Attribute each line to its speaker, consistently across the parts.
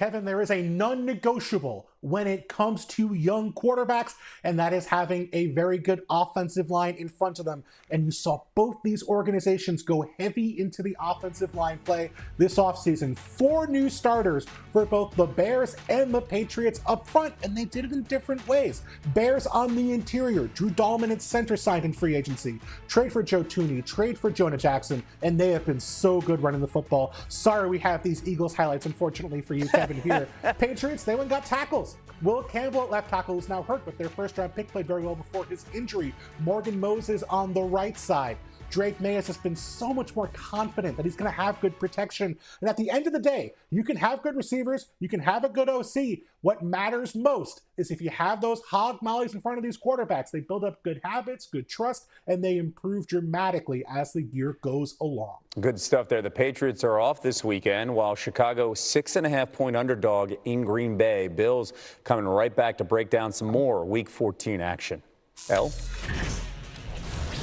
Speaker 1: Kevin, there is a non-negotiable when it comes to young quarterbacks, and that is having a very good offensive line in front of them. And you saw both these organizations go heavy into the offensive line play this offseason. 4 new starters for both the Bears and the Patriots up front, and they did it in different ways. Bears on the interior, Drew Dahlman at center signed in free agency. Trade for Joe Tooney, trade for Jonah Jackson, and they have been so good running the football. Sorry we have these Eagles highlights, unfortunately for you, Kevin, here. Patriots, they went and got tackles. Will Campbell at left tackle is now hurt, but their first-round pick played very well before his injury. Morgan Moses on the right side. Drake May has just been so much more confident that he's going to have good protection. And at the end of the day, you can have good receivers, you can have a good OC. What matters most is if you have those hog mollies in front of these quarterbacks, they build up good habits, good trust, and they improve dramatically as the year goes along.
Speaker 2: Good stuff there. The Patriots are off this weekend, while Chicago 6.5-point underdog in Green Bay. Bills coming right back to break down some more Week 14 action. Elle?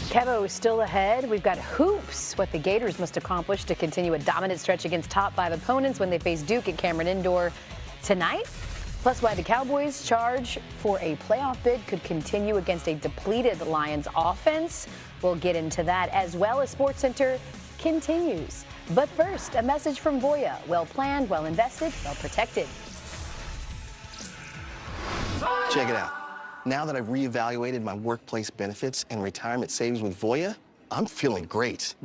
Speaker 3: Kevo is still ahead. We've got hoops, what the Gators must accomplish to continue a dominant stretch against top 5 opponents when they face Duke at Cameron Indoor tonight. Plus, why the Cowboys' charge for a playoff bid could continue against a depleted Lions offense. We'll get into that, as well as SportsCenter continues. But first, a message from Voya. Well planned, well invested, well protected.
Speaker 4: Check it out. Now that I've reevaluated my workplace benefits and retirement savings with Voya, I'm feeling great.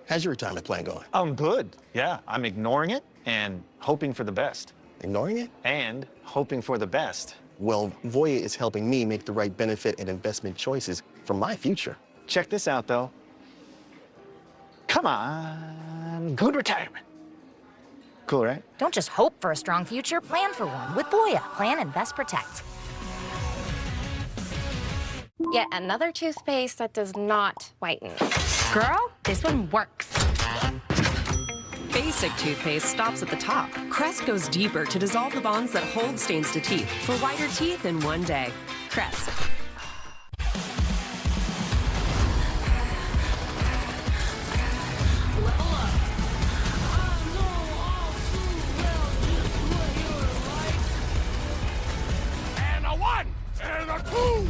Speaker 4: How's your retirement plan going?
Speaker 5: I'm good. Yeah, I'm ignoring it and hoping for the best.
Speaker 4: Ignoring it?
Speaker 5: And hoping for the best.
Speaker 4: Well, Voya is helping me make the right benefit and investment choices for my future.
Speaker 5: Check this out, though. Come on, good retirement. Cool, right?
Speaker 6: Don't just hope for a strong future, plan for one with Voya. Plan, invest, protect.
Speaker 7: Yet another toothpaste that does not whiten.
Speaker 6: Girl, this one works.
Speaker 8: Basic toothpaste stops at the top. Crest goes deeper to dissolve the bonds that hold stains to teeth for whiter teeth in one day. Crest.
Speaker 9: And a 1 and a 2.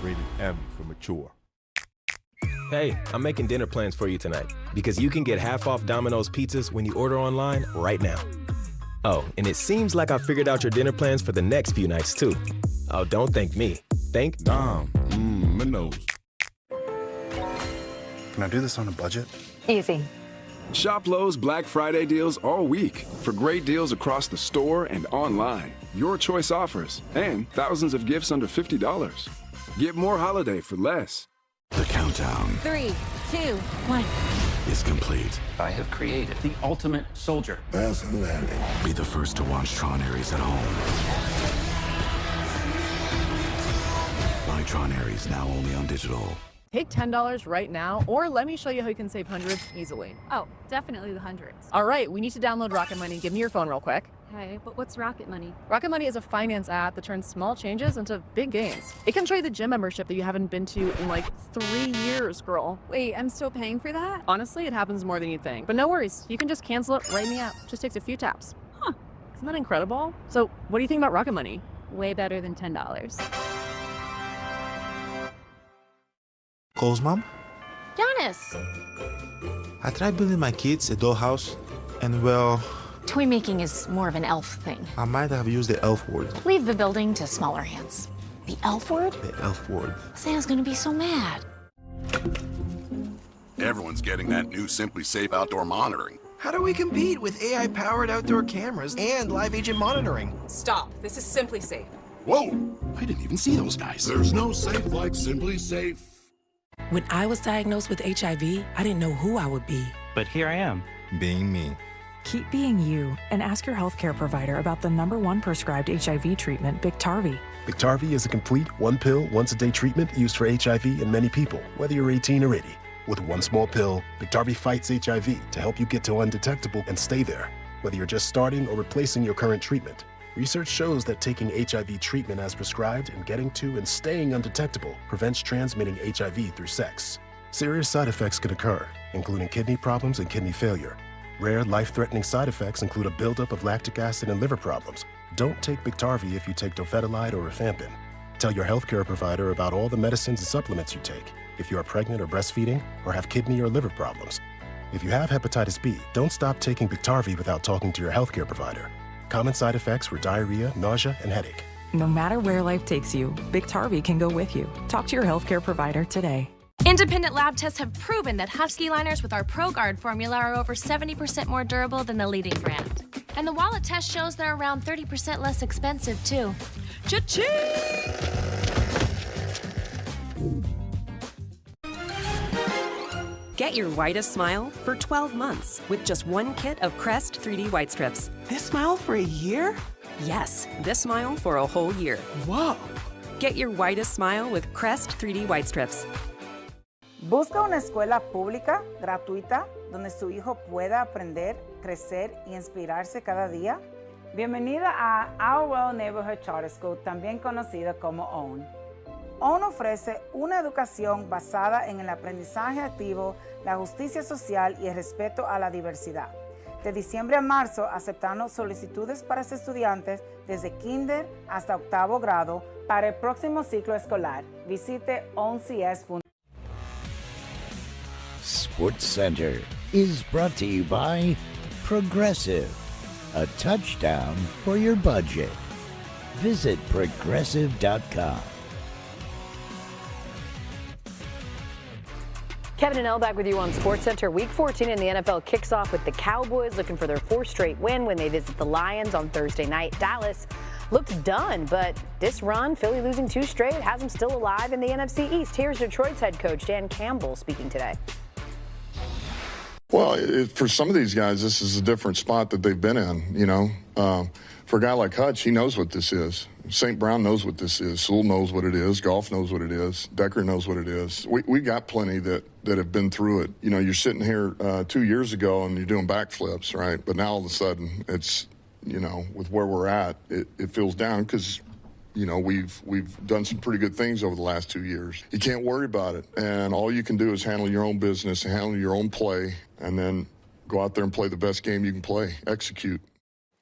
Speaker 10: Rated M for mature.
Speaker 11: Hey, I'm making dinner plans for you tonight because you can get half off Domino's pizzas when you order online right now. Oh, and it seems like I figured out your dinner plans for the next few nights too. Oh, don't thank me. Thank
Speaker 10: Dom. Minnows.
Speaker 12: Can I do this on a budget?
Speaker 3: Easy.
Speaker 13: Shop Lowe's Black Friday deals all week for great deals across the store and online. Your choice offers and thousands of gifts under $50. Get more holiday for less.
Speaker 14: The countdown
Speaker 6: 3, 2, 1.
Speaker 14: is complete.
Speaker 15: I have created the ultimate soldier.
Speaker 14: Fast landing. Be the first to watch Tron Ares at home. Buy Tron Ares now only on digital.
Speaker 16: Take $10 right now, or let me show you how you can save hundreds easily.
Speaker 17: Oh, definitely the hundreds.
Speaker 16: All right, we need to download Rocket Money. Give me your phone real quick.
Speaker 17: Okay, but what's Rocket Money?
Speaker 16: Rocket Money is a finance app that turns small changes into big gains. It can show you the gym membership that you haven't been to in like 3 years, girl.
Speaker 17: Wait, I'm still paying for that?
Speaker 16: Honestly, it happens more than you think. But no worries, you can just cancel it right in the app. Just takes a few taps. Huh, isn't that incredible? So what do you think about Rocket Money?
Speaker 17: Way better than $10.
Speaker 18: Cole's mom?
Speaker 7: Giannis!
Speaker 18: I tried building my kids a dollhouse, and well...
Speaker 6: Toy making is more of an elf thing.
Speaker 18: I might have used the elf word.
Speaker 6: Leave the building to smaller hands. The elf word?
Speaker 18: The elf word.
Speaker 6: Santa's gonna be so mad.
Speaker 19: Everyone's getting that new Simply Safe outdoor monitoring.
Speaker 20: How do we compete with AI-powered outdoor cameras and live agent monitoring?
Speaker 8: Stop. This is Simply Safe.
Speaker 19: Whoa! I didn't even see those guys. There's no safe like Simply Safe.
Speaker 21: When I was diagnosed with HIV, I didn't know who I would be.
Speaker 22: But here I am.
Speaker 10: Being me.
Speaker 23: Keep being you and ask your healthcare provider about the #1 prescribed HIV treatment, Biktarvy.
Speaker 24: Biktarvy is a complete one-pill, once-a-day treatment used for HIV in many people, whether you're 18 or 80. With one small pill, Biktarvy fights HIV to help you get to undetectable and stay there, whether you're just starting or replacing your current treatment. Research shows that taking HIV treatment as prescribed and getting to and staying undetectable prevents transmitting HIV through sex. Serious side effects can occur, including kidney problems and kidney failure. Rare, life-threatening side effects include a buildup of lactic acid and liver problems. Don't take Biktarvy if you take dofetilide or rifampin. Tell your healthcare provider about all the medicines and supplements you take if you are pregnant or breastfeeding or have kidney or liver problems. If you have hepatitis B, don't stop taking Biktarvy without talking to your healthcare provider. Common side effects were diarrhea, nausea, and headache.
Speaker 23: No matter where life takes you, Biktarvy can go with you. Talk to your healthcare provider today.
Speaker 1: Independent lab tests have proven that Husky liners with our ProGuard formula are over 70% more durable than the leading brand. And the wallet test shows they're around 30% less expensive, too. Cha-ching!
Speaker 8: Get your whitest smile for 12 months with just one kit of Crest 3D White Strips.
Speaker 2: This smile for a year?
Speaker 8: Yes, this smile for a whole year.
Speaker 2: Whoa!
Speaker 8: Get your whitest smile with Crest 3D White Strips.
Speaker 12: Busca una escuela pública, gratuita, donde su hijo pueda aprender, crecer y inspirarse cada día. Bienvenida a Our Well Neighborhood Charter School, también conocida como OWN. OWN ofrece una educación basada en el aprendizaje activo, la justicia social y el respeto a la diversidad. De diciembre a marzo aceptamos solicitudes para estudiantes desde kinder hasta octavo grado para el próximo ciclo escolar. Visite owncs.com.
Speaker 22: SportsCenter is brought to you by Progressive, a touchdown for your budget. Visit progressive.com.
Speaker 3: Kevin and Elle back with you on SportsCenter. Week 14 in the NFL kicks off with the Cowboys looking for their fourth straight win when they visit the Lions on Thursday night. Dallas looked done, but this run, Philly losing 2 straight, has them still alive in the NFC East. Here's Detroit's head coach, Dan Campbell, speaking today.
Speaker 25: Well, for some of these guys, this is a different spot that they've been in, you know. For a guy like Hutch, he knows what this is. St. Brown knows what this is. Sewell knows what it is. Goff knows what it is. Decker knows what it is. We got plenty that have been through it. You know, you're sitting here 2 years ago and you're doing backflips, right? But now all of a sudden it's, you know, with where we're at, it feels down because, you know, we've done some pretty good things over the last 2 years. You can't worry about it. And all you can do is handle your own business, handle your own play, and then go out there and play the best game you can play, execute.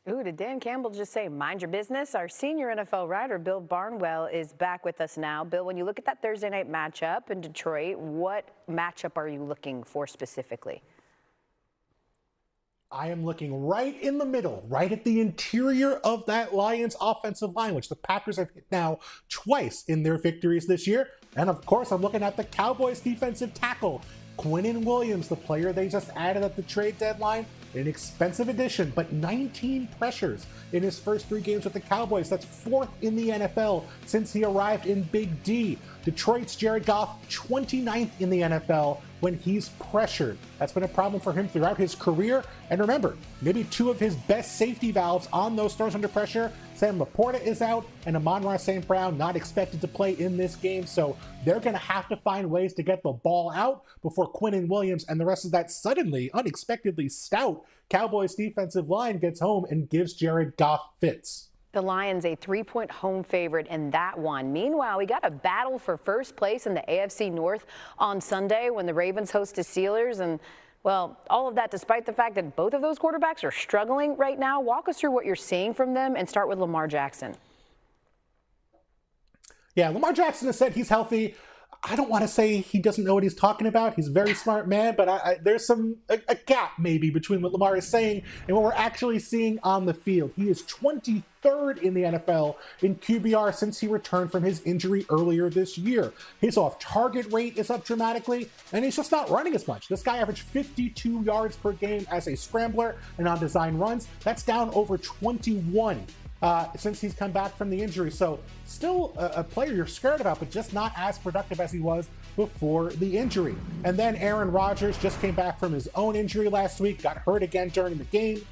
Speaker 3: Ooh, did Dan Campbell just say, mind your business? Our senior NFL writer, Bill Barnwell, is back with us now. Bill, when you look at that Thursday night matchup in Detroit, what matchup are you looking for specifically?
Speaker 26: I am looking right in the middle, right at the interior of that Lions offensive line, which the Packers have hit now twice in their victories this year. And of course, I'm looking at the Cowboys defensive tackle, Quinnen Williams, the player they just added at the trade deadline. An expensive addition, but 19 pressures in his first 3 games with the Cowboys. That's 4th in the NFL since he arrived in Big D. Detroit's Jared Goff, 29th in the NFL when he's pressured. That's been a problem for him throughout his career. And remember, maybe 2 of his best safety valves on those throws under pressure. Sam Laporta is out, and Amon-Ra St. Brown not expected to play in this game. So they're going to have to find ways to get the ball out before Quinnen Williams and the rest of that suddenly, unexpectedly stout Cowboys defensive line gets home and gives Jared Goff fits.
Speaker 3: The Lions a 3-point home favorite in that one. Meanwhile, we got a battle for first place in the AFC North on Sunday when the Ravens host the Steelers. And, well, all of that despite the fact that both of those quarterbacks are struggling right now. Walk us through what you're seeing from them and start with Lamar Jackson.
Speaker 26: Yeah, Lamar Jackson has said he's healthy. I don't want to say he doesn't know what he's talking about. He's a very smart man, but there's a gap maybe between what Lamar is saying and what we're actually seeing on the field. He is 23rd in the NFL in QBR since he returned from his injury earlier this year. His off-target rate is up dramatically, and he's just not running as much. This guy averaged 52 yards per game as a scrambler and on design runs. That's down over 21. Since he's come back from the injury. So still a player you're scared about, but just not as productive as he was before the injury. And then Aaron Rodgers just came back from his own injury last week, got hurt again during the game.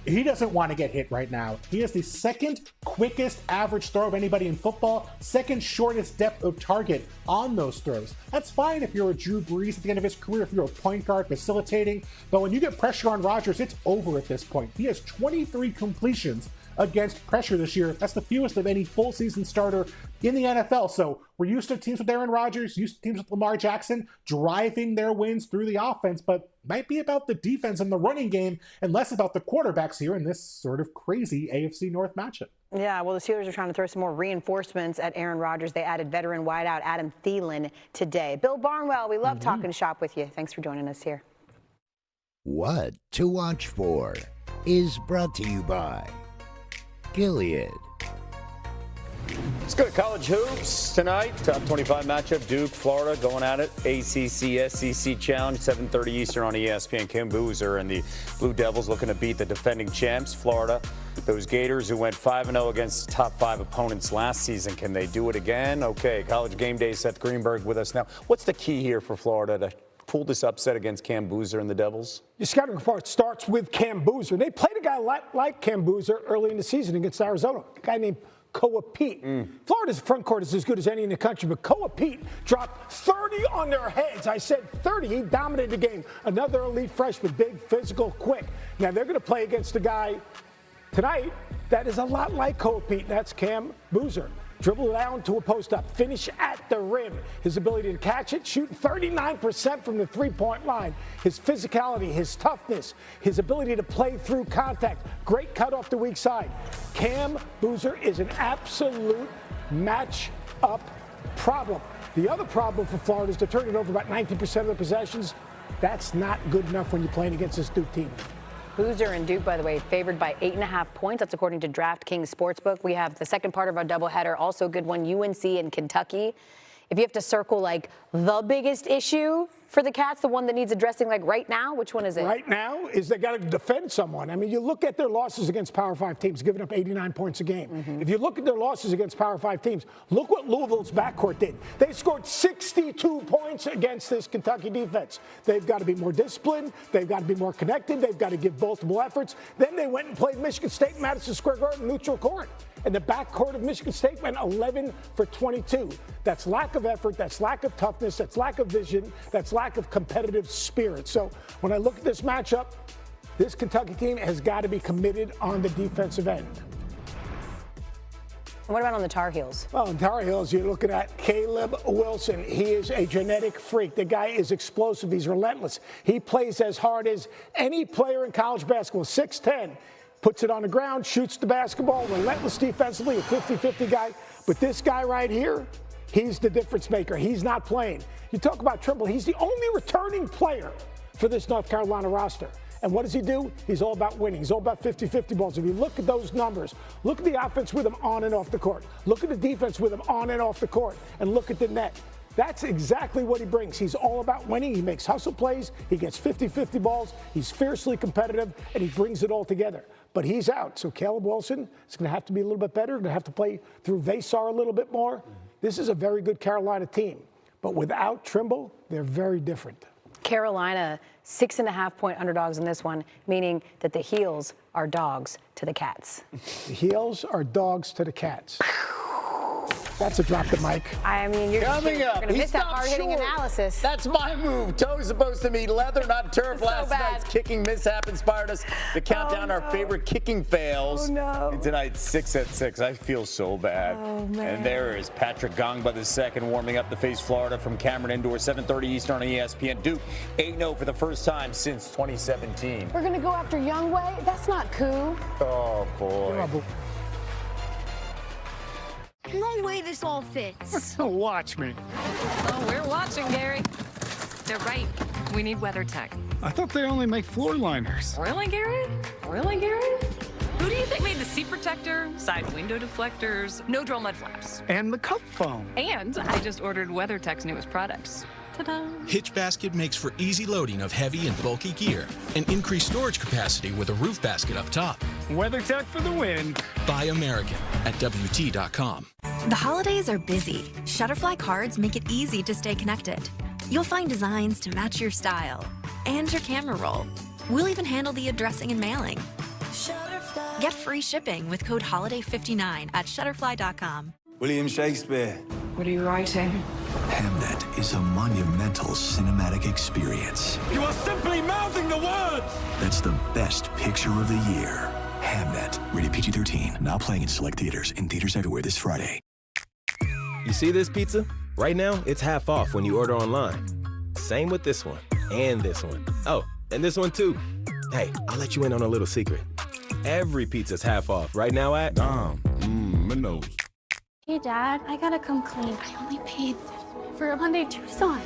Speaker 26: He doesn't want to get hit right now. He has the 2nd quickest average throw of anybody in football, 2nd shortest depth of target on those throws. That's fine if you're a Drew Brees at the end of his career, if you're a point guard facilitating, but when you get pressure on Rodgers, it's over at this point. He has 23 completions against pressure this year. That's the fewest of any full season starter in the NFL. So we're used to teams with Aaron Rodgers, used to teams with Lamar Jackson driving their wins through the offense, but might be about the defense and the running game and less about the quarterbacks here in this sort of crazy AFC North matchup.
Speaker 3: Yeah, well, the Steelers are trying to throw some more reinforcements at Aaron Rodgers. They added veteran wideout Adam Thielen today. Bill Barnwell, we love talking shop with you. Thanks for joining us here.
Speaker 22: What to watch for is brought to you by Gilead.
Speaker 4: Let's go to college hoops tonight. Top 25 matchup, Duke, Florida going at it. ACC, SEC Challenge, 7:30 Eastern on ESPN. Kim Boozer and the Blue Devils looking to beat the defending champs, Florida. Those Gators who went 5-0 against top 5 opponents last season. Can they do it again? Okay, College Game Day, Seth Greenberg with us now. What's the key here for Florida to pull this upset against Cam Boozer and the Devils?
Speaker 5: Your scouting report starts with Cam Boozer. They played a guy like Cam Boozer early in the season against Arizona, a guy named Koa Pete. Florida's front court is as good as any in the country, but Koa Pete dropped 30 on their heads. I said 30. He dominated the game. Another elite freshman, big, physical, quick. Now they're going to play against a guy tonight that is a lot like Koa Pete. That's Cam Boozer. Dribble down to a post-up, finish at the rim. His ability to catch it, shoot 39% from the three-point line. His physicality, his toughness, his ability to play through contact. Great cut off the weak side. Cam Boozer is an absolute match-up problem. The other problem for Florida is they're turning over about 19% of their possessions. That's not good enough when you're playing against this Duke team.
Speaker 3: Boozer and Duke, by the way, favored by 8.5 points. That's according to DraftKings Sportsbook. We have the second part of our doubleheader, also a good one, UNC and Kentucky. If you have to circle like the biggest issue for the Cats, the one that needs addressing like right now, which one is it?
Speaker 5: Right now is they got to defend someone. I mean, you look at their losses against Power 5 teams, giving up 89 points a game. If you look at their losses against Power 5 teams, look what Louisville's backcourt did. They scored 62 points against this Kentucky defense. They've got to be more disciplined. They've got to be more connected. They've got to give multiple efforts. Then they went and played Michigan State, Madison Square Garden, neutral court. And the backcourt of Michigan State went 11 for 22. That's lack of effort. That's lack of toughness. That's lack of vision. That's lack of competitive spirit. So when I look at this matchup, this Kentucky team has got to be committed on the defensive end.
Speaker 3: What about on the Tar Heels?
Speaker 5: Well, in Tar Heels, you're looking at Caleb Wilson. He is a genetic freak. The guy is explosive. He's relentless. He plays as hard as any player in college basketball, 6'10". Puts it on the ground, shoots the basketball, relentless defensively, a 50-50 guy. But this guy right here, he's the difference maker. He's not playing. You talk about Trimble, he's the only returning player for this North Carolina roster. And what does he do? He's all about winning. He's all about 50-50 balls. If you look at those numbers, look at the offense with him on and off the court. Look at the defense with him on and off the court. And look at the net. That's exactly what he brings. He's all about winning. He makes hustle plays. He gets 50-50 balls. He's fiercely competitive, and he brings it all together. But he's out. So Caleb Wilson is going to have to be a little bit better. Going to have to play through Vasar a little bit more. This is a very good Carolina team. But without Trimble, they're very different.
Speaker 3: Carolina, 6.5-point underdogs in this one, meaning that the Heels are dogs to the Cats.
Speaker 5: The Heels are dogs to the Cats. That's a drop the mic.
Speaker 3: I mean, you're going to miss that hard-hitting analysis.
Speaker 4: That's my move. Toe's supposed to be leather, not turf. Last night's kicking mishap inspired us to count down our favorite kicking fails. And tonight's 6 at 6. I feel so bad. And there is Patrick Gongba II warming up to face Florida from Cameron Indoor, 7:30 Eastern on ESPN. Duke 8-0 for the first time since 2017.
Speaker 3: We're going to go after Youngway? That's not cool.
Speaker 4: Oh, boy.
Speaker 9: No way this all fits.
Speaker 11: Watch me.
Speaker 13: Oh, we're watching, Gary. They're right. We need WeatherTech.
Speaker 11: I thought they only make floor liners.
Speaker 13: Really, Gary? Really, Gary? Who do you think made the seat protector, side window deflectors, no-drill mud flaps?
Speaker 11: And the cup foam.
Speaker 13: And I just ordered WeatherTech's newest products. Ta-da!
Speaker 15: Hitch Basket makes for easy loading of heavy and bulky gear and increased storage capacity with a roof basket up top.
Speaker 11: WeatherTech for the win.
Speaker 15: Buy American at WT.com.
Speaker 27: The holidays are busy. Shutterfly cards make it easy to stay connected. You'll find designs to match your style and your camera roll. We'll even handle the addressing and mailing. Shutterfly. Get free shipping with code HOLIDAY59 at Shutterfly.com.
Speaker 28: William Shakespeare.
Speaker 13: What are you writing?
Speaker 14: Hamnet is a monumental cinematic experience.
Speaker 28: You are simply mouthing the words!
Speaker 14: That's the best picture of the year. Hamnet, rated PG-13. Now playing in select theaters. In theaters everywhere this Friday.
Speaker 6: You see this pizza? Right now, it's half off when you order online. Same with this one and this one. Oh, and this one too. Hey, I'll let you in on a little secret. Every pizza's half off right now at
Speaker 10: my nose.
Speaker 7: Hey, Dad, I gotta come clean. I only paid for a Hyundai Tucson.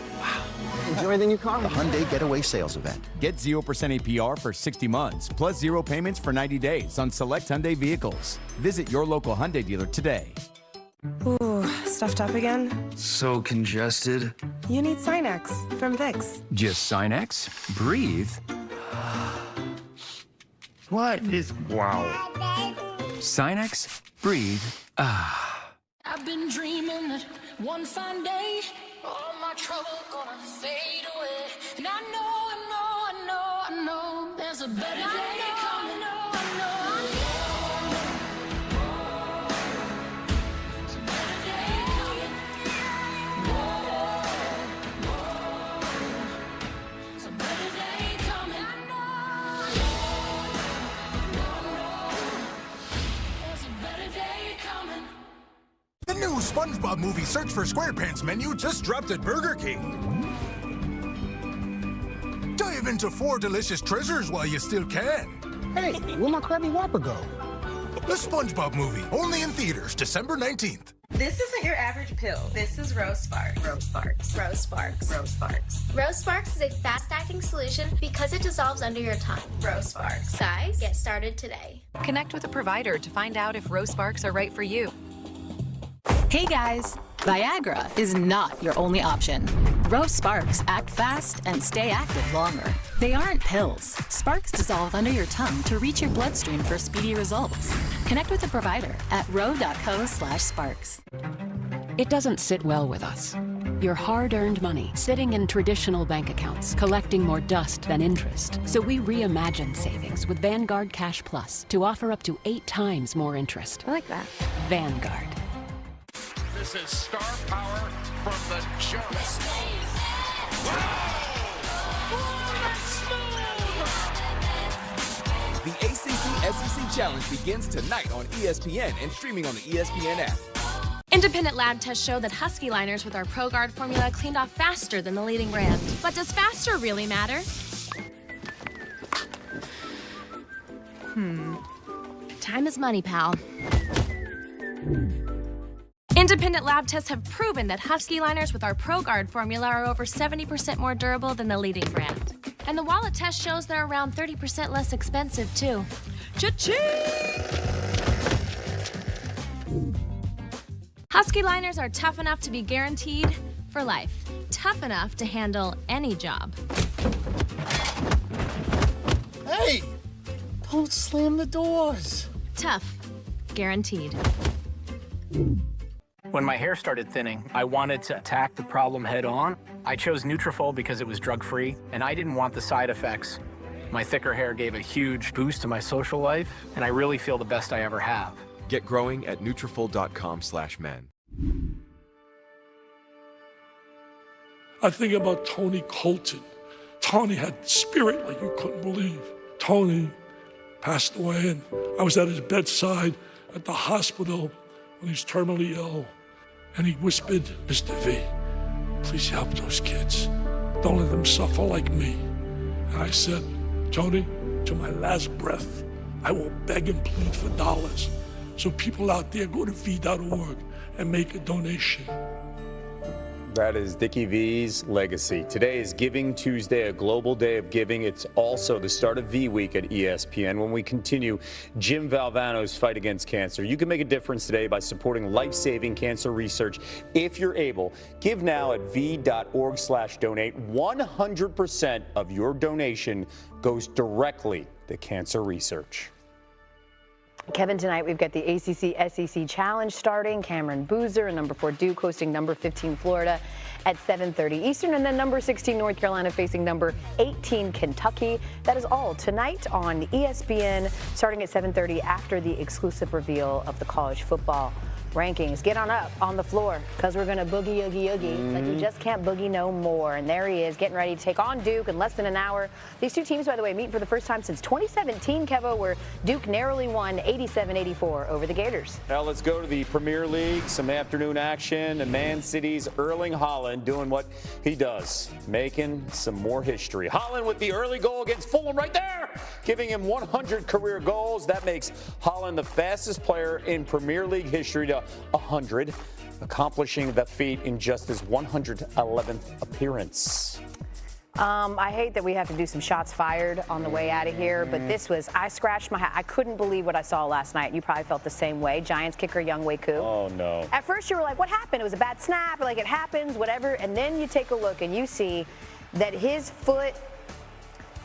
Speaker 16: Enjoy the new car. The Hyundai Getaway Sales Event.
Speaker 17: Get 0% APR for 60 months, plus 0 payments for 90 days on select Hyundai vehicles. Visit your local Hyundai dealer today.
Speaker 18: Ooh, stuffed up again?
Speaker 16: So congested.
Speaker 18: You need Sinex from Vicks.
Speaker 17: Just Sinex, breathe.
Speaker 16: What is... Wow.
Speaker 17: Sinex, breathe.
Speaker 19: I've been dreaming that one fine day, all my trouble gonna fade away. And I know, there's a better day coming.
Speaker 20: The new SpongeBob movie Search for SquarePants menu just dropped at Burger King. Dive into 4 delicious treasures while you still can.
Speaker 16: Hey, where'd my Krabby Whopper go?
Speaker 20: The SpongeBob movie, only in theaters, December 19th.
Speaker 28: This isn't your average pill. This is Rose Sparks. Rose Sparks. Rose Sparks. Rose Sparks.
Speaker 29: Rose Sparks is a fast-acting solution because it dissolves under your tongue.
Speaker 28: Rose Sparks.
Speaker 29: Guys, get started today.
Speaker 8: Connect with a provider to find out if Rose Sparks are right for you.
Speaker 30: Hey guys, Viagra is not your only option. Rose Sparks act fast and stay active longer. They aren't pills. Sparks dissolve under your tongue to reach your bloodstream for speedy results. Connect with a provider at ro.co/sparks.
Speaker 31: It doesn't sit well with us. Your hard-earned money sitting in traditional bank accounts, collecting more dust than interest. So we reimagined savings with Vanguard Cash Plus to offer up to 8 times more interest.
Speaker 19: I like that.
Speaker 31: Vanguard.
Speaker 32: This is star power from the jump.
Speaker 33: The ACC-SEC Challenge begins tonight on ESPN and streaming on the ESPN app.
Speaker 1: Independent lab tests show that Husky liners with our ProGuard formula cleaned off faster than the leading brand. But does faster really matter? Time is money, pal. Independent lab tests have proven that Husky liners with our ProGuard formula are over 70% more durable than the leading brand. And the wallet test shows they're around 30% less expensive, too. Cha-ching! Husky liners are tough enough to be guaranteed for life. Tough enough to handle any job.
Speaker 20: Hey! Don't slam the doors.
Speaker 1: Tough. Guaranteed.
Speaker 34: When my hair started thinning, I wanted to attack the problem head on. I chose Nutrafol because it was drug-free, and I didn't want the side effects. My thicker hair gave a huge boost to my social life, and I really feel the best I ever have.
Speaker 35: Get growing at Nutrafol.com/men.
Speaker 36: I think about Tony Colton. Tony had spirit like you couldn't believe. Tony passed away, and I was at his bedside at the hospital when he was terminally ill. And he whispered, "Mr. V, please help those kids. Don't let them suffer like me." And I said, "Tony, to my last breath, I will beg and plead for dollars. So people out there, go to V.org and make a donation."
Speaker 4: That is Dickie V's legacy. Today is Giving Tuesday, a global day of giving. It's also the start of V Week at ESPN when we continue Jim Valvano's fight against cancer. You can make a difference today by supporting life-saving cancer research if you're able. Give now at V.org/donate. 100% of your donation goes directly to cancer research.
Speaker 3: Kevin, tonight we've got the ACC-SEC Challenge starting. Cameron Boozer and number 4 Duke hosting number 15 Florida at 7:30 Eastern, and then number 16 North Carolina facing number 18 Kentucky. That is all tonight on ESPN, starting at 7:30 after the exclusive reveal of the college football rankings. Get on up on the floor because we're going to boogie, oogie, oogie. Like you just can't boogie no more. And there he is getting ready to take on Duke in less than an hour. These two teams, by the way, meet for the first time since 2017, Kevo, where Duke narrowly won 87-84 over the Gators.
Speaker 4: Now let's go to the Premier League. Some afternoon action. And Man City's Erling Haaland doing what he does, making some more history. Haaland with the early goal against Fulham right there, giving him 100 career goals. That makes Haaland the fastest player in Premier League history to 100, accomplishing that feat in just his 111th appearance.
Speaker 3: I hate that we have to do some shots fired on the way out of here, but this was, I scratched my head. I couldn't believe what I saw last night. You probably felt the same way. Giants kicker Younghoe Koo.
Speaker 4: Oh, no.
Speaker 3: At first you were like, what happened? It was a bad snap, like it happens, whatever. And then you take a look and you see that his foot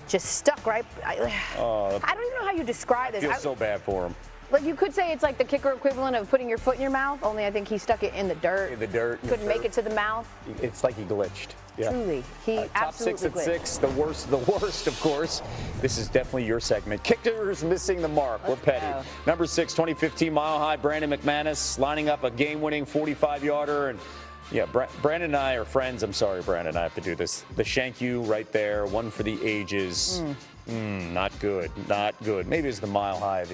Speaker 3: just stuck right. I don't even know how you describe this.
Speaker 4: I feel so bad for him.
Speaker 3: Like you could say it's like the kicker equivalent of putting your foot in your mouth, only I think he stuck it in the dirt.
Speaker 4: In the dirt.
Speaker 3: Couldn't make it to the mouth.
Speaker 4: It's like he glitched. Yeah.
Speaker 3: Truly, he
Speaker 4: top six
Speaker 3: absolutely
Speaker 4: at
Speaker 3: glitched.
Speaker 4: 6, the worst, of course. This is definitely your segment. Kickers missing the mark. We're petty.
Speaker 3: go.
Speaker 4: Number 6, 2015 Mile High, Brandon McManus lining up a game-winning 45-yarder. And yeah, Brandon and I are friends. I'm sorry, Brandon, I have to do this. The shank you right there, one for the ages. Not good, not good. Maybe it's the Mile High,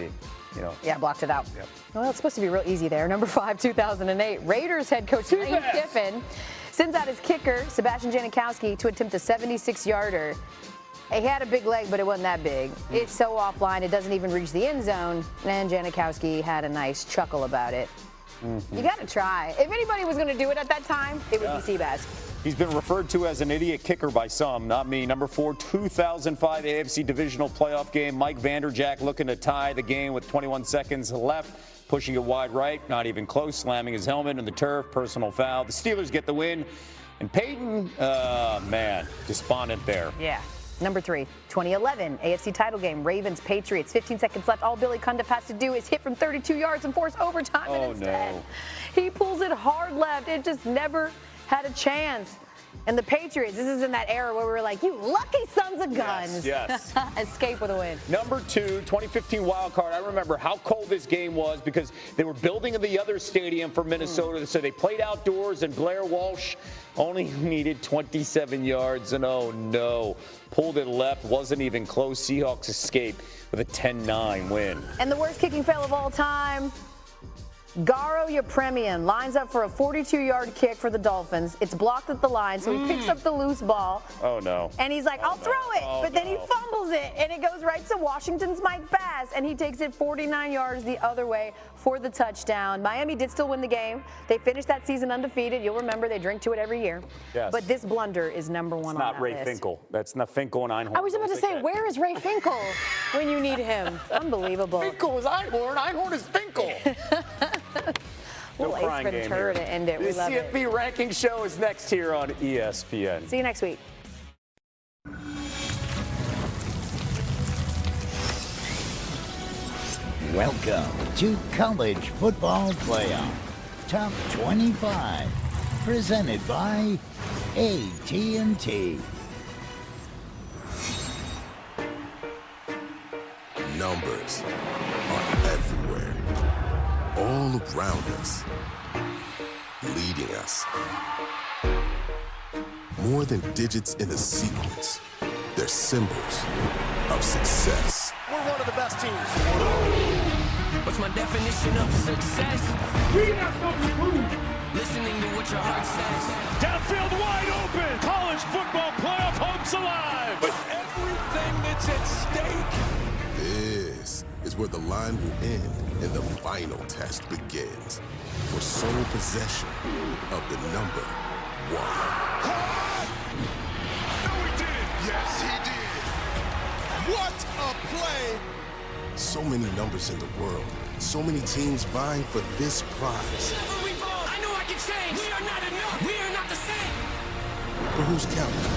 Speaker 3: Yeah, blocked it out.
Speaker 4: Yep.
Speaker 3: Well, it's supposed to be real easy there. Number 5, 2008. Raiders head coach Lane Kiffin sends out his kicker, Sebastian Janikowski, to attempt a 76-yarder. He had a big leg, but it wasn't that big. It's so offline, it doesn't even reach the end zone. And Janikowski had a nice chuckle about it. You got to try. If anybody was going to do it at that time, it would be Seabass.
Speaker 4: He's been referred to as an idiot kicker by some, not me. Number 4, 2005 AFC Divisional Playoff game. Mike Vanderjagt looking to tie the game with 21 seconds left, pushing it wide right, not even close, slamming his helmet in the turf, personal foul. The Steelers get the win. And Peyton, man, despondent there.
Speaker 3: Yeah. Number 3, 2011 AFC title game, Ravens Patriots. 15 seconds left. All Billy Cundiff has to do is hit from 32 yards and force overtime. And instead, he pulls it hard left. It just never had a chance. And the Patriots, this is in that era where we were like, you lucky sons of guns.
Speaker 4: Yes.
Speaker 3: Escape with a win.
Speaker 4: Number 2, 2015 wild card. I remember how cold this game was because they were building the other stadium for Minnesota. So they played outdoors, and Blair Walsh only needed 27 yards. And oh no, pulled it left, wasn't even close. Seahawks escape with a 10-9 win.
Speaker 3: And the worst kicking fail of all time, Garo Yepremian lines up for a 42-yard kick for the Dolphins. It's blocked at the line, so he picks up the loose ball.
Speaker 4: Oh, no.
Speaker 3: And he's like, I'll throw it. But then he fumbles it, and it goes right to Washington's Mike Bass, and he takes it 49 yards the other way for the touchdown. Miami did still win the game. They finished that season undefeated. You'll remember they drink to it every year.
Speaker 4: Yes.
Speaker 3: But this blunder is number 1 on that
Speaker 4: Not Ray
Speaker 3: list.
Speaker 4: Finkel. That's not Finkel and Einhorn.
Speaker 3: I was about to say, where is Ray Finkel when you need him? Unbelievable.
Speaker 4: Finkel is Einhorn. Einhorn is Finkel.
Speaker 3: Little Ace Ventura to end it. We love it.
Speaker 4: The CFP ranking show is next here on ESPN.
Speaker 3: See you next week.
Speaker 2: Welcome to College Football Playoff Top 25, presented by AT&T.
Speaker 10: Numbers are everywhere, all around us, leading us. More than digits in a sequence, they're symbols of success.
Speaker 19: We're one of the best teams. What's my definition of success? We got something to prove. Listening to what your heart says.
Speaker 5: Downfield wide open. College football playoff hopes alive.
Speaker 19: With everything that's at stake.
Speaker 10: This is where the line will end and the final test begins. For sole possession of the number 1.
Speaker 20: No, he did. Yes, he did. What a play.
Speaker 10: So many numbers in the world. So many teams vying for this prize.
Speaker 19: I know I can change. We are not enough. We are not the same.
Speaker 10: But who's counting?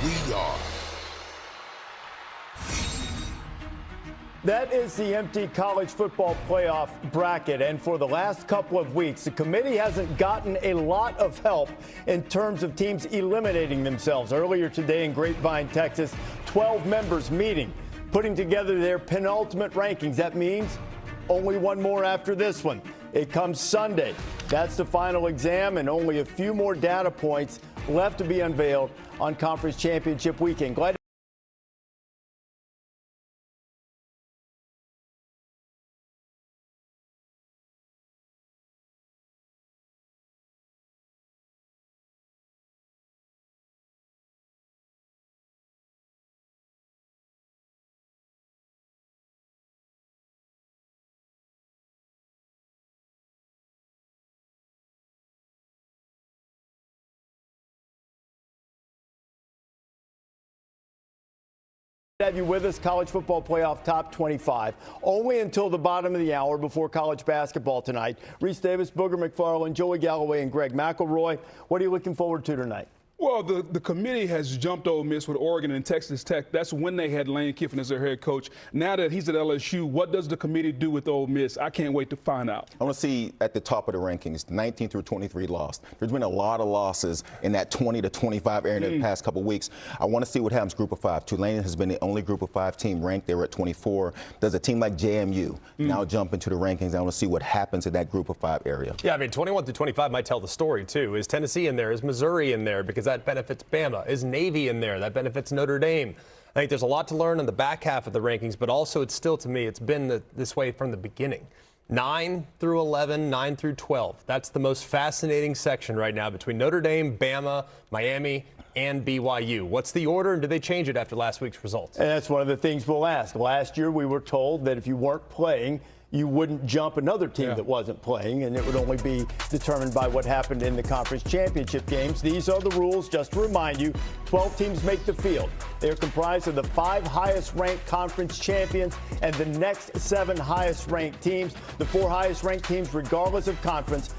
Speaker 10: We are.
Speaker 6: That is the empty college football playoff bracket. And for the last couple of weeks, the committee hasn't gotten a lot of help in terms of teams eliminating themselves. Earlier today in Grapevine, Texas, 12 members meeting, putting together their penultimate rankings. That means Only one more after this one. It comes Sunday. That's the final exam, and only a few more data points left to be unveiled on Conference Championship weekend. Glad to have you with us. College football playoff top 25. Only until the bottom of the hour before college basketball tonight. Reese Davis, Booger McFarland, Joey Galloway, and Greg McElroy. What are you looking forward to tonight?
Speaker 7: Well, the committee has jumped Ole Miss with Oregon and Texas Tech. That's when they had Lane Kiffin as their head coach. Now that he's at LSU, what does the committee do with Ole Miss? I can't wait to find out.
Speaker 16: I want to see at the top of the rankings, 19 through 23 lost. There's been a lot of losses in that 20 to 25 area in the past couple weeks. I want to see what happens Group of 5. Tulane has been the only Group of 5 team ranked. They were at 24. Does a team like JMU now jump into the rankings? I want to see what happens in that Group of 5 area.
Speaker 9: Yeah, I mean, 21 through 25 might tell the story, too. Is Tennessee in there? Is Missouri in there? Because that benefits Bama. Is Navy in there? That benefits Notre Dame. I think there's a lot to learn in the back half of the rankings, but also it's still, to me, it's been this way from the beginning. 9 through 11, 9 through 12. That's the most fascinating section right now between Notre Dame, Bama, Miami, and BYU. What's the order, and did they change it after last week's results?
Speaker 6: And that's one of the things we'll ask. Last year we were told that if you weren't playing, you wouldn't jump another team that wasn't playing, and it would only be determined by what happened in the conference championship games. These are the rules. Just to remind you, 12 teams make the field. They're comprised of the 5 highest-ranked conference champions and the next 7 highest-ranked teams. The 4 highest-ranked teams, regardless of conference,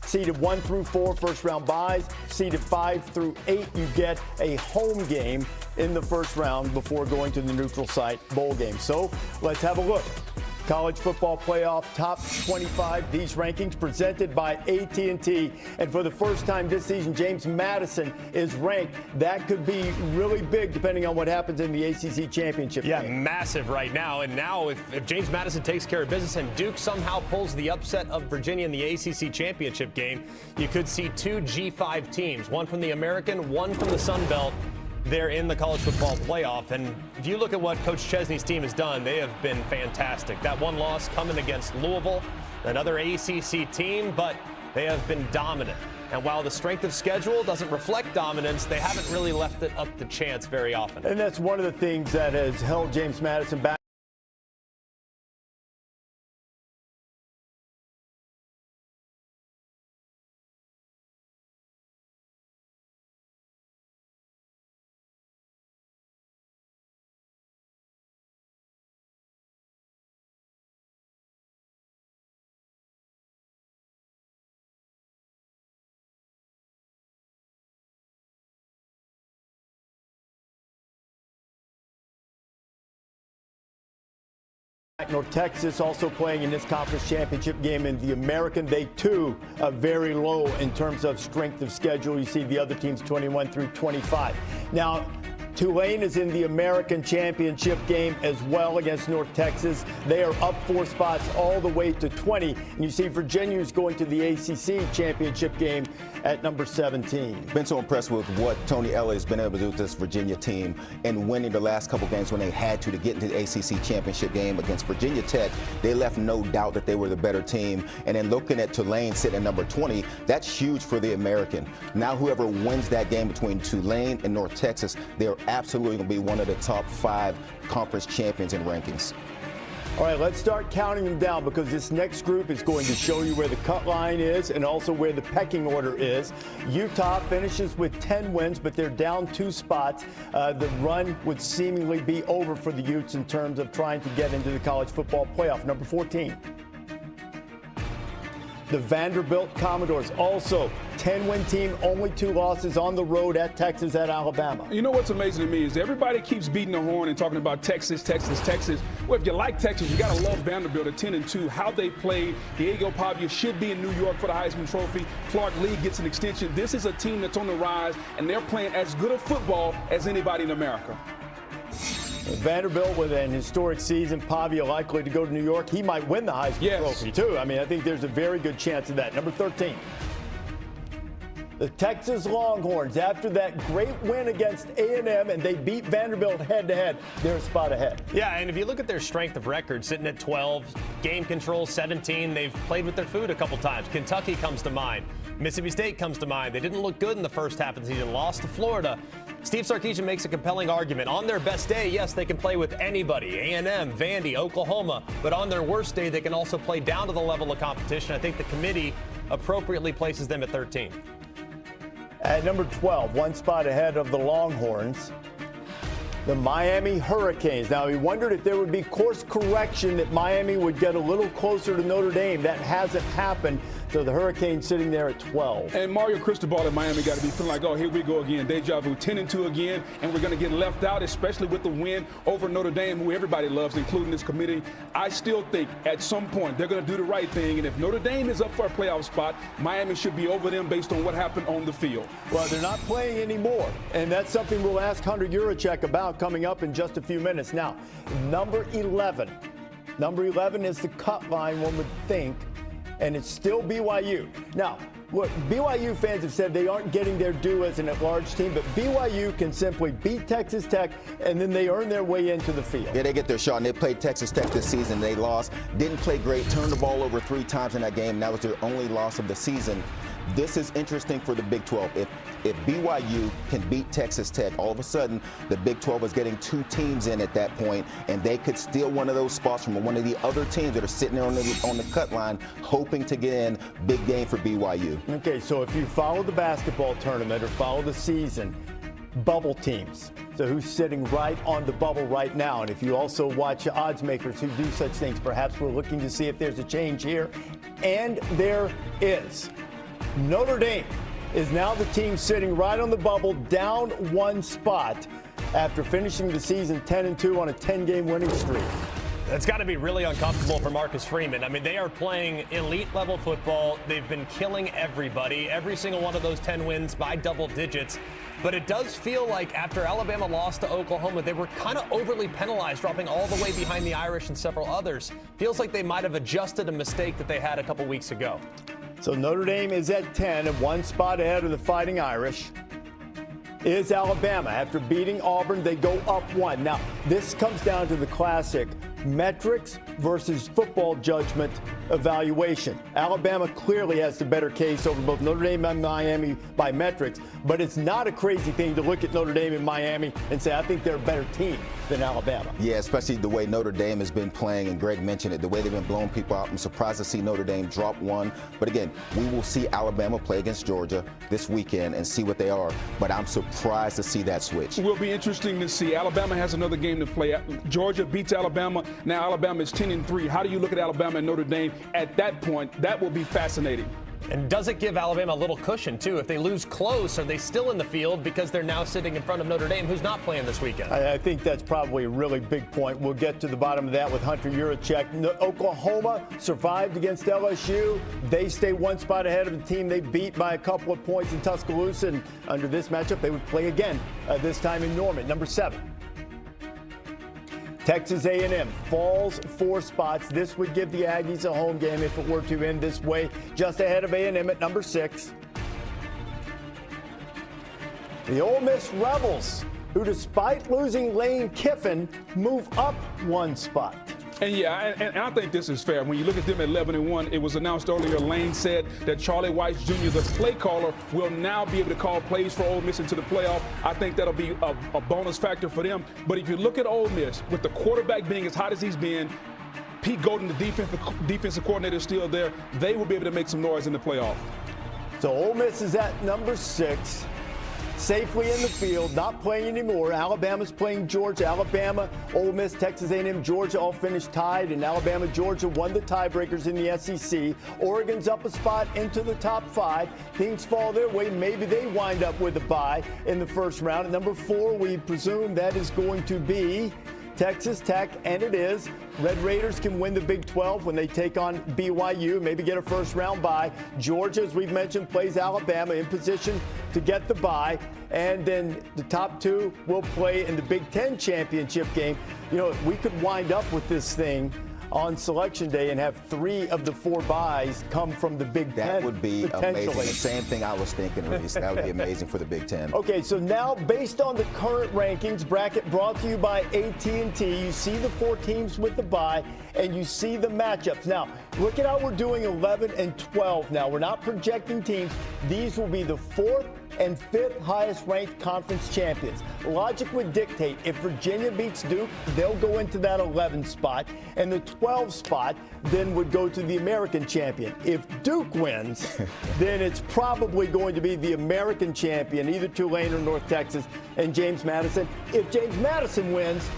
Speaker 6: seeded 1 through 4, first-round byes. Seeded 5 through 8, you get a home game in the first round before going to the neutral site bowl game. So let's have a look. College football playoff top 25. These rankings presented by AT&T. And for the first time this season, James Madison is ranked. That could be really big depending on what happens in the ACC championship game.
Speaker 9: Yeah, massive right now. And now if James Madison takes care of business and Duke somehow pulls the upset of Virginia in the ACC championship game, you could see 2 G5 teams, one from the American, one from the Sun Belt. They're in the college football playoff. And if you look at what Coach Chesney's team has done, they have been fantastic. That one loss coming against Louisville, another ACC team, but they have been dominant. And while the strength of schedule doesn't reflect dominance, they haven't really left it up to chance very often.
Speaker 6: And that's one of the things that has held James Madison back. North Texas also playing in this conference championship game in the American. They too are very low in terms of strength of schedule. You see the other teams 21 through 25. Now, Tulane is in the American championship game as well against North Texas. They are up 4 spots all the way to 20. And you see Virginia is going to the ACC championship game at number 17.
Speaker 16: Been so impressed with what Tony Elliott has been able to do with this Virginia team and winning the last couple games when they had to get into the ACC championship game against Virginia Tech. They left no doubt that they were the better team. And then looking at Tulane sitting at number 20, that's huge for the American. Now whoever wins that game between Tulane and North Texas, they're absolutely going to be one of the top 5 conference champions in rankings.
Speaker 6: All right, let's start counting them down because this next group is going to show you where the cut line is and also where the pecking order is. Utah finishes with 10 wins, but they're down 2 spots. The run would seemingly be over for the Utes in terms of trying to get into the college football playoff. Number 14. The Vanderbilt Commodores, also 10-win team, only 2 losses on the road at Texas, at Alabama.
Speaker 7: You know what's amazing to me is everybody keeps beating the horn and talking about Texas, Texas, Texas. Well, if you like Texas, you got to love Vanderbilt at 10-2. How they played. Diego Pavia should be in New York for the Heisman Trophy. Clark Lee gets an extension. This is a team that's on the rise, and they're playing as good a football as anybody in America.
Speaker 6: Vanderbilt with an historic season. Pavia likely to go to New York. He might win the Heisman Trophy, too. I mean, I think there's a very good chance of that. Number 13. The Texas Longhorns, after that great win against A&M, and they beat Vanderbilt head-to-head, they're a spot ahead.
Speaker 9: Yeah, and if you look at their strength of record, sitting at 12, game control 17, they've played with their food a couple times. Kentucky comes to mind. Mississippi State comes to mind. They didn't look good in the first half of the season, lost to Florida. Steve Sarkisian makes a compelling argument. On their best day, yes, they can play with anybody, A&M, Vandy, Oklahoma, but on their worst day, they can also play down to the level of competition. I think the committee appropriately places them at 13.
Speaker 6: At number 12, one spot ahead of the Longhorns, the Miami Hurricanes. Now, we wondered if there would be course correction, that Miami would get a little closer to Notre Dame. That hasn't happened. So the Hurricanes sitting there at 12.
Speaker 7: And Mario Cristobal in Miami got to be feeling like, oh, here we go again. Deja vu, 10-2 again, and we're going to get left out, especially with the win over Notre Dame, who everybody loves, including this committee. I still think at some point they're going to do the right thing, and if Notre Dame is up for a playoff spot, Miami should be over them based on what happened on the field.
Speaker 6: Well, they're not playing anymore, and that's something we'll ask Hunter Yurachek about coming up in just a few minutes. Now, number 11. Number 11 is the cut line, one would think, and it's still BYU. Now, look, BYU fans have said they aren't getting their due as an at-large team, but BYU can simply beat Texas Tech, and then they earn their way into the field.
Speaker 16: Yeah, they get their shot, and they played Texas Tech this season. They lost, didn't play great, turned the ball over 3 times in that game, and that was their only loss of the season. This is interesting for the Big 12. If BYU can beat Texas Tech, all of a sudden the Big 12 is getting 2 teams in at that point, and they could steal one of those spots from one of the other teams that are sitting there on the cut line, hoping to get in. Big game for BYU.
Speaker 6: Okay, so if you follow the basketball tournament or follow the season, bubble teams. So who's sitting right on the bubble right now? And if you also watch odds makers who do such things, perhaps we're looking to see if there's a change here. And there is. Notre Dame is now the team sitting right on the bubble, down 1 spot after finishing the season 10-2 on a 10-game winning streak.
Speaker 9: That's got to be really uncomfortable for Marcus Freeman. I mean, they are playing elite-level football. They've been killing everybody, every single one of those 10 wins by double digits. But it does feel like after Alabama lost to Oklahoma, they were kind of overly penalized, dropping all the way behind the Irish and several others. Feels like they might have adjusted a mistake that they had a couple weeks ago.
Speaker 6: So Notre Dame is at 10 and 1 spot ahead of the Fighting Irish. Is Alabama. After beating Auburn, they go up 1. Now, this comes down to the classic metrics versus football judgment evaluation. Alabama clearly has the better case over both Notre Dame and Miami by metrics, but it's not a crazy thing to look at Notre Dame and Miami and say, I think they're a better team than Alabama.
Speaker 16: Yeah, especially the way Notre Dame has been playing, and Greg mentioned it, the way they've been blowing people out. I'm surprised to see Notre Dame drop 1. But again, we will see Alabama play against Georgia this weekend and see what they are. But I'm surprised to see that switch.
Speaker 7: It will be interesting to see. Alabama has another game to play. Georgia beats Alabama. Now Alabama is 10-3. How do you look at Alabama and Notre Dame at that point? That will be fascinating.
Speaker 9: And does it give Alabama a little cushion, too? If they lose close, are they still in the field because they're now sitting in front of Notre Dame, who's not playing this weekend?
Speaker 6: I think that's probably a really big point. We'll get to the bottom of that with Hunter Yurachek. Oklahoma survived against LSU. They stay 1 spot ahead of the team they beat by a couple of points in Tuscaloosa. And under this matchup, they would play again, this time in Norman. Number 7. Texas A&M falls 4 spots. This would give the Aggies a home game if it were to end this way, just ahead of A&M at number 6. The Ole Miss Rebels, who despite losing Lane Kiffin, move up 1 spot.
Speaker 7: And yeah, and I think this is fair. When you look at them at 11-1, it was announced earlier, Lane said that Charlie Weiss Jr., the play caller, will now be able to call plays for Ole Miss into the playoff. I think that'll be a bonus factor for them. But if you look at Ole Miss, with the quarterback being as hot as he's been, Pete Golden, the defensive coordinator, is still there, they will be able to make some noise in the playoff.
Speaker 6: So Ole Miss is at number 6. Safely in the field, not playing anymore. Alabama's playing Georgia. Alabama, Ole Miss, Texas A&M, Georgia all finished tied, and Alabama, Georgia won the tiebreakers in the SEC. Oregon's up a spot into the top 5. Things fall their way. Maybe they wind up with a bye in the first round. At number 4, we presume that is going to be Texas Tech, and it is. Red Raiders can win the Big 12 when they take on BYU, maybe get a first-round bye. Georgia, as we've mentioned, plays Alabama in position to get the bye. And then the top two will play in the Big 10 championship game. You know, we could wind up with this thing on Selection Day and have 3 of the 4 byes come from the Big Ten.
Speaker 16: That would be amazing. The same thing I was thinking, Reese. That would be amazing for the Big Ten.
Speaker 6: Okay, so now based on the current rankings, bracket brought to you by AT&T, you see the 4 teams with the bye, and you see the matchups. Now, look at how we're doing 11 and 12 now. We're not projecting teams. These will be the 4th and 5th highest ranked conference champions. Logic would dictate if Virginia beats Duke, they'll go into that 11 spot, and the 12 spot then would go to the American champion. If Duke wins, then it's probably going to be the American champion, either Tulane or North Texas, and James Madison. If James Madison wins,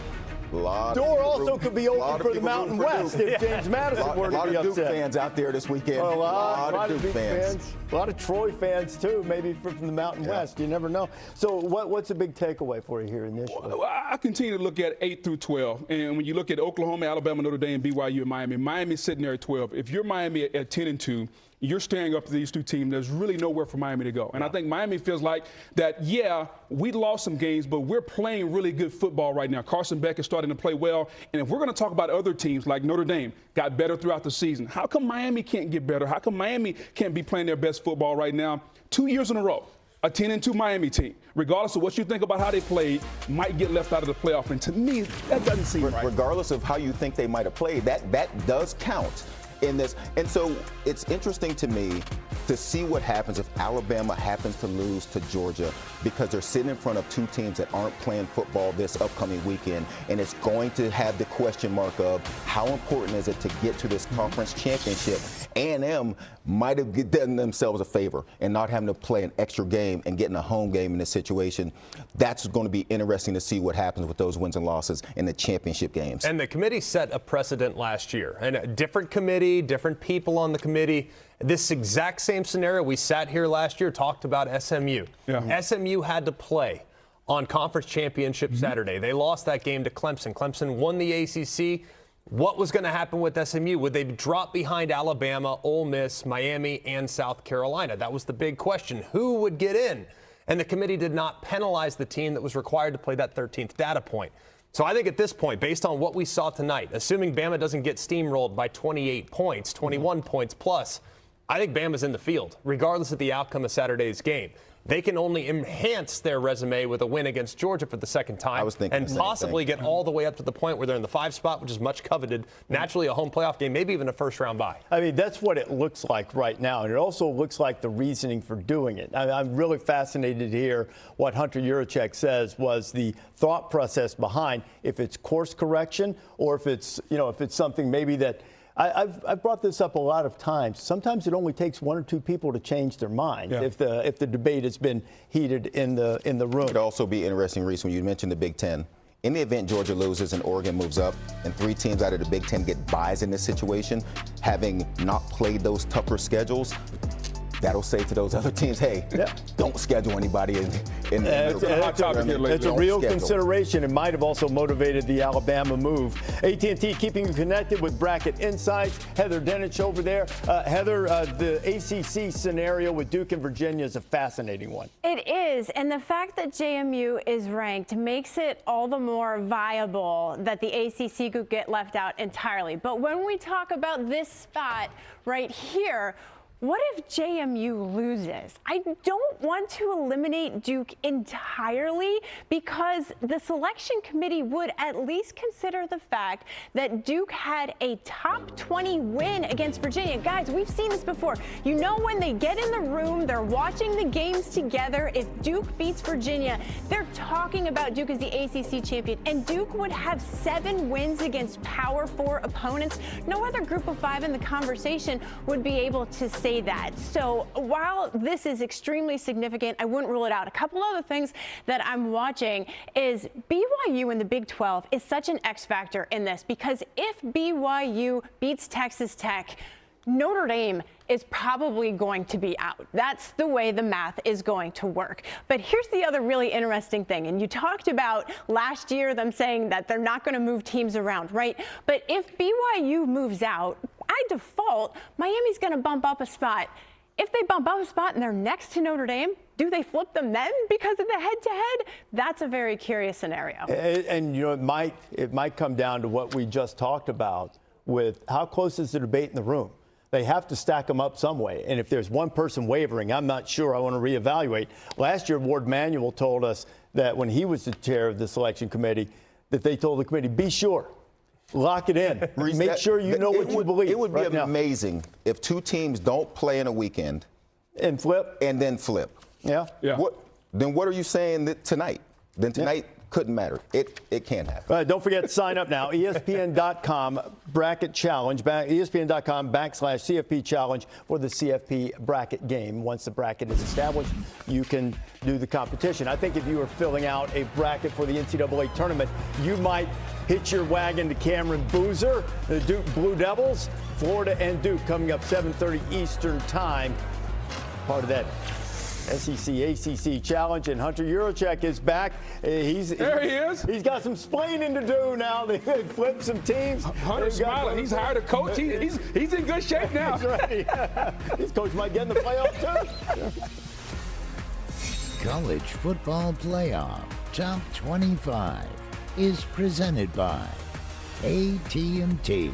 Speaker 6: door also could be open for the Mountain West if James Madison were to be upset.
Speaker 16: A lot of Duke fans out there this weekend.
Speaker 6: A lot of Duke fans. A lot of Troy fans, too, maybe from the Mountain West. You never know. So what's a big takeaway for you here initially?
Speaker 7: Well, I continue to look at 8 through 12. And when you look at Oklahoma, Alabama, Notre Dame, BYU, and Miami, Miami's sitting there at 12. If you're Miami at 10 and 2, you're staring up to these 2 teams. There's really nowhere for Miami to go. And I think Miami feels like that, yeah, we lost some games, but we're playing really good football right now. Carson Beck is starting to play well. And if we're going to talk about other teams like Notre Dame, got better throughout the season, how come Miami can't get better? How come Miami can't be playing their best football right now? 2 years in a row, a 10 and 2 Miami team, regardless of what you think about how they played, might get left out of the playoff. And to me, that doesn't seem right.
Speaker 16: Regardless of how you think they might have played, that does count in this. And so it's interesting to me to see what happens if Alabama happens to lose to Georgia, because they're sitting in front of 2 teams that aren't playing football this upcoming weekend, and it's going to have the question mark of how important is it to get to this conference championship. A&M might have done themselves a favor and not having to play an extra game and getting a home game in this situation. That's going to be interesting to see what happens with those wins and losses in the championship games.
Speaker 9: And the committee set a precedent last year, and a different committee, different people on the committee. This exact same scenario, we sat here last year, talked about SMU. Yeah. SMU had to play on Conference Championship Saturday. They lost that game to Clemson. Clemson won the ACC. What was going to happen with SMU? Would they drop behind Alabama, Ole Miss, Miami, and South Carolina? That was the big question. Who would get in? And the committee did not penalize the team that was required to play that 13th data point. So I think at this point, based on what we saw tonight, assuming Bama doesn't get steamrolled by 28 points, 21 points plus, I think Bama's in the field, regardless of the outcome of Saturday's game. They can only enhance their resume with a win against Georgia for the second time and possibly get all the way up to the point where they're in the 5 spot, which is much coveted, naturally a home playoff game, maybe even a first-round bye.
Speaker 6: I mean, that's what it looks like right now, and it also looks like the reasoning for doing it. I'm really fascinated to hear what Hunter Yurachek says was the thought process behind if it's course correction or if it's, if it's something maybe that I've brought this up a lot of times. Sometimes it only takes 1 or 2 people to change their mind if the debate has been heated in the room.
Speaker 16: It could also be interesting, Reese, when you mentioned the Big Ten. In the event Georgia loses and Oregon moves up and 3 teams out of the Big Ten get byes in this situation, having not played those tougher schedules, that'll say to those other teams, hey, don't schedule anybody in
Speaker 6: it's a real consideration. It might have also motivated the Alabama move. AT&T keeping you connected with Bracket Insights. Heather Dinich over there. Heather, the ACC scenario with Duke and Virginia is a fascinating one.
Speaker 11: It is, and the fact that JMU is ranked makes it all the more viable that the ACC could get left out entirely. But when we talk about this spot right here, what if JMU loses? I don't want to eliminate Duke entirely because the selection committee would at least consider the fact that Duke had a top 20 win against Virginia. Guys, we've seen this before. You know, when they get in the room, they're watching the games together. If Duke beats Virginia, they're talking about Duke as the ACC champion. And Duke would have 7 wins against Power 4 opponents. No other group of 5 in the conversation would be able to say that. So while this is extremely significant, I wouldn't rule it out. A couple other things that I'm watching is BYU in the Big 12 is such an X factor in this because if BYU beats Texas Tech, Notre Dame is probably going to be out. That's the way the math is going to work. But here's the other really interesting thing. And you talked about last year them saying that they're not going to move teams around, right? But if BYU moves out, by default, Miami's going to bump up a spot. If they bump up a spot and they're next to Notre Dame, do they flip them then because of the head-to-head? That's a very curious scenario.
Speaker 6: And you know, it might come down to what we just talked about with how close is the debate in the room. They have to stack them up some way. And if there's one person wavering, I'm not sure. I want to reevaluate. Last year, Ward Manuel told us that when he was the chair of the selection committee, that they told the committee, be sure, lock it in. Make sure you know what you believe.
Speaker 16: It would be
Speaker 6: right now.
Speaker 16: amazing if two teams don't play in a weekend.
Speaker 6: And flip.
Speaker 16: And then flip.
Speaker 6: Yeah.
Speaker 16: Then what are you saying that tonight? Then tonight couldn't matter. It can't happen.
Speaker 6: All right, don't forget to sign up now. ESPN.com bracket challenge. ESPN.com/CFP challenge for the CFP bracket game. Once the bracket is established, you can do the competition. I think if you were filling out a bracket for the NCAA tournament, you might hitch your wagon to Cameron Boozer, the Duke Blue Devils, Florida and Duke coming up 7:30 Eastern time. Part of that SEC ACC challenge, and Hunter Yurachek is back.
Speaker 7: There he is.
Speaker 6: He's got some splaining to do now. They flipped some teams.
Speaker 7: Hunter's smiling. He's hired a coach. He's in good shape now.
Speaker 6: He's ready. His coach might get in the playoff too.
Speaker 2: College Football Playoff Top 25 is presented by AT&T.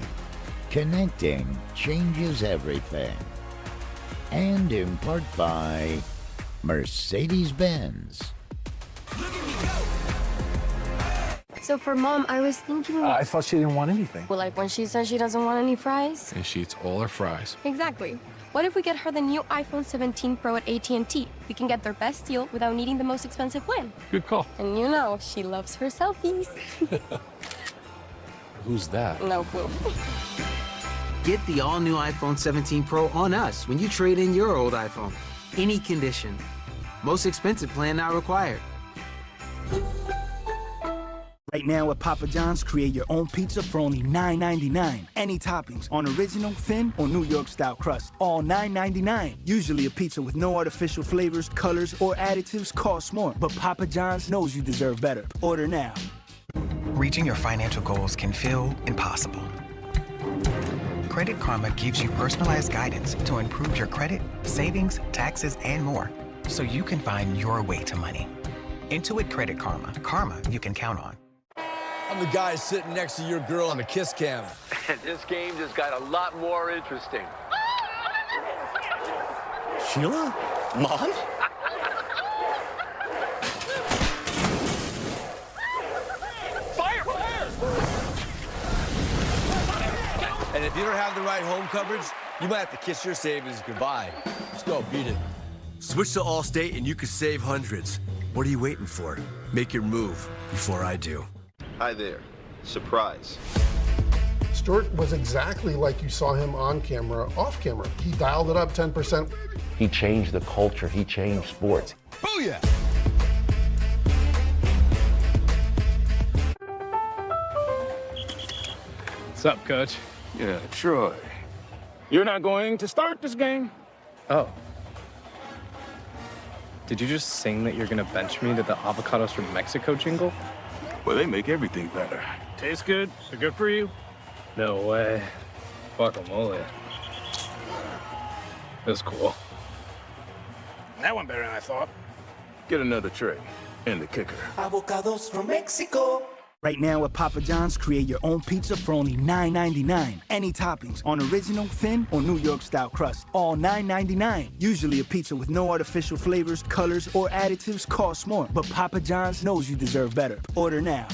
Speaker 2: Connecting changes everything. And in part by Mercedes-Benz.
Speaker 8: So for Mom, I was thinking...
Speaker 12: I thought she didn't want anything.
Speaker 8: Well, like when she says she doesn't want any fries?
Speaker 12: And she eats all her fries.
Speaker 8: Exactly. What if we get her the new iPhone 17 Pro at AT&T? We can get their best deal without needing the most expensive plan.
Speaker 12: Good call.
Speaker 8: And you know, she loves her selfies.
Speaker 12: Who's that?
Speaker 8: No clue.
Speaker 13: Get the all-new iPhone 17 Pro on us when you trade in your old iPhone. Any condition. Most expensive plan not required.
Speaker 14: Right now at Papa John's, create your own pizza for only $9.99. Any toppings on original, thin, or New York-style crust. All $9.99. Usually a pizza with no artificial flavors, colors, or additives costs more. But Papa John's knows you deserve better. Order now.
Speaker 15: Reaching your financial goals can feel impossible. Credit Karma gives you personalized guidance to improve your credit, savings, taxes, and more, so you can find your way to money. Intuit Credit Karma. Karma you can count on.
Speaker 17: I'm the guy sitting next to your girl on the kiss cam.
Speaker 18: And this game just got a lot more interesting.
Speaker 17: Sheila? Mom? And if you don't have the right home coverage, you might have to kiss your savings goodbye. Let's go, beat it. Switch to Allstate and you could save hundreds. What are you waiting for? Make your move before I do.
Speaker 21: Hi there. Surprise.
Speaker 22: Stewart was exactly like you saw him on camera, off camera. He dialed it up 10%.
Speaker 23: He changed the culture. He changed sports.
Speaker 17: Booyah!
Speaker 12: What's up, Coach?
Speaker 24: Yeah, Troy.
Speaker 12: You're not going to start this game? Oh. Did you just sing that you're gonna bench me to the Avocados from Mexico jingle?
Speaker 24: Well, they make everything better.
Speaker 12: Tastes good? They're good for you? No way. Guacamole. That's cool. That went better than I thought.
Speaker 24: Get another tray and the kicker.
Speaker 14: Avocados from Mexico. Right now at Papa John's, create your own pizza for only $9.99. Any toppings on original, thin, or New York-style crust. All $9.99. Usually a pizza with no artificial flavors, colors, or additives costs more. But Papa John's knows you deserve better. Order now.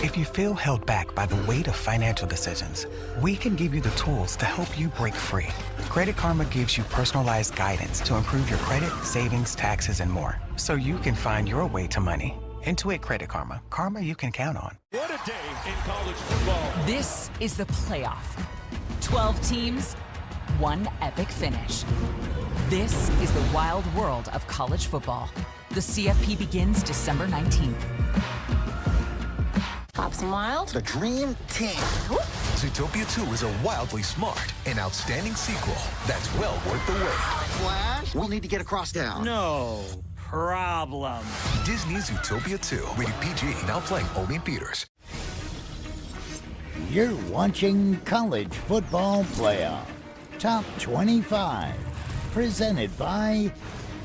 Speaker 15: If you feel held back by the weight of financial decisions, we can give you the tools to help you break free. Credit Karma gives you personalized guidance to improve your credit, savings, taxes, and more, so you can find your way to money. Intuit Credit Karma. Karma you can count on.
Speaker 5: What a day in college football.
Speaker 25: This is the playoff. 12 teams, one epic finish. This is the wild world of college football. The CFP begins December 19th.
Speaker 26: Pops and Wild.
Speaker 27: The dream team.
Speaker 1: Zootopia 2 is a wildly smart and outstanding sequel that's well worth the wait.
Speaker 3: Flash, we'll need to get across town.
Speaker 4: No problem.
Speaker 1: Disney Zootopia 2, rated PG, now playing only in theaters.
Speaker 2: You're watching College Football Playoff Top 25, presented by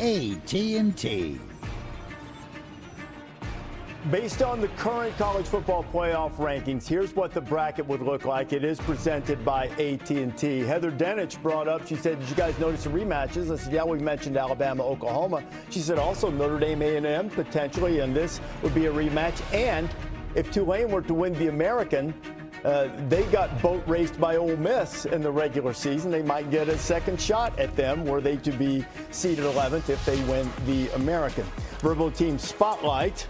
Speaker 2: AT&T.
Speaker 6: Based on the current college football playoff rankings, here's what the bracket would look like. It is presented by AT&T. Heather Denich brought up, she said, did you guys notice the rematches? I said, yeah, we mentioned Alabama, Oklahoma. She said also Notre Dame, A&M, potentially, and this would be a rematch. And if Tulane were to win the American, they got boat raced by Ole Miss in the regular season. They might get a second shot at them were they to be seeded 11th if they win the American. Verbal Team Spotlight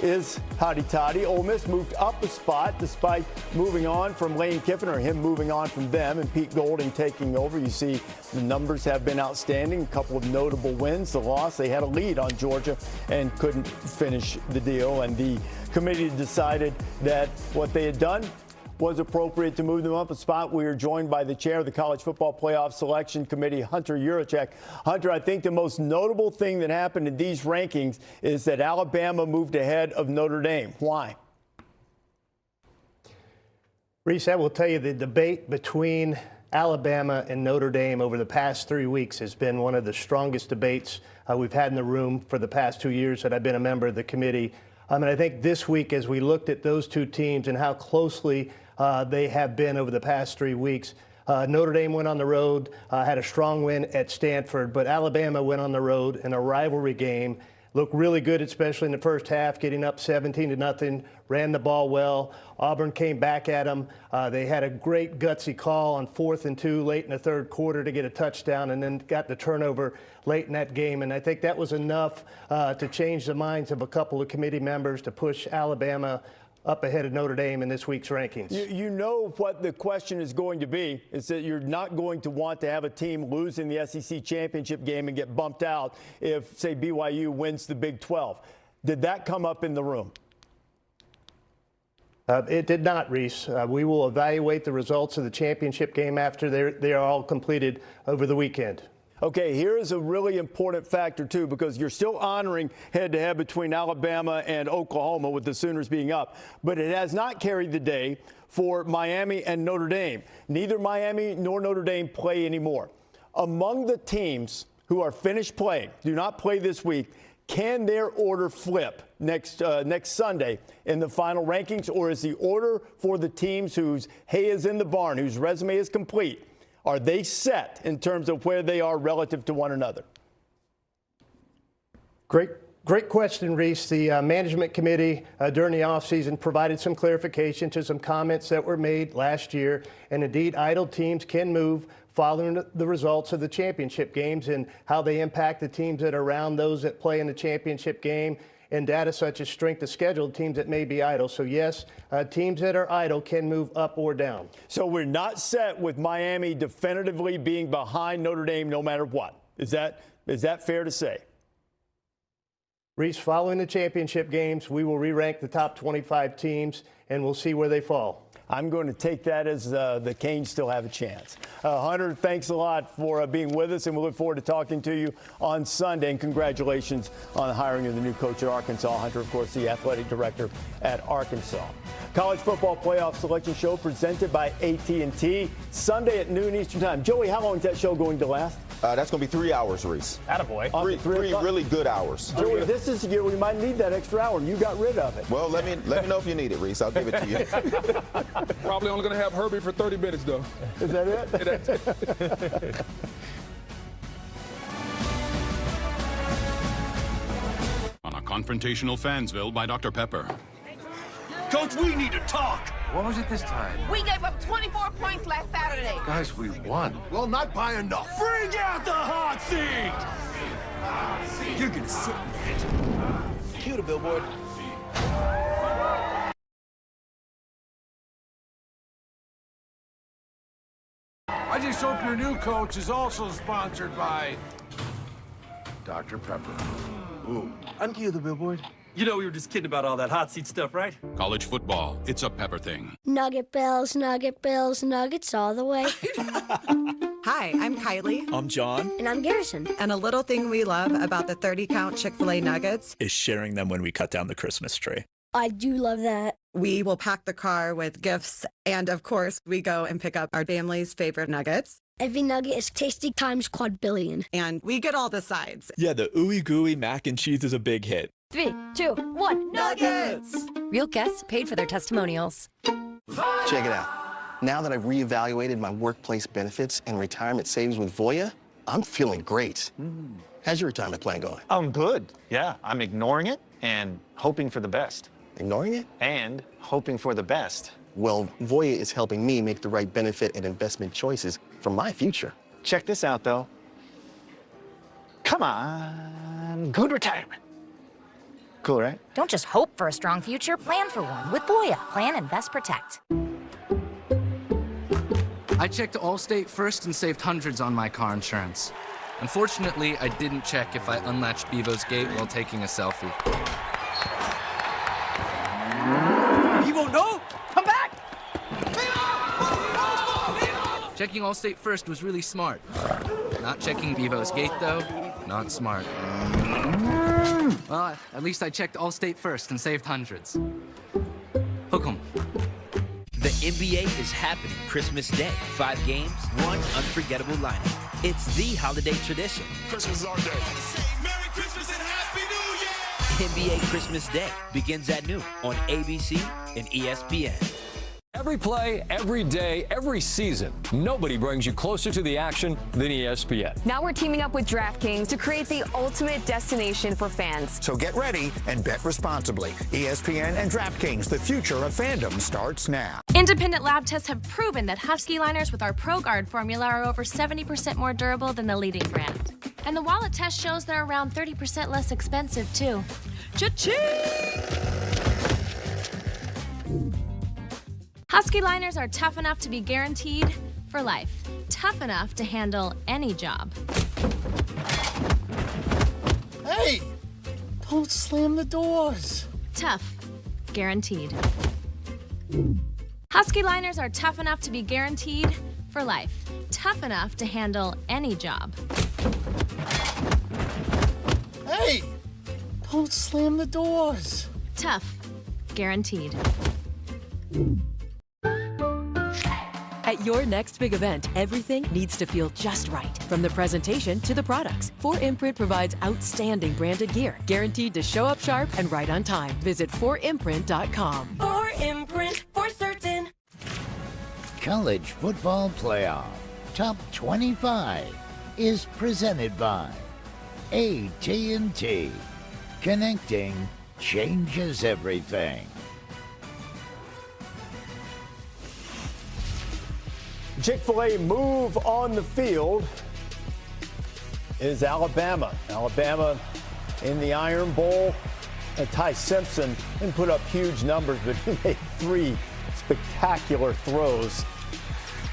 Speaker 6: is Hotty Toddy. Ole Miss moved up a spot despite moving on from Lane Kiffin, or him moving on from them, and Pete Golding taking over. You see the numbers have been outstanding. A couple of notable wins. The loss, they had a lead on Georgia and couldn't finish the deal. And the committee decided that what they had done was appropriate to move them up a spot. We are joined by the chair of the College Football Playoff Selection Committee, Hunter Yurachek. Hunter, I think the most notable thing that happened in these rankings is that Alabama moved ahead of Notre Dame. Why?
Speaker 19: Reese, I will tell you the debate between Alabama and Notre Dame over the past 3 weeks has been one of the strongest debates we've had in the room for the past 2 years that I've been a member of the committee. And I think this week, as we looked at those two teams and how closely they have been over the past 3 weeks, Notre Dame went on the road, had a strong win at Stanford, but Alabama went on the road in a rivalry game. Looked really good, especially in the first half, getting up 17-0, ran the ball well. Auburn came back at them. They had a great gutsy call on 4th and 2 late in the third quarter to get a touchdown, and then got the turnover late in that game. And I think that was enough to change the minds of a couple of committee members to push Alabama up ahead of Notre Dame in this week's rankings.
Speaker 6: You know what the question is going to be, is that you're not going to want to have a team lose in the SEC championship game and get bumped out if, say, BYU wins the Big 12. Did that come up in the room?
Speaker 19: It did not, Reese. We will evaluate the results of the championship game after they are all completed over the weekend.
Speaker 6: Okay, here's a really important factor, too, because you're still honoring head-to-head between Alabama and Oklahoma with the Sooners being up. But it has not carried the day for Miami and Notre Dame. Neither Miami nor Notre Dame play anymore. Among the teams who are finished playing, do not play this week, can their order flip next Sunday in the final rankings? Or is the order for the teams whose hay is in the barn, whose resume is complete, are they set in terms of where they are relative to one another?
Speaker 19: Great question, Reese. The management committee during the offseason provided some clarification to some comments that were made last year. And indeed, idle teams can move following the results of the championship games and how they impact the teams that are around those that play in the championship game, and data such as strength of schedule, teams that may be idle. So yes, teams that are idle can move up or down.
Speaker 6: So we're not set with Miami definitively being behind Notre Dame no matter what. Is that fair to say?
Speaker 19: Reese, following the championship games, we will re-rank the top 25 teams, and we'll see where they fall.
Speaker 6: I'm going to take that as the Canes still have a chance. Hunter, thanks a lot for being with us, and we look forward to talking to you on Sunday. And congratulations on the hiring of the new coach at Arkansas. Hunter, of course, the athletic director at Arkansas. College Football Playoff Selection Show presented by AT&T, Sunday at noon Eastern Time. Joey, how long is that show going to last?
Speaker 16: That's going to be 3 hours, Reese.
Speaker 9: Attaboy.
Speaker 16: Three really good hours.
Speaker 6: Joey, this is the year we might need that extra hour, and you got rid of it.
Speaker 16: Well, let me know if you need it, Reese. I'll give it to you.
Speaker 7: Probably only going to have Herbie for 30 minutes, though.
Speaker 6: Is that it?
Speaker 20: On a confrontational Fansville by Dr. Pepper.
Speaker 5: Coach, we need to talk.
Speaker 23: What was it this time?
Speaker 26: We gave up 24 points last Saturday.
Speaker 23: Guys, we won.
Speaker 5: Well, not by enough. Bring out the hot seat. You're going to sit in it. Cue the billboard.
Speaker 27: I just hope your new coach is also sponsored by Dr. Pepper.
Speaker 23: Ooh. Uncue the billboard.
Speaker 4: You know we were just kidding about all that hot seat stuff, right?
Speaker 20: College football, it's a Pepper thing.
Speaker 8: Nugget Bills, Nuggets all the way.
Speaker 10: Hi, I'm Kylie.
Speaker 11: I'm John.
Speaker 8: And I'm Garrison.
Speaker 10: And a little thing we love about the 30-count Chick-fil-A nuggets
Speaker 11: is sharing them when we cut down the Christmas tree.
Speaker 8: I do love that.
Speaker 10: We will pack the car with gifts, and of course, we go and pick up our family's favorite nuggets.
Speaker 8: Every nugget is tasty times quadrillion.
Speaker 10: And we get all the sides.
Speaker 11: Yeah, the ooey gooey mac and cheese is a big hit.
Speaker 8: 3, 2, 1, nuggets!
Speaker 13: Real guests paid for their testimonials.
Speaker 18: Check it out. Now that I've reevaluated my workplace benefits and retirement savings with Voya, I'm feeling great. How's your retirement plan going?
Speaker 21: I'm good. Yeah, I'm ignoring it and hoping for the best.
Speaker 18: Ignoring it?
Speaker 21: And hoping for the best.
Speaker 18: Well, Voya is helping me make the right benefit and investment choices for my future.
Speaker 21: Check this out, though. Come on, good retirement. Cool, right?
Speaker 13: Don't just hope for a strong future, plan for one with Voya. Plan, invest, protect.
Speaker 22: I checked Allstate first and saved hundreds on my car insurance. Unfortunately, I didn't check if I unlatched Bevo's gate while taking a selfie.
Speaker 4: Bevo, no! Come back!
Speaker 22: Checking Allstate first was really smart. Not checking Bevo's gate, though, not smart. Well, at least I checked Allstate first and saved hundreds. Hook 'em.
Speaker 28: The NBA is happening Christmas Day. 5 games, 1 unforgettable lineup. It's the holiday tradition.
Speaker 29: Christmas is our day. Merry Christmas and Happy New Year!
Speaker 28: NBA Christmas Day begins at noon on ABC and ESPN.
Speaker 30: Every play, every day, every season, nobody brings you closer to the action than ESPN.
Speaker 31: Now we're teaming up with DraftKings to create the ultimate destination for fans.
Speaker 32: So get ready and bet responsibly. ESPN and DraftKings, the future of fandom starts now.
Speaker 33: Independent lab tests have proven that Husky liners with our ProGuard formula are over 70% more durable than the leading brand. And the wallet test shows they're around 30% less expensive, too. Cha-ching! Husky liners are tough enough to be guaranteed for life. Tough enough to handle any job.
Speaker 27: Hey! Don't slam the doors.
Speaker 33: Tough. Guaranteed. Husky liners are tough enough to be guaranteed for life. Tough enough to handle any job.
Speaker 27: Hey! Don't slam the doors.
Speaker 33: Tough. Guaranteed.
Speaker 34: At your next big event, everything needs to feel just right. From the presentation to the products, 4Imprint provides outstanding branded gear, guaranteed to show up sharp and right on time. Visit 4imprint.com.
Speaker 13: 4Imprint, for certain.
Speaker 2: College Football Playoff Top 25 is presented by AT&T. Connecting changes everything.
Speaker 6: Chick-fil-A move on the field is Alabama. Alabama in the Iron Bowl. Ty Simpson didn't put up huge numbers, but he made 3 spectacular throws.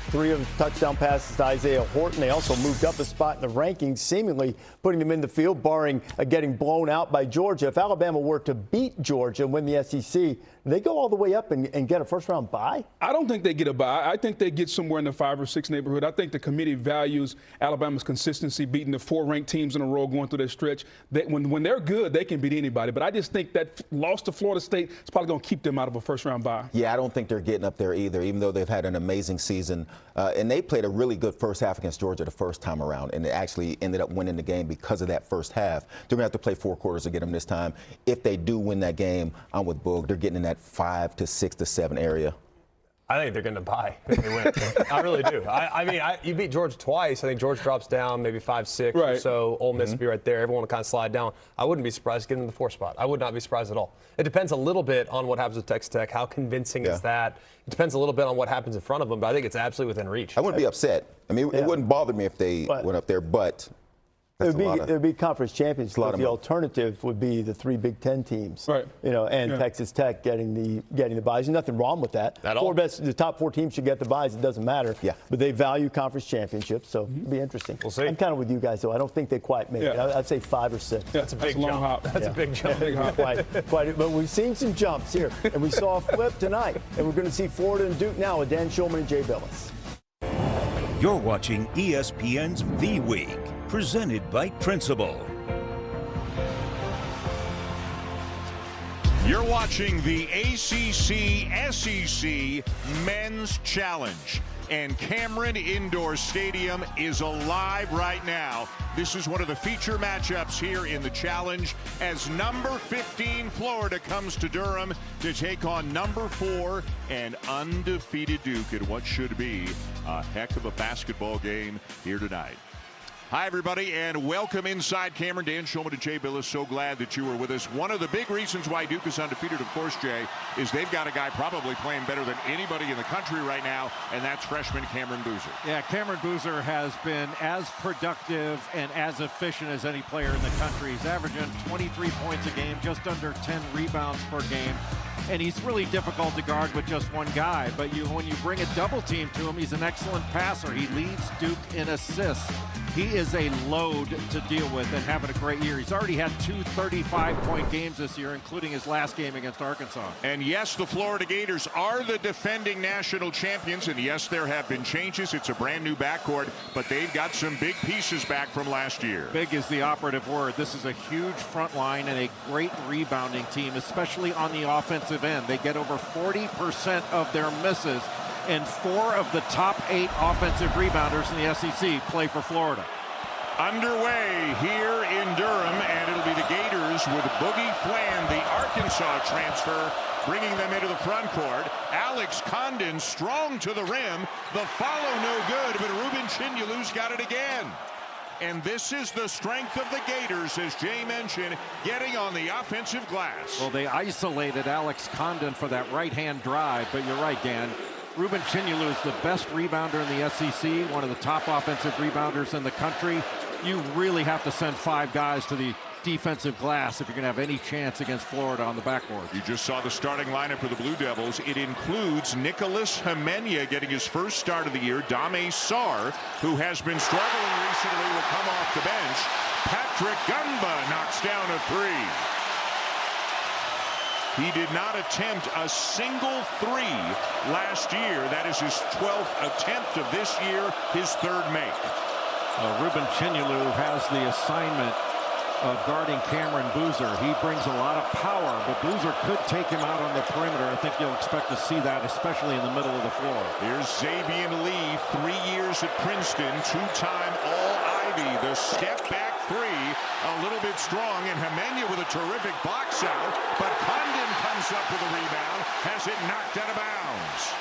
Speaker 6: 3 of the touchdown passes to Isaiah Horton. They also moved up a spot in the rankings, seemingly putting them in the field, barring getting blown out by Georgia. If Alabama were to beat Georgia and win the SEC, they go all the way up and get a first-round bye?
Speaker 7: I don't think they get a bye. I think they get somewhere in the 5 or 6 neighborhood. I think the committee values Alabama's consistency, beating the 4 ranked teams in a row going through their stretch. When they're good, they can beat anybody. But I just think that loss to Florida State is probably going to keep them out of a first-round bye.
Speaker 16: Yeah, I don't think they're getting up there either, even though they've had an amazing season. And they played a really good first half against Georgia the first time around, and they actually ended up winning the game because of that first half. They're going to have to play 4 quarters to get them this time. If they do win that game, I'm with Boog. They're getting in that 5 to 6 to 7 area.
Speaker 9: I think they're going to bye if they win. I really do. I mean, you beat Georgia twice. I think Georgia drops down maybe 5-6 or so. Ole Miss will be right there. Everyone will kind of slide down. I wouldn't be surprised to get in the 4th spot. I would not be surprised at all. It depends a little bit on what happens with Texas Tech. How convincing is that? It depends a little bit on what happens in front of them, but I think it's absolutely within reach.
Speaker 16: I wouldn't be upset. I mean, it wouldn't bother me if they went up there, but That's
Speaker 6: It would be conference champions. The alternative would be the 3 Big Ten teams,
Speaker 7: right?
Speaker 6: And Texas Tech getting the buys. There's nothing wrong with that. The top 4 teams should get the buys. It doesn't matter.
Speaker 16: Yeah.
Speaker 6: But they value conference championships, so it'll be interesting.
Speaker 9: We'll see.
Speaker 6: I'm kind of with you guys, though. I don't think they quite make it. I'd say 5 or 6.
Speaker 7: Yeah, that's a big long hop.
Speaker 9: That's a big jump.
Speaker 6: Quite. But we've seen some jumps here, and we saw a flip tonight, and we're going to see Florida and Duke now with Dan Shulman and Jay Billis.
Speaker 1: You're watching ESPN's The Week, presented by Principal.
Speaker 3: You're watching the ACC-SEC Men's Challenge, and Cameron Indoor Stadium is alive right now. This is one of the feature matchups here in the Challenge as number 15 Florida comes to Durham to take on number 4 and undefeated Duke in what should be a heck of a basketball game here tonight. Hi, everybody, and welcome inside Cameron. Dan Shulman and Jay Billis, so glad that you were with us. One of the big reasons why Duke is undefeated, of course, Jay, is they've got a guy probably playing better than anybody in the country right now, and that's freshman Cameron Boozer.
Speaker 5: Yeah, Cameron Boozer has been as productive and as efficient as any player in the country. He's averaging 23 points a game, just under 10 rebounds per game. And he's really difficult to guard with just one guy. But when you bring a double team to him, he's an excellent passer. He leads Duke in assists. He is a load to deal with and having a great year. He's already had 2 35-point games this year, including his last game against Arkansas.
Speaker 3: And yes, the Florida Gators are the defending national champions. And yes, there have been changes. It's a brand new backcourt, but they've got some big pieces back from last year.
Speaker 5: Big is the operative word. This is a huge front line and a great rebounding team, especially on the offensive end. They get over 40% of their misses, and 4 of the top 8 offensive rebounders in the SEC play for Florida.
Speaker 3: Underway here in Durham, and it'll be the Gators with Boogie Flan, the Arkansas transfer, bringing them into the front court. Alex Condon strong to the rim. The follow no good, but Ruben Chinyulu's got it again. And this is the strength of the Gators, as Jay mentioned, getting on the offensive glass.
Speaker 5: Well, they isolated Alex Condon for that right-hand drive, but you're right, Dan. Ruben Chinyulu is the best rebounder in the SEC, one of the top offensive rebounders in the country. You really have to send 5 guys to the defensive glass if you're going to have any chance against Florida on the backboard.
Speaker 3: You just saw the starting lineup for the Blue Devils. It includes Nicholas Hemenia getting his first start of the year. Dame Sarr, who has been struggling recently, will come off the bench. Patrick Gumba knocks down a 3. He did not attempt a single 3 last year. That is his 12th attempt of this year, his 3rd make.
Speaker 5: Ruben Chinyulu has the assignment of guarding Cameron Boozer. He brings a lot of power, but Boozer could take him out on the perimeter. I think you'll expect to see that, especially in the middle of the floor.
Speaker 3: Here's Xavier Lee, 3 years at Princeton, 2-time All-Ivy. The step back 3, a little bit strong, and Hemenia with a terrific box out, but Condon comes up with a rebound, has it knocked out of bounds.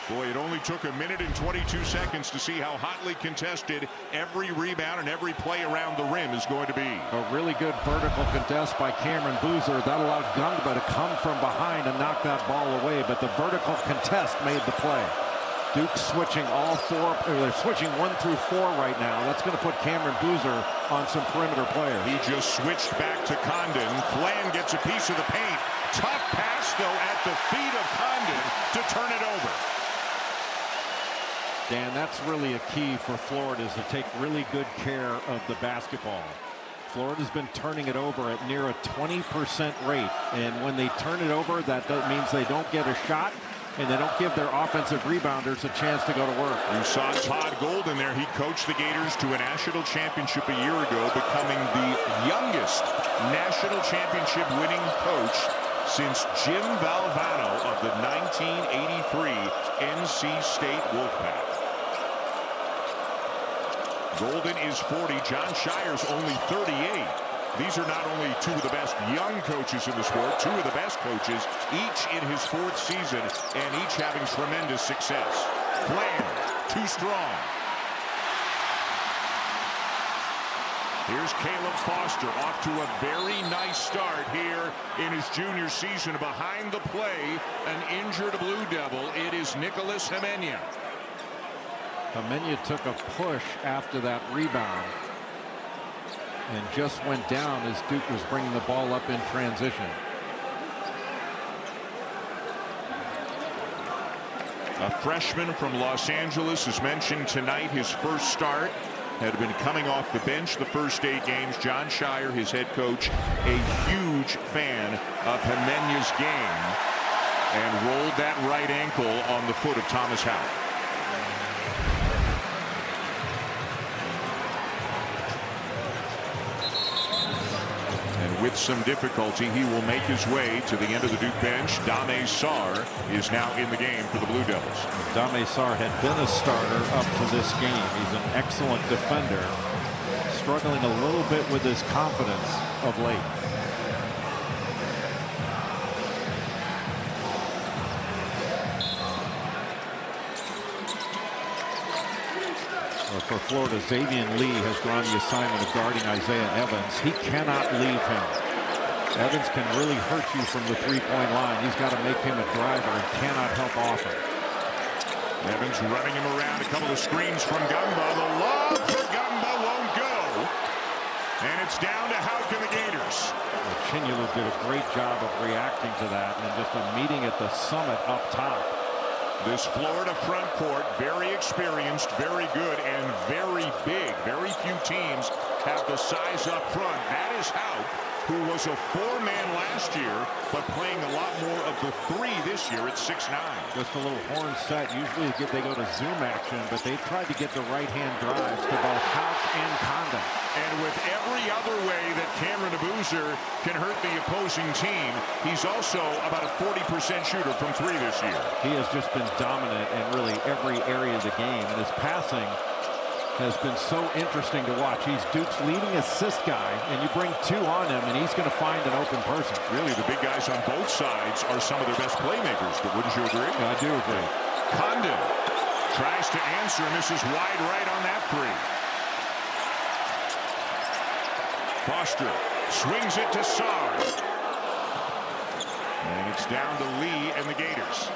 Speaker 3: Boy, it only took a minute and 22 seconds to see how hotly contested every rebound and every play around the rim is going to be.
Speaker 5: A really good vertical contest by Cameron Boozer. That allowed Gumba to come from behind and knock that ball away, but the vertical contest made the play. Duke switching all 4, they're switching 1 through 4 right now. That's going to put Cameron Boozer on some perimeter players.
Speaker 3: He just switched back to Condon. Flan gets a piece of the paint. Tough pass, though, at the feet of Condon to turn it over.
Speaker 5: Dan, that's really a key for Florida, is to take really good care of the basketball. Florida's been turning it over at near a 20% rate, and when they turn it over, that means they don't get a shot, and they don't give their offensive rebounders a chance to go to work.
Speaker 3: You saw Todd Golden there. He coached the Gators to a national championship a year ago, becoming the youngest national championship winning coach since Jim Valvano of the 1983 NC State Wolfpack. Golden is 40. John Shire's only 38. These are not only 2 of the best young coaches in the sport, 2 of the best coaches, each in his 4th season, and each having tremendous success. Flan, too strong. Here's Caleb Foster off to a very nice start here in his junior season. Behind the play, an injured Blue Devil. It is Nicholas Hemenia.
Speaker 5: Amenya took a push after that rebound and just went down as Duke was bringing the ball up in transition.
Speaker 3: A freshman from Los Angeles is mentioned tonight. His first start had been coming off the bench the first 8 games. John Shire, his head coach, a huge fan of Jimenez's game, and rolled that right ankle on the foot of Thomas Howell. And with some difficulty, he will make his way to the end of the Duke bench. Dame Sarr is now in the game for the Blue Devils.
Speaker 5: Dame Sarr had been a starter up to this game. He's an excellent defender, struggling a little bit with his confidence of late. For Florida, Xavier Lee has drawn the assignment of guarding Isaiah Evans. He cannot leave him. Evans can really hurt you from the three-point line. He's got to make him a driver and cannot help off him.
Speaker 3: Evans running him around. A couple of screens from Gumba. The lob for Gumba won't go. And it's down to Houck and the Gators.
Speaker 5: Well, Chinyelu did a great job of reacting to that and just a meeting at the summit up top.
Speaker 3: This Florida front court, very experienced, very good, and very big. Very few teams have the size up front. That is Houck, who was a 4-man last year, but playing a lot more of the 3 this year at 6'9".
Speaker 5: Just a little horn set. Usually they go to zoom action, but they tried to get the right-hand drives to both Houck and Condon.
Speaker 3: And with every other way that Cameron Boozer can hurt the opposing team, he's also about a 40% shooter from 3 this year.
Speaker 5: He has just been dominant in really every area of the game, and his passing has been so interesting to watch. He's Duke's leading assist guy, and you bring 2 on him, and he's going to find an open person.
Speaker 3: Really, the big guys on both sides are some of their best playmakers, but wouldn't you agree?
Speaker 5: I do agree.
Speaker 3: Condon tries to answer, misses wide right on that 3. Foster swings it to Sarr. And it's down to Lee and the Gators.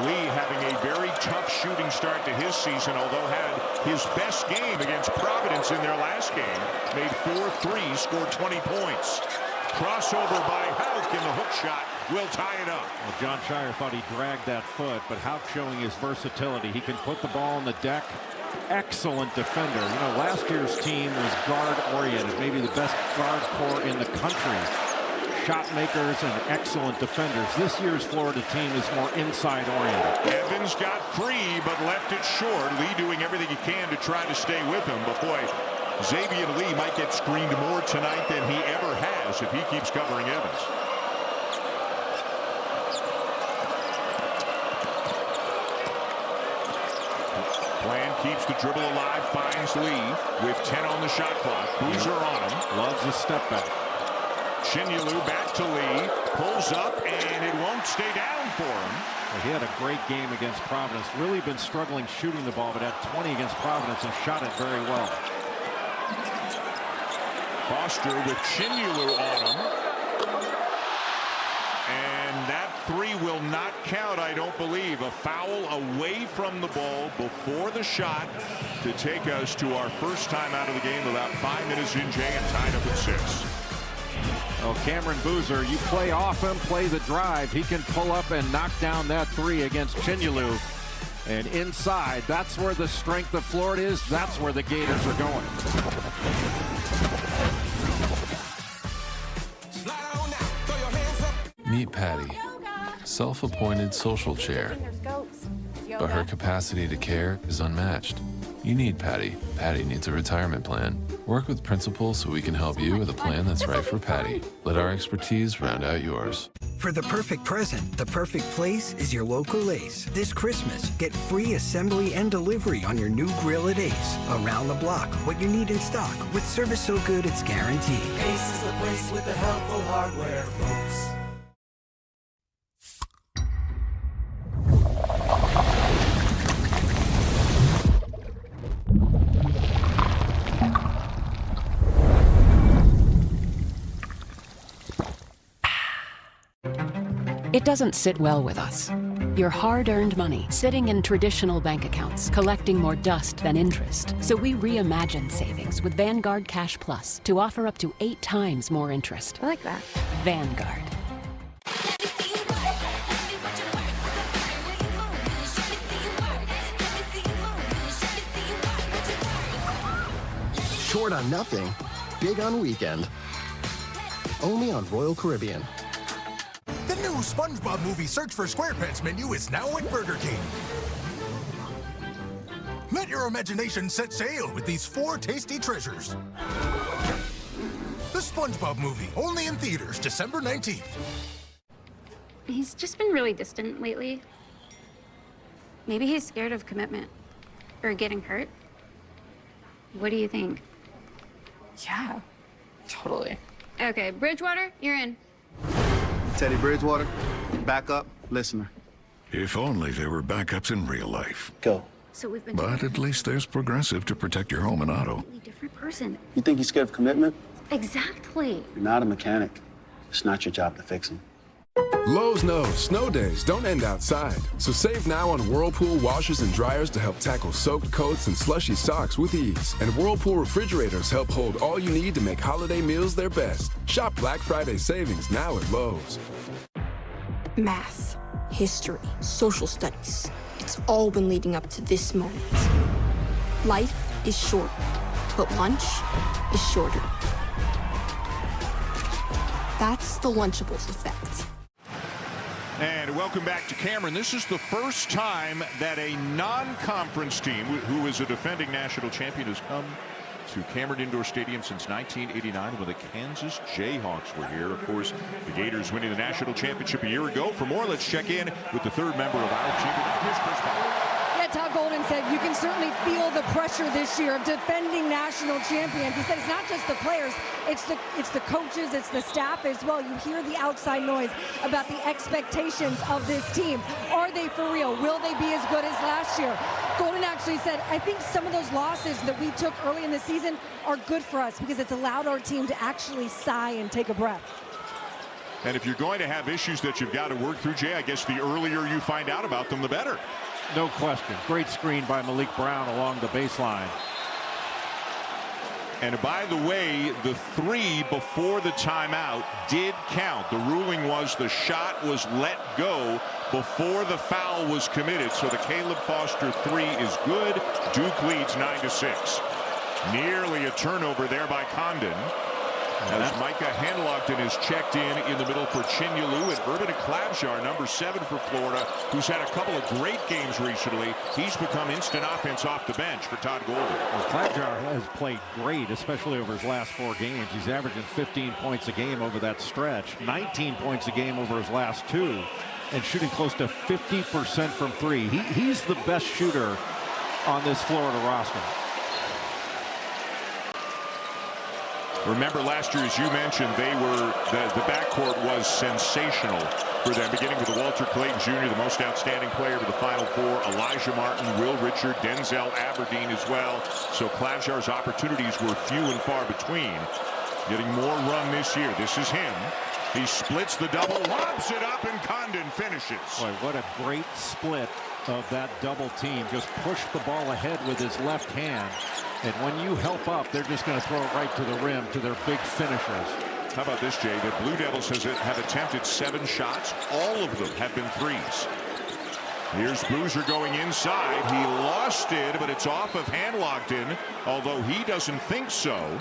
Speaker 3: Lee having a very tough shooting start to his season, although had his best game against Providence in their last game. Made 4 threes, scored 20 points. Crossover by Houck, and the hook shot will tie it up.
Speaker 5: Well, John Shire thought he dragged that foot, but Houck showing his versatility. He can put the ball on the deck. Excellent defender. You know, last year's team was guard-oriented, maybe the best guard corps in the country. Shot makers and excellent defenders. This year's Florida team is more inside-oriented.
Speaker 3: Evans got free, but left it short. Lee doing everything he can to try to stay with him. But boy, Xavier Lee might get screened more tonight than he ever has if he keeps covering Evans. Plan keeps the dribble alive, finds Lee with 10 on the shot clock. Boozer on him.
Speaker 5: Loves the step back.
Speaker 3: Chinyelu back to Lee, pulls up, and it won't stay down for him.
Speaker 5: Well, he had a great game against Providence. Really been struggling shooting the ball, but had 20 against Providence and shot it very well.
Speaker 3: Foster with Chinyelu on him. And that 3 will not count, I don't believe. A foul away from the ball before the shot to take us to our first time out of the game. About 5 minutes in, Jay, and tied up at 6.
Speaker 5: Well, Cameron Boozer, you play off him, play the drive. He can pull up and knock down that 3 against Chinyelu. And inside, that's where the strength of Florida is. That's where the Gators are going.
Speaker 8: Meet Patty, self-appointed social chair. But her capacity to care is unmatched. You need Patty. Patty needs a retirement plan. Work with Principal so we can help you with a plan that's right for Patty. Let our expertise round out yours.
Speaker 10: For the perfect present, the perfect place is your local Ace. This Christmas, get free assembly and delivery on your new grill at Ace. Around the block, what you need in stock, with service so good it's guaranteed.
Speaker 29: Ace is the place with the helpful hardware, folks.
Speaker 34: It doesn't sit well with us.
Speaker 4: Your hard-earned money sitting in traditional bank accounts, collecting more dust than interest. So we reimagined savings with Vanguard Cash Plus to offer up to 8 times more interest.
Speaker 31: I like that.
Speaker 4: Vanguard.
Speaker 11: Short on nothing, big on weekend. Only on Royal Caribbean.
Speaker 12: The new SpongeBob movie Search for SquarePants menu is now at Burger King. Let your imagination set sail with these 4 tasty treasures. The SpongeBob movie, only in theaters December 19th.
Speaker 14: He's just been really distant lately. Maybe he's scared of commitment or getting hurt. What do you think?
Speaker 15: Yeah, totally.
Speaker 14: Okay, Bridgewater, you're in.
Speaker 17: Teddy Bridgewater, backup, listener.
Speaker 18: If only there were backups in real life.
Speaker 17: Go.
Speaker 14: So we've been
Speaker 18: But at least there's Progressive to protect your home and auto.
Speaker 14: a different person.
Speaker 17: You think he's scared of commitment?
Speaker 14: Exactly.
Speaker 17: You're not a mechanic. It's not your job to fix him.
Speaker 19: Lowe's knows snow days don't end outside, so save now on Whirlpool washers and dryers to help tackle soaked coats and slushy socks with ease. And Whirlpool refrigerators help hold all you need to make holiday meals their best. Shop Black Friday savings now at Lowe's.
Speaker 20: Math, history, social studies. It's all been leading up to this moment. Life is short, but lunch is shorter. That's the Lunchables effect.
Speaker 3: And welcome back to Cameron. This is the first time that a non-conference team, who is a defending national champion, has come to Cameron Indoor Stadium since 1989 when the Kansas Jayhawks were here. Of course, the Gators winning the national championship a year ago. For more, let's check in with the third member of our team. Here's Chris Ball.
Speaker 21: Yeah, Todd Golden said you can certainly feel the pressure this year of defending national champions. He said it's not just the players, it's the coaches, it's the staff as well. You hear the outside noise about the expectations of this team. Are they for real? Will they be as good as last year? Golden actually said, I think some of those losses that we took early in the season are good for us because it's allowed our team to actually sigh and take a breath.
Speaker 3: And if you're going to have issues that you've got to work through, Jay, I guess the earlier you find out about them, the better.
Speaker 5: No question. Great screen by Malik Brown along the baseline.
Speaker 3: And by the way, the 3 before the timeout did count. The ruling was the shot was let go before the foul was committed. So the Caleb Foster 3 is good. Duke leads 9-6. Nearly a turnover there by Condon. As Micah Hanlogton is checked in the middle for Chinyelu, and Urban Klabjar, number 7 for Florida, who's had a couple of great games recently. He's become instant offense off the bench for Todd Golden.
Speaker 5: Well, Klabjar has played great, especially over his last 4 games. He's averaging 15 points a game over that stretch, 19 points a game over his last 2, and shooting close to 50% from 3. He's the best shooter on this Florida roster.
Speaker 3: Remember last year, as you mentioned, they were the backcourt was sensational for them, beginning with the Walter Clayton Jr., the most outstanding player of the Final Four, Elijah Martin, Will Richard, Denzel Aberdeen as well. So Klabjar's opportunities were few and far between. Getting more run this year. This is him. He splits the double, lobs it up, and Condon finishes.
Speaker 5: Boy, what a great split of that double team. Just push the ball ahead with his left hand. And when you help up, they're just going to throw it right to the rim to their big finishers.
Speaker 3: How about this, Jay? The Blue Devils have attempted 7 shots. All of them have been 3s. Here's Boozer going inside. He lost it, but it's off of Hanlogton, although he doesn't think so.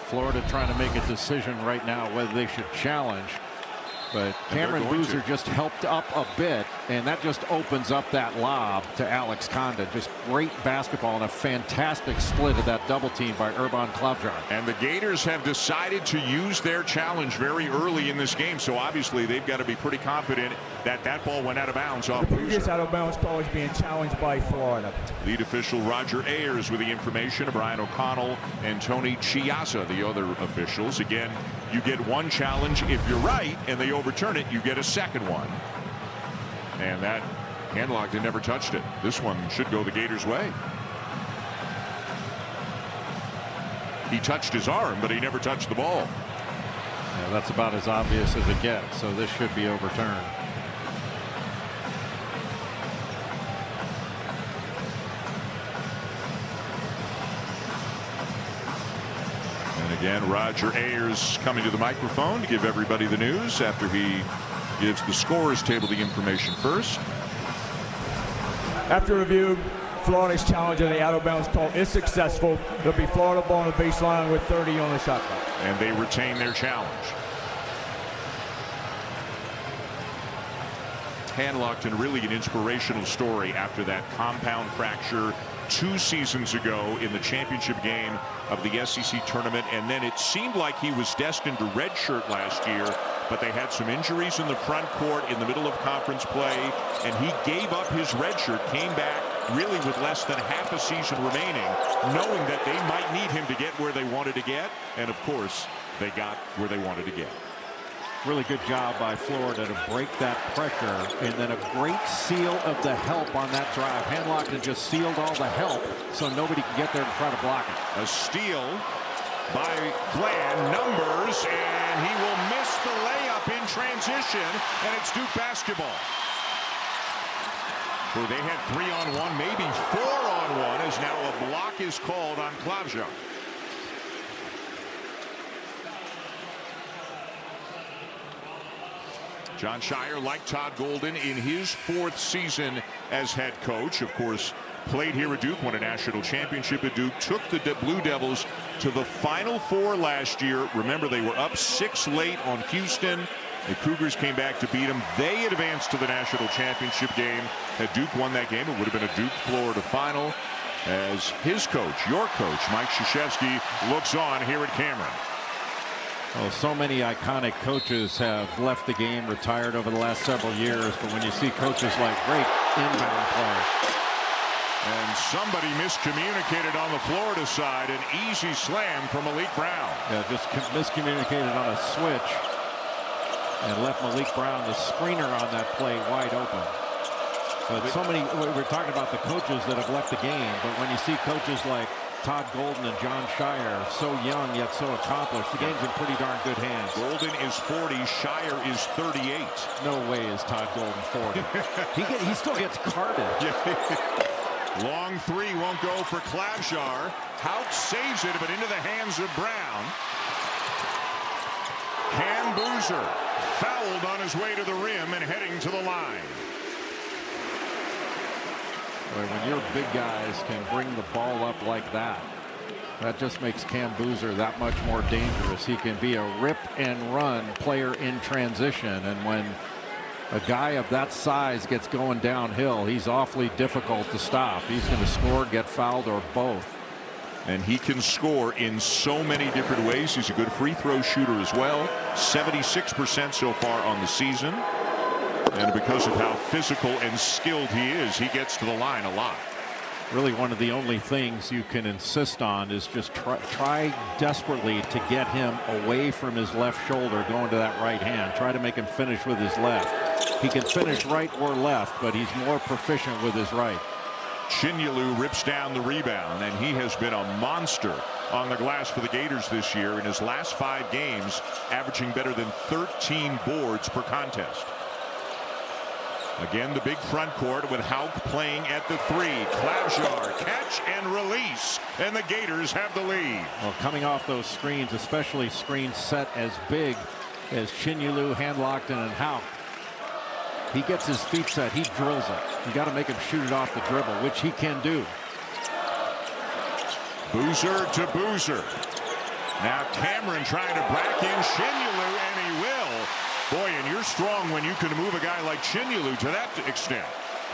Speaker 5: Florida trying to make a decision right now whether they should challenge. But Cameron Boozer just helped up a bit, and that just opens up that lob to Alex Condon. Just great basketball and a fantastic split of that double team by Urban Klabjar.
Speaker 3: And the Gators have decided to use their challenge very early in this game, so obviously they've got to be pretty confident that that ball went out of bounds off Boozer.
Speaker 6: The previous out of bounds ball is being challenged by Florida.
Speaker 3: Lead official Roger Ayers with the information. Brian O'Connell and Tony Chiazza, the other officials. Again, you get 1 challenge if you're right, and they overturn it, you get a second one. And that Hanlogton never touched it. This one should go the Gators' way. He touched his arm, but he never touched the ball.
Speaker 5: Yeah, that's about as obvious as it gets, so this should be overturned.
Speaker 3: Again, Roger Ayers coming to the microphone to give everybody the news after he gives the scorers table the information first.
Speaker 2: After review, Florida's challenge on the out of bounds call is successful. There'll be Florida ball on the baseline with 30 on the shot clock.
Speaker 3: And they retain their challenge. Handlocked, and really an inspirational story after that compound fracture 2 seasons ago in the championship game of the SEC tournament, and then it seemed like he was destined to redshirt last year, but they had some injuries in the front court in the middle of conference play, and he gave up his redshirt, came back really with less than half a season remaining, knowing that they might need him to get where they wanted to get, and of course they got where they wanted to get.
Speaker 5: Really good job by Florida to break that pressure, and then a great seal of the help on that drive. Handlocked and just sealed all the help so nobody can get there and try to block it.
Speaker 3: A steal by Flan, numbers, and he will miss the layup in transition, and it's Duke basketball. Where they had 3-on-1, maybe 4-on-1, as now a block is called on Mazhar. Jon Scheyer, like Todd Golden, in his 4th season as head coach, of course, played here at Duke, won a national championship at Duke, took the Blue Devils to the Final Four last year. Remember, they were up 6 late on Houston. The Cougars came back to beat them. They advanced to the national championship game. Had Duke won that game, it would have been a Duke-Florida final. As his coach, your coach, Mike Krzyzewski, looks on here at Cameron.
Speaker 5: Well, so many iconic coaches have left the game, retired over the last several years, but when you see coaches like great inbound play.
Speaker 3: And somebody miscommunicated on the Florida side. An easy slam from Malik Brown.
Speaker 5: Yeah, just miscommunicated on a switch and left Malik Brown, the screener on that play, wide open. But so many, we're talking about the coaches that have left the game, but when you see coaches like Todd Golden and Jon Scheyer, so young yet so accomplished, the game's in pretty darn good hands.
Speaker 3: Golden is 40, Scheyer is 38.
Speaker 5: No way is Todd Golden 40. he still gets carded.
Speaker 3: Long three won't go for Mazhar. Houck saves it, but into the hands of Brown. Cam Boozer fouled on his way to the rim and heading to the line.
Speaker 5: When your big guys can bring the ball up like that, that just makes Cam Boozer that much more dangerous. He can be a rip and run player in transition, and when a guy of that size gets going downhill, he's awfully difficult to stop. He's going to score, get fouled, or both.
Speaker 3: And he can score in so many different ways. He's a good free throw shooter as well. 76% so far on the season. And because of how physical and skilled he is, he gets to the line a lot.
Speaker 5: Really, one of the only things you can insist on is just try desperately to get him away from his left shoulder going to that right hand. Try to make him finish with his left. He can finish right or left, but he's more proficient with his right.
Speaker 3: Chinyelu rips down the rebound, and he has been a monster on the glass for the Gators this year. In his last 5 games, averaging better than 13 boards per contest. Again, the big front court with Houck playing at the 3. Mazhar, catch and release, and the Gators have the lead.
Speaker 5: Well, coming off those screens, especially screens set as big as Chinyelu, Handlocked, and Houck, he gets his feet set, he drills it. You got to make him shoot it off the dribble, which he can do.
Speaker 3: Boozer to Boozer. Now Cameron trying to back in Chinyelu, and he will. Boy, and you're strong when you can move a guy like Chinyelu to that extent.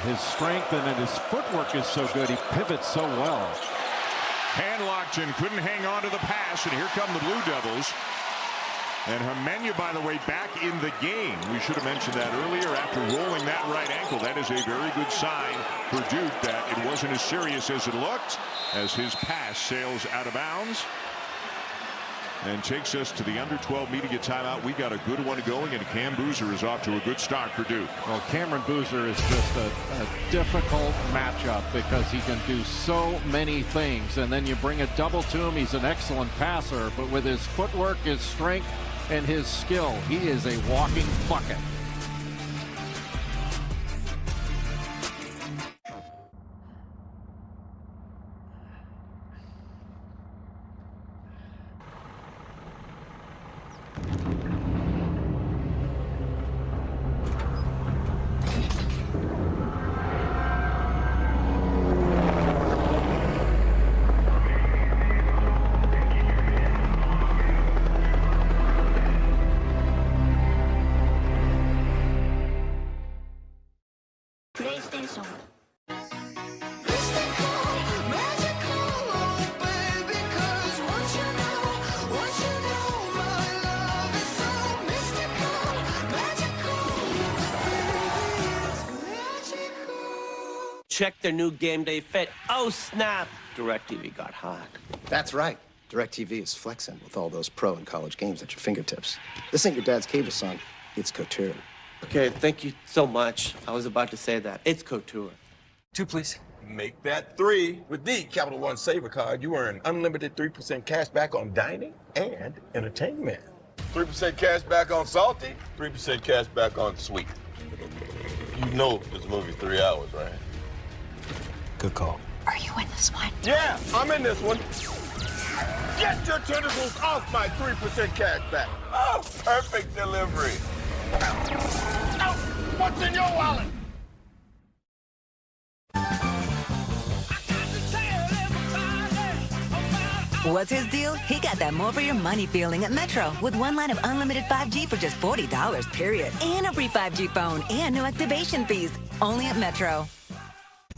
Speaker 5: His strength and his footwork is so good. He pivots so well.
Speaker 3: Handlocked and couldn't hang on to the pass, and here come the Blue Devils. And Jimenez, by the way, back in the game. We should have mentioned that earlier. After rolling that right ankle, that is a very good sign for Duke that it wasn't as serious as it looked, as his pass sails out of bounds and takes us to the under 12 media timeout. We got a good one going, and Cam Boozer is off to a good start for Duke.
Speaker 5: Well, Cameron Boozer is just a difficult matchup because he can do so many things, and then you bring a double to him. He's an excellent passer, but with his footwork, his strength, and his skill, he is a walking bucket.
Speaker 7: PlayStation.
Speaker 9: Check their new game day fit. Oh, snap! DirecTV got hot.
Speaker 11: That's right. DirecTV is flexing with all those pro and college games at your fingertips. This ain't your dad's cable, son. It's couture.
Speaker 9: Okay, thank you so much. I was about to say that. It's couture.
Speaker 13: 2, please.
Speaker 16: Make that 3. With the Capital One Saver Card, you earn unlimited 3% cash back on dining and entertainment. 3% cash back on salty, 3% cash back on sweet. You know this movie's 3 hours, right?
Speaker 11: Good call.
Speaker 7: Are you in this one?
Speaker 16: Yeah, I'm in this one. Get your tentacles off my 3% cash back. Oh, perfect delivery. Oh, what's in your wallet?
Speaker 22: What's his deal? He got that more for your money feeling at Metro with 1 line of unlimited 5G for just $40, period. And a free 5G phone and no activation fees. Only at Metro.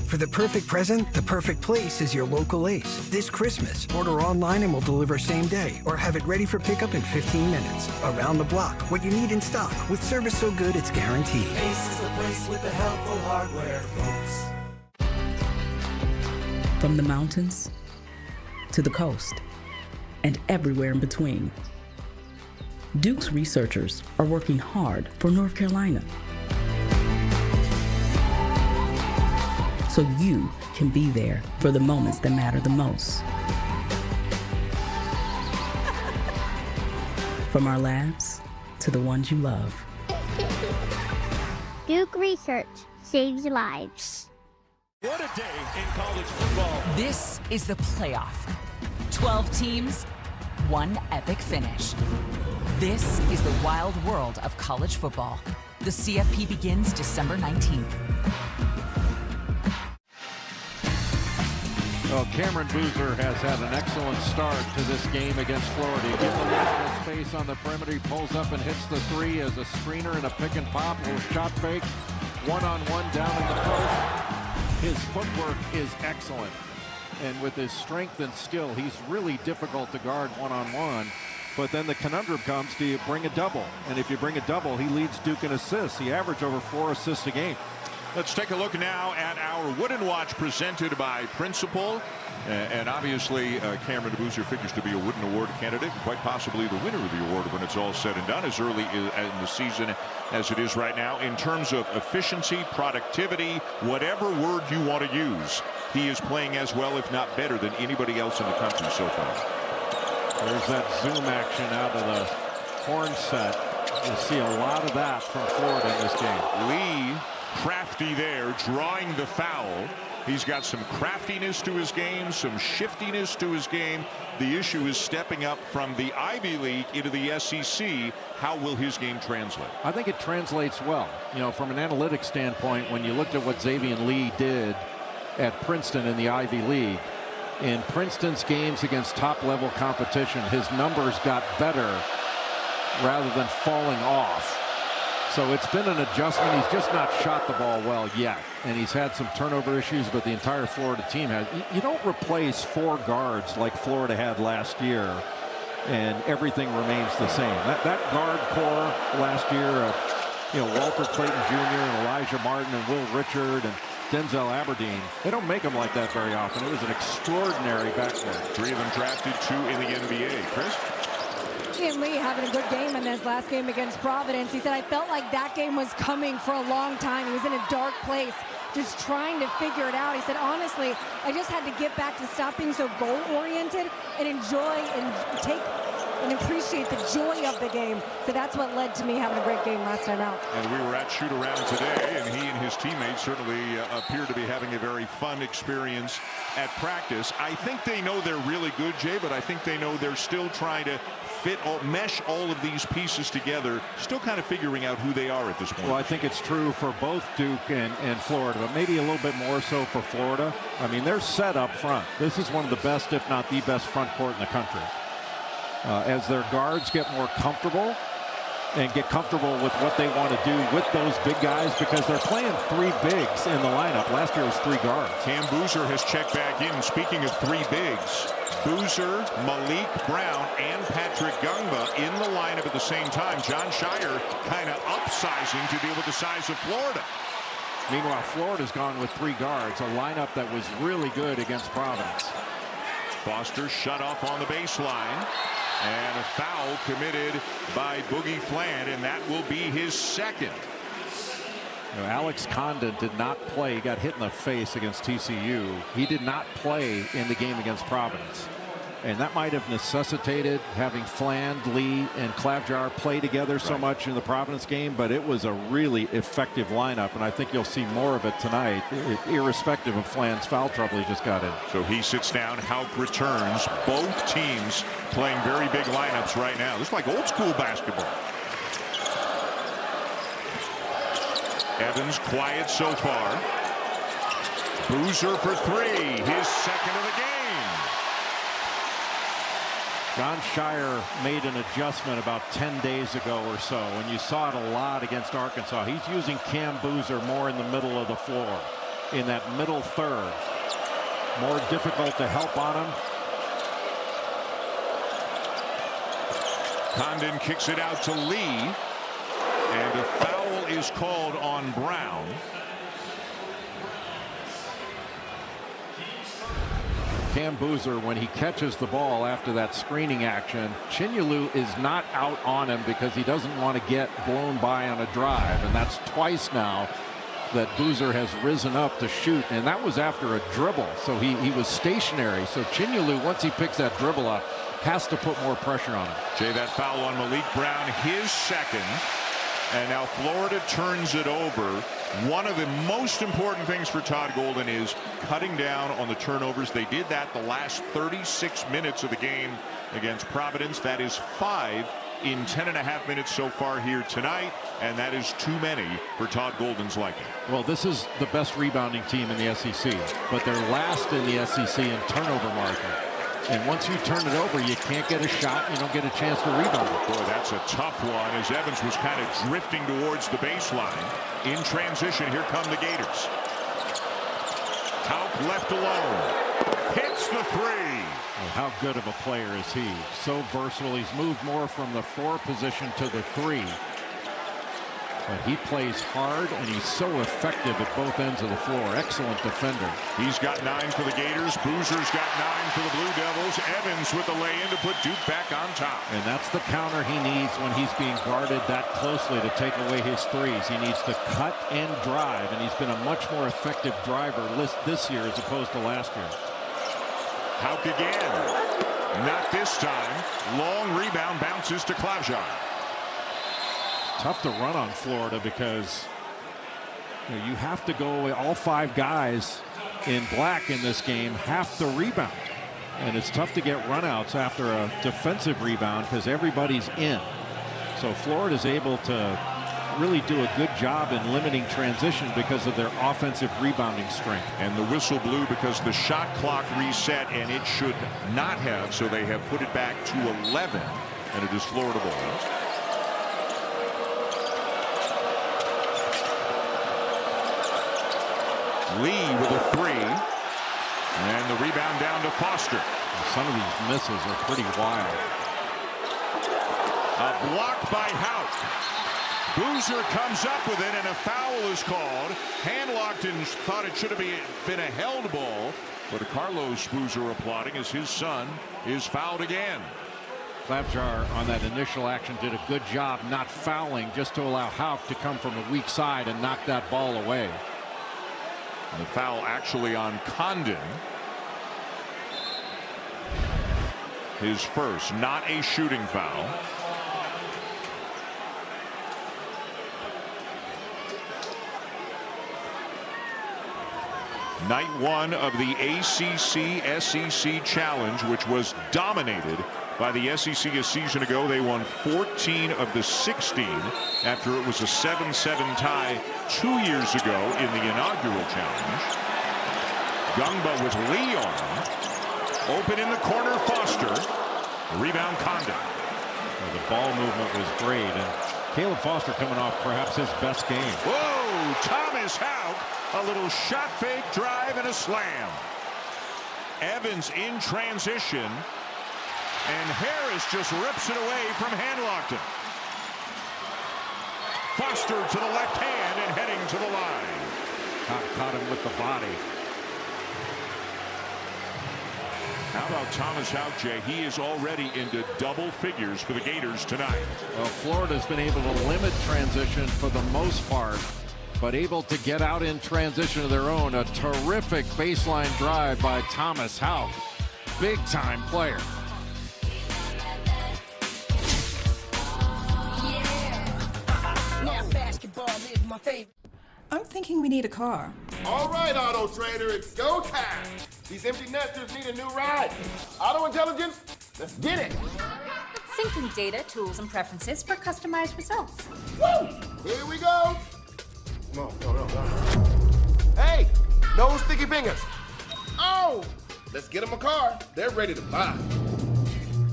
Speaker 10: For the perfect present, the perfect place is your local Ace. This Christmas, order online and we'll deliver same day or have it ready for pickup in 15 minutes. Around the block, what you need in stock with service so good it's guaranteed.
Speaker 29: Ace is the place with the helpful hardware, folks.
Speaker 23: From the mountains to the coast and everywhere in between, Duke's researchers are working hard for North Carolina, so you can be there for the moments that matter the most. From our labs to the ones you love.
Speaker 7: Duke Research saves lives.
Speaker 3: What a day in college football.
Speaker 24: This is the playoff. 12 teams, 1 epic finish. This is the wild world of college football. The CFP begins December 19th.
Speaker 5: Well, Cameron Boozer has had an excellent start to this game against Florida. He gets a little space on the perimeter. He pulls up and hits the 3 as a screener and a pick and pop. A little shot fake. One-on-one down in the post. His footwork is excellent. And with his strength and skill, he's really difficult to guard one-on-one. But then the conundrum comes, do you bring a double? And if you bring a double, he leads Duke in assists. He averaged over 4 assists a game.
Speaker 3: Let's take a look now at our Wooden Watch presented by Principal. And obviously, Cameron Boozer figures to be a Wooden Award candidate, quite possibly the winner of the award when it's all said and done, as early in the season as it is right now. In terms of efficiency, productivity, whatever word you want to use, he is playing as well, if not better, than anybody else in the country so far.
Speaker 5: There's that zoom action out of the horn set. You see a lot of that from Florida in this game.
Speaker 3: Lee, crafty there, drawing the foul. He's got some craftiness to his game, some shiftiness to his game. The issue is stepping up from the Ivy League into the SEC. How will his game translate?
Speaker 5: I think it translates well. You know, from an analytics standpoint, when you looked at what Xavier Lee did at Princeton in the Ivy League, in Princeton's games against top-level competition, his numbers got better rather than falling off. So it's been an adjustment. He's just not shot the ball well yet. And he's had some turnover issues, but the entire Florida team has. You don't replace 4 guards like Florida had last year, and everything remains the same. That guard core last year, Walter Clayton Jr. and Elijah Martin and Will Richard and Denzel Aberdeen, they don't make them like that very often. It was an extraordinary backcourt.
Speaker 3: 3 of them drafted, 2 in the NBA. Chris?
Speaker 21: Lee having a good game in his last game against Providence. He said, I felt like that game was coming for a long time. He was in a dark place, just trying to figure it out. He said, honestly, I just had to get back to stop being so goal-oriented and enjoy and take and appreciate the joy of the game. So that's what led to me having a great game last time out.
Speaker 3: And we were at shoot-around today, and he and his teammates certainly appear to be having a very fun experience at practice. I think they know they're really good, Jay, but I think they know they're still trying to mesh all of these pieces together, still kind of figuring out who they are at this point.
Speaker 5: Well, I think it's true for both Duke and Florida, but maybe a little bit more so for Florida. I mean, they're set up front. This is one of the best, if not the best, front court in the country. As their guards get more comfortable, and get comfortable with what they want to do with those big guys, because they're playing 3 bigs in the lineup. Last year it was 3 guards.
Speaker 3: Cam Boozer has checked back in. Speaking of 3 bigs, Boozer, Malik Brown, and Patrick Gungba in the lineup at the same time. John Shire kind of upsizing to deal with the size of Florida.
Speaker 5: Meanwhile, Florida's gone with 3 guards, a lineup that was really good against Providence.
Speaker 3: Foster shut off on the baseline, and a foul committed by Boogie Fland, and that will be his second.
Speaker 5: You know, Alex Condon did not play. He got hit in the face against TCU. He did not play in the game against Providence. And that might have necessitated having Fland, Lee, and Klavjar play together so much in the Providence game, but it was a really effective lineup, and I think you'll see more of it tonight, irrespective of Fland's foul trouble he just got in.
Speaker 3: So he sits down, Houck returns. Both teams playing very big lineups right now. This is like old school basketball. Evans quiet so far. Boozer for 3, his second of the game.
Speaker 5: John Shire made an adjustment about 10 days ago or so, and you saw it a lot against Arkansas. He's using Cam Boozer more in the middle of the floor, in that middle third. More difficult to help on him.
Speaker 3: Condon kicks it out to Lee, and a foul is called on Brown.
Speaker 5: Cam Boozer, when he catches the ball after that screening action, Chinyelu is not out on him because he doesn't want to get blown by on a drive, and that's twice now that Boozer has risen up to shoot, and that was after a dribble, so he was stationary. So Chinyelu, once he picks that dribble up, has to put more pressure on him.
Speaker 3: Jay, that foul on Malik Brown, his second, and now Florida turns it over. One of the most important things for Todd Golden is cutting down on the turnovers. They did that the last 36 minutes of the game against Providence. That is 5 in 10.5 minutes so far here tonight, and that is too many for Todd Golden's liking.
Speaker 5: Well, this is the best rebounding team in the SEC, but they're last in the SEC in turnover margin. And once you turn it over, you can't get a shot. You don't get a chance to rebound it.
Speaker 3: Boy, that's a tough one, as Evans was kind of drifting towards the baseline. In transition, here come the Gators. Houck left alone. Hits the 3.
Speaker 5: Well, how good of a player is he? So versatile. He's moved more from the 4 position to the 3. But he plays hard, and he's so effective at both ends of the floor. Excellent defender.
Speaker 3: He's got 9 for the Gators. Boozer's got 9 for the Blue Devils. Evans with the lay-in to put Duke back on top.
Speaker 5: And that's the counter he needs when he's being guarded that closely to take away his threes. He needs to cut and drive, and he's been a much more effective driver this year as opposed to last year.
Speaker 3: Houck again. Not this time. Long rebound bounces to Klavjar.
Speaker 5: Tough to run on Florida because you have to go, all 5 guys in black in this game have to rebound, and it's tough to get runouts after a defensive rebound because everybody's in. So Florida's able to really do a good job in limiting transition because of their offensive rebounding strength.
Speaker 3: And the whistle blew because the shot clock reset, and it should not have, so they have put it back to 11, and it is Florida ball. Lee with a 3, and the rebound down to Foster.
Speaker 5: Some of these misses are pretty wild.
Speaker 3: A block by Houck. Boozer comes up with it, and a foul is called. Handlocked, and thought it should have been a held ball, but Carlos Boozer applauding as his son is fouled again.
Speaker 5: Klavjar on that initial action did a good job not fouling, just to allow Houck to come from a weak side and knock that ball away.
Speaker 3: And the foul actually on Condon. His first, not a shooting foul. Night 1 of the ACC-SEC Challenge, which was dominated by the SEC a season ago. They won 14 of the 16 after it was a 7-7 tie 2 years ago in the inaugural challenge. Gungba with Lee on him. Open in the corner, Foster. Rebound Condon.
Speaker 5: Well, the ball movement was great, and Caleb Foster coming off perhaps his best game.
Speaker 3: Whoa, Thomas Houck, a little shot fake drive and a slam. Evans in transition, and Harris just rips it away from Hanlockton. Foster to the left hand and heading to the line.
Speaker 5: Caught him with the body.
Speaker 3: How about Thomas Houck, Jay? He is already into double figures for the Gators tonight.
Speaker 5: Well, Florida's been able to limit transition for the most part, but able to get out in transition of their own. A terrific baseline drive by Thomas Houck. Big-time player.
Speaker 1: Now basketball is my favorite.
Speaker 4: I'm thinking we need a car.
Speaker 16: All right, Auto Trader, it's go time. These empty nesters need a new ride. Auto Intelligence, let's get it.
Speaker 8: Syncing data, tools, and preferences for customized results.
Speaker 16: Woo! Here we go. No. Hey, no sticky fingers. Oh! Let's get them a car. They're ready to buy.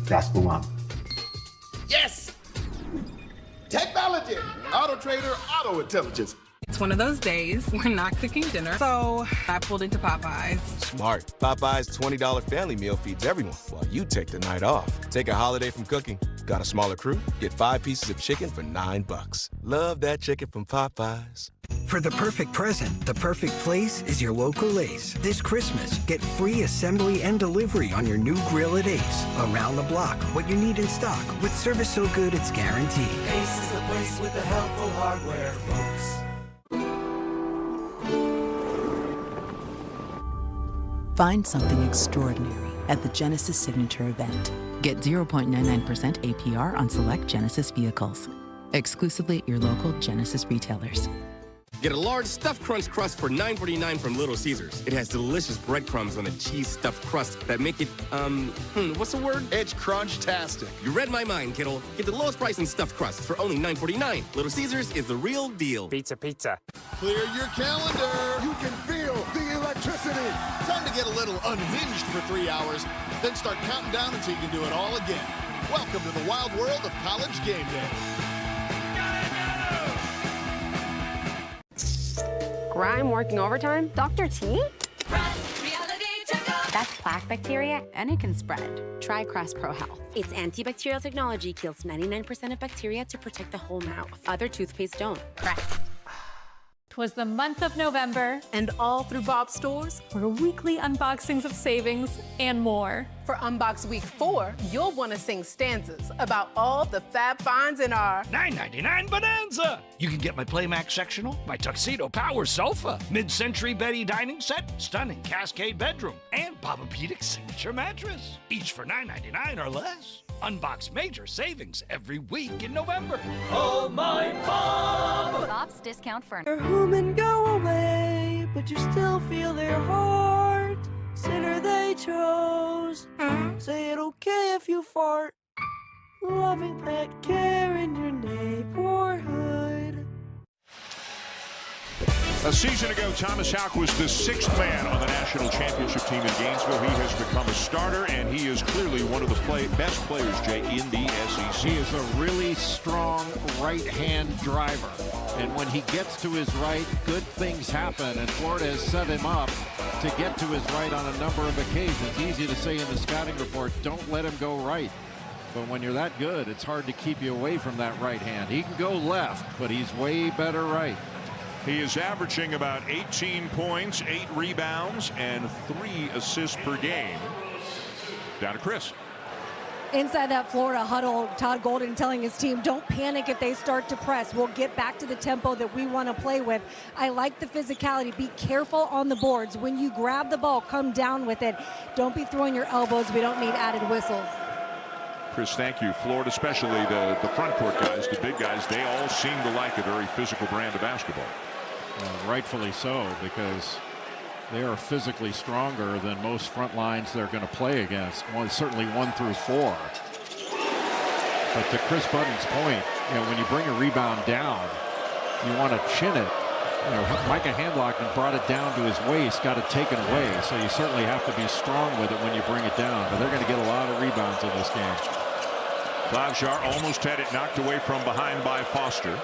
Speaker 17: That's the one.
Speaker 16: Yes! Technology. Auto Trader, Auto Intelligence.
Speaker 15: It's one of those days we're not cooking dinner, so I pulled into Popeyes.
Speaker 12: Smart. Popeyes $20 family meal feeds everyone while you take the night off. Take a holiday from cooking. Got a smaller crew? Get 5 pieces of chicken for $9. Love that chicken from Popeyes.
Speaker 10: For the perfect present, the perfect place is your local Ace. This Christmas, get free assembly and delivery on your new grill at Ace. Around the block, what you need in stock, with service so good it's guaranteed.
Speaker 1: Ace is the place with the helpful hardware, folks.
Speaker 13: Find something extraordinary at the Genesis Signature Event. Get 0.99% APR on select Genesis vehicles. Exclusively at your local Genesis retailers.
Speaker 25: Get a large stuffed crunch crust for $9.49 from Little Caesars. It has delicious breadcrumbs on a cheese stuffed crust that make it, what's the word?
Speaker 16: It's crunch-tastic.
Speaker 25: You read my mind, kiddo. Get the lowest price in stuffed crust for only $9.49. Little Caesars is the real deal.
Speaker 26: Pizza.
Speaker 16: Clear your calendar. You can feel the electricity. Time to get a little unhinged for 3 hours, then start counting down until you can do it all again. Welcome to the wild world of college game day.
Speaker 27: Grime working overtime? Dr. T?
Speaker 8: That's plaque bacteria, and it can spread. Try Crest Pro Health. Its antibacterial technology kills 99% of bacteria to protect the whole mouth. Other toothpaste don't. Crest.
Speaker 28: 'Twas the month of November,
Speaker 30: and all through Bob's stores
Speaker 28: were weekly unboxings of savings and more.
Speaker 30: For Unbox Week 4, you'll want to sing stanzas about all the fab finds in our
Speaker 31: $9.99 Bonanza. You can get my Playmax sectional, my Tuxedo Power sofa, mid-century Betty dining set, stunning Cascade bedroom, and Papa-Pedic signature mattress. Each for $9.99 or less. Unbox major savings every week in November.
Speaker 1: Oh, my Bob!
Speaker 8: Bob's Discount
Speaker 1: They're
Speaker 8: Furniture.
Speaker 1: home and go away, but you still feel their heart. Sinner they chose. Say it okay if you fart. Loving pet care in your neighborhood.
Speaker 3: A season ago, Thomas Houck was the 6th man on the national championship team in Gainesville. He has become a starter, and he is clearly one of the best players, Jay, in the SEC.
Speaker 5: He is a really strong right-hand driver. And when he gets to his right, good things happen. And Florida has set him up to get to his right on a number of occasions. Easy to say in the scouting report, don't let him go right. But when you're that good, it's hard to keep you away from that right hand. He can go left, but he's way better right.
Speaker 3: He is averaging about 18 points, 8 rebounds, and 3 assists per game. Down to Chris.
Speaker 21: Inside that Florida huddle, Todd Golden telling his team, don't panic if they start to press. We'll get back to the tempo that we want to play with. I like the physicality. Be careful on the boards. When you grab the ball, come down with it. Don't be throwing your elbows. We don't need added whistles.
Speaker 3: Chris, thank you. Florida, especially the front court guys, the big guys, they all seem to like a very physical brand of basketball.
Speaker 5: Rightfully so, because they are physically stronger than most front lines they're going to play against. Certainly 1 through 4. But to Chris Budden's point, when you bring a rebound down, you want to chin it. Micah Handlockton brought it down to his waist, got it taken away. So you certainly have to be strong with it when you bring it down. But they're going to get a lot of rebounds in this game.
Speaker 3: Mazhar almost had it knocked away from behind by Foster.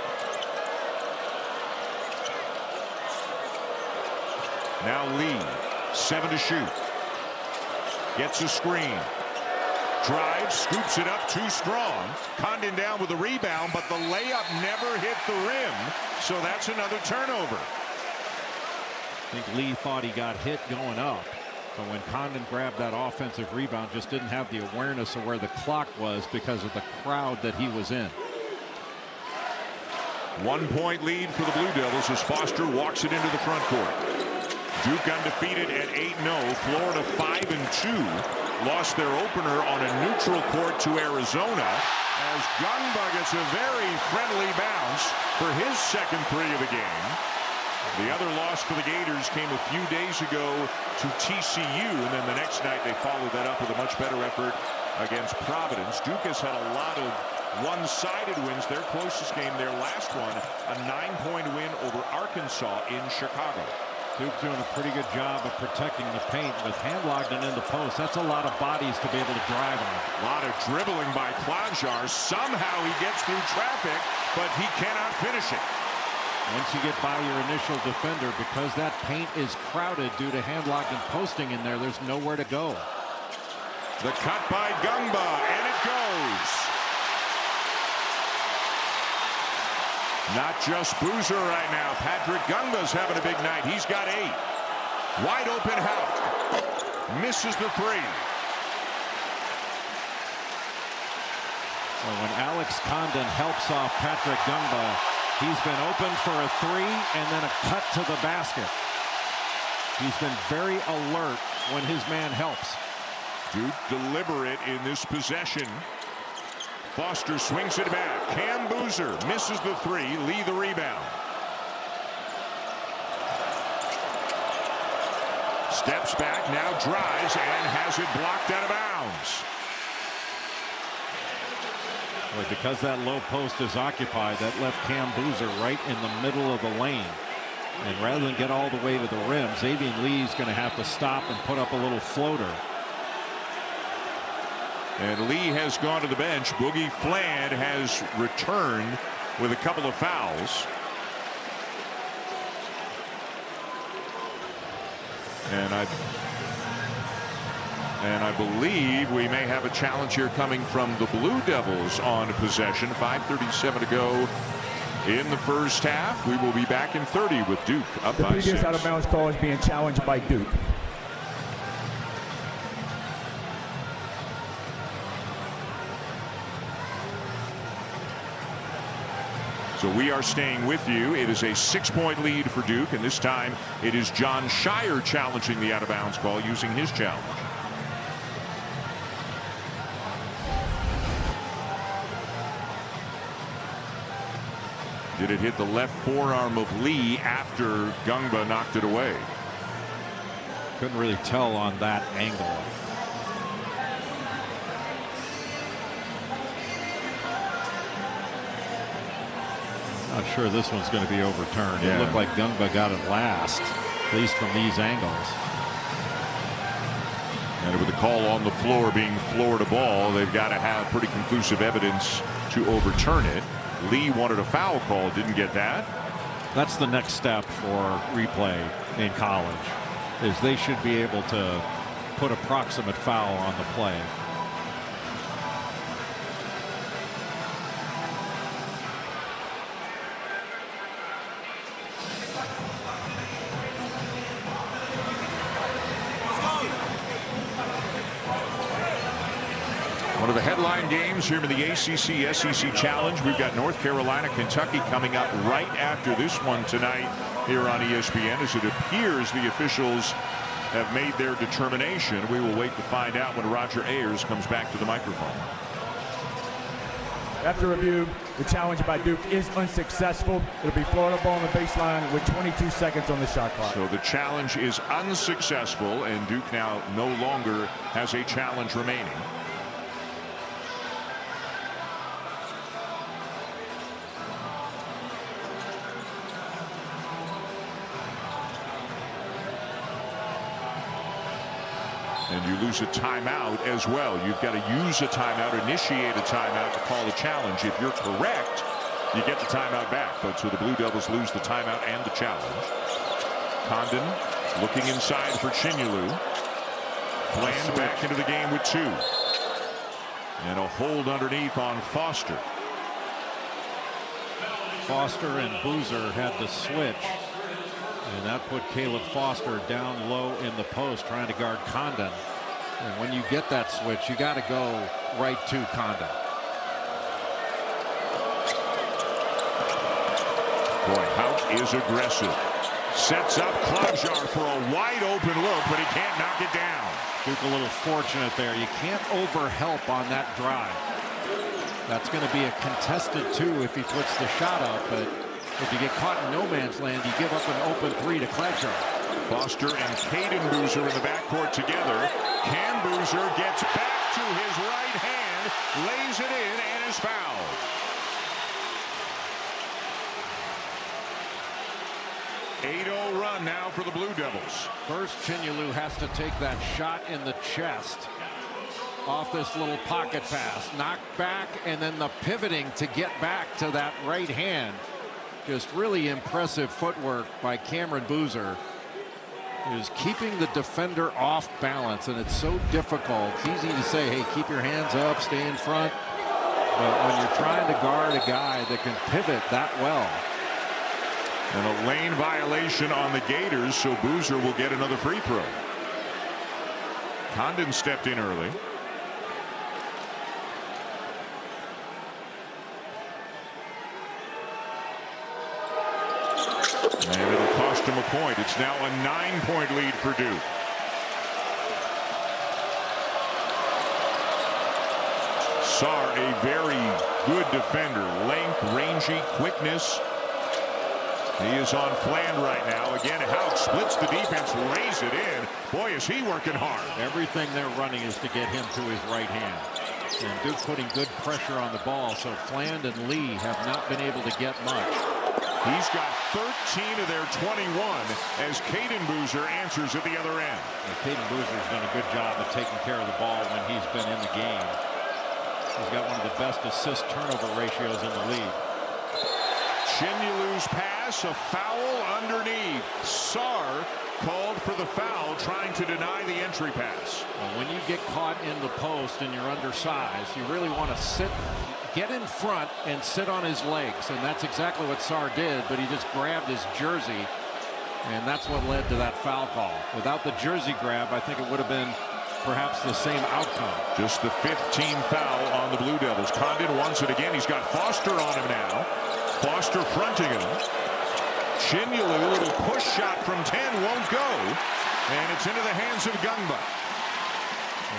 Speaker 3: Now Lee, 7 to shoot. Gets a screen. Drives, scoops it up too strong. Condon down with the rebound, but the layup never hit the rim. So that's another turnover.
Speaker 5: I think Lee thought he got hit going up. But when Condon grabbed that offensive rebound, just didn't have the awareness of where the clock was because of the crowd that he was in.
Speaker 3: 1 point lead for the Blue Devils as Foster walks it into the front court. Duke undefeated at 8-0. Florida 5-2. Lost their opener on a neutral court to Arizona as Gungba gets a very friendly bounce for his second 3 of the game. The other loss for the Gators came a few days ago to TCU, and then the next night they followed that up with a much better effort against Providence. Duke has had a lot of one-sided wins. Their closest game, their last one, a 9-point win over Arkansas in Chicago.
Speaker 5: Duke doing a pretty good job of protecting the paint with Handlogden in the post. That's a lot of bodies to be able to drive on.
Speaker 3: A lot of dribbling by Mazhar. Somehow he gets through traffic, but he cannot finish it.
Speaker 5: Once you get by your initial defender, because that paint is crowded due to Handlogden posting in there, there's nowhere to go.
Speaker 3: The cut by Gungba, and it goes. Not just Boozer right now. Patrick Gungba's having a big night. He's got 8. Wide open Houck. Misses the 3.
Speaker 5: Well, when Alex Condon helps off Patrick Gungba, he's been open for a 3 and then a cut to the basket. He's been very alert when his man helps.
Speaker 3: Duke deliberate in this possession. Foster swings it back. Cam Boozer misses the 3. Lee the rebound. Steps back, now drives, and has it blocked out of bounds.
Speaker 5: Well, because that low post is occupied, that left Cam Boozer right in the middle of the lane. And rather than get all the way to the rim, Xavier Lee's going to have to stop and put up a little floater.
Speaker 3: And Lee has gone to the bench. Boogie Fland has returned with a couple of fouls. And I believe we may have a challenge here coming from the Blue Devils on possession. 5:37 to go in the first half. We will be back in 30 with Duke up by 6.
Speaker 17: The previous out of bounds call is being challenged by Duke.
Speaker 3: So we are staying with you. It is a 6-point lead for Duke, and this time it is John Shire challenging the out-of-bounds call using his challenge. Did it hit the left forearm of Lee after Gungba knocked it away?
Speaker 5: Couldn't really tell on that angle. Not sure this one's going to be overturned.
Speaker 3: Yeah.
Speaker 5: It looked like Gungba got it last, at least from these angles.
Speaker 3: And with the call on the floor being Florida ball, they've got to have pretty conclusive evidence to overturn it. Lee wanted a foul call, didn't get that.
Speaker 5: That's the next step for replay in college, is they should be able to put a proximate foul on the play.
Speaker 3: One of the headline games here in the ACC SEC Challenge. We've got North Carolina, Kentucky coming up right after this one tonight here on ESPN. As it appears the officials have made their determination. We will wait to find out when Roger Ayers comes back to the microphone.
Speaker 17: After review, the challenge by Duke is unsuccessful. It'll be Florida ball on the baseline with 22 seconds on the shot clock.
Speaker 3: So the challenge is unsuccessful, and Duke now no longer has a challenge remaining. And you lose a timeout as well. You've got to use a timeout, initiate a timeout to call a challenge. If you're correct, you get the timeout back. But so the Blue Devils lose the timeout and the challenge. Condon looking inside for Chinyelu. Fland back into the game with 2. And a hold underneath on Foster.
Speaker 5: Foster and Boozer had the switch. And that put Caleb Foster down low in the post trying to guard Condon. And when you get that switch, you got to go right to Condon.
Speaker 3: Boy, Houck is aggressive. Sets up Mazhar for a wide open look, but he can't knock it down.
Speaker 5: Duke a little fortunate there. You can't overhelp on that drive. That's going to be a contested 2 if he puts the shot up, but if you get caught in no man's land, you give up an open 3 to Mazhar.
Speaker 3: Foster and Caden Boozer in the backcourt together. Cam Boozer gets back to his right hand, lays it in, and is fouled. .80 run now for the Blue Devils.
Speaker 5: First, Chinyelu has to take that shot in the chest off this little pocket pass. Knocked back, and then the pivoting to get back to that right hand. Just really impressive footwork by Cameron Boozer. Is keeping the defender off balance, and it's so difficult. It's easy to say, hey, keep your hands up, stay in front. But when you're trying to guard a guy that can pivot that well.
Speaker 3: And a lane violation on the Gators, so Boozer will get another free throw. Condon stepped in early. And it'll cost him a point. It's now a 9-point lead for Duke. Sar, a very good defender. Length, rangy, quickness. He is on Fland right now. Again, Houck splits the defense, lays it in. Boy, is he working hard.
Speaker 5: Everything they're running is to get him to his right hand. And Duke putting good pressure on the ball, so Fland and Lee have not been able to get much.
Speaker 3: He's got 13 of their 21 as Caden Boozer answers at the other end.
Speaker 5: And Caden Boozer's done a good job of taking care of the ball when he's been in the game. He's got one of the best assist-turnover ratios in the league.
Speaker 3: Chinyelu's pass, a foul underneath. Sar called for the foul, trying to deny the entry pass.
Speaker 5: Well, when you get caught in the post and you're undersized, you really want to sit, get in front and sit on his legs, and that's exactly what Sar did, but he just grabbed his jersey, and that's what led to that foul call. Without the jersey grab, I think it would have been perhaps the same outcome.
Speaker 3: Just the 15th foul on the Blue Devils. Condon wants it again. He's got Foster on him now. Foster fronting him. Chinyelu, a little push shot from 10, won't go. And it's into the hands of Gungba.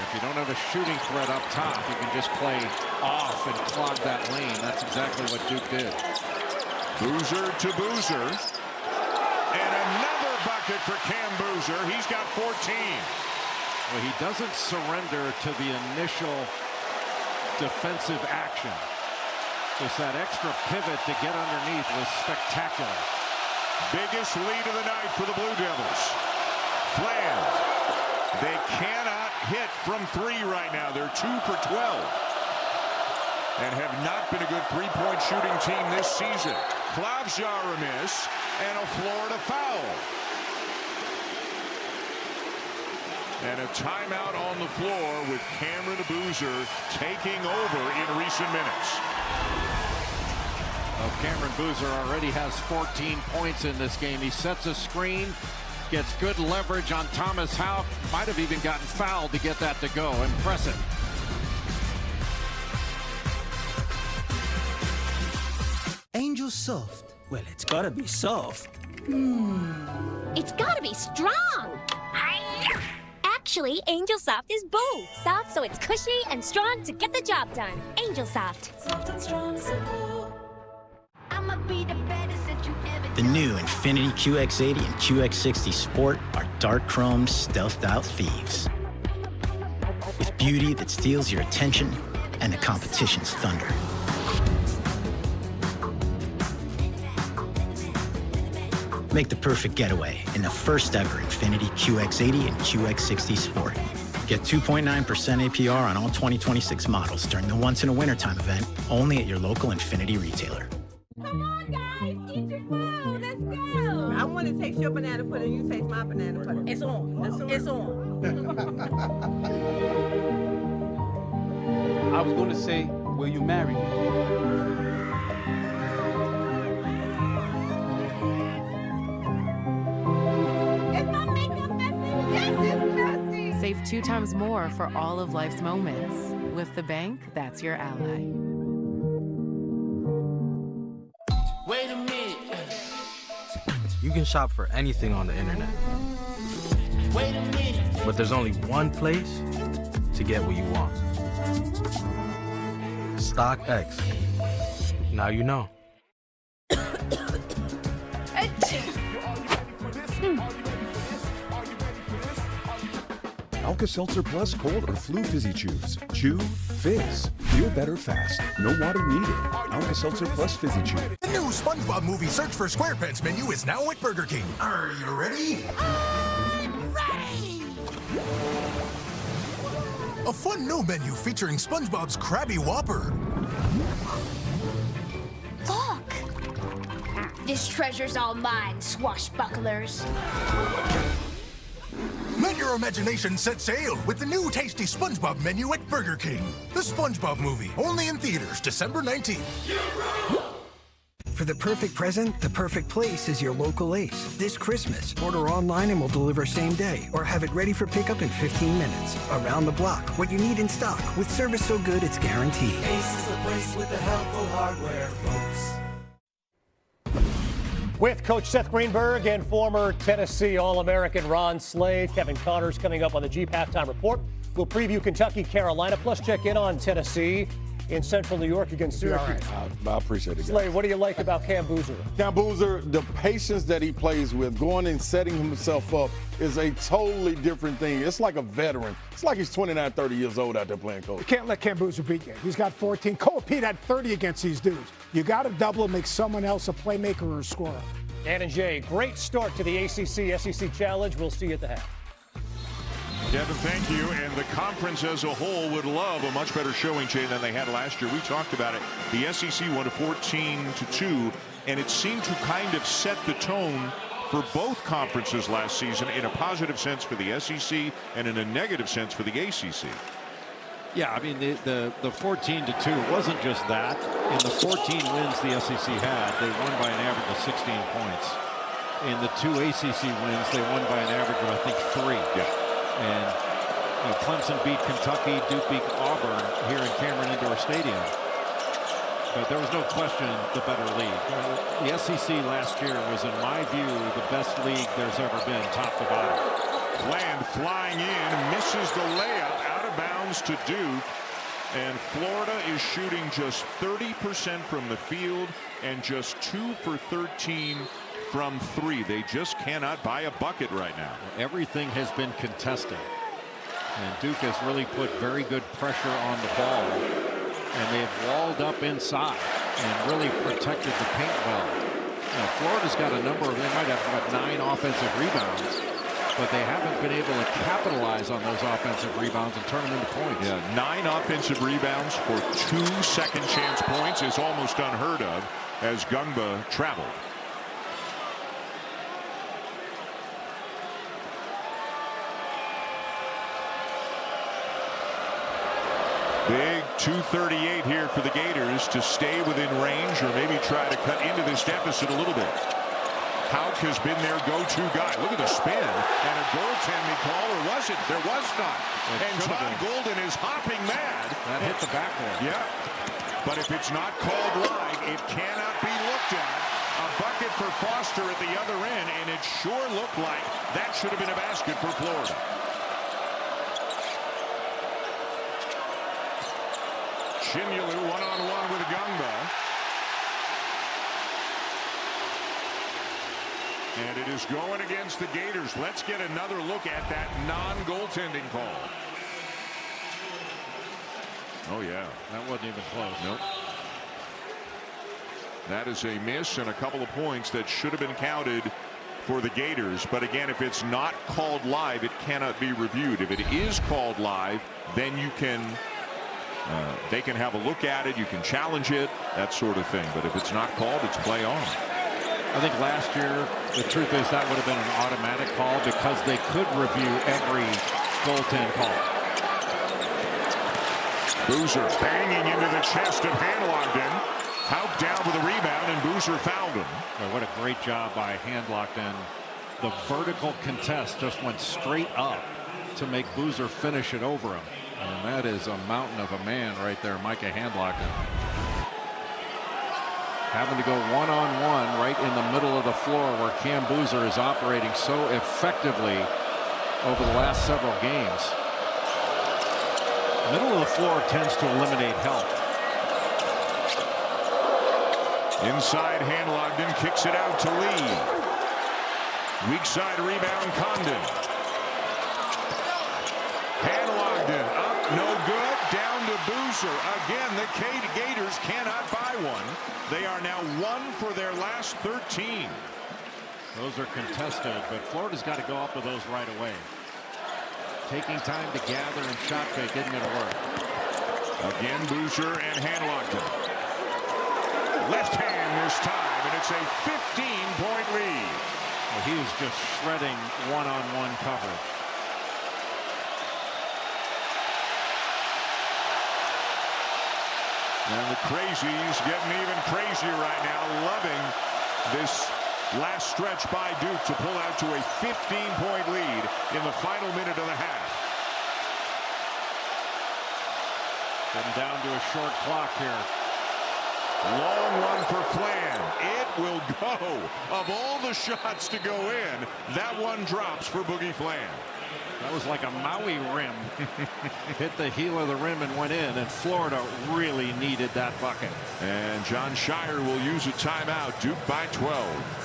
Speaker 5: If you don't have a shooting threat up top, you can just play off and clog that lane. That's exactly what Duke did.
Speaker 3: Boozer to Boozer. And another bucket for Cam Boozer. He's got 14.
Speaker 5: Well, he doesn't surrender to the initial defensive action. Just that extra pivot to get underneath was spectacular.
Speaker 3: Biggest lead of the night for the Blue Devils. Fland. They cannot hit from 3 right now. They're 2 for 12. And have not been a good three-point shooting team this season. Mazhar a miss and a Florida foul. And a timeout on the floor with Cameron Boozer taking over in recent minutes.
Speaker 5: Well, Cameron Boozer already has 14 points in this game. He sets a screen, gets good leverage on Thomas Houck. Might have even gotten fouled to get that to go. Impressive.
Speaker 1: Angel soft. Well, it's gotta be soft.
Speaker 7: It's gotta be strong. Actually, Angel Soft is both. Soft so it's cushy and strong to get the job done. Angel Soft. Soft and strong, simple. I'ma be the baddest that you ever.
Speaker 2: The new Infiniti QX80 and QX60 Sport are dark chrome, stealthed out thieves. With beauty that steals your attention and the competition's thunder. Make the perfect getaway in the first ever Infiniti QX80 and QX60 Sport. Get 2.9% APR on all 2026 models during the once-in-a-wintertime event, only at your local Infinity retailer.
Speaker 6: Come on, guys, eat your food. Let's go. I want to taste your banana pudding. You taste my banana pudding. It's on. It's on.
Speaker 9: I was going to say, will you marry me?
Speaker 6: Is my makeup messy? Yes, it's messy.
Speaker 8: Save 2 times more for all of life's moments. With the bank that's your ally.
Speaker 11: Wait a minute.
Speaker 14: You can shop for anything on the internet.
Speaker 11: Wait a minute.
Speaker 14: But there's only one place to get what you want. StockX. Now you know.
Speaker 18: Alka-Seltzer Plus Cold or Flu Fizzy Chews. Chew, fizz. Feel better fast. No water needed. Alka-Seltzer Plus Fizzy Chew.
Speaker 19: The new SpongeBob movie Search for SquarePants menu is now at Burger King. Are you ready? I'm ready! A fun new menu featuring SpongeBob's Krabby Whopper.
Speaker 20: Look! This treasure's all mine, swashbucklers.
Speaker 19: Let your imagination set sail with the new tasty SpongeBob menu at Burger King. The SpongeBob movie, only in theaters December 19th.
Speaker 10: For the perfect present, the perfect place is your local Ace. This Christmas, order online and we'll deliver same day, or have it ready for pickup in 15 minutes. Around the block, what you need in stock, with service so good it's guaranteed.
Speaker 1: Ace is the place with the helpful hardware, folks.
Speaker 22: With Coach Seth Greenberg and former Tennessee All-American Ron Slade, Kevin Connors coming up on the Jeep Halftime Report. We'll preview Kentucky, Carolina, plus check in on Tennessee in Central New York against Syracuse.
Speaker 23: I appreciate it, guys.
Speaker 22: Slade, what do you like about Cam Boozer?
Speaker 23: Cam Boozer, the patience that he plays with, going and setting himself up, is a totally different thing. It's like a veteran. It's like he's 29, 30 years old out there playing coach.
Speaker 26: You can't let Cam Boozer beat you. He's got 14. Cole Pete had 30 against these dudes. You got to double and make someone else a playmaker or a scorer.
Speaker 22: Dan and Jay, great start to the ACC-SEC Challenge. We'll see you at the half.
Speaker 3: Devin, thank you. And the conference as a whole would love a much better showing, Jay, than they had last year. We talked about it. The SEC won 14-2, and it seemed to kind of set the tone for both conferences last season in a positive sense for the SEC and in a negative sense for the ACC.
Speaker 5: Yeah, I mean, the 14-2 wasn't just that. In the 14 wins the SEC had, they won by an average of 16 points. In the 2 ACC wins, they won by an average of, I think, 3.
Speaker 3: Yeah.
Speaker 5: And Clemson beat Kentucky, Duke beat Auburn here in Cameron Indoor Stadium. But there was no question the better league. The SEC last year was, in my view, the best league there's ever been, top to bottom.
Speaker 3: Bland flying in, misses the layup, out of bounds to Duke. And Florida is shooting just 30% from the field and just 2 for 13 from 3. They just cannot buy a bucket right now.
Speaker 5: Everything has been contested. And Duke has really put very good pressure on the ball. And they've walled up inside and really protected the paint well. Now, Florida's got a number of, they might have about 9 offensive rebounds, but they haven't been able to capitalize on those offensive rebounds and turn them into points.
Speaker 3: Yeah, 9 offensive rebounds for 2 second chance points is almost unheard of as Gungba traveled. Big 238 here for the Gators to stay within range or maybe try to cut into this deficit a little bit. Hauk has been their go-to guy. Look at the spin and a goaltending call, or was it? There was not. And John Golden is hopping mad.
Speaker 5: That hit the backboard.
Speaker 3: Yeah. But if it's not called live, it cannot be looked at. A bucket for Foster at the other end, and it sure looked like that should have been a basket for Florida. Shimulu one-on-one with Gungba. And it is going against the Gators. Let's get another look at that non-goaltending call. Oh, yeah.
Speaker 5: That wasn't even close.
Speaker 3: Nope. That is a miss and a couple of points that should have been counted for the Gators. But again, if it's not called live, it cannot be reviewed. If it is called live, then you can they can have a look at it. You can challenge it, that sort of thing. But if it's not called, it's play on.
Speaker 5: I think last year, the truth is that would have been an automatic call because they could review every goaltend call.
Speaker 3: Boozer banging into the chest of Handlockton. Houck down with a rebound, and Boozer fouled him.
Speaker 5: Boy, what a great job by Handlockton. The vertical contest just went straight up to make Boozer finish it over him. And that is a mountain of a man right there, Micah Handlockton. Having to go one-on-one right in the middle of the floor where Cam Boozer is operating so effectively over the last several games. Middle of the floor tends to eliminate help.
Speaker 3: Inside, Handlockton kicks it out to Lee. Weak side rebound, Condon. Handlockton up, no good, down to Boozer. Again, the Gators cannot buy one. They are now 1 for their last 13.
Speaker 5: Those are contested, but Florida's got to go up with those right away. Taking time to gather and shot fake isn't going to work.
Speaker 3: Again, Boozer and Handlockton. Left hand this time, and it's a 15-point lead.
Speaker 5: Well, he is just shredding one-on-one coverage.
Speaker 3: And the crazies getting even crazier right now, loving this last stretch by Duke to pull out to a 15-point lead in the final minute of the half.
Speaker 5: Getting down to a short clock here.
Speaker 3: Long one for Flan. It will go. Of all the shots to go in, that one drops for Boogie Flan.
Speaker 5: That was like a Maui rim. Hit the heel of the rim and went in, and Florida really needed that bucket.
Speaker 3: And John Shire will use a timeout. Duke by 12.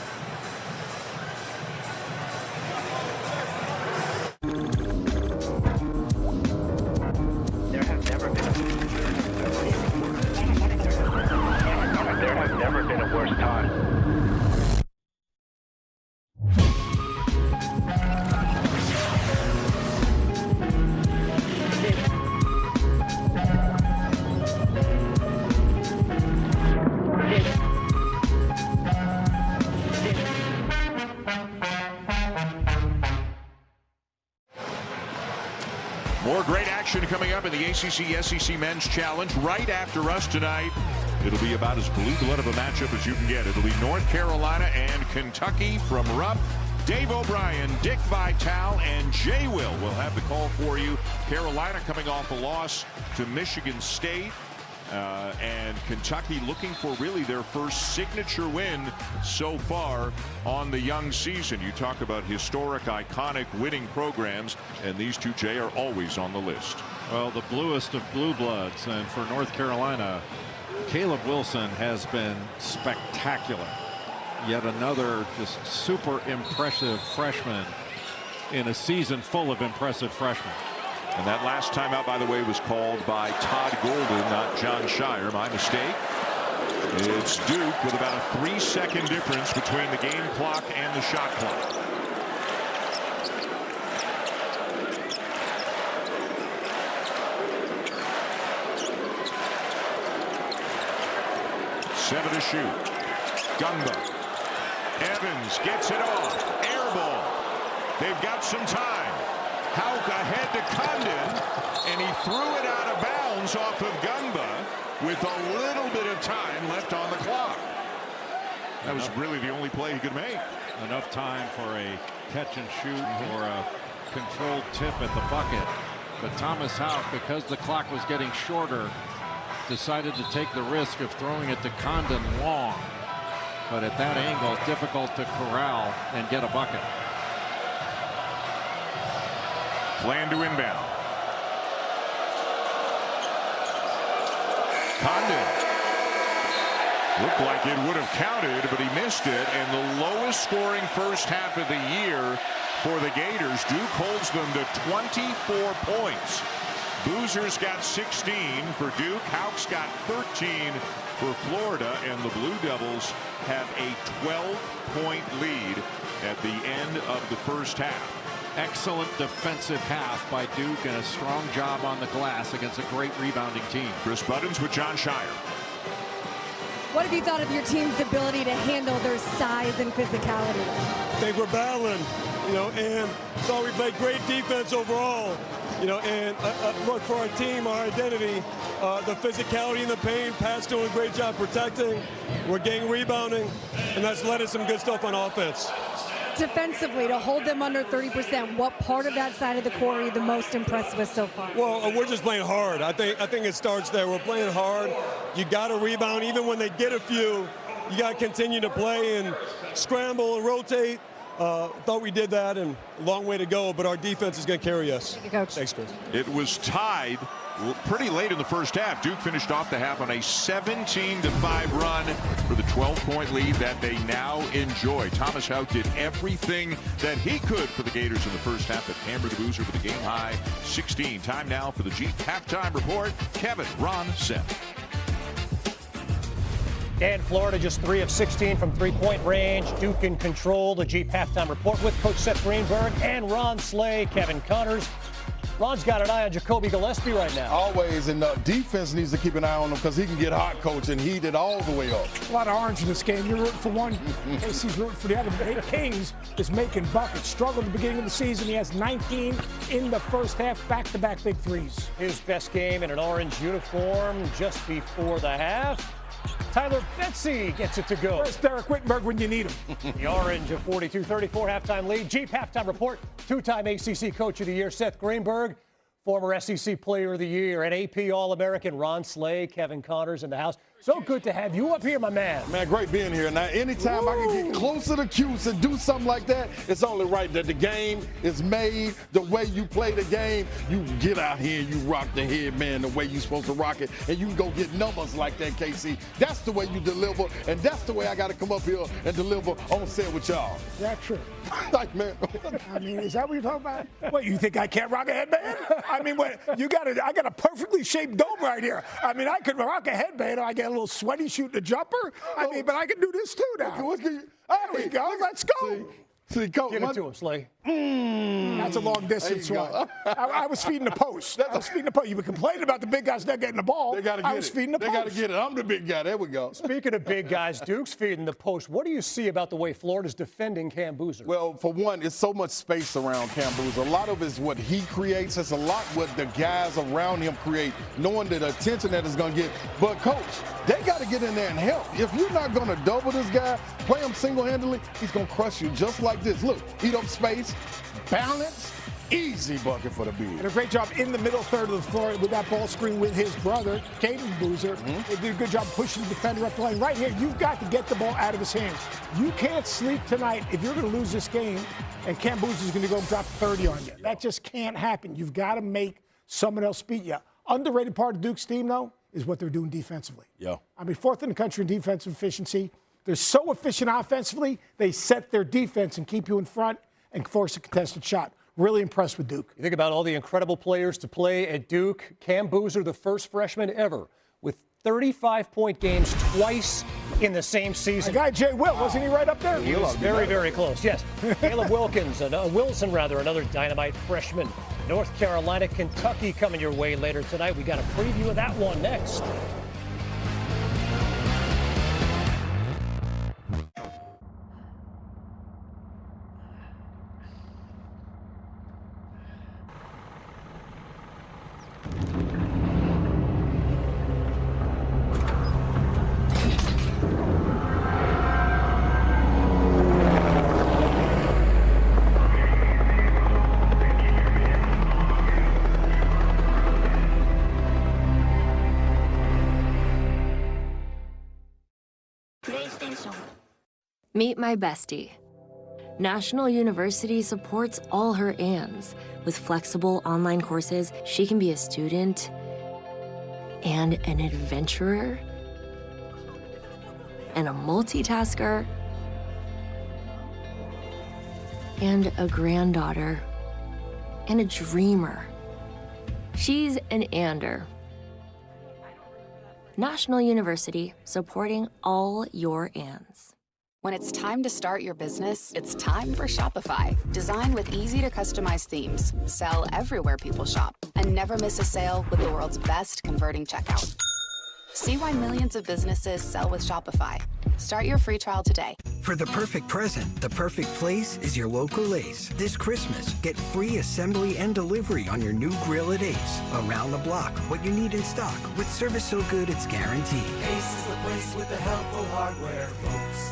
Speaker 4: There has never been a worse time.
Speaker 3: More great action coming up in the ACC-SEC Men's Challenge right after us tonight. It'll be about as blue-blood of a matchup as you can get. It'll be North Carolina and Kentucky from Rupp. Dave O'Brien, Dick Vitale, and Jay Will have the call for you. Carolina coming off a loss to Michigan State. And Kentucky looking for really their first signature win so far on the young season. You talk about historic, iconic, winning programs, and these two, Jay, are always on the list.
Speaker 5: Well, the bluest of blue bloods, and for North Carolina, Caleb Wilson has been spectacular. Yet another just super impressive freshman in a season full of impressive freshmen.
Speaker 3: And that last timeout, by the way, was called by Todd Golden, not John Shire. My mistake. It's Duke with about a 3-second difference between the game clock and the shot clock. Seven to shoot. Gumbo. Evans gets it off. Air ball. They've got some time. Houck ahead to Condon, and he threw it out of bounds off of Gumba with a little bit of time left on the clock. That was really the only play he could make.
Speaker 5: Enough time for a catch and shoot or a controlled tip at the bucket. But Thomas Houck, because the clock was getting shorter, decided to take the risk of throwing it to Condon long. But at that angle, difficult to corral and get a bucket.
Speaker 3: Flan to inbound. Condon. Looked like it would have counted, but he missed it. And the lowest scoring first half of the year for the Gators. Duke holds them to 24 points. Boozer's got 16 for Duke. Houck's got 13 for Florida. And the Blue Devils have a 12-point lead at the end of the first half.
Speaker 5: Excellent defensive half by Duke and a strong job on the glass against a great rebounding team.
Speaker 3: Chris Buttons with John Shire.
Speaker 21: What have you thought of your team's ability to handle their size and physicality?
Speaker 12: They were battling, and thought we played great defense overall. And look, for our team, our identity, the physicality and the pain, Pat's doing a great job protecting. We're getting rebounding, and that's led us some good stuff on offense.
Speaker 21: Defensively, to hold them under 30%, what part of that side of the court are you the most impressed with so far?
Speaker 12: Well, we're just playing hard. I think it starts there. We're playing hard. You got to rebound. Even when they get a few, you got to continue to play and scramble and rotate. Thought we did that, and a long way to go, but our defense is going to carry us.
Speaker 21: Thank you, Coach.
Speaker 12: Thanks, Chris.
Speaker 3: It was tied pretty late in the first half. Duke finished off the half on a 17-5 run for the 12-point lead that they now enjoy. Thomas Houck did everything that he could for the Gators in the first half that hammered the Boozer with a game-high 16. Time now for the Jeep halftime report. Kevin, Ron, Seth.
Speaker 22: And Florida just 3 of 16 from three-point range. Duke in control. The Jeep halftime report with Coach Seth Greenberg and Ron Slay, Kevin Connors. Ron's got an eye on Jacoby Gillespie right now.
Speaker 23: Always, and defense needs to keep an eye on him because he can get hot, Coach, and heat it all the way up.
Speaker 26: A lot of orange in this game. You're rooting for one. KC's rooting for the other. But Kings is making buckets. Struggled at the beginning of the season. He has 19 in the first half, back-to-back big threes.
Speaker 22: His best game in an orange uniform just before the half. Tyler Betsy gets it to go.
Speaker 26: Where's Derek Whittenberg when you need him?
Speaker 22: The Orange, a 42-34 halftime lead. Jeep halftime report. Two-time ACC Coach of the Year, Seth Greenberg. Former SEC Player of the Year and AP All-American Ron Slay, Kevin Connors in the house. So good to have you up here, my man.
Speaker 23: Man, great being here. Now, anytime I can get closer to Cuse and do something like that, it's only right that the game is made the way you play the game. You get out here and you rock the head, man, the way you're supposed to rock it, and you can go get numbers like that, KC. That's the way you deliver, and that's the way I got to come up here and deliver on set with y'all.
Speaker 26: That's true.
Speaker 23: Like, man.
Speaker 26: I mean, is that what you're talking about? What, you think I can't rock a headband? I mean, what, I got a perfectly shaped dome right here. I mean, I could rock a headband or I get a little sweaty shooting a jumper. I mean, but I can do this too now. There we go. Let's go.
Speaker 23: See, Coach,
Speaker 22: give it to him, Slay.
Speaker 26: That's a long distance one. I was feeding the post. You've been complaining about the big guys not getting the ball.
Speaker 23: They got to get it.
Speaker 26: I was feeding the post.
Speaker 23: They got to get it. I'm the big guy. There we go.
Speaker 22: Speaking of big guys, Duke's feeding the post. What do you see about the way Florida's defending Cam Boozer?
Speaker 23: Well, for one, it's so much space around Cam Boozer. A lot of it is what he creates. It's a lot what the guys around him create, knowing the attention that it's going to get. But, Coach, they got to get in there and help. If you're not going to double this guy, play him single-handedly, he's going to crush you just like this. Look, eat up space, balance, easy bucket for the big.
Speaker 26: And a great job in the middle third of the floor with that ball screen with his brother, Caden Boozer. They did a good job pushing the defender up the lane. Right here, you've got to get the ball out of his hands. You can't sleep tonight if you're going to lose this game and Cam Boozer's going to go drop 30 on you. That just can't happen. You've got to make someone else beat you. Underrated part of Duke's team, though, is what they're doing defensively.
Speaker 23: Yeah.
Speaker 26: I mean, 4th in the country in defensive efficiency. They're so efficient offensively, they set their defense and keep you in front and force a contested shot. Really impressed with Duke.
Speaker 22: You think about all the incredible players to play at Duke. Cam Boozer, the first freshman ever, with 35-point games twice in the same season.
Speaker 26: The guy Jay Will, wasn't he right up there?
Speaker 22: He was very, very close, yes. Caleb Wilson, another dynamite freshman. North Carolina, Kentucky coming your way later tonight. We got a preview of that one next.
Speaker 13: Meet my bestie. National University supports all her Anns. With flexible online courses, she can be a student and an adventurer and a multitasker and a granddaughter and a dreamer She's an Ander. National University, supporting all your Ands.
Speaker 8: When it's time to start your business, it's time for Shopify. Designed with easy-to-customize themes, sell everywhere people shop, and never miss a sale with the world's best converting checkout. See why millions of businesses sell with Shopify. Start your free trial today.
Speaker 10: For the perfect present, the perfect place is your local Ace. This Christmas, get free assembly and delivery on your new grill at Ace. Around the block, what you need in stock, with service so good it's guaranteed.
Speaker 11: Ace is the place with the helpful hardware, folks.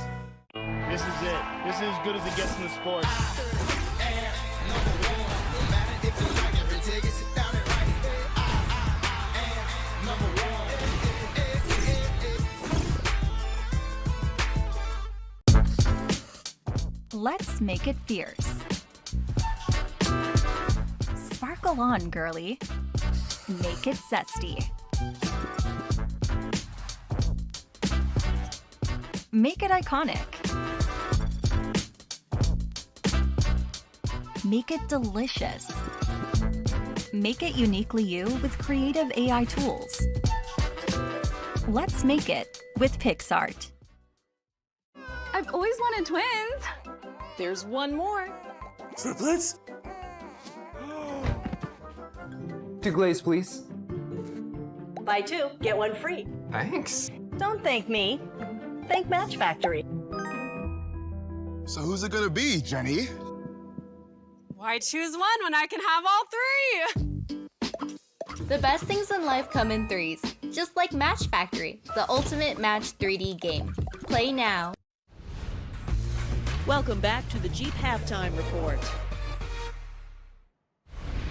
Speaker 7: This is it. This is as good as it gets in the sport.
Speaker 15: Let's make it fierce. Sparkle on, girly. Make it zesty. Make it iconic. Make it delicious. Make it uniquely you with creative AI tools. Let's make it with PixArt.
Speaker 16: I've always wanted twins. There's one more.
Speaker 11: Triplets?
Speaker 17: 2 glaze, please.
Speaker 24: Buy 2, get 1 free.
Speaker 17: Thanks.
Speaker 24: Don't thank me. Thank Match Factory.
Speaker 25: So who's it gonna be, Jenny?
Speaker 16: Why choose one when I can have all 3?
Speaker 27: The best things in life come in threes, just like Match Factory, the ultimate match 3D game. Play now.
Speaker 28: Welcome back to the Jeep Halftime Report.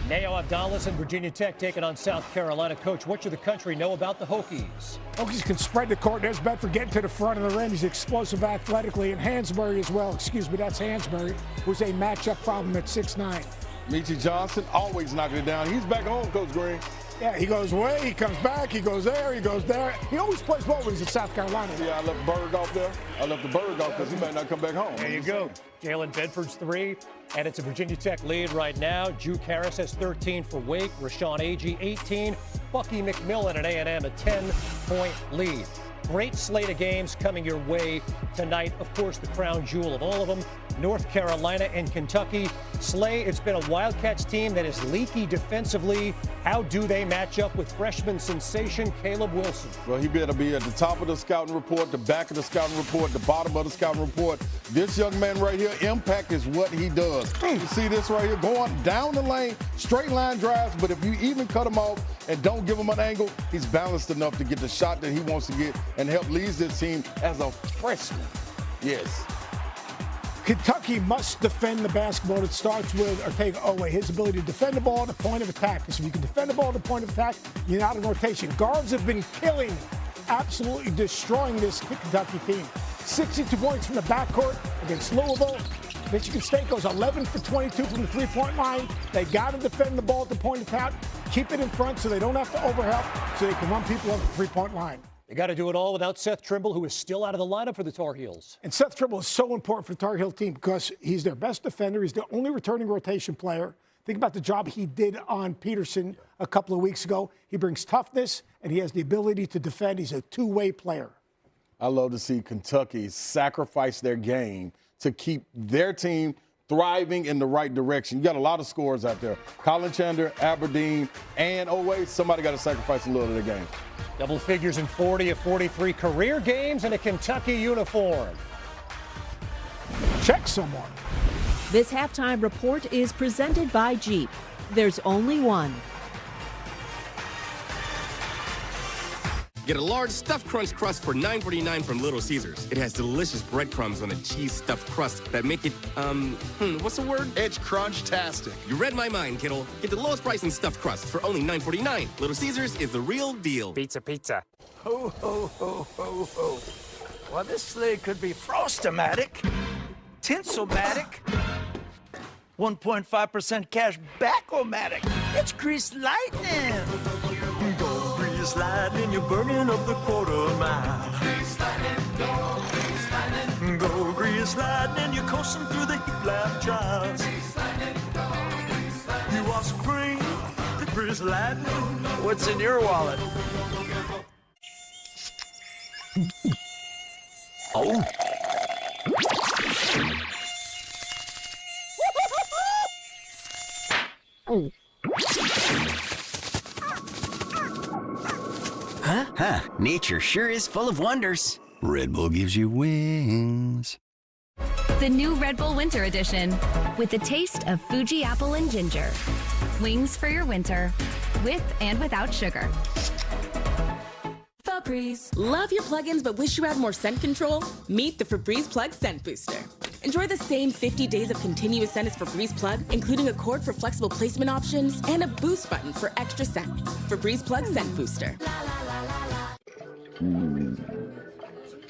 Speaker 22: Nao Abdallah and Virginia Tech taking on South Carolina. Coach, what should the country know about the Hokies?
Speaker 26: Hokies can spread the court. There's Bedford getting to the front of the rim. He's explosive athletically. And Hansberry as well. Excuse me, that's Hansberry, who's a matchup problem at 6'9".
Speaker 23: Michi Johnson always knocking it down. He's back home, Coach Green.
Speaker 26: Yeah, he goes away, he comes back, he goes there, he goes there. He always plays well when he's in South Carolina.
Speaker 23: Yeah, I left Berg off there. I left the Berg off because he might not come back home.
Speaker 22: There you go. Jalen Bedford's 3, and it's a Virginia Tech lead right now. Juke Harris has 13 for Wake. Rashawn Agee, 18. Bucky McMillan at A&M, a 10-point lead. Great slate of games coming your way tonight. Of course, the crown jewel of all of them, North Carolina and Kentucky. Slay, it's been a Wildcats team that is leaky defensively. How do they match up with freshman sensation Caleb Wilson?
Speaker 23: Well, he better be at the top of the scouting report, the back of the scouting report, the bottom of the scouting report. This young man right here, impact is what he does. You see this right here, going down the lane, straight line drives, but if you even cut him off and don't give him an angle, he's balanced enough to get the shot that he wants to get and help lead this team as a freshman. Yes.
Speaker 26: Kentucky must defend the basketball. It starts with Ortega Oweh, his ability to defend the ball at the point of attack. So if you can defend the ball at the point of attack, you're not in rotation. Guards have been killing, absolutely destroying this Kentucky team. 62 points from the backcourt against Louisville. Michigan State goes 11 for 22 from the three-point line. They got to defend the ball at the point of attack, keep it in front so they don't have to overhelp, so they can run people off the three-point line.
Speaker 22: They got to do it all without Seth Trimble, who is still out of the lineup for the Tar Heels.
Speaker 26: And Seth Trimble is so important for the Tar Heel team because he's their best defender. He's the only returning rotation player. Think about the job he did on Peterson a couple of weeks ago. He brings toughness, and he has the ability to defend. He's a two-way player.
Speaker 23: I love to see Kentucky sacrifice their game to keep their team thriving in the right direction. You got a lot of scores out there. Colin Chandler, Aberdeen, and always somebody got to sacrifice a little of their game.
Speaker 22: Double figures in 40 of 43 career games in a Kentucky uniform.
Speaker 26: Check someone.
Speaker 28: This halftime report is presented by Jeep. There's only one.
Speaker 29: Get a large stuffed crunch crust for $9.49 from Little Caesars. It has delicious breadcrumbs on a cheese stuffed crust that make it, what's the word?
Speaker 19: It's crunch-tastic.
Speaker 29: You read my mind, kiddo. Get the lowest price in stuffed crust for only $9.49. Little Caesars is the real deal.
Speaker 11: Pizza, pizza. Ho, ho, ho, ho, ho. Well, this sleigh could be Frost-O-Matic, Tinsel-Matic, 1.5% cash back-O-Matic. It's Grease Lightning. Go Grease Lightning, you're burning up the quarter mile. Grease Lightning, go Grease Lightning. Go Grease Lightning, you're coursing through the heat lap trials. Grease Lightning, go Grease Lightning. You are supreme, the Grease Lightning. What's in your wallet? Oh.
Speaker 1: Huh, nature sure is full of wonders. Red Bull gives you wings.
Speaker 2: The new Red Bull Winter Edition with the taste of Fuji apple and ginger. Wings for your winter, with and without sugar.
Speaker 4: Febreze. Love your plugins but wish you had more scent control? Meet the Febreze Plug Scent Booster. Enjoy the same 50 days of continuous scent as Febreze Plug, including a cord for flexible placement options and a boost button for extra scent. Febreze Plug Scent Booster.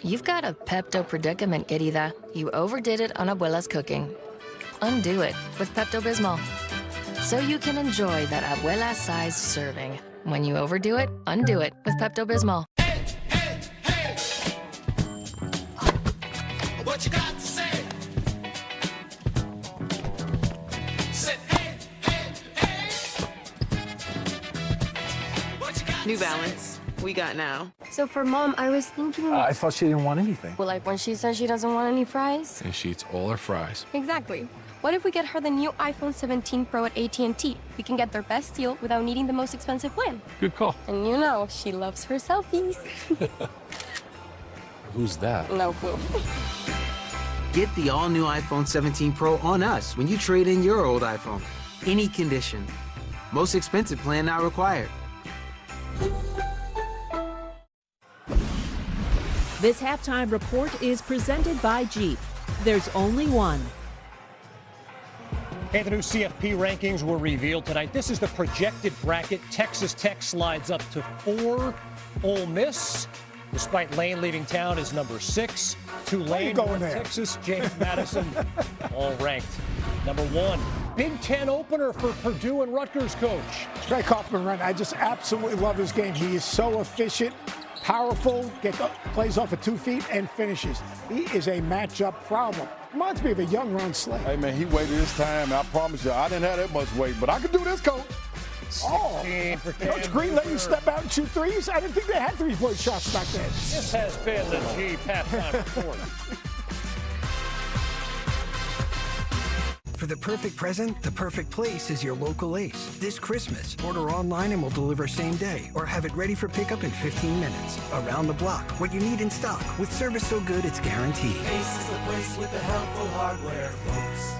Speaker 13: You've got a Pepto predicament, querida. You overdid it on Abuela's cooking. Undo it with Pepto-Bismol, so you can enjoy that Abuela-sized serving. When you overdo it, undo it with Pepto-Bismol.
Speaker 11: What you got to say? Say hey, hey, hey. What you got
Speaker 5: New Balance. We got now.
Speaker 6: So for Mom, I was thinking...
Speaker 9: I thought she didn't want anything.
Speaker 6: Well, like when she says she doesn't want any fries?
Speaker 9: And she eats all her fries.
Speaker 6: Exactly. What if we get her the new iPhone 17 Pro at AT&T? We can get their best deal without needing the most expensive plan.
Speaker 9: Good call.
Speaker 6: And you know, she loves her selfies.
Speaker 9: Who's that?
Speaker 6: No clue.
Speaker 14: Get the all-new iPhone 17 Pro on us when you trade in your old iPhone. Any condition. Most expensive plan not required.
Speaker 28: This halftime report is presented by Jeep. There's only one.
Speaker 22: Hey, the new CFP rankings were revealed tonight. This is the projected bracket. Texas Tech slides up to 4. Ole Miss, despite Lane leaving town, is number 6. Tulane, North Texas, James Madison, all ranked. Number 1. Big Ten opener for Purdue and Rutgers coach.
Speaker 26: Greg Hoffman, right? I just absolutely love his game. He is so efficient, powerful, plays off of 2 feet, and finishes. He is a matchup problem. Reminds me of a young Ron Slay.
Speaker 23: Hey, man, he waited his time. I promise you, I didn't have that much weight, but I could do this, Coach.
Speaker 22: Oh,
Speaker 26: Coach Green let you step out and shoot threes? I didn't think they had three-point shots back then.
Speaker 22: This has been the Jeep halftime report.
Speaker 10: For the perfect present, the perfect place is your local Ace. This Christmas, order online and we'll deliver same day, or have it ready for pickup in 15 minutes. Around the block, what you need in stock, with service so good it's guaranteed.
Speaker 11: Ace is the place with the helpful hardware, folks.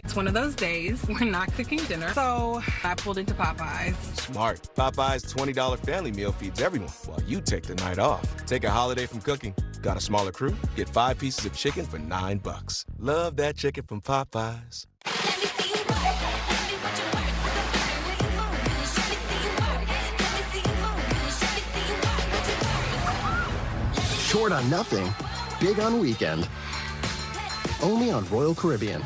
Speaker 18: It's one of those days we're not cooking dinner, so I pulled into Popeyes.
Speaker 29: Smart. Popeyes $20 family meal feeds everyone while you take the night off. Take a holiday from cooking. Got a smaller crew? Get 5 pieces of chicken for $9. Love that chicken from Popeyes.
Speaker 20: Short on nothing, big on weekend. Only on Royal Caribbean.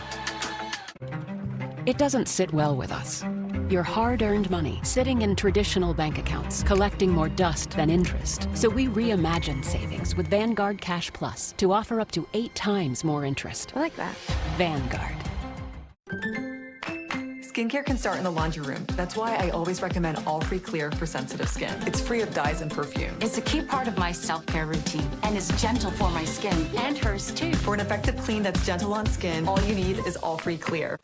Speaker 30: It doesn't sit well with us. Your hard-earned money sitting in traditional bank accounts, collecting more dust than interest. So we reimagined savings with Vanguard Cash Plus to offer up to 8 times more interest.
Speaker 6: I like that.
Speaker 30: Vanguard.
Speaker 31: Skincare can start in the laundry room. That's why I always recommend All Free Clear for sensitive skin. It's free of dyes and perfume.
Speaker 32: It's a key part of my self-care routine and is gentle for my skin and hers too.
Speaker 31: For an effective clean that's gentle on skin, all you need is All Free Clear.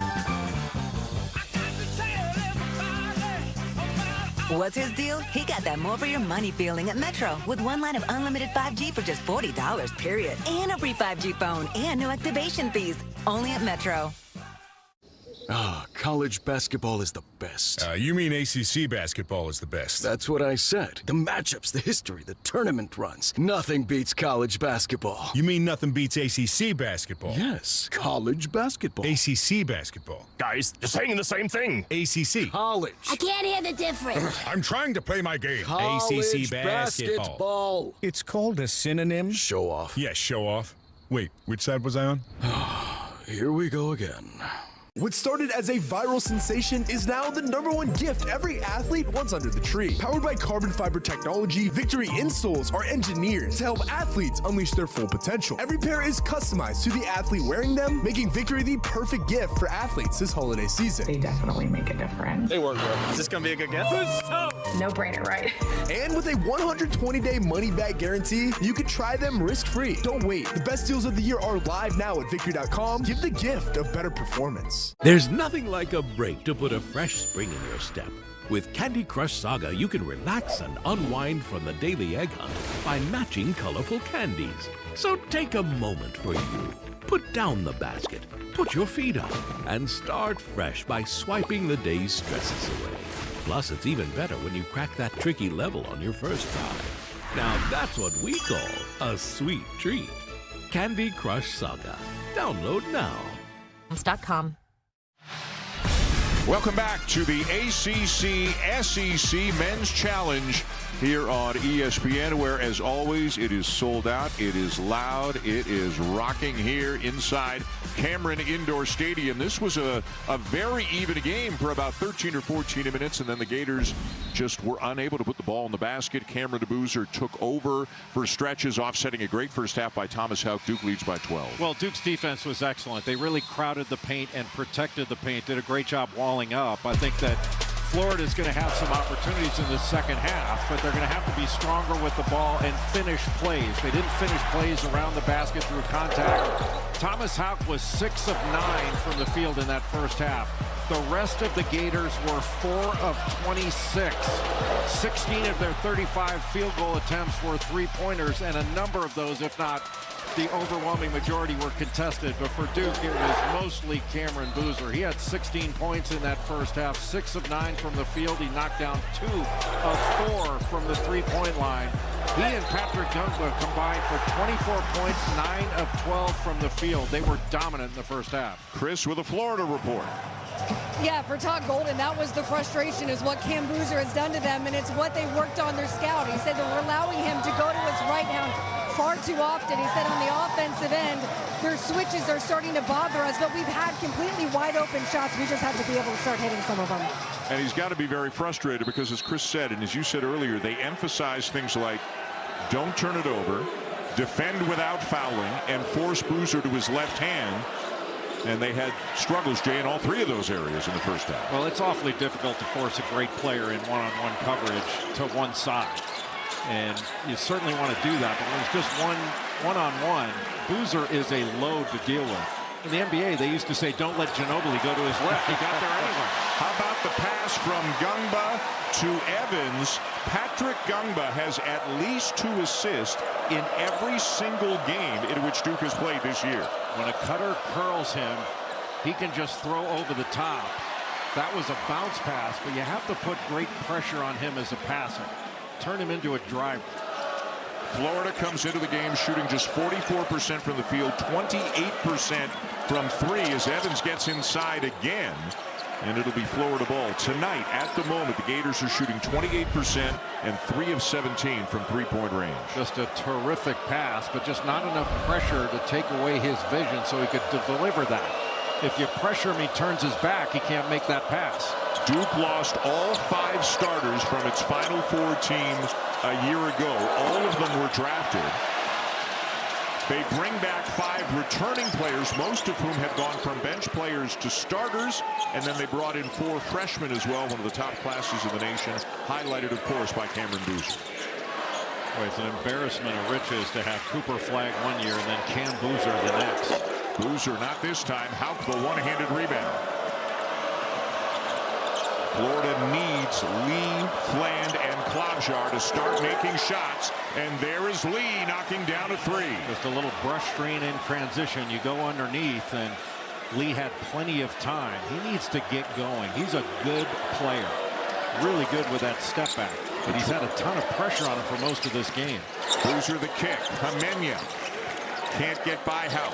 Speaker 33: What's his deal? He got that more for your money feeling at Metro with 1 line of unlimited 5G for just $40, period. And a free 5G phone and no activation fees. Only at Metro.
Speaker 34: Ah, college basketball is the best.
Speaker 35: You mean ACC basketball is the best?
Speaker 34: That's what I said. The matchups, the history, the tournament runs. Nothing beats college basketball.
Speaker 35: You mean nothing beats ACC basketball?
Speaker 34: Yes, college basketball.
Speaker 35: ACC basketball.
Speaker 34: Guys, you're saying the same thing.
Speaker 35: ACC.
Speaker 34: College.
Speaker 32: I can't hear the difference.
Speaker 35: I'm trying to play my game.
Speaker 34: College
Speaker 35: ACC basketball.
Speaker 34: It's called a synonym. Show off.
Speaker 35: Yes, show off. Wait, which side was I on?
Speaker 34: Here we go again.
Speaker 1: What started as a viral sensation is now the #1 gift every athlete wants under the tree. Powered by carbon fiber technology, Victory insoles are engineered to help athletes unleash their full potential. Every pair is customized to the athlete wearing them, making Victory the perfect gift for athletes this holiday season.
Speaker 31: They definitely make a difference.
Speaker 1: They work, bro. Is this gonna be a good gift?
Speaker 31: No brainer, right?
Speaker 1: And with a 120-day money-back guarantee, you can try them risk-free. Don't wait. The best deals of the year are live now at Victory.com. Give the gift of better performance.
Speaker 2: There's nothing like a break to put a fresh spring in your step. With Candy Crush Saga, you can relax and unwind from the daily egg hunt by matching colorful candies. So take a moment for you. Put down the basket, put your feet up, and start fresh by swiping the day's stresses away. Plus, it's even better when you crack that tricky level on your first try. Now that's what we call a sweet treat. Candy Crush Saga. Download now.
Speaker 31: .com.
Speaker 3: Welcome back to the ACC SEC Men's Challenge here on ESPN, where, as always, it is sold out, it is loud, it is rocking here inside Cameron Indoor Stadium. This was a very even game for about 13 or 14 minutes, and then the Gators just were unable to put the ball in the basket. Cameron Boozer took over for stretches, offsetting a great first half by Thomas Houck. Duke leads by 12.
Speaker 4: Well, Duke's defense was excellent. They really crowded the paint and protected the paint, did a great job walling up. I think that Florida's going to have some opportunities in the second half, but they're going to have to be stronger with the ball and finish plays. They didn't finish plays around the basket through contact. Thomas Houck was 6 of 9 from the field in that first half. The rest of the Gators were 4 of 26. 16 of their 35 field goal attempts were three-pointers, and a number of those, if not the overwhelming majority, were contested. But for Duke, it was mostly Cameron Boozer. He had 16 points in that first half, 6 of 9 from the field. He knocked down 2 of 4 from the three-point line. He and Patrick Gungba combined for 24 points, 9 of 12 from the field. They were dominant in the first half.
Speaker 3: Chris with a Florida report.
Speaker 7: Yeah, for Todd Golden, that was the frustration, is what Cam Boozer has done to them, and it's what they worked on their scout. He said that we're allowing him to go to his right hand far too often. He said on the offensive end, their switches are starting to bother us, but we've had completely wide open shots. We just have to be able to start hitting some of them.
Speaker 3: And he's got to be very frustrated because, as Chris said, and as you said earlier, they emphasize things like don't turn it over, defend without fouling, and force Boozer to his left hand. And they had struggles, Jay, in all 3 of those areas in the first half.
Speaker 4: Well, it's awfully difficult to force a great player in one-on-one coverage to one side. And you certainly want to do that, but when it's just one-on-one, Boozer is a load to deal with. In the NBA, they used to say, don't let Ginobili go to his left. He got there anyway.
Speaker 3: How about the pass from Gungba to Evans? Patrick Gungba has at least 2 assists in every single game in which Duke has played this year.
Speaker 4: When a cutter curls him, he can just throw over the top. That was a bounce pass, but you have to put great pressure on him as a passer. Turn him into a driver.
Speaker 3: Florida comes into the game shooting just 44% from the field, 28% from 3 as Evans gets inside again. And it'll be Florida ball. Tonight, at the moment, the Gators are shooting 28% and 3 of 17 from three-point range.
Speaker 4: Just a terrific pass, but just not enough pressure to take away his vision so he could deliver that. If you pressure him, he turns his back. He can't make that pass.
Speaker 3: Duke lost all 5 starters from its Final Four team a year ago. All of them were drafted. They bring back 5 returning players, most of whom have gone from bench players to starters, and then they brought in 4 freshmen as well, one of the top classes in the nation, highlighted, of course, by Cameron Boozer.
Speaker 4: Boy, it's an embarrassment of riches to have Cooper Flagg one year and then Cam Boozer the next.
Speaker 3: Boozer not this time. Houck the one-handed rebound. Florida needs Lee, Fland, and Klobuchar to start making shots. And there is Lee knocking down a 3.
Speaker 4: Just a little brush screen in transition. You go underneath, and Lee had plenty of time. He needs to get going. He's a good player. Really good with that step back. But he's had a ton of pressure on him for most of this game.
Speaker 3: Boozer the kick. Hamenya can't get by Houck.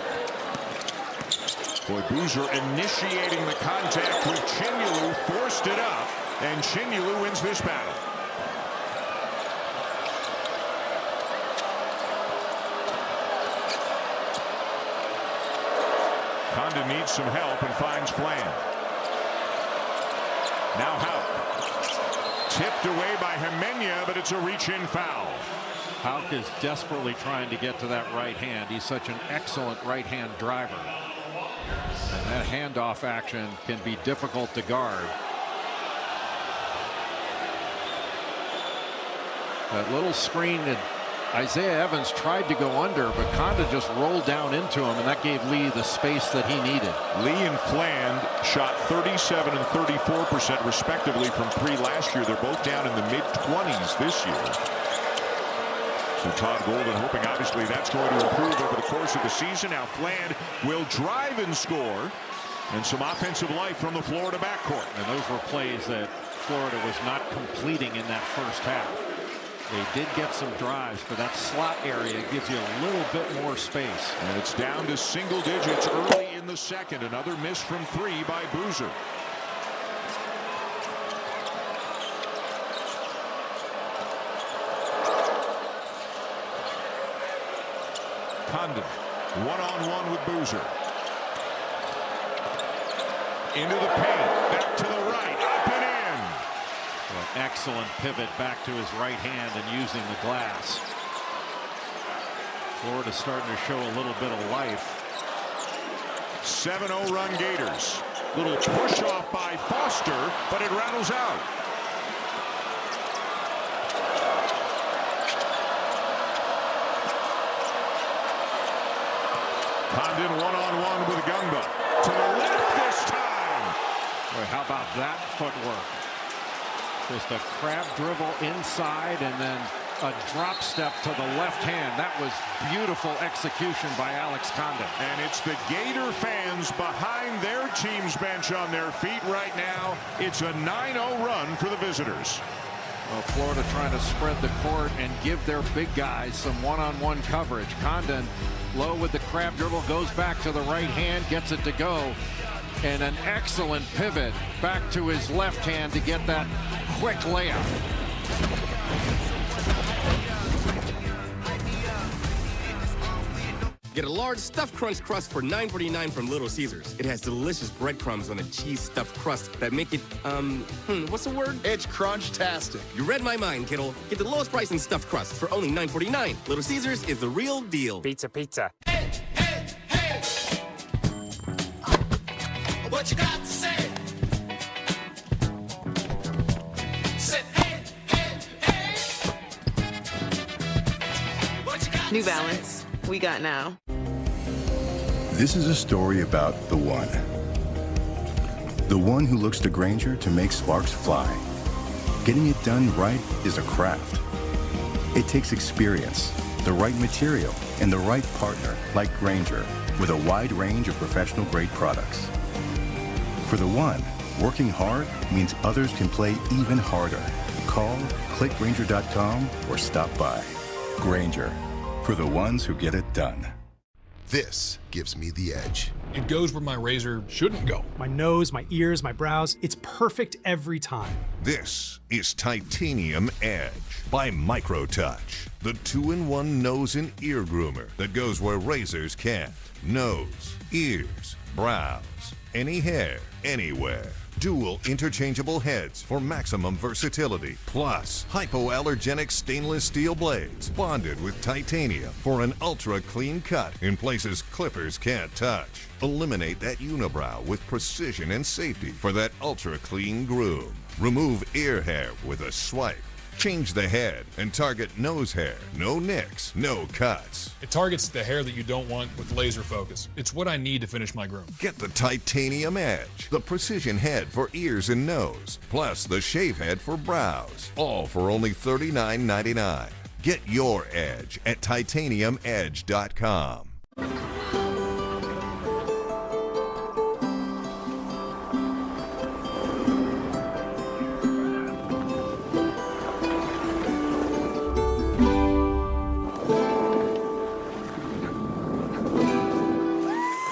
Speaker 3: Boy, Boozer initiating the contact with Chinyelu, forced it up, and Chinyelu wins this battle. Condon needs some help and finds Fland. Now Houck. Tipped away by Jimenez, but it's a reach-in foul.
Speaker 4: Houck is desperately trying to get to that right hand. He's such an excellent right-hand driver. And that handoff action can be difficult to guard. That little screen that Isaiah Evans tried to go under, but Conda just rolled down into him, and that gave Lee the space that he needed.
Speaker 3: Lee and Fland shot 37 and 34% respectively from three last year. They're both down in the mid-20s this year. So Todd Golden hoping obviously that's going to improve over the course of the season. Now Fland will drive and score, and some offensive life from the Florida backcourt.
Speaker 4: And those were plays that Florida was not completing in that first half. They did get some drives, but that slot area gives you a little bit more space.
Speaker 3: And it's down to single digits early in the second. Another miss from three by Boozer. Condon one-on-one with Boozer. Into the paint, back to the right, up and in.
Speaker 4: An excellent pivot back to his right hand and using the glass. Florida starting to show a little bit of life.
Speaker 3: 7-0 run Gators. Little push off by Foster, but it rattles out. Condon one-on-one with Gumba. To the left this time.
Speaker 4: Boy, how about that footwork? Just a crab dribble inside and then a drop step to the left hand. That was beautiful execution by Alex Condon.
Speaker 3: And it's the Gator fans behind their team's bench on their feet right now. It's a 9-0 run for the visitors.
Speaker 4: Well, Florida trying to spread the court and give their big guys some one-on-one coverage. Condon low with the crab dribble, goes back to the right hand, gets it to go. And an excellent pivot back to his left hand to get that quick layup.
Speaker 5: Get a large stuffed crunch crust for $9.49 from Little Caesars. It has delicious breadcrumbs on a cheese stuffed crust that make it, what's the word?
Speaker 34: It's crunch-tastic.
Speaker 5: You read my mind, kiddo. Get the lowest price in stuffed crust for only $9.49. Little Caesars is the real deal.
Speaker 8: Pizza, pizza.
Speaker 11: What you got to say? Say hey, hey, hey. What you got
Speaker 18: New Balance. We got now.
Speaker 9: This is a story about the one. The one who looks to Grainger to make sparks fly. Getting it done right is a craft. It takes experience, the right material, and the right partner like Grainger with a wide range of professional-grade products. For the one, working hard means others can play even harder. Call, click Grainger.com, or stop by. Grainger, for the ones who get it done.
Speaker 12: This gives me the edge.
Speaker 13: It goes where my razor shouldn't go.
Speaker 14: My nose, my ears, my brows, it's perfect every time.
Speaker 12: This is Titanium Edge by Microtouch, the 2-in-1 nose and ear groomer that goes where razors can't. Nose, ears, brows, any hair, anywhere. Dual interchangeable heads for maximum versatility. Plus, hypoallergenic stainless steel blades bonded with titanium for an ultra clean cut in places clippers can't touch. Eliminate that unibrow with precision and safety for that ultra clean groom. Remove ear hair with a swipe. Change the head and target nose hair. No nicks, no cuts.
Speaker 13: It targets the hair that you don't want with laser focus. It's what I need to finish my groom.
Speaker 12: Get the Titanium Edge, the precision head for ears and nose, plus the shave head for brows, all for only $39.99. Get your edge at titaniumedge.com.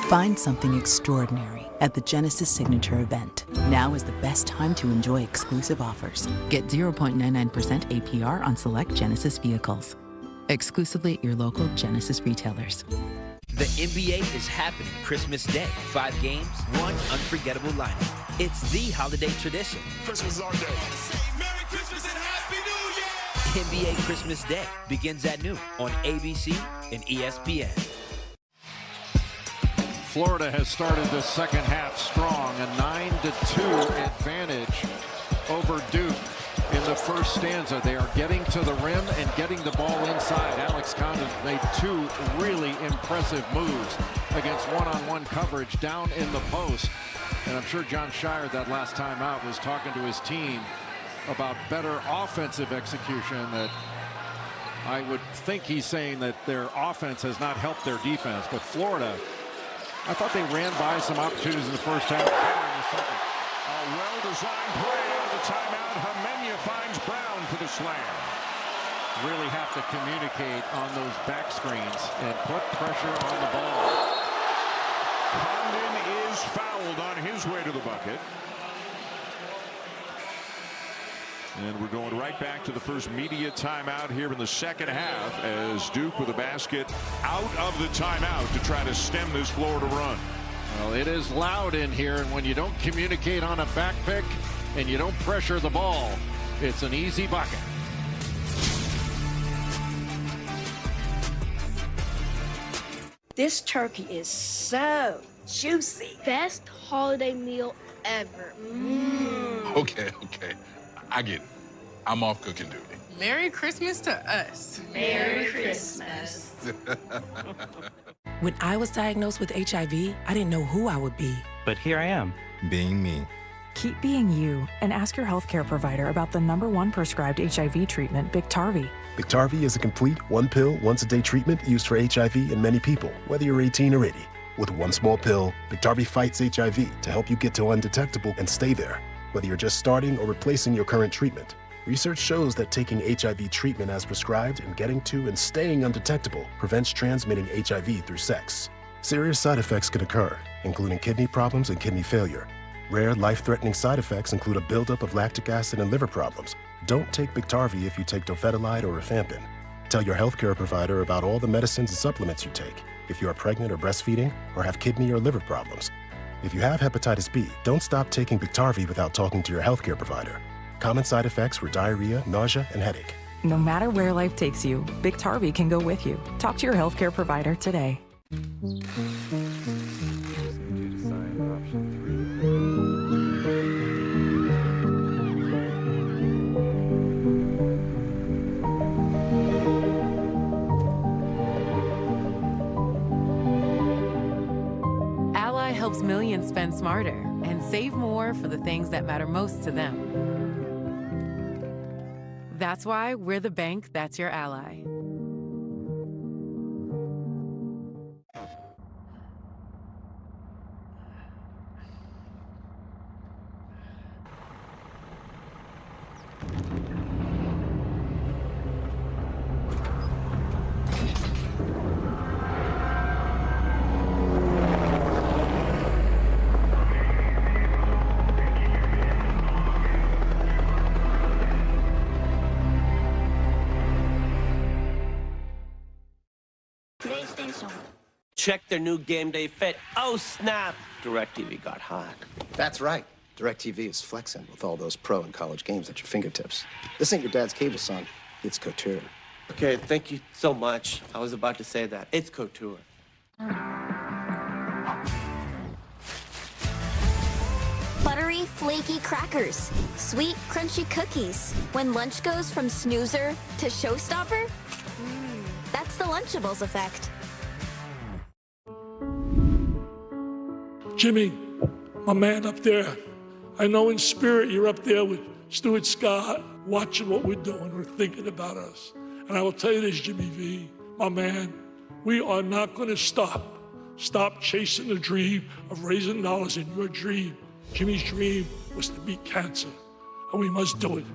Speaker 15: Find something extraordinary at the Genesis Signature event. Now is the best time to enjoy exclusive offers. Get 0.99% APR on select Genesis vehicles. Exclusively at your local Genesis retailers.
Speaker 8: The NBA is happening Christmas Day. 5 games, 1 unforgettable lineup. It's the holiday tradition.
Speaker 11: Christmas is our day. Merry Christmas and Happy New Year!
Speaker 8: NBA Christmas Day begins at noon on ABC and ESPN.
Speaker 4: Florida has started the second half strong, a 9-2 advantage over Duke in the first stanza. They are getting to the rim and getting the ball inside. Alex Condon made 2 really impressive moves against one-on-one coverage down in the post. And I'm sure John Shire that last time out was talking to his team about better offensive execution. That I would think he's saying that their offense has not helped their defense. But Florida, I thought they ran by some opportunities in the first half.
Speaker 3: A well-designed play out of the timeout. Hamenya finds Brown for the slam.
Speaker 4: Really have to communicate on those back screens and put pressure on the ball.
Speaker 3: Condon is fouled on his way to the bucket. And we're going right back to the first media timeout here in the second half as Duke with a basket out of the timeout to try to stem this Florida run.
Speaker 4: Well, it is loud in here, and when you don't communicate on a back pick and you don't pressure the ball, it's an easy bucket.
Speaker 10: This turkey is so juicy. Best holiday meal ever.
Speaker 13: Okay. I get it. I'm off cooking duty.
Speaker 18: Merry Christmas to us.
Speaker 10: Merry Christmas.
Speaker 16: When I was diagnosed with HIV, I didn't know who I would be.
Speaker 17: But here I am, being me.
Speaker 19: Keep being you and ask your healthcare provider about the #1 prescribed HIV treatment, Biktarvy.
Speaker 20: Biktarvy is a complete 1-pill, once-a-day treatment used for HIV in many people, whether you're 18 or 80. With one small pill, Biktarvy fights HIV to help you get to undetectable and stay there, whether you're just starting or replacing your current treatment. Research shows that taking HIV treatment as prescribed and getting to and staying undetectable prevents transmitting HIV through sex. Serious side effects can occur, including kidney problems and kidney failure. Rare, life-threatening side effects include a buildup of lactic acid and liver problems. Don't take Biktarvy if you take dofetilide or rifampin. Tell your healthcare provider about all the medicines and supplements you take if you are pregnant or breastfeeding or have kidney or liver problems. If you have hepatitis B, don't stop taking Biktarvy without talking to your healthcare provider. Common side effects were diarrhea, nausea, and headache.
Speaker 19: No matter where life takes you, Biktarvy can go with you. Talk to your healthcare provider today.
Speaker 21: Ally helps millions spend smarter and save more for the things that matter most to them. That's why we're the bank that's your ally.
Speaker 22: Check their new game day fit. Oh, snap! DirecTV got hot.
Speaker 23: That's right. DirecTV is flexing with all those pro and college games at your fingertips. This ain't your dad's cable, son. It's couture.
Speaker 22: Okay, thank you so much. I was about to say that. It's couture.
Speaker 24: Buttery, flaky crackers. Sweet, crunchy cookies. When lunch goes from snoozer to showstopper, that's the Lunchables effect.
Speaker 25: Jimmy, my man up there, I know in spirit you're up there with Stuart Scott, watching what we're doing or thinking about us. And I will tell you this, Jimmy V, my man, we are not going to stop. Stop chasing the dream of raising dollars in your dream. Jimmy's dream was to beat cancer, and we must do it.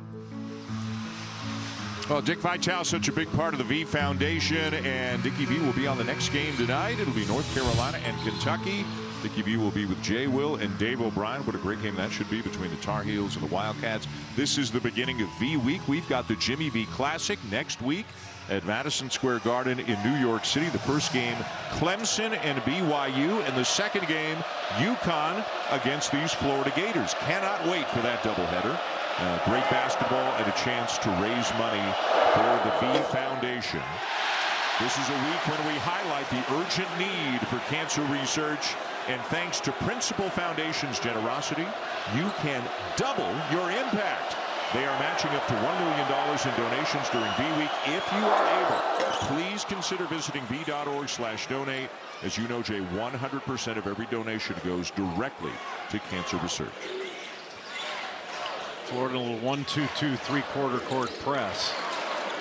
Speaker 3: Well, Dick Vitale, such a big part of the V Foundation, and Dickie V will be on the next game tonight. It'll be North Carolina and Kentucky. Dickie V will be with Jay Will and Dave O'Brien. What a great game that should be between the Tar Heels and the Wildcats. This is the beginning of V Week. We've got the Jimmy V Classic next week at Madison Square Garden in New York City. The first game, Clemson and BYU, and the second game, UConn against these Florida Gators. Cannot wait for that doubleheader. Great basketball and a chance to raise money for the V Foundation. This is a week when we highlight the urgent need for cancer research, and thanks to Principal Foundation's generosity, you can double your impact. They are matching up to $1 million in donations during V Week. If you are able, please consider visiting v.org/donate. As you know, Jay, 100% of every donation goes directly to cancer research.
Speaker 4: Florida, a little 1-2-2 3/4 court press.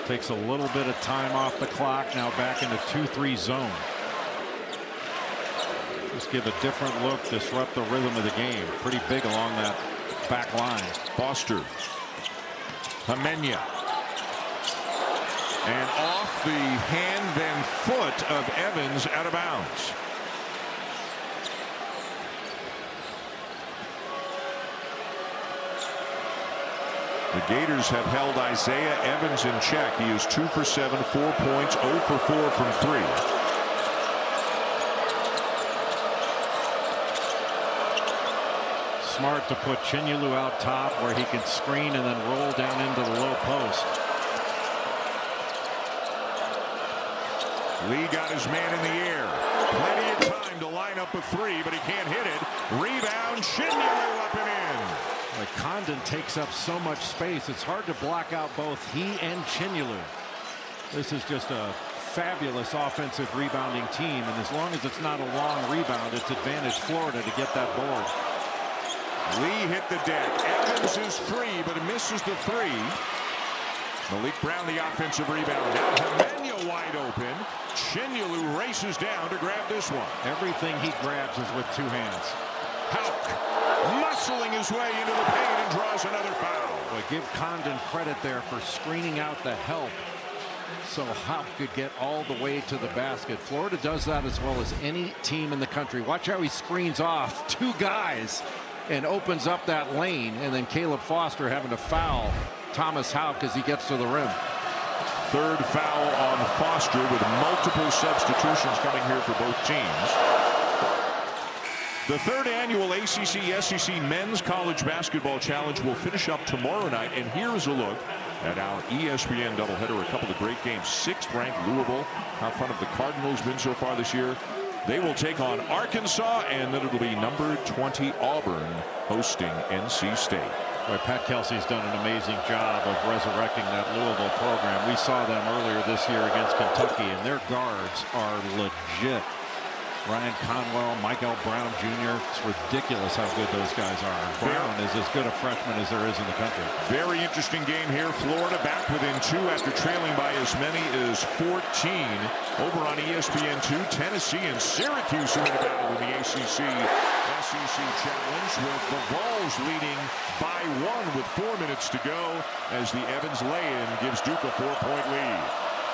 Speaker 4: Takes a little bit of time off the clock. Now back in the 2-3 zone. Just give a different look, disrupt the rhythm of the game. Pretty big along that back line.
Speaker 3: Foster. Hamenya. And off the hand, then foot of Evans, out of bounds. The Gators have held Isaiah Evans in check. He is 2 for 7, 4 points, 0 for 4 from 3.
Speaker 4: Smart to put Chinyelu out top where he can screen and then roll down into the low post.
Speaker 3: Lee got his man in the air. Plenty of time to line up a 3, but he can't hit it. Rebound, Chinyelu up and in.
Speaker 4: Like Condon takes up so much space, it's hard to block out both he and Chinyelu. This is just a fabulous offensive rebounding team, and as long as it's not a long rebound, it's advantage Florida to get that board.
Speaker 3: Lee hit the deck. Evans is free, but it misses the 3. Malik Brown the offensive rebound. Now Hamenya wide open. Chinyelu races down to grab this one.
Speaker 4: Everything he grabs is with 2 hands.
Speaker 3: Houck muscling his way into the paint and draws another foul.
Speaker 4: Well, give Condon credit there for screening out the help so Houck could get all the way to the basket. Florida does that as well as any team in the country. Watch how he screens off 2 guys and opens up that lane, and then Caleb Foster having to foul Thomas Houck as he gets to the rim.
Speaker 3: 3rd foul on Foster with multiple substitutions coming here for both teams. The 3rd annual ACC-SEC Men's College Basketball Challenge will finish up tomorrow night, and here is a look at our ESPN doubleheader. A couple of great games. 6th ranked Louisville. How fun have the Cardinals been so far this year? They will take on Arkansas, and then it'll be number 20 Auburn hosting NC State.
Speaker 4: Boy, Pat Kelsey's done an amazing job of resurrecting that Louisville program. We saw them earlier this year against Kentucky, and their guards are legit. Ryan Conwell, Michael Brown Jr. It's ridiculous how good those guys are. Brown is as good a freshman as there is in the country.
Speaker 3: Very interesting game here. Florida back within 2 after trailing by as many as 14. Over on ESPN2, Tennessee and Syracuse are in a battle in the ACC SEC Challenge, with the Vols leading by 1 with 4 minutes to go as the Evans lay-in gives Duke a 4-point lead.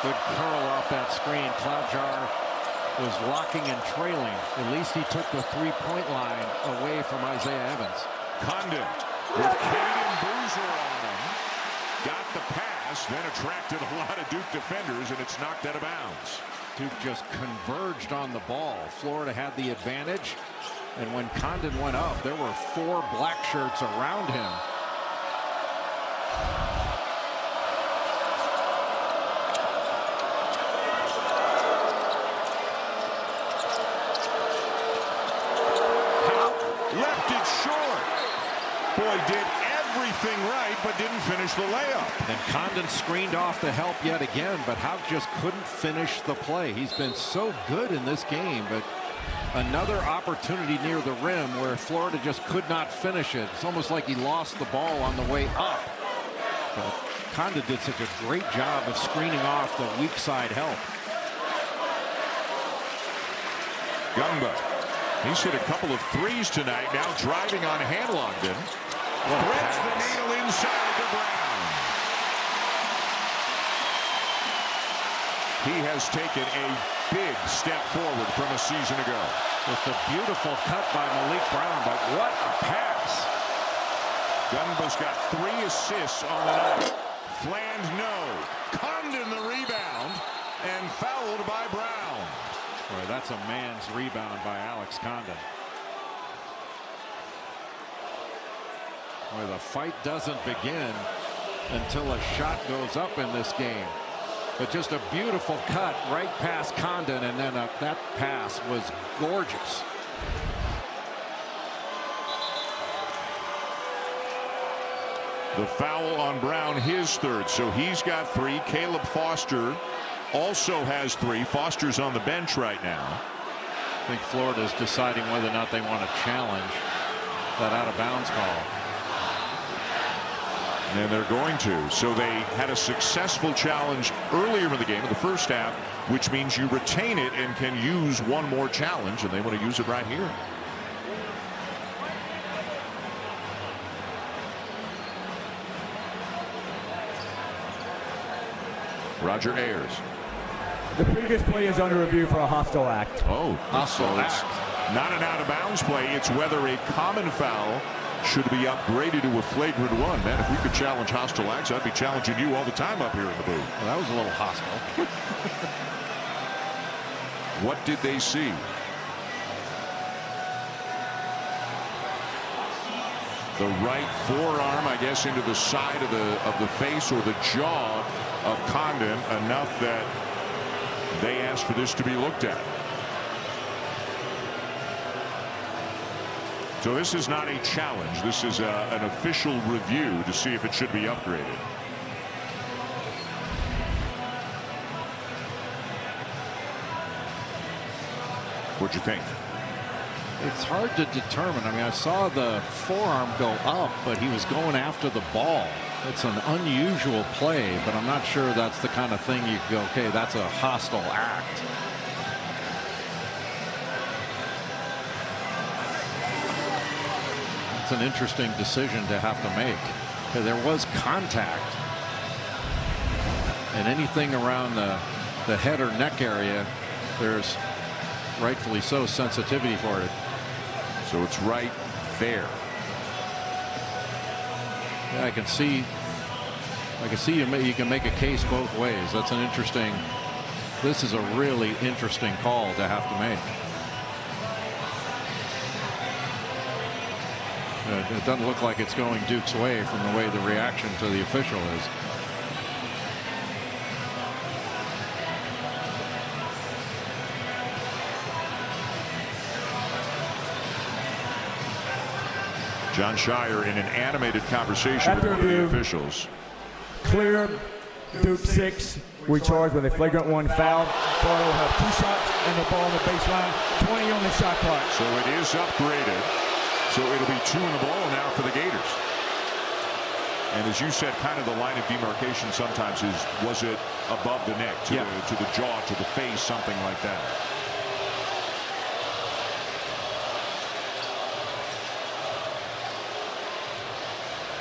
Speaker 4: Good curl off that screen. Cloudjar was locking and trailing. At least he took the 3-point line away from Isaiah Evans.
Speaker 3: Condon with Caden Boozer on him. Got the pass, then attracted a lot of Duke defenders, and it's knocked out of bounds.
Speaker 4: Duke just converged on the ball. Florida had the advantage, and when Condon went up, there were 4 black shirts around him.
Speaker 3: Boy, did everything right, but didn't finish the layup.
Speaker 4: And Condon screened off the help yet again, but Houck just couldn't finish the play. He's been so good in this game, but another opportunity near the rim where Florida just could not finish it. It's almost like he lost the ball on the way up. But Condon did such a great job of screening off the weak side help.
Speaker 3: Gumba. He's hit a couple of 3s tonight, now driving on Hanlogden. Threads the needle inside to Brown. He has taken a big step forward from a season ago.
Speaker 4: Just a beautiful cut by Malik Brown, but what a pass.
Speaker 3: Dunbar's got 3 assists on the night. Fland, no. Condon the rebound, and fouled by Brown.
Speaker 4: Boy, that's a man's rebound by Alex Condon. Boy, the fight doesn't begin until a shot goes up in this game. But just a beautiful cut right past Condon, and then that pass was gorgeous.
Speaker 3: The foul on Brown, his 3rd, so he's got 3. Caleb Foster also has 3. Foster's on the bench right now.
Speaker 4: I think Florida's deciding whether or not they want to challenge that out of bounds call.
Speaker 3: And they're going to. So they had a successful challenge earlier in the game in the first half, which means you retain it and can use one more challenge, and they want to use it right here. Roger Ayers.
Speaker 1: The previous play is under review for a hostile act.
Speaker 3: Oh,
Speaker 4: hostile
Speaker 3: so
Speaker 4: act.
Speaker 3: It's not an out-of-bounds play. It's whether a common foul should be upgraded to a flagrant one. Man, if we could challenge hostile acts, I'd be challenging you all the time up here in the booth.
Speaker 4: Well, that was a little hostile.
Speaker 3: What did they see? The right forearm, I guess, into the side of the face or the jaw of Condon, enough that they asked for this to be looked at. So this is not a challenge. This is an official review to see if it should be upgraded. What'd you think?
Speaker 4: It's hard to determine. I mean, I saw the forearm go up, but he was going after the ball. It's an unusual play, but I'm not sure that's the kind of thing you go, okay, that's a hostile act. It's an interesting decision to have to make, because there was contact, and anything around the head or neck area, there's rightfully so sensitivity for it.
Speaker 3: So it's right there.
Speaker 4: Yeah, I can see you can make a case both ways. That's an interesting. This is a really interesting call to have to make. It doesn't look like it's going Duke's way from the way the reaction to the official is.
Speaker 3: John Shire in an animated conversation with one of the officials.
Speaker 1: Clear, Duke 6. We charge with a flagrant 1 foul. Florida will have 2 shots and the ball on the baseline. 20 on the shot clock.
Speaker 3: So it is upgraded. So it'll be 2 in the ball now for the Gators. And as you said, kind of the line of demarcation sometimes is, was it above the neck, to the jaw, to the face, something like that.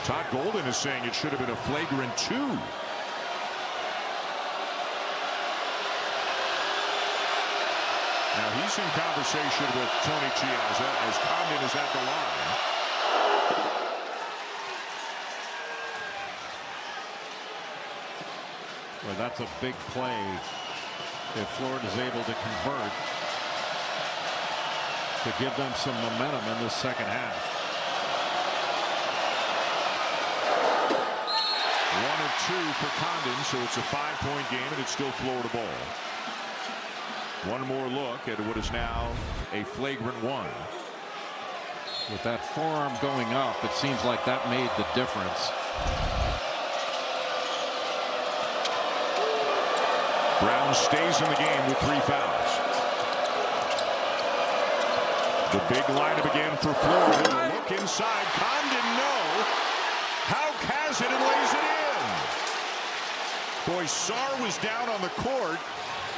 Speaker 3: Todd Golden is saying it should have been a flagrant 2. Now he's in conversation with Tony Chiazza as Condon is at the line.
Speaker 4: Well, that's a big play if Florida's able to convert to give them some momentum in this second half.
Speaker 3: 1 of 2 for Condon, so it's a 5-point game, and it's still Florida ball. One more look at what is now a flagrant 1.
Speaker 4: With that forearm going up, it seems like that made the difference.
Speaker 3: Brown stays in the game with 3 fouls. The big lineup again for Florida. The look inside. Condon, no. Hauk has it and lays it in. Boy, Sarr was down on the court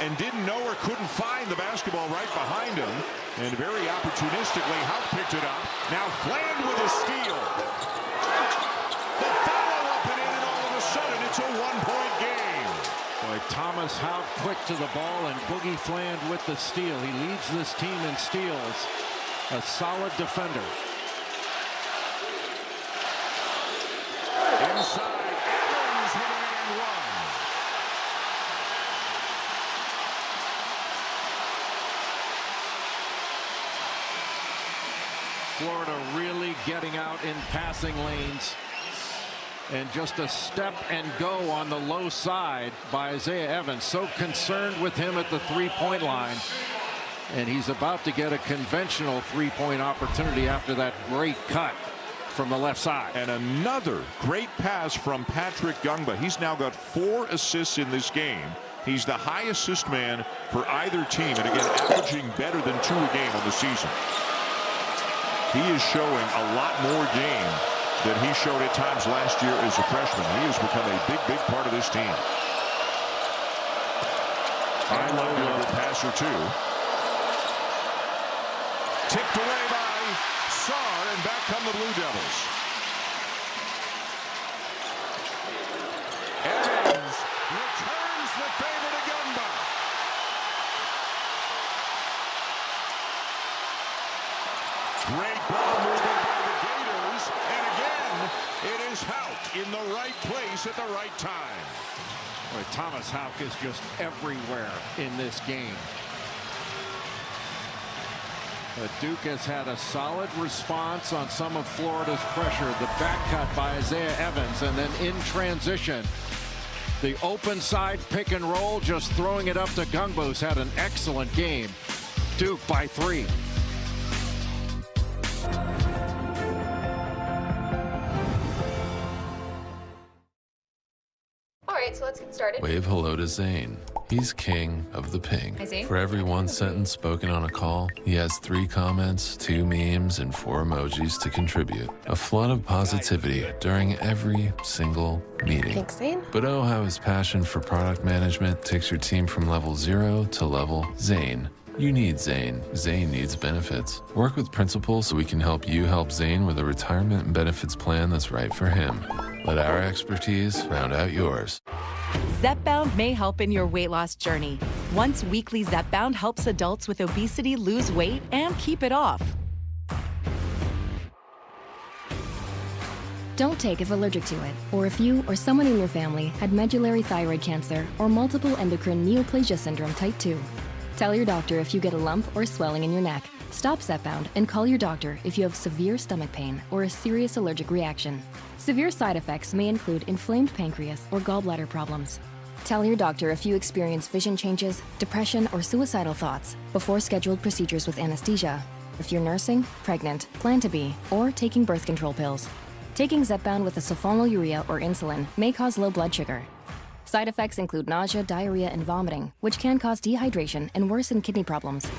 Speaker 3: and didn't know or couldn't find the basketball right behind him. And very opportunistically, Hauk picked it up. Now Fland with a steal. The follow-up and in, and all of a sudden it's a 1-point game.
Speaker 4: Boy, Thomas Houck quick to the ball, and Boogie Fland with the steal. He leads this team in steals. A solid defender.
Speaker 3: Inside, Abbas with an and one.
Speaker 4: Florida really getting out in passing lanes. And just a step and go on the low side by Isaiah Evans. So concerned with him at the three-point line. And he's about to get a conventional three-point opportunity after that great cut from the left side.
Speaker 3: And another great pass from Patrick Gungba. He's now got 4 assists in this game. He's the high assist man for either team, and again, averaging better than 2 a game on the season. He is showing a lot more game than he showed at times last year as a freshman. He has become a big part of this team. I love a good passer too. Tipped away by Mazhar, and back come the Blue Devils. Evans returns the favor to Gungba. Great ball movement by the Gators, and again, it is Houck in the right place at the right time.
Speaker 4: Boy, Thomas Houck is just everywhere in this game. But Duke has had a solid response on some of Florida's pressure. The back cut by Isaiah Evans, and then in transition, the open side pick and roll, just throwing it up to Gungba, who's had an excellent game. Duke by 3.
Speaker 2: Alright, so let's get started.
Speaker 5: Wave hello to Zane. He's king of the ping.
Speaker 2: Hi, Zane.
Speaker 5: For every one sentence spoken on a call, he has 3 comments, 2 memes, and 4 emojis to contribute. A flood of positivity during every single meeting.
Speaker 2: Thanks, Zane.
Speaker 5: But oh, how his passion for product management takes your team from level 0 to level Zane. You need Zane. Zane needs benefits. Work with Principal so we can help you help Zane with a retirement and benefits plan that's right for him. Let our expertise round out yours.
Speaker 6: Zepbound may help in your weight loss journey. Once weekly Zepbound helps adults with obesity lose weight and keep it off.
Speaker 7: Don't take if allergic to it, or if you or someone in your family had medullary thyroid cancer or multiple endocrine neoplasia syndrome type 2. Tell your doctor if you get a lump or swelling in your neck. Stop Zepbound and call your doctor if you have severe stomach pain or a serious allergic reaction. Severe side effects may include inflamed pancreas or gallbladder problems. Tell your doctor if you experience vision changes, depression, or suicidal thoughts before scheduled procedures with anesthesia. If you're nursing, pregnant, plan to be, or taking birth control pills. Taking Zepbound with a sulfonylurea or insulin may cause low blood sugar. Side effects include nausea, diarrhea, and vomiting, which can cause dehydration and worsen kidney problems.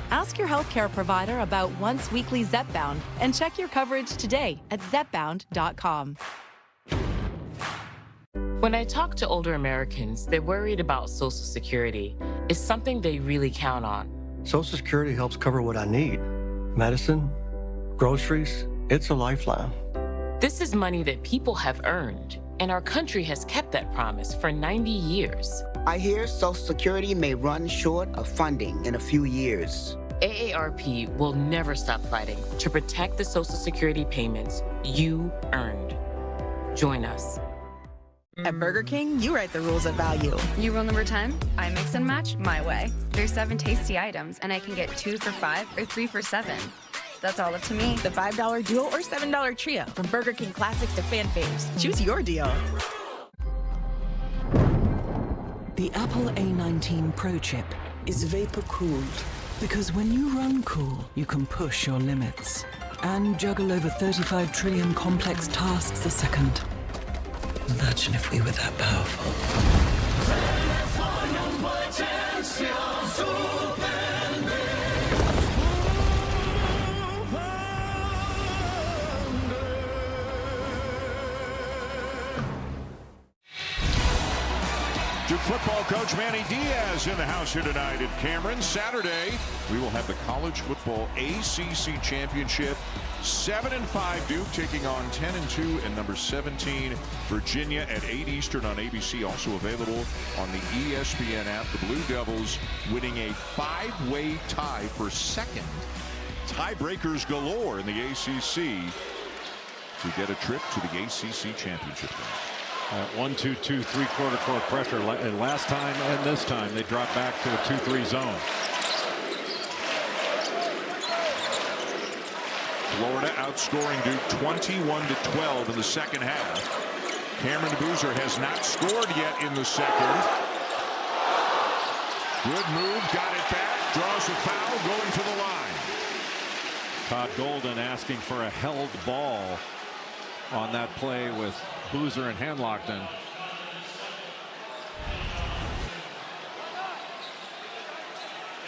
Speaker 6: Ask your healthcare provider about once weekly Zepbound and check your coverage today at zepbound.com.
Speaker 9: When I talk to older Americans, they're worried about Social Security. It's something they really count on.
Speaker 26: Social Security helps cover what I need. Medicine, groceries, it's a lifeline.
Speaker 9: This is money that people have earned, and our country has kept that promise for 90 years.
Speaker 27: I hear Social Security may run short of funding in a few years.
Speaker 9: AARP will never stop fighting to protect the Social Security payments you earned. Join us.
Speaker 16: At Burger King, you write the rules of value.
Speaker 10: You rule number 10, I mix and match my way. There's 7 tasty items, and I can get 2 for $5 or 3 for $7. That's all up to me.
Speaker 16: The $5 duo or $7 trio. From Burger King classics to fan faves. Choose your deal.
Speaker 28: The Apple A19 Pro chip is vapor-cooled because when you run cool, you can push your limits and juggle over 35 trillion complex tasks a second. Imagine if we were that powerful.
Speaker 3: Duke football coach Manny Diaz in the house here tonight at Cameron. Saturday, we will have the college football ACC championship. 7-5 Duke taking on 10-2 and number 17 Virginia at 8 Eastern on ABC. Also available on the ESPN app. The Blue Devils winning a 5-way tie for second. Tiebreakers galore in the ACC to get a trip to the ACC championship game.
Speaker 4: 1-2-2 3/4 court pressure. Last time and this time they dropped back to a 2-3 zone.
Speaker 3: Florida outscoring Duke 21-12 in the second half. Cameron Boozer has not scored yet in the second. Good move, got it back, draws a foul, going to the line.
Speaker 4: Todd Golden asking for a held ball on that play with Boozer and Hanlockton.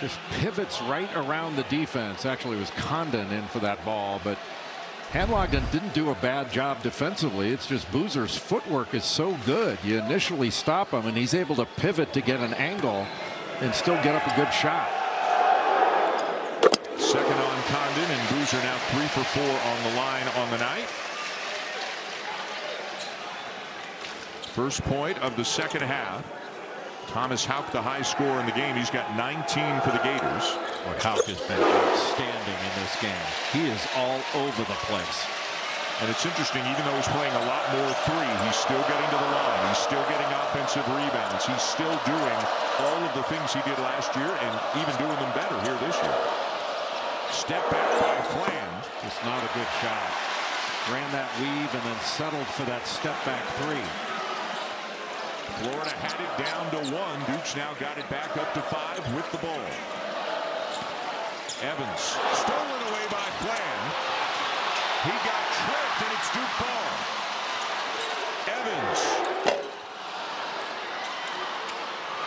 Speaker 4: Just pivots right around the defense. Actually, it was Condon in for that ball, but Hanlockton didn't do a bad job defensively. It's just Boozer's footwork is so good. You initially stop him, and he's able to pivot to get an angle and still get up a good shot.
Speaker 3: Second on Condon, and Boozer now 3 for 4 on the line on the night. First point of the second half. Thomas Houck, the high scorer in the game. He's got 19 for the Gators.
Speaker 4: Well, Houck has been outstanding in this game. He is all over the place.
Speaker 3: And it's interesting, even though he's playing a lot more three, he's still getting to the line. He's still getting offensive rebounds. He's still doing all of the things he did last year and even doing them better here this year. Step back by Fland.
Speaker 4: It's not a good shot. Ran that weave and then settled for that step back three.
Speaker 3: Florida had it down to 1. Duke's now got it back up to 5 with the ball. Evans stolen away by Fland. He got tripped, and it's Duke ball. Evans.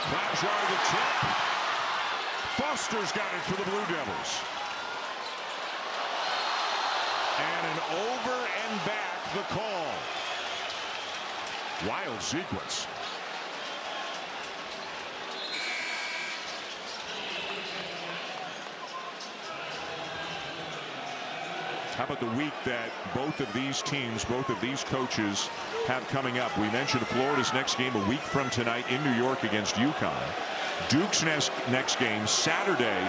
Speaker 3: Mazhar the tip. Foster's got it for the Blue Devils. And an over and back the call. Wild sequence. How about the week that both of these teams, both of these coaches have coming up? We mentioned Florida's next game a week from tonight in New York against UConn. Duke's next game Saturday,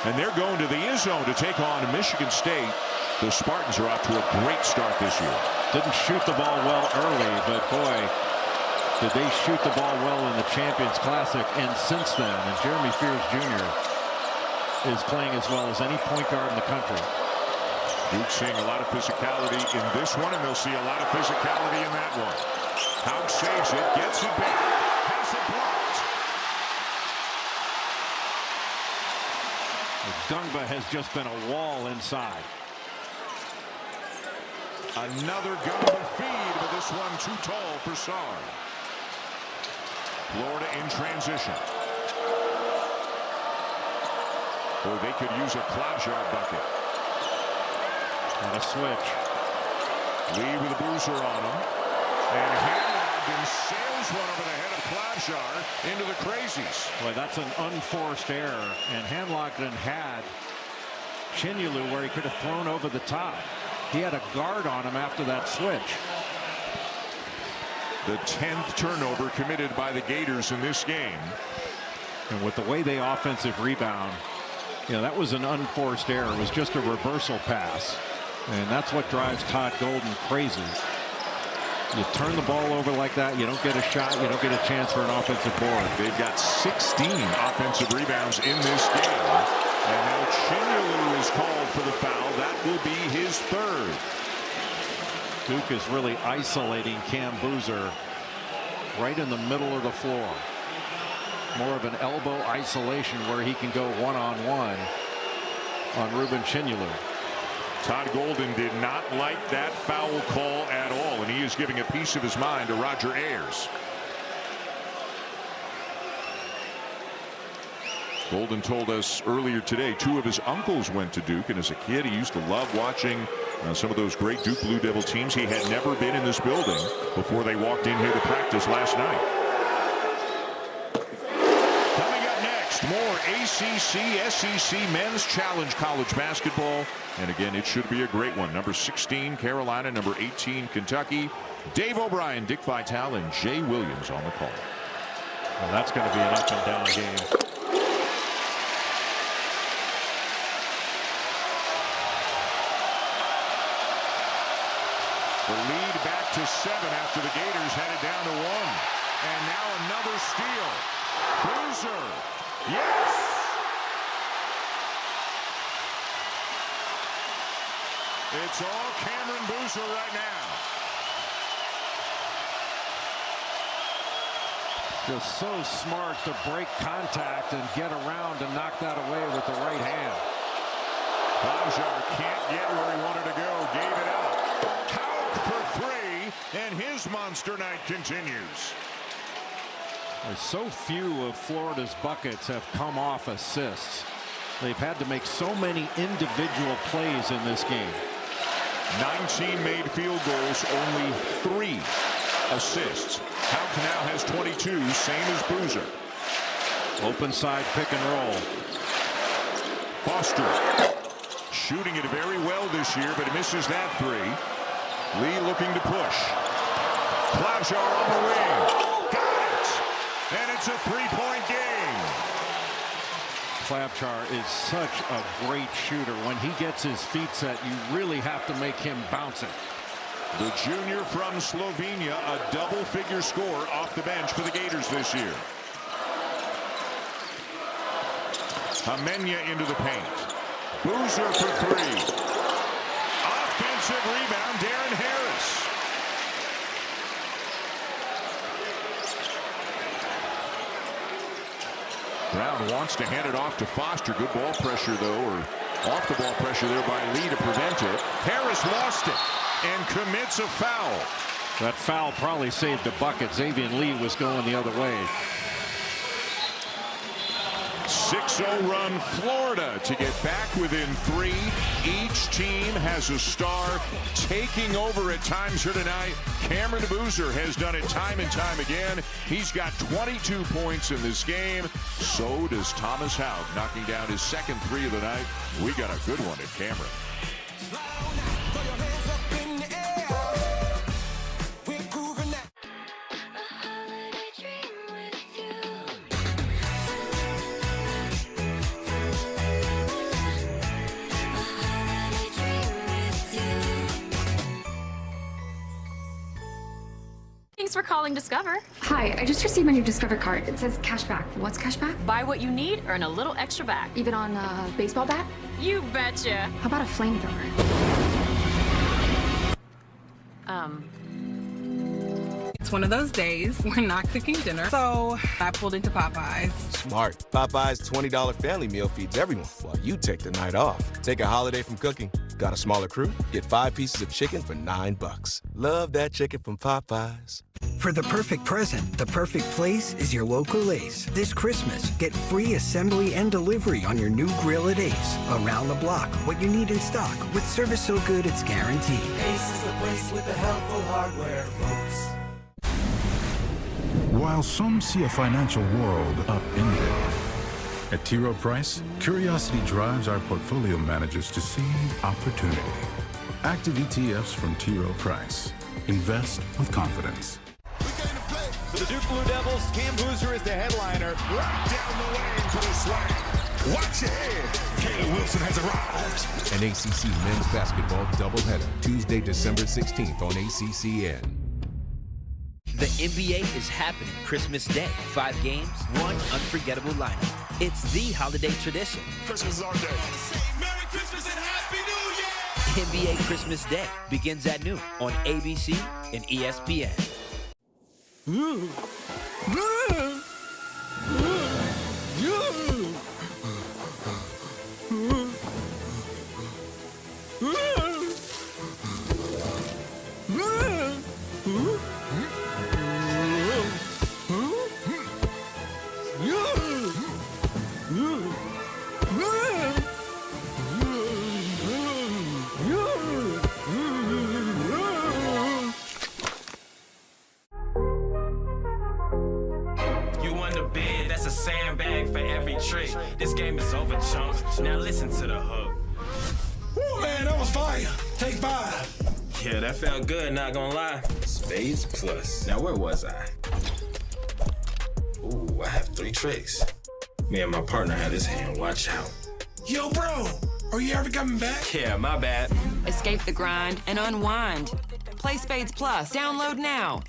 Speaker 3: and they're going to the Izzone to take on Michigan State. The Spartans are off to a great start this year.
Speaker 4: Didn't shoot the ball well early, but boy, did they shoot the ball well in the Champions Classic and since then. And Jeremy Fears Jr. is playing as well as any point guard in the country.
Speaker 3: Duke seeing a lot of physicality in this one, and they'll see a lot of physicality in that one. Houck saves it, gets it back, has it blocked.
Speaker 4: Dungba has just been a wall inside.
Speaker 3: Another Gumba feed, but this one too tall for Sarr. Florida in transition. Or they could use a Klajjar bucket.
Speaker 4: And a switch.
Speaker 3: Lee with a Boozer on him. And Hanlockton sails one over the head of Klajjar into the crazies.
Speaker 4: Boy, that's an unforced error. And Hanlockton had Chinyelu where he could have thrown over the top. He had a guard on him after that switch.
Speaker 3: The 10th turnover committed by the Gators in this game.
Speaker 4: And with the way they offensive rebound, you know, that was an unforced error. It was just a reversal pass. And that's what drives Todd Golden crazy. You turn the ball over like that, you don't get a shot, you don't get a chance for an offensive board.
Speaker 3: They've got 16 offensive rebounds in this game. And now Chinyelu is called for the foul. That will be his third.
Speaker 4: Duke is really isolating Cam Boozer right in the middle of the floor. More of an elbow isolation where he can go one-on-one on Ruben Chinyelu.
Speaker 3: Todd Golden did not like that foul call at all, and he is giving a piece of his mind to Roger Ayers. Golden told us earlier today 2 of his uncles went to Duke, and as a kid he used to love watching some of those great Duke Blue Devil teams. He had never been in this building before they walked in here to practice last night. ACC SEC Men's Challenge College Basketball. And again, it should be a great one. Number 16, Carolina. Number 18, Kentucky. Dave O'Brien, Dick Vitale, and Jay Williams on the call.
Speaker 4: Well, that's going to be an up and down game.
Speaker 3: The lead back to 7 after the Gators had it down to 1. And now another steal. Boozer. Yes! It's all Cameron Boozer right now.
Speaker 4: Just so smart to break contact and get around and knock that away with the right hand.
Speaker 3: Mazhar can't get where he wanted to go. Gave it up. Hauk for 3, and his monster night continues.
Speaker 4: So few of Florida's buckets have come off assists. They've had to make so many individual plays in this game.
Speaker 3: 19 made field goals, only 3 assists. Hauk now has 22, same as Boozer.
Speaker 4: Open side pick and roll.
Speaker 3: Foster shooting it very well this year, but misses that 3. Lee looking to push. Mazhar on the wing. Got it! And it's a 3-point game.
Speaker 4: Mazhar is such a great shooter. When he gets his feet set, you really have to make him bounce it.
Speaker 3: The junior from Slovenia, a double-figure score off the bench for the Gators this year. Amenya into the paint. Boozer for 3. Offensive rebound, Darren Harris. Brown wants to hand it off to Foster. Good ball pressure, though, or off the ball pressure there by Lee to prevent it. Harris lost it and commits a foul.
Speaker 4: That foul probably saved a bucket. Xavier Lee was going the other way.
Speaker 3: 6-0 run Florida to get back within 3. Each team has a star taking over at times here tonight. Cameron Boozer has done it time and time again. He's got 22 points in this game. So does Thomas Hauk, knocking down his second 3 of the night. We got a good one at Cameron.
Speaker 10: Thanks for calling Discover.
Speaker 2: Hi, I just received my new Discover card. It says cashback. What's cashback?
Speaker 10: Buy what you need, earn a little extra back.
Speaker 2: Even on a baseball bat?
Speaker 10: You betcha.
Speaker 2: How about a flamethrower?
Speaker 8: It's one of those days we're not cooking dinner, so I pulled into Popeyes.
Speaker 11: Smart. Popeyes $20 family meal feeds everyone while you take the night off. Take a holiday from cooking. Got a smaller crew? Get 5 pieces of chicken for $9. Love that chicken from Popeyes.
Speaker 12: For the perfect present, the perfect place is your local Ace. This Christmas, get free assembly and delivery on your new grill at Ace. Around the block, what you need in stock, with service so good it's guaranteed.
Speaker 13: Ace is the place with the helpful hardware, folks.
Speaker 14: While some see a financial world upended, at T. Rowe Price, curiosity drives our portfolio managers to see opportunity. Active ETFs from T. Rowe Price. Invest with confidence.
Speaker 15: For the Duke Blue Devils, Cam Boozer is the headliner.
Speaker 3: Right down the lane for the swag. Watch your head. Caleb Wilson has arrived.
Speaker 18: An ACC men's basketball doubleheader, Tuesday, December 16th on ACCN.
Speaker 29: The NBA is happening Christmas Day. 5 games, 1 unforgettable lineup. It's the holiday tradition.
Speaker 3: Christmas is our day.
Speaker 13: Merry Christmas and Happy New Year!
Speaker 29: NBA Christmas Day begins at noon on ABC and ESPN.
Speaker 1: That's a sandbag for every trick. This game is over, chump. Now listen to the hook.
Speaker 13: Woo, man, that was fire. Take 5.
Speaker 1: Yeah, that felt good, not gonna lie. Spades plus. Now, where was I? Ooh, I have 3 tricks. Me and my partner had this hand. Watch out.
Speaker 13: Yo, bro, are you ever coming back?
Speaker 1: Yeah, my bad.
Speaker 17: Escape the grind and unwind. Play Spades Plus. Download now.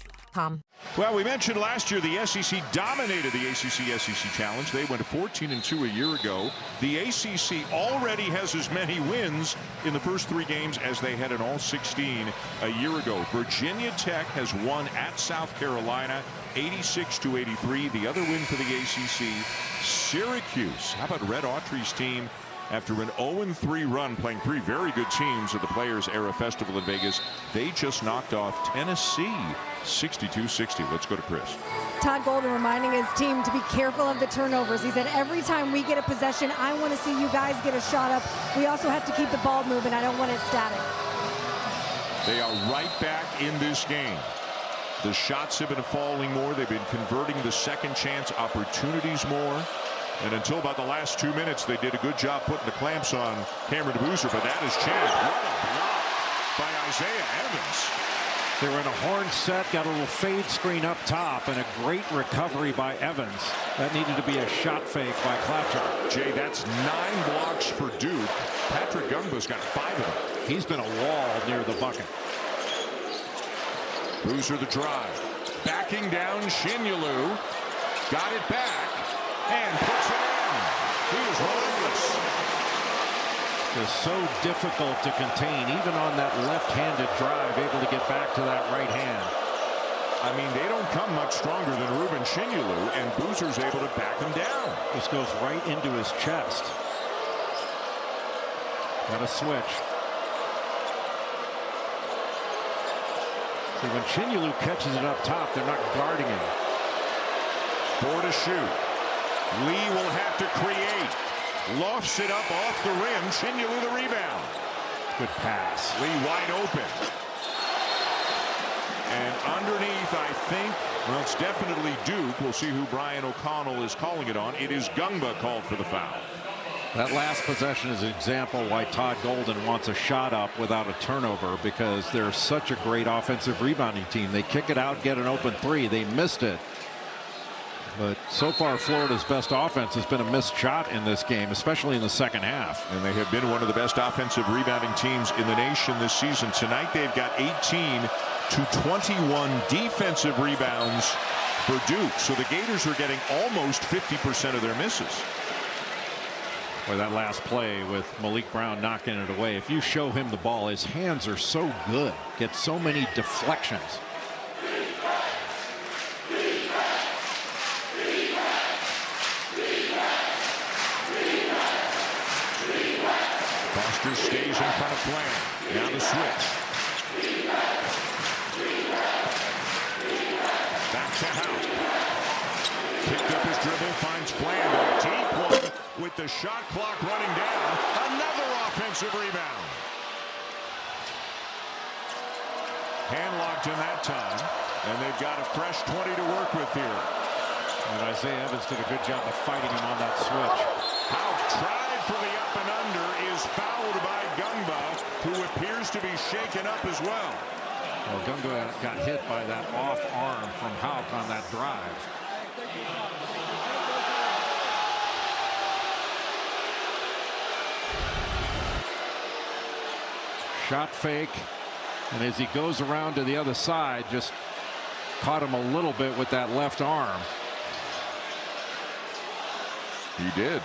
Speaker 3: Well, we mentioned last year the SEC dominated the ACC-SEC Challenge. They went 14-2 a year ago. The ACC already has as many wins in the first 3 games as they had in all 16 a year ago. Virginia Tech has won at South Carolina 86-83. The other win for the ACC, Syracuse. How about Red Autry's team? After an 0-3 run playing 3 very good teams at the Players Era Festival in Vegas, they just knocked off Tennessee 62-60. Let's go to Chris.
Speaker 19: Todd Golden reminding his team to be careful of the turnovers. He said, every time we get a possession, I want to see you guys get a shot up. We also have to keep the ball moving. I don't want it static.
Speaker 3: They are right back in this game. The shots have been falling more. They've been converting the second chance opportunities more. And until about the last 2 minutes, they did a good job putting the clamps on Cameron DeBoozer, but that is Chad. What a block by Isaiah Evans.
Speaker 4: They were in a horn set, got a little fade screen up top, and a great recovery by Evans. That needed to be a shot fake by Claptrap.
Speaker 3: Jay, that's 9 blocks for Duke. Patrick Gungba's got 5 of them.
Speaker 4: He's been a wall near the bucket.
Speaker 3: Boozer the drive. Backing down Shinyulu. Got it back. And puts it in. He is relentless.
Speaker 4: It's so difficult to contain, even on that left-handed drive, able to get back to that right hand.
Speaker 3: I mean, they don't come much stronger than Ruben Shinyulu, and Boozer's able to back him down.
Speaker 4: This goes right into his chest. Got a switch. See, when Shinyulu catches it up top, they're not guarding him.
Speaker 3: 4 to shoot. Lee will have to create. Lofts it up off the rim. Shinyulu the rebound.
Speaker 4: Good pass.
Speaker 3: Lee wide open. And underneath, I think, well, it's definitely Duke. We'll see who Brian O'Connell is calling it on. It is Gungba called for the foul.
Speaker 4: That last possession is an example why Todd Golden wants a shot up without a turnover, because they're such a great offensive rebounding team. They kick it out, get an open 3. They missed it. But so far, Florida's best offense has been a missed shot in this game, especially in the second half.
Speaker 3: And they have been one of the best offensive rebounding teams in the nation this season. Tonight, they've got 18 to 21 defensive rebounds for Duke. So the Gators are getting almost 50% of their misses.
Speaker 4: Boy, that last play with Malik Brown knocking it away. If you show him the ball, his hands are so good. Get so many deflections.
Speaker 3: Foster stays in front of Flam. Now the switch. Back to Howe. Picked up his dribble, finds Flam. A deep one with the shot clock running down. Another offensive rebound. Hand-locked in that time. And they've got a fresh 20 to work with here.
Speaker 4: And Isaiah Evans did a good job of fighting him on that switch.
Speaker 3: Howe tried for the up and under, is fouled by Gungba, who appears to be shaken up as well.
Speaker 4: Well, Gungba got hit by that off arm from Howe on that drive. Shot fake, and as he goes around to the other side, just caught him a little bit with that left arm.
Speaker 3: He did.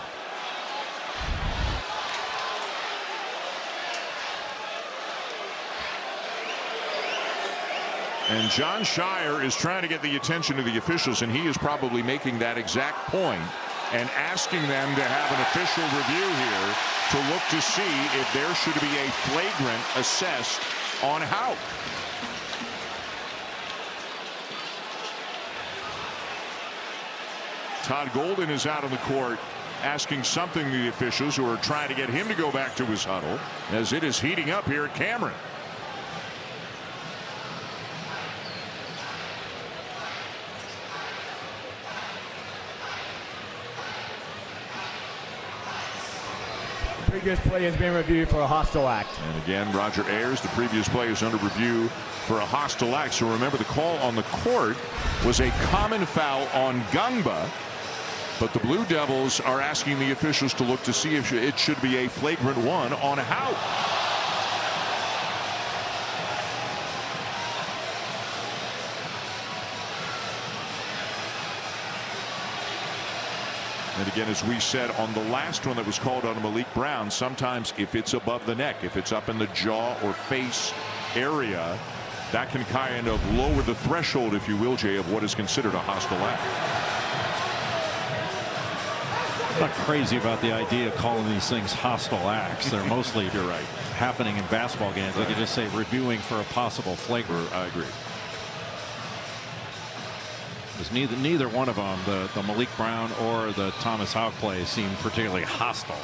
Speaker 3: And John Shire is trying to get the attention of the officials, and he is probably making that exact point and asking them to have an official review here to look to see if there should be a flagrant assessed on Howe. Todd Golden is out on the court asking something to the officials, who are trying to get him to go back to his huddle as it is heating up here at Cameron.
Speaker 5: previous play has been reviewed for a hostile act.
Speaker 3: And again, Roger Ayers, the previous play is under review for a hostile act. So remember, the call on the court was a common foul on Gungba. But the Blue Devils are asking the officials to look to see if it should be a flagrant one on Hauk. And again, as we said on the last one that was called on Malik Brown, sometimes if it's above the neck, if it's up in the jaw or face area, that can kind of lower the threshold, if you will, Jay, of what is considered a hostile act.
Speaker 4: I'm not crazy about the idea of calling these things hostile acts. They're mostly
Speaker 3: You're right.
Speaker 4: happening in basketball games. Right. They could just say reviewing for a possible flagrant.
Speaker 3: I agree.
Speaker 4: Because neither one of them, the Malik Brown or the Thomas Hauk play, seemed particularly hostile.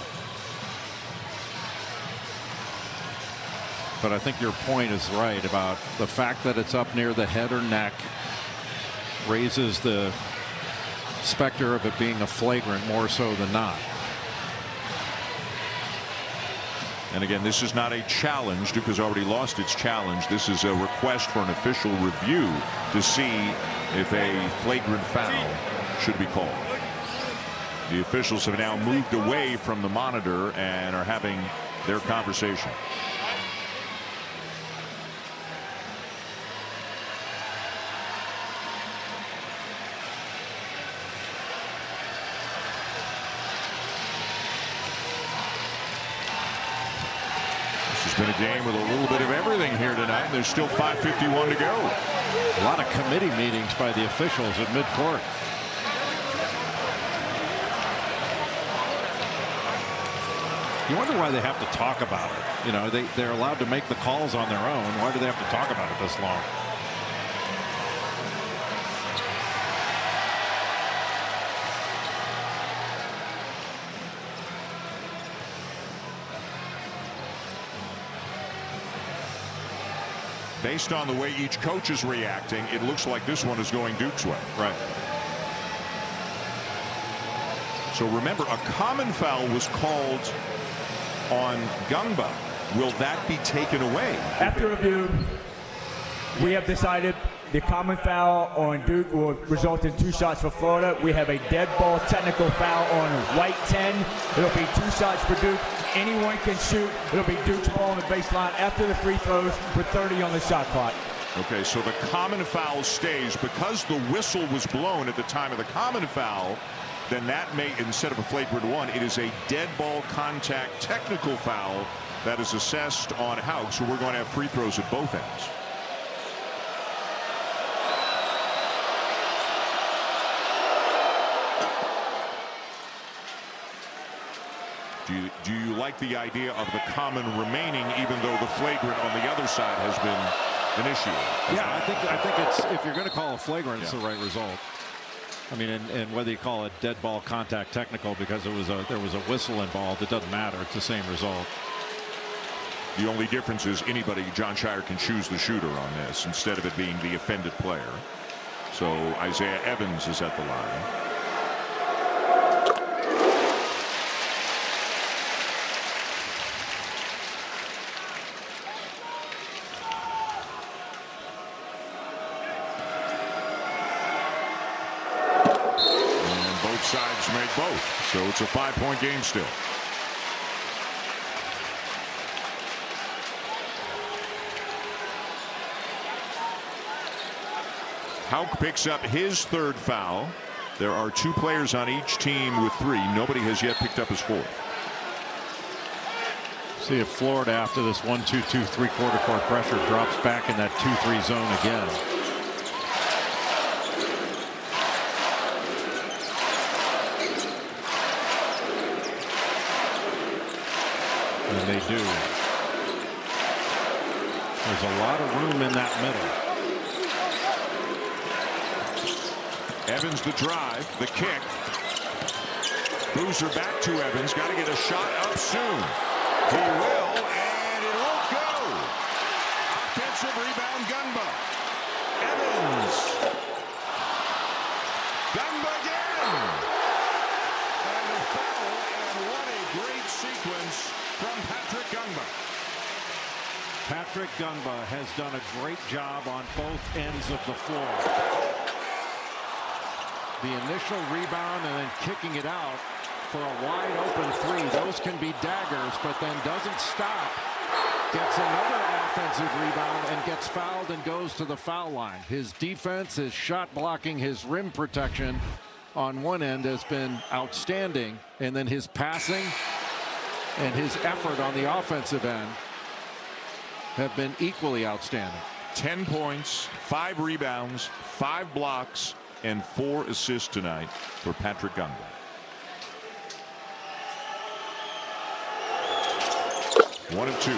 Speaker 4: But I think your point is right about the fact that it's up near the head or neck raises the specter of it being a flagrant more so than not.
Speaker 3: And again, this is not a challenge. Duke has already lost its challenge. This is a request for an official review to see if a flagrant foul should be called. The officials have now moved away from the monitor and are having their conversation. It's been a game with a little bit of everything here tonight. There's still 5:51 to go.
Speaker 4: A lot of committee meetings by the officials at midcourt. You wonder why they have to talk about it. You know, they're allowed to make the calls on their own. Why do they have to talk about it this long?
Speaker 3: Based on the way each coach is reacting, it looks like this one is going Duke's way.
Speaker 4: Right.
Speaker 3: So remember, a common foul was called on Gungba. Will that be taken away?
Speaker 5: After review, we have decided the common foul on Duke will result in 2 shots for Florida. We have a dead ball technical foul on White 10. It'll be 2 shots for Duke. Anyone can shoot. It'll be Duke's ball on the baseline after the free throws with 30 on the shot clock.
Speaker 3: Okay, so the common foul stays. Because the whistle was blown at the time of the common foul, then that may, instead of a flagrant one, it is a dead ball contact technical foul that is assessed on Hauk. So we're going to have free throws at both ends. Do you like the idea of the common remaining, even though the flagrant on the other side has been initiated?
Speaker 4: Yeah, I think it's, if you're going to call a flagrant, it's the right result. I mean, and whether you call it dead ball contact technical because there was a whistle involved, it doesn't matter. It's the same result.
Speaker 3: The only difference is anybody, John Shire, can choose the shooter on this instead of it being the offended player. So Isaiah Evans is at the line. Sides make both, so it's a 5-point game still. Hauk picks up his 3rd foul. There are 2 players on each team with 3. Nobody has yet picked up his 4th.
Speaker 4: See if Florida, after this 1-2-2 3/4 court pressure, drops back in that 2-3 zone again. And they do. There's a lot of room in that middle.
Speaker 3: Evans the drive, the kick. Boozer back to Evans. Got to get a shot up soon. He will, and it won't go. Offensive rebound, Gungba. Evans. Gungba again. And a foul, and what a great sequence
Speaker 4: Patrick Gungba has done a great job on both ends of the floor. The initial rebound and then kicking it out for a wide open three. Those can be daggers, but then doesn't stop. Gets another offensive rebound and gets fouled and goes to the foul line. His defense, his shot blocking, his rim protection on one end has been outstanding. And then his passing and his effort on the offensive end have been equally outstanding.
Speaker 3: 10 points, 5 rebounds, 5 blocks, and 4 assists tonight for Patrick Gungba. One of 2.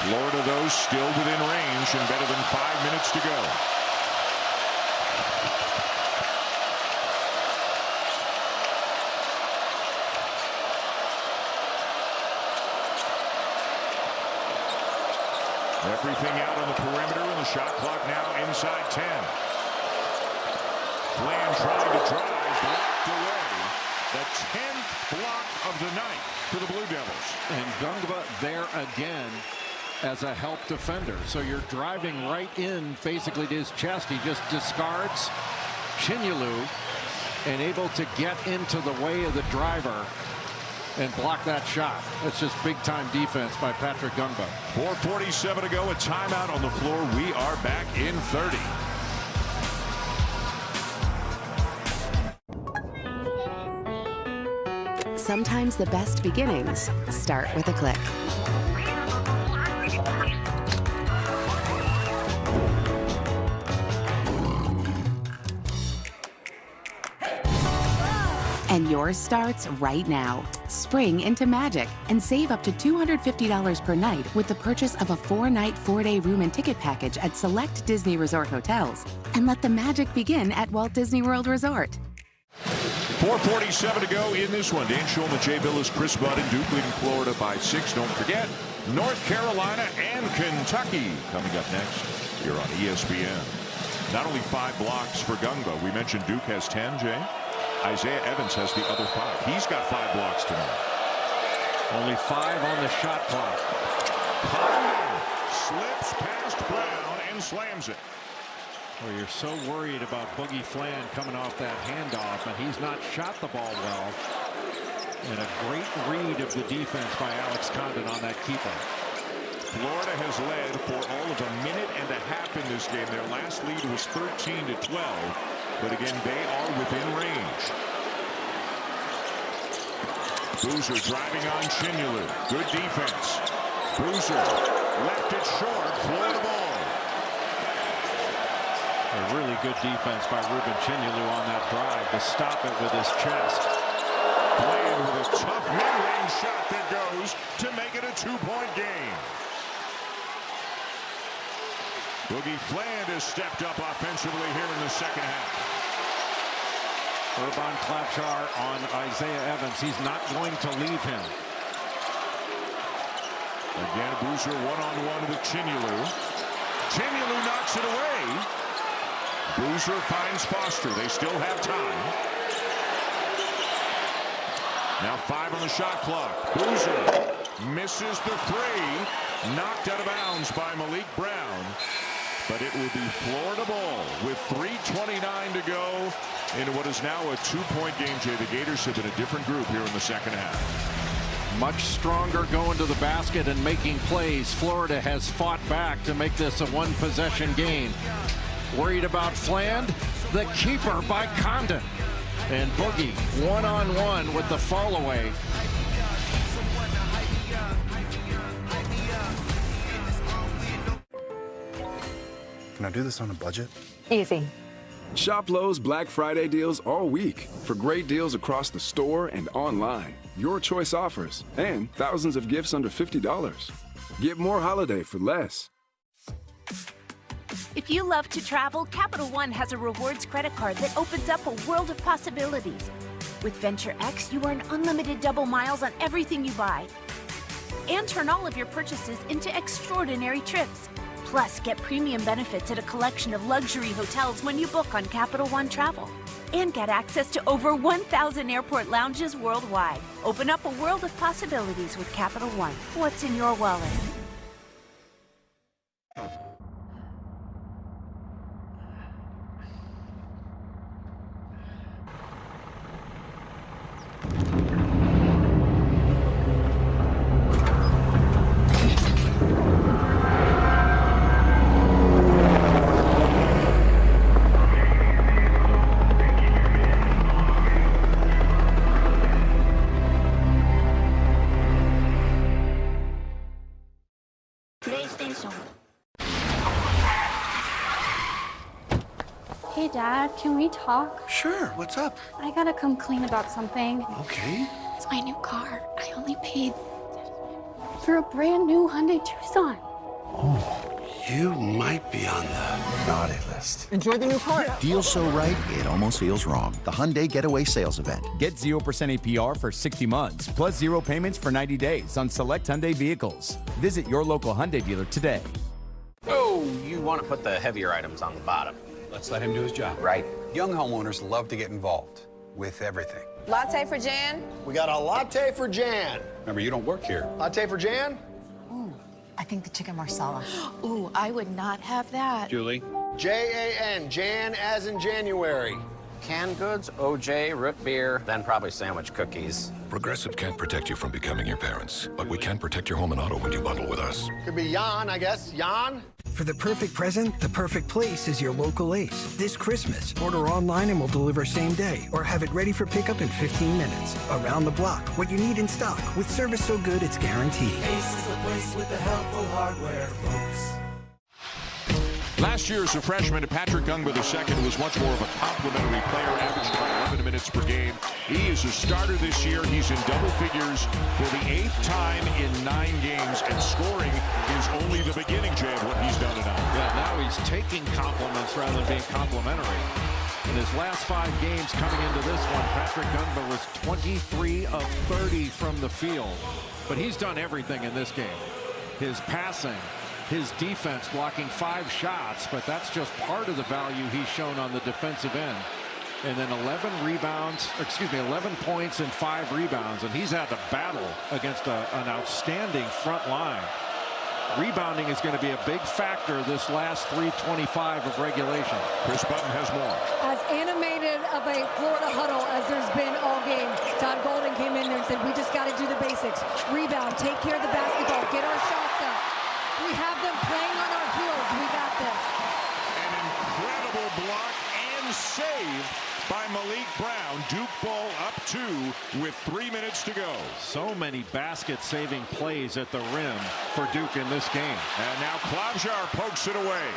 Speaker 3: Florida, though, still within range and better than 5 minutes to go. Everything out on the perimeter, and the shot clock now inside 10. Flan trying to drive, blocked away. The 10th block of the night for the Blue Devils.
Speaker 4: And Gungba there again as a help defender. So you're driving right in basically to his chest. He just discards Chinyelu and able to get into the way of the driver and block that shot. That's just big-time defense by Patrick Gungba.
Speaker 3: 4:47 to go, a timeout on the floor. We are back in 30.
Speaker 6: Sometimes the best beginnings start with a click. And yours starts right now. Spring into magic and save up to $250 per night with the purchase of a 4-night, 4-day room and ticket package at select Disney Resort hotels. And let the magic begin at Walt Disney World Resort.
Speaker 3: 4:47 to go in this one. Dan Schulman, Jay Billis, Chris Budd, and Duke leading Florida by 6. Don't forget, North Carolina and Kentucky coming up next here on ESPN. Not only 5 blocks for Gungba. We mentioned Duke has 10, Jay. Isaiah Evans has the other 5. He's got 5 blocks tonight.
Speaker 4: Only 5 on the shot clock.
Speaker 3: Condon slips past Brown and slams it.
Speaker 4: Well, you're so worried about Boogie Flan coming off that handoff, and he's not shot the ball well. And a great read of the defense by Alex Condon on that keeper.
Speaker 3: Florida has led for all of a minute and a half in this game. Their last lead was 13-12. But again, they are within range. Boozer driving on Chinyelu. Good defense. Boozer left it short. Florida ball.
Speaker 4: A really good defense by Ruben Chinyelu on that drive to stop it with his chest.
Speaker 3: Flan with a tough mid-range shot that goes to make it a 2-point game. Boogie Flan has stepped up offensively here in the second half.
Speaker 4: Urban Klapchar on Isaiah Evans. He's not going to leave him.
Speaker 3: Again, Boozer one-on-one with Chinyelu. Chinyelu knocks it away. Boozer finds Foster. They still have time. Now 5 on the shot clock. Boozer misses the 3. Knocked out of bounds by Malik Brown. But it will be Florida ball with 3:29 to go in what is now a 2-point game, Jay. The Gators have been a different group here in the second half.
Speaker 4: Much stronger going to the basket and making plays. Florida has fought back to make this a 1-possession game. Worried about Flan? The keeper by Condon. And Boogie one-on-one with the fall away.
Speaker 7: Can I do this on a budget?
Speaker 19: Easy.
Speaker 20: Shop Lowe's Black Friday deals all week for great deals across the store and online. Your choice offers and thousands of gifts under $50. Get more holiday for less.
Speaker 21: If you love to travel, Capital One has a rewards credit card that opens up a world of possibilities. With Venture X, you earn unlimited double miles on everything you buy. And turn all of your purchases into extraordinary trips. Plus, get premium benefits at a collection of luxury hotels when you book on Capital One Travel. And get access to over 1,000 airport lounges worldwide. Open up a world of possibilities with Capital One. What's in your wallet?
Speaker 2: Hey, Dad, can we talk?
Speaker 9: Sure, what's up?
Speaker 2: I gotta come clean about something.
Speaker 9: Okay.
Speaker 2: It's my new car. I only paid for a brand new Hyundai Tucson.
Speaker 9: You might be on the naughty list.
Speaker 16: Enjoy the new car.
Speaker 22: Deal so right, it almost feels wrong. The Hyundai Getaway Sales Event.
Speaker 23: Get 0% APR for 60 months, plus 0 payments for 90 days on select Hyundai vehicles. Visit your local Hyundai dealer today.
Speaker 24: Oh, you want to put the heavier items on the bottom.
Speaker 25: Let's let him do his job.
Speaker 24: Right.
Speaker 25: Young homeowners love to get involved with everything.
Speaker 16: Latte for Jan?
Speaker 26: We got a latte for Jan.
Speaker 25: Remember, you don't work here.
Speaker 26: Latte for Jan?
Speaker 27: Ooh, I think the chicken marsala.
Speaker 16: Ooh, I would not have that.
Speaker 25: Julie?
Speaker 26: Jan, Jan as in January.
Speaker 24: Canned goods, OJ, root beer, then probably sandwich cookies.
Speaker 28: Progressive can't protect you from becoming your parents, but we can protect your home and auto when you bundle with us.
Speaker 26: Could be Jan, I guess. Jan?
Speaker 12: For the perfect present, the perfect place is your local Ace. This Christmas, order online and we'll deliver same day, or have it ready for pickup in 15 minutes. Around the block, what you need in stock, with service so good it's guaranteed.
Speaker 13: Ace is the place with the helpful hardware, folks.
Speaker 3: Last year as a freshman, Patrick Gungba II was much more of a complimentary player, averaging about 11 minutes per game. He is a starter this year. He's in double figures for the 8th time in 9 games, and scoring is only the beginning, Jay, of what he's done tonight.
Speaker 4: Yeah, now he's taking compliments rather than being complimentary. In his last 5 games coming into this one, Patrick Gungba was 23 of 30 from the field. But he's done everything in this game. His passing, his defense, blocking 5 shots, but that's just part of the value he's shown on the defensive end. And then 11 points and 5 rebounds, and he's had to battle against an outstanding front line. Rebounding is going to be a big factor this last 3:25 of regulation.
Speaker 3: Chris Button has more.
Speaker 19: As animated of a Florida huddle as there's been all game, Todd Golden came in there and said, we just got to do the basics. Rebound, take care of the basketball, get our shots up. We have them playing on our heels. We got this.
Speaker 3: An incredible block and save by Malik Brown. Duke ball up 2 with 3 minutes to go.
Speaker 4: So many basket-saving plays at the rim for Duke in this game.
Speaker 3: And now Mazhar pokes it away.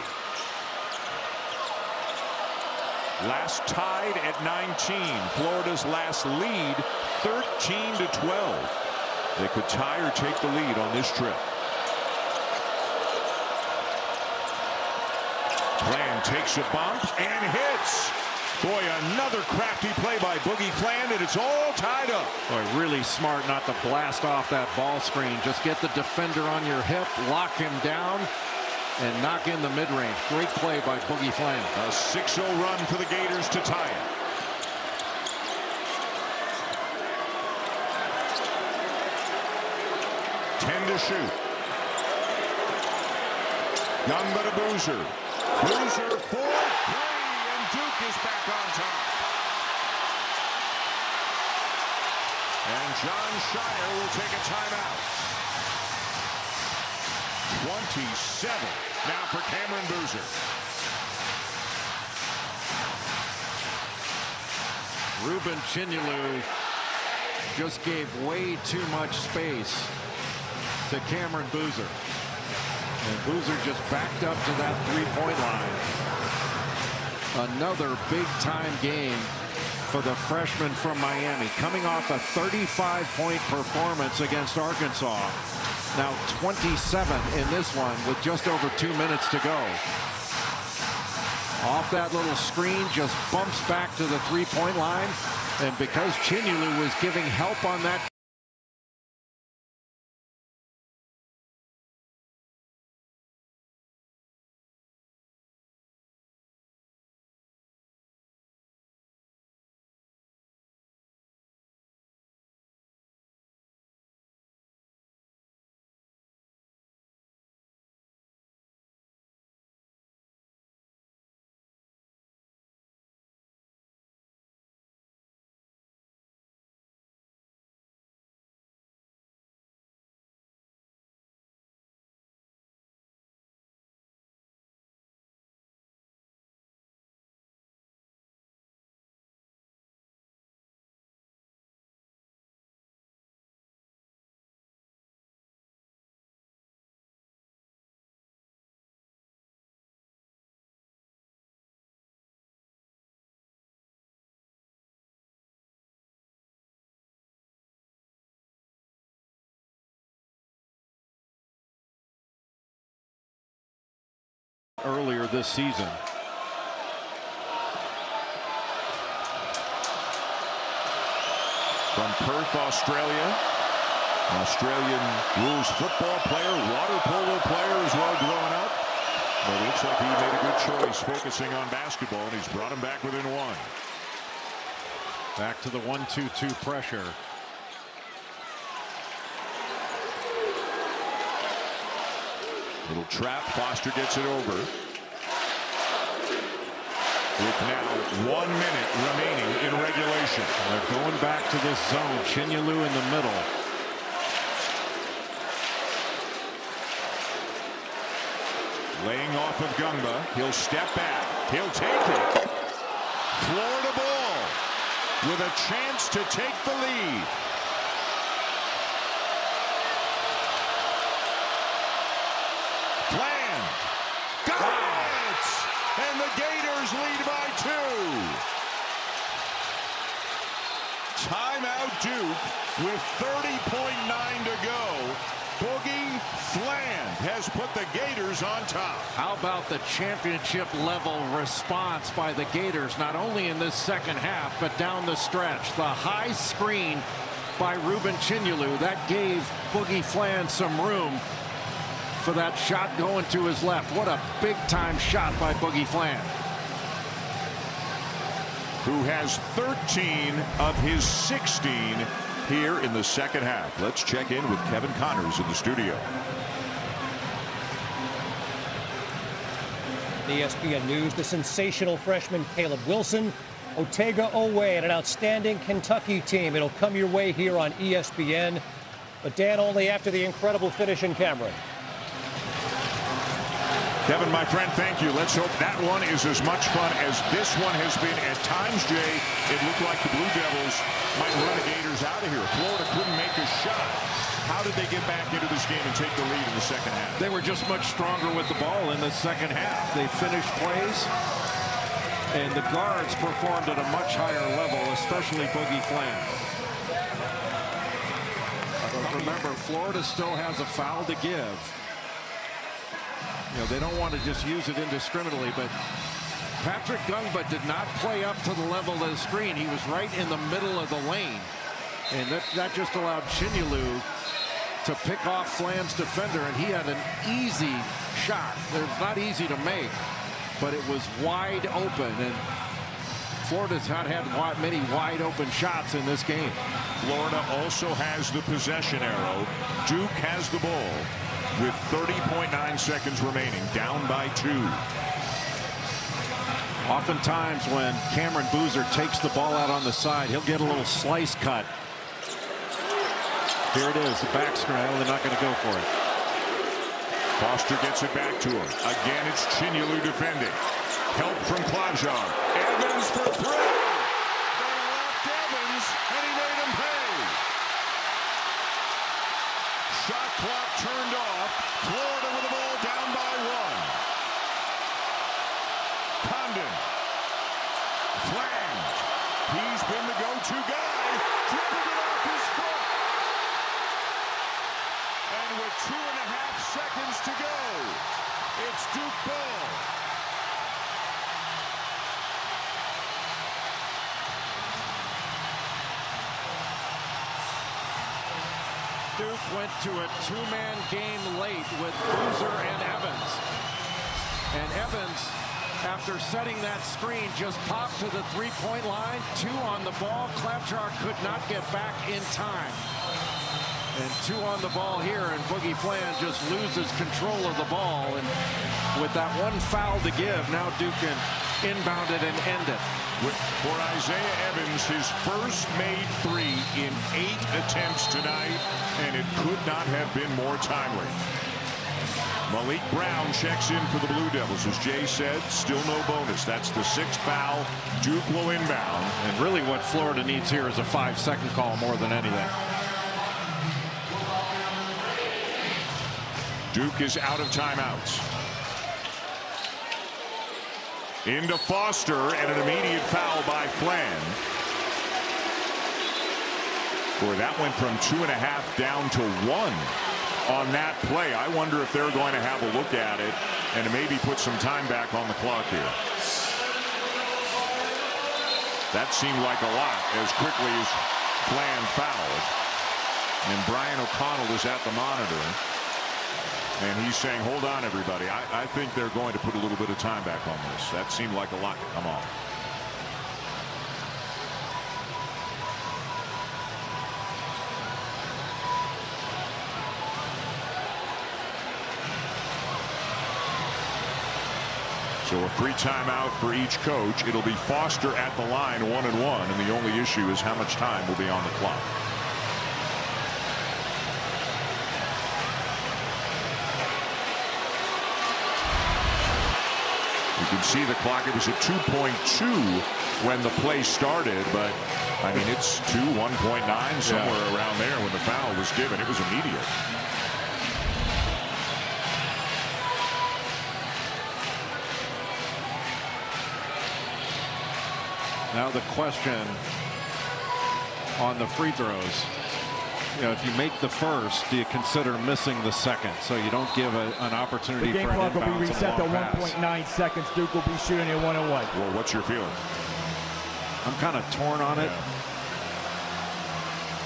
Speaker 3: Last tied at 19. Florida's last lead, 13-12. They could tie or take the lead on this trip. Flan takes a bump and hits. Boy, another crafty play by Boogie Flan, and it's all tied up.
Speaker 4: Boy, really smart not to blast off that ball screen. Just get the defender on your hip, lock him down, and knock in the mid-range. Great play by Boogie Flan.
Speaker 3: A 6-0 run for the Gators to tie it. To shoot. Gungba to Boozer. Boozer 4-3, and Duke is back on top. And John Shire will take a timeout. 27 now for Cameron Boozer.
Speaker 4: Ruben Chinyelu just gave way too much space to Cameron Boozer. And Boozer just backed up to that 3-point line. Another big-time game for the freshman from Miami, coming off a 35-point performance against Arkansas. Now 27 in this one with just over 2 minutes to go. Off that little screen, just bumps back to the 3-point line. And because Chinyelu was giving help on that earlier this season.
Speaker 3: From Perth, Australia. Australian rules football player, water polo player as well growing up. But it looks like he made a good choice focusing on basketball, and he's brought him back within one.
Speaker 4: Back to the 1-2-2 pressure.
Speaker 3: Little trap. Foster gets it over. With now 1 minute remaining in regulation.
Speaker 4: They're going back to this zone. Chinyelu in the middle.
Speaker 3: Laying off of Gungba. He'll step back. He'll take it. Florida ball with a chance to take the lead. Flan. Got it! And the Gators lead by 2. Timeout Duke with 30.9 to go. Boogie Flan has put the Gators on top.
Speaker 4: How about the championship level response by the Gators, not only in this second half, but down the stretch. The high screen by Ruben Chinyelu, that gave Boogie Flan some room for that shot going to his left. What a big time shot by Boogie Flan,
Speaker 3: who has 13 of his 16 here in the second half. Let's check in with Kevin Connors in the studio.
Speaker 1: ESPN News, the sensational freshman Caleb Wilson, Otega Owe, and an outstanding Kentucky team. It'll come your way here on ESPN. But Dan, only after the incredible finish in Cameron.
Speaker 3: Kevin, my friend, thank you. Let's hope that one is as much fun as this one has been. At times, Jay, it looked like the Blue Devils might run the Gators out of here. Florida couldn't make a shot. How did they get back into this game and take the lead in the second half?
Speaker 4: They were just much stronger with the ball in the second half. They finished plays, and the guards performed at a much higher level, especially Boogie Flan. But remember, Florida still has a foul to give. You know, they don't want to just use it indiscriminately, but Patrick Gungba did not play up to the level of the screen. He was right in the middle of the lane, and that just allowed Chinyelu to pick off Flan's defender, and he had an easy shot. It's not easy to make, but it was wide open, and Florida's not had many wide open shots in this game.
Speaker 3: Florida also has the possession arrow. Duke has the ball with 30.9 seconds remaining, down by 2.
Speaker 4: Oftentimes when Cameron Boozer takes the ball out on the side, he'll get a little slice cut. Here it is, the back screen. They're not going to go for it.
Speaker 3: Foster gets it back to him. Again, it's Chinyelu defending. Help from Mazhar. Evans for 3. They left Evans, and he made him pay. Shot clock turned off. Florida with the ball down by 1. Condon. Flan. He's been the go-to guy. Dribbling it off his foot. And with 2.5 seconds to go, it's Duke ball.
Speaker 4: Duke went to a 2-man game late with Boozer and Evans. And Evans, after setting that screen, just popped to the 3-point line. 2 on the ball. Klapjar could not get back in time. And 2 on the ball here, and Boogie Flan just loses control of the ball. And with that 1 foul to give, now Duke can inbound it and end it.
Speaker 3: For Isaiah Evans, his first made 3 in 8 attempts tonight, and it could not have been more timely. Malik Brown checks in for the Blue Devils. As Jay said, still no bonus. That's the 6th foul. Duke will inbound.
Speaker 4: And really what Florida needs here is a 5-second call more than anything.
Speaker 3: Duke is out of timeouts. Into Foster, and an immediate foul by Flan. Boy, that went from 2.5 down to 1 on that play. I wonder if they're going to have a look at it and maybe put some time back on the clock here. That seemed like a lot as quickly as Flan fouled. And Brian O'Connell is at the monitor. And he's saying, hold on, everybody. I think they're going to put a little bit of time back on this. That seemed like a lot to come off. So a free timeout for each coach. It'll be Foster at the line, 1-1, and the only issue is how much time will be on the clock. You can see the clock. It was at 2.2 when the play started, but I mean it's 1.9 somewhere around there when the foul was given. It was immediate.
Speaker 4: Now the question on the free throws, if you make the first, do you consider missing the second so you don't give an opportunity for an inbounds?
Speaker 5: The game clock will be reset to 1.9 seconds. Duke will be shooting at 1-1.
Speaker 3: Well, what's your feeling?
Speaker 4: I'm kind of torn on it.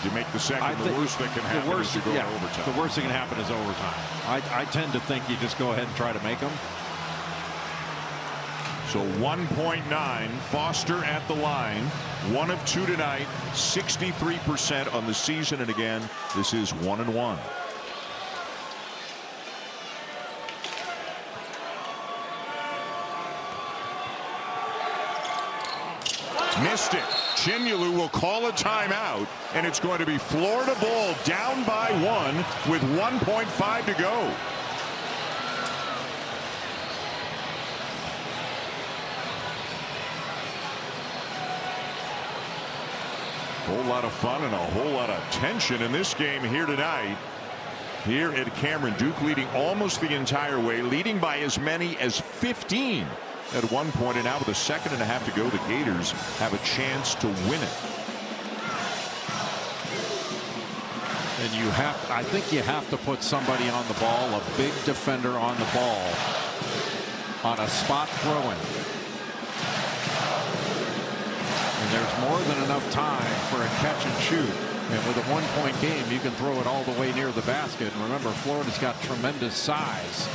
Speaker 3: You make the second, the worst that can happen is to go to overtime.
Speaker 4: The worst that can happen is overtime. I tend to think you just go ahead and try to make them.
Speaker 3: So 1.9, Foster at the line, 1 of 2 tonight, 63% on the season, and again, this is 1-1. Missed it. Chinyelu will call a timeout, and it's going to be Florida ball down by 1 with 1.5 to go. Whole lot of fun and a whole lot of tension in this game here tonight. Here at Cameron, Duke leading almost the entire way, leading by as many as 15 at one point, and now with a second and a half to go, the Gators have a chance to win it.
Speaker 4: And I think you have to put somebody on the ball, a big defender on the ball, on a spot throw-in. And there's more than enough time for a catch and shoot. And with a 1-point game, you can throw it all the way near the basket. And remember, Florida's got tremendous size.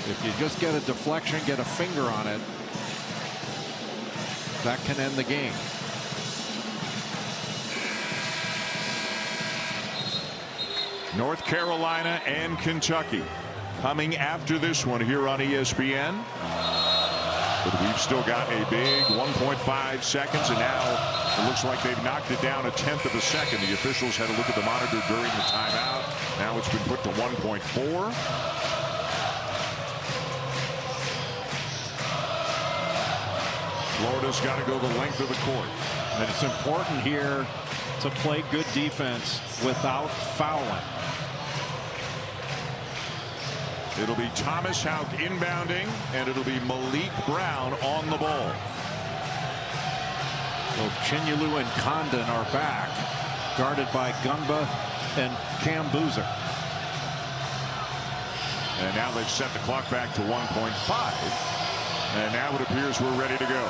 Speaker 4: If you just get a deflection, get a finger on it, that can end the game.
Speaker 3: North Carolina and Kentucky coming after this one here on ESPN. But we've still got a big 1.5 seconds, and now it looks like they've knocked it down 1/10 of a second. The officials had a look at the monitor during the timeout. Now it's been put to 1.4. Florida's got to go the length of the court.
Speaker 4: And it's important here to play good defense without fouling.
Speaker 3: It'll be Thomas Houck inbounding, and it'll be Malik Brown on the ball.
Speaker 4: Both Chinyelu and Condon are back, guarded by Gumba and Cam Boozer.
Speaker 3: And now they've set the clock back to 1.5. And now it appears we're ready to go.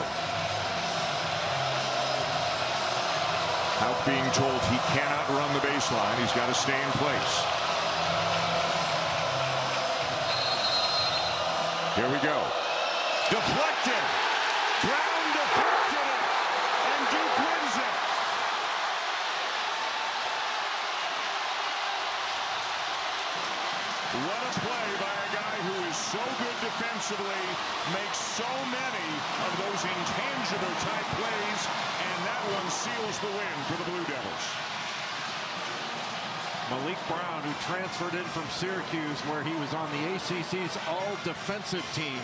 Speaker 3: Houck being told he cannot run the baseline. He's got to stay in place. Here we go. Deflected. Brown deflected it. And Duke wins it. What a play by a guy who is so good defensively, makes so many of those intangible type plays, and that one seals the win for the Blue Devils.
Speaker 4: Malik Brown, who transferred in from Syracuse, where he was on the ACC's all-defensive team,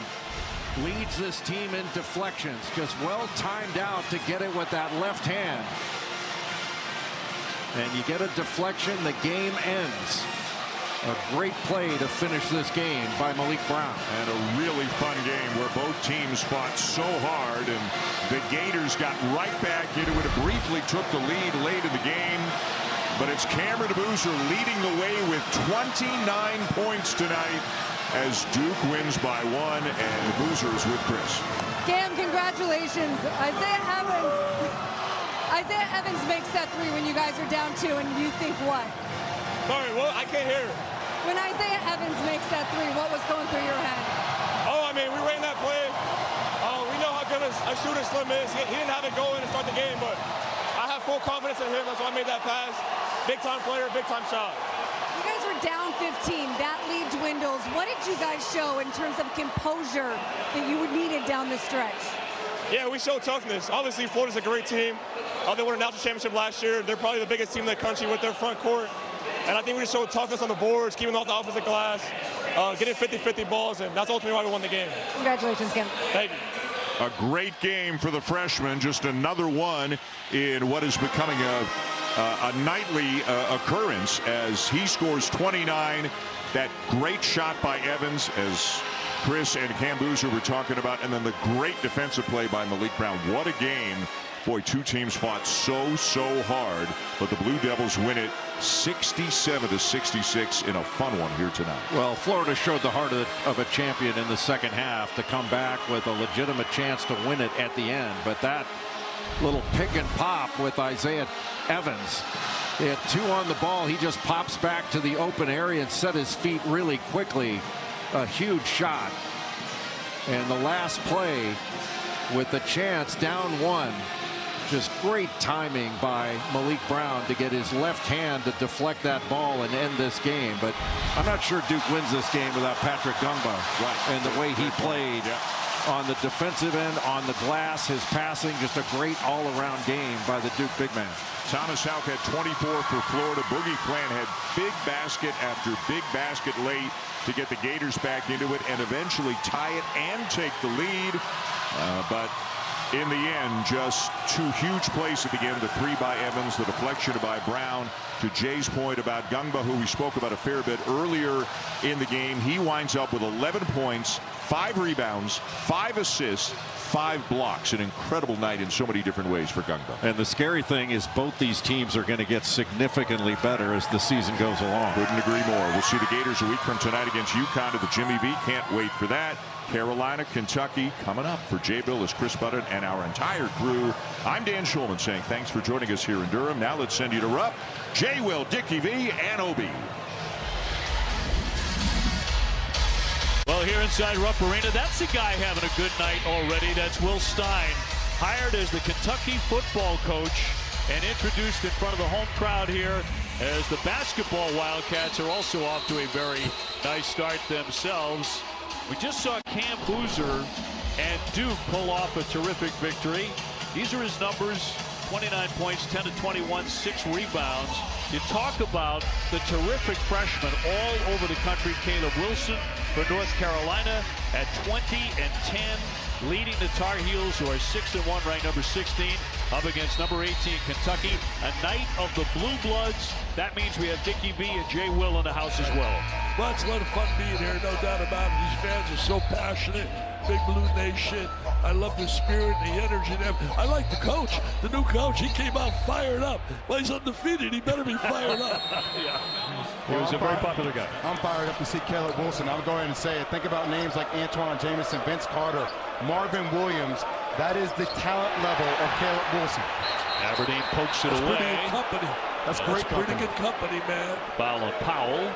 Speaker 4: leads this team in deflections. Just well timed out to get it with that left hand. And you get a deflection, the game ends. A great play to finish this game by Malik Brown.
Speaker 3: And a really fun game where both teams fought so hard, and the Gators got right back into it. It briefly took the lead late in the game. But it's Cameron Boozer leading the way with 29 points tonight. as Duke wins by 1, and Mazhar is with Chris.
Speaker 19: Cam, congratulations. Isaiah Evans makes that 3 when you guys are down 2, and you think what?
Speaker 6: Sorry, what? I can't hear.
Speaker 19: When Isaiah Evans makes that 3, what was going through your head?
Speaker 6: Oh, I mean, we ran that play. We know how good a shooter Slim is. He didn't have it going to start the game, but I have full confidence in him. That's why I made that pass. Big-time player, big-time shot.
Speaker 19: You guys were down 15. That lead dwindles. What did you guys show in terms of composure that you needed down the stretch?
Speaker 6: Yeah, we showed toughness. Obviously, Florida's a great team. They won a national championship last year. They're probably the biggest team in the country with their front court. And I think we just showed toughness on the boards, keeping off the offensive glass, getting 50-50 balls, and that's ultimately why we won the game.
Speaker 19: Congratulations, Kim.
Speaker 6: Thank you.
Speaker 3: A great game for the freshman, just another one in what is becoming a nightly occurrence as he scores 29. That great shot by Evans, as Chris and Cam Mazhar were talking about, and then the great defensive play by Malik Brown. What a game. Boy, two teams fought so hard, but the Blue Devils win it 67-66 in a fun one here tonight.
Speaker 4: Well, Florida showed the heart of a champion in the second half to come back with a legitimate chance to win it at the end. But that little pick and pop with Isaiah Evans, they had 2 on the ball. He just pops back to the open area and set his feet really quickly. A huge shot. And the last play with the chance down 1. Just great timing by Malik Brown to get his left hand to deflect that ball and end this game. But I'm not sure Duke wins this game without Patrick Gungba. Right. And the way he played on the defensive end, on the glass, his passing, just a great all-around game by the Duke big man.
Speaker 3: Thomas Houck had 24 for Florida. Boogie Clan had big basket after big basket late to get the Gators back into it and eventually tie it and take the lead. But in the end, just 2 huge plays at the end. The 3 by Evans, the deflection by Brown. To Jay's point about Gungba, who we spoke about a fair bit earlier in the game, he winds up with 11 points, 5 rebounds, 5 assists, 5 blocks. An incredible night in so many different ways for Gungba.
Speaker 4: And the scary thing is both these teams are going to get significantly better as the season goes along.
Speaker 3: Couldn't agree more. We'll see the Gators a week from tonight against UConn at the Jimmy V. Can't wait for that. Carolina, Kentucky coming up. For Jay Billis, Chris Button, and our entire crew, I'm Dan Schulman saying thanks for joining us here in Durham. Now let's send you to Rupp, Jay Will, Dickie V, and Obi.
Speaker 8: Well, here inside Rupp Arena, that's the guy having a good night already. That's Will Stein, hired as the Kentucky football coach and introduced in front of the home crowd here as the basketball Wildcats are also off to a very nice start themselves. We just saw Cam Mazhar and Duke pull off a terrific victory. These are his numbers: 29 points, 10 to 21, 6 rebounds. You talk about the terrific freshmen all over the country. Caleb Wilson for North Carolina at 20 and 10, leading the Tar Heels, who are 6-1, ranked number 16, up against number 18 Kentucky. A night of the Blue Bloods. That means we have Dickie V and Jay Will in the house as well.
Speaker 10: Well, it's a lot of fun being here, no doubt about it. These fans are so passionate. Big Blue Nation. I love the spirit, the energy. I like the coach, the new coach. He came out fired up. Well, he's undefeated. He better be fired up.
Speaker 8: Yeah. He was a very popular guy.
Speaker 11: I'm fired up to see Caleb Wilson. I'll go ahead and say it. Think about names like Antoine Jamison, Vince Carter, Marvin Williams. That is the talent level of Caleb Wilson.
Speaker 8: Aberdeen pokes it away.
Speaker 10: Pretty good company.
Speaker 11: That's great company.
Speaker 10: Pretty good company, man.
Speaker 8: Foul on Powell.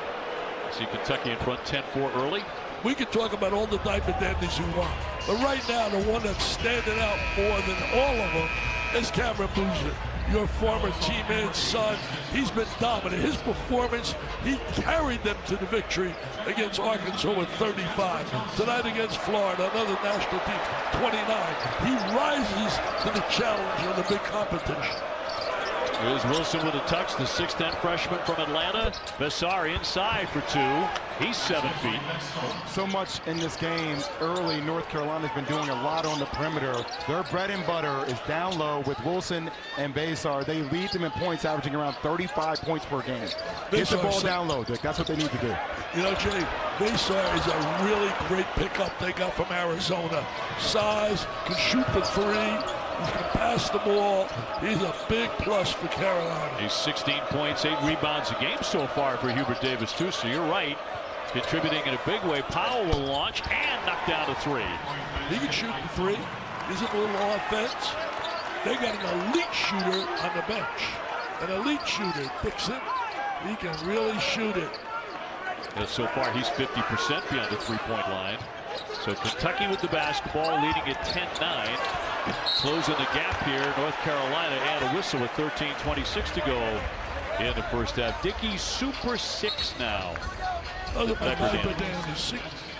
Speaker 8: See Kentucky in front 10-4 early.
Speaker 10: We can talk about all the diamond dandies you want, but right now the one that's standing out more than all of them is Cameron Boozer, your former teammate, son. He's been dominant. His performance, he carried them to the victory against Arkansas with 35. Tonight against Florida, another national team, 29. He rises to the challenge of the big competition.
Speaker 8: Here's Wilson with a touch, the 6'10 freshman from Atlanta. Mazhar inside for 2. He's 7 feet.
Speaker 11: So much in this game early. North Carolina's been doing a lot on the perimeter. Their bread and butter is down low with Wilson and Mazhar. They lead them in points, averaging around 35 points per game. Get the ball down low, Dick. That's what they need to do.
Speaker 10: You know, Jay, Mazhar is a really great pickup they got from Arizona. Size, can shoot the 3. He can pass the ball. He's a big plus for Carolina.
Speaker 8: He's 16 points, 8 rebounds a game so far for Hubert Davis, too. So you're right. contributing in a big way. Powell will launch and knock down a three.
Speaker 10: He can shoot the three. He's a little offense. They got an elite shooter on the bench. An elite shooter, Dixon. He can really shoot it.
Speaker 8: And so far, he's 50% beyond the three-point line. So Kentucky with the basketball, leading at 10-9. Closing the gap here, North Carolina and a whistle with 13:26 to go in the first half. Dickey's Super 6 now.
Speaker 10: Those are my diaper dandies.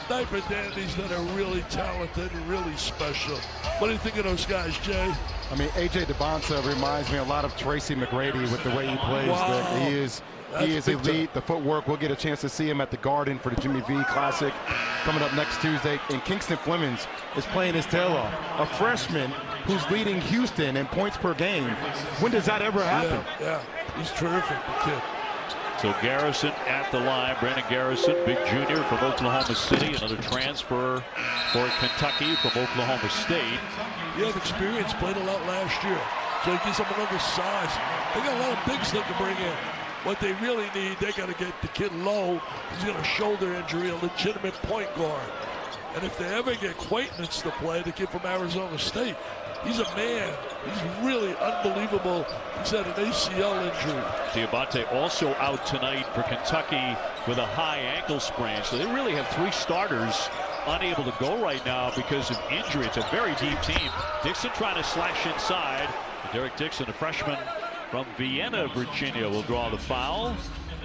Speaker 10: Diaper dandies that are really talented and really special. What do you think of those guys, Jay?
Speaker 11: I mean, A.J. DeBonsa reminds me a lot of Tracy McGrady with the way he plays.
Speaker 10: Wow.
Speaker 11: He is elite. The footwork, we'll get a chance to see him at the Garden for the Jimmy V Classic coming up next Tuesday. And Kingston Flemings is playing his tail off. A freshman who's leading Houston in points per game. When does that ever happen?
Speaker 10: Yeah. He's terrific, the kid.
Speaker 8: So Garrison at the line. Brandon Garrison, big junior from Oklahoma City. Another transfer for Kentucky from Oklahoma State.
Speaker 10: He had experience, played a lot last year. So he gives them another size. They got a lot of bigs they can bring in. What they really need, they got to get the kid low. He's got a shoulder injury, a legitimate point guard. And if they ever get Quaintance to play, the kid from Arizona State, he's a man. He's really unbelievable. He's had an ACL injury.
Speaker 8: Diabate also out tonight for Kentucky with a high ankle sprain. So they really have three starters unable to go right now because of injury. It's a very deep team. Dixon trying to slash inside. Derek Dixon, a freshman from Vienna, Virginia, will draw the foul.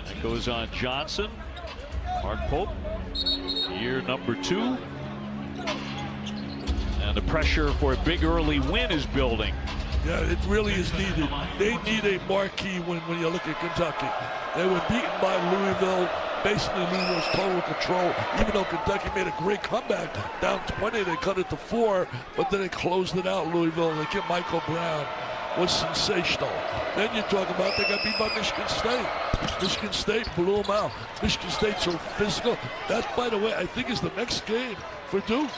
Speaker 8: That goes on Johnson. Mark Pope, year number 2. And the pressure for a big early win is building.
Speaker 10: Yeah, it really is needed. They need a marquee win when you look at Kentucky. They were beaten by Louisville. Basically, Louisville's total control. Even though Kentucky made a great comeback, down 20, they cut it to 4, but then they closed it out, Louisville, and they get Michael Brown. Was sensational. Then you talk about they got beat by Michigan State. Michigan State blew them out. Michigan State's so physical. That, by the way, I think is the next game for Duke.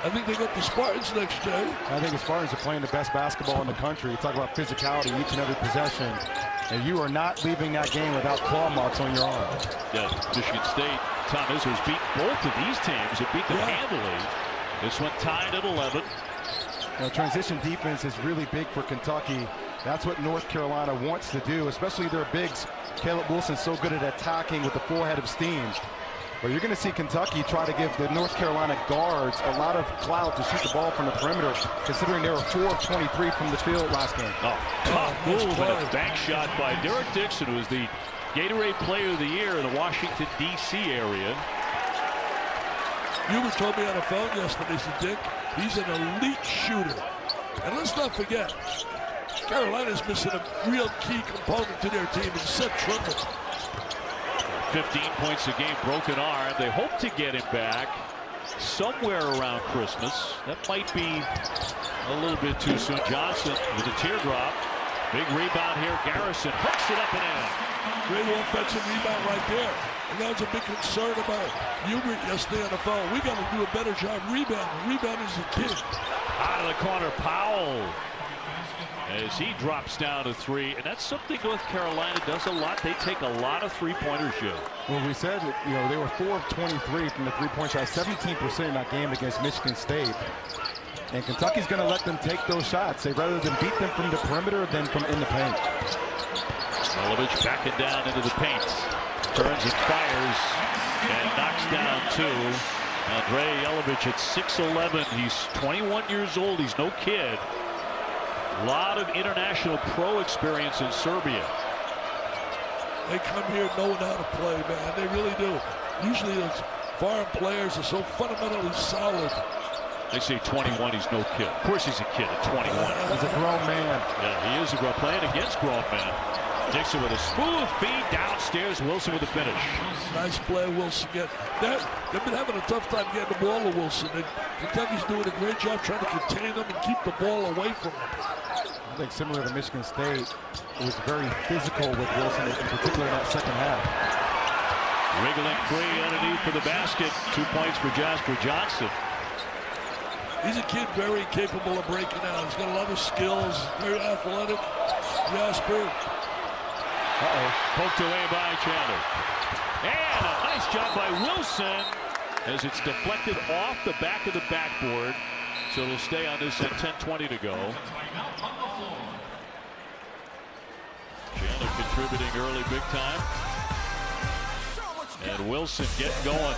Speaker 10: I think they got the Spartans next, Jay.
Speaker 11: I think the Spartans are playing the best basketball in the country. You talk about physicality each and every possession, and you are not leaving that game without claw marks on your arm.
Speaker 8: Yeah, Michigan State, Tom Izzo's beat both of these teams. It beat them handily. This one tied at 11.
Speaker 11: Transition defense is really big for Kentucky. That's what North Carolina wants to do, especially their bigs. Caleb Wilson's so good at attacking with the full head of steam. But you're going to see Kentucky try to give the North Carolina guards a lot of clout to shoot the ball from the perimeter, considering they were 4 of 23 from the field last game.
Speaker 8: Tough move and a bank shot by Derek Dixon, who was the Gatorade Player of the Year in the Washington, D.C. area.
Speaker 10: You told me on the phone yesterday, said, Dick, he's an elite shooter. And let's not forget, Carolina's missing a real key component to their team in Seth Trimble.
Speaker 8: 15 points a game, broken arm. They hope to get him back somewhere around Christmas. That might be a little bit too soon. Johnson with a teardrop. Big rebound here. Garrison hooks it up and in.
Speaker 10: Great offensive rebound right there. And that was a big concern about Hubert yesterday on the phone. We got to do a better job rebounding. Rebound is the key.
Speaker 8: Out of the corner, Powell. As he drops down to 3, and that's something North Carolina does a lot. They take a lot of three-pointers, Joe.
Speaker 11: Well, we said that, they were 4 of 23 from the three-point shot, 17% in that game against Michigan State. And Kentucky's going to let them take those shots. They rather than beat them from the perimeter than from in the paint.
Speaker 8: Yelovich backing down into the paint. Turns and fires and knocks down 2. Andre Yelovich at 6'11". He's 21 years old. He's no kid. A lot of international pro experience in Serbia.
Speaker 10: They come here knowing how to play, man. They really do. Usually those foreign players are so fundamentally solid.
Speaker 8: They say 21, he's no kid. Of course he's a kid at 21.
Speaker 11: He's a grown man.
Speaker 8: Yeah, he is a grown, playing against grown men. Dixon with a smooth feed downstairs. Wilson with the finish.
Speaker 10: Nice play, Wilson. They've been having a tough time getting the ball to Wilson. Kentucky's doing a great job trying to contain them and keep the ball away from them.
Speaker 11: I think similar to Michigan State, it was very physical with Wilson, in particular in that second half.
Speaker 8: Wriggling free underneath for the basket. 2 points for Jasper Johnson.
Speaker 10: He's a kid very capable of breaking out. He's got a lot of skills, very athletic. Jasper.
Speaker 8: Poked away by Chandler. And a nice job by Wilson as it's deflected off the back of the backboard. So it'll stay on this at 10:20 to go. Chandler contributing early big time. And Wilson getting going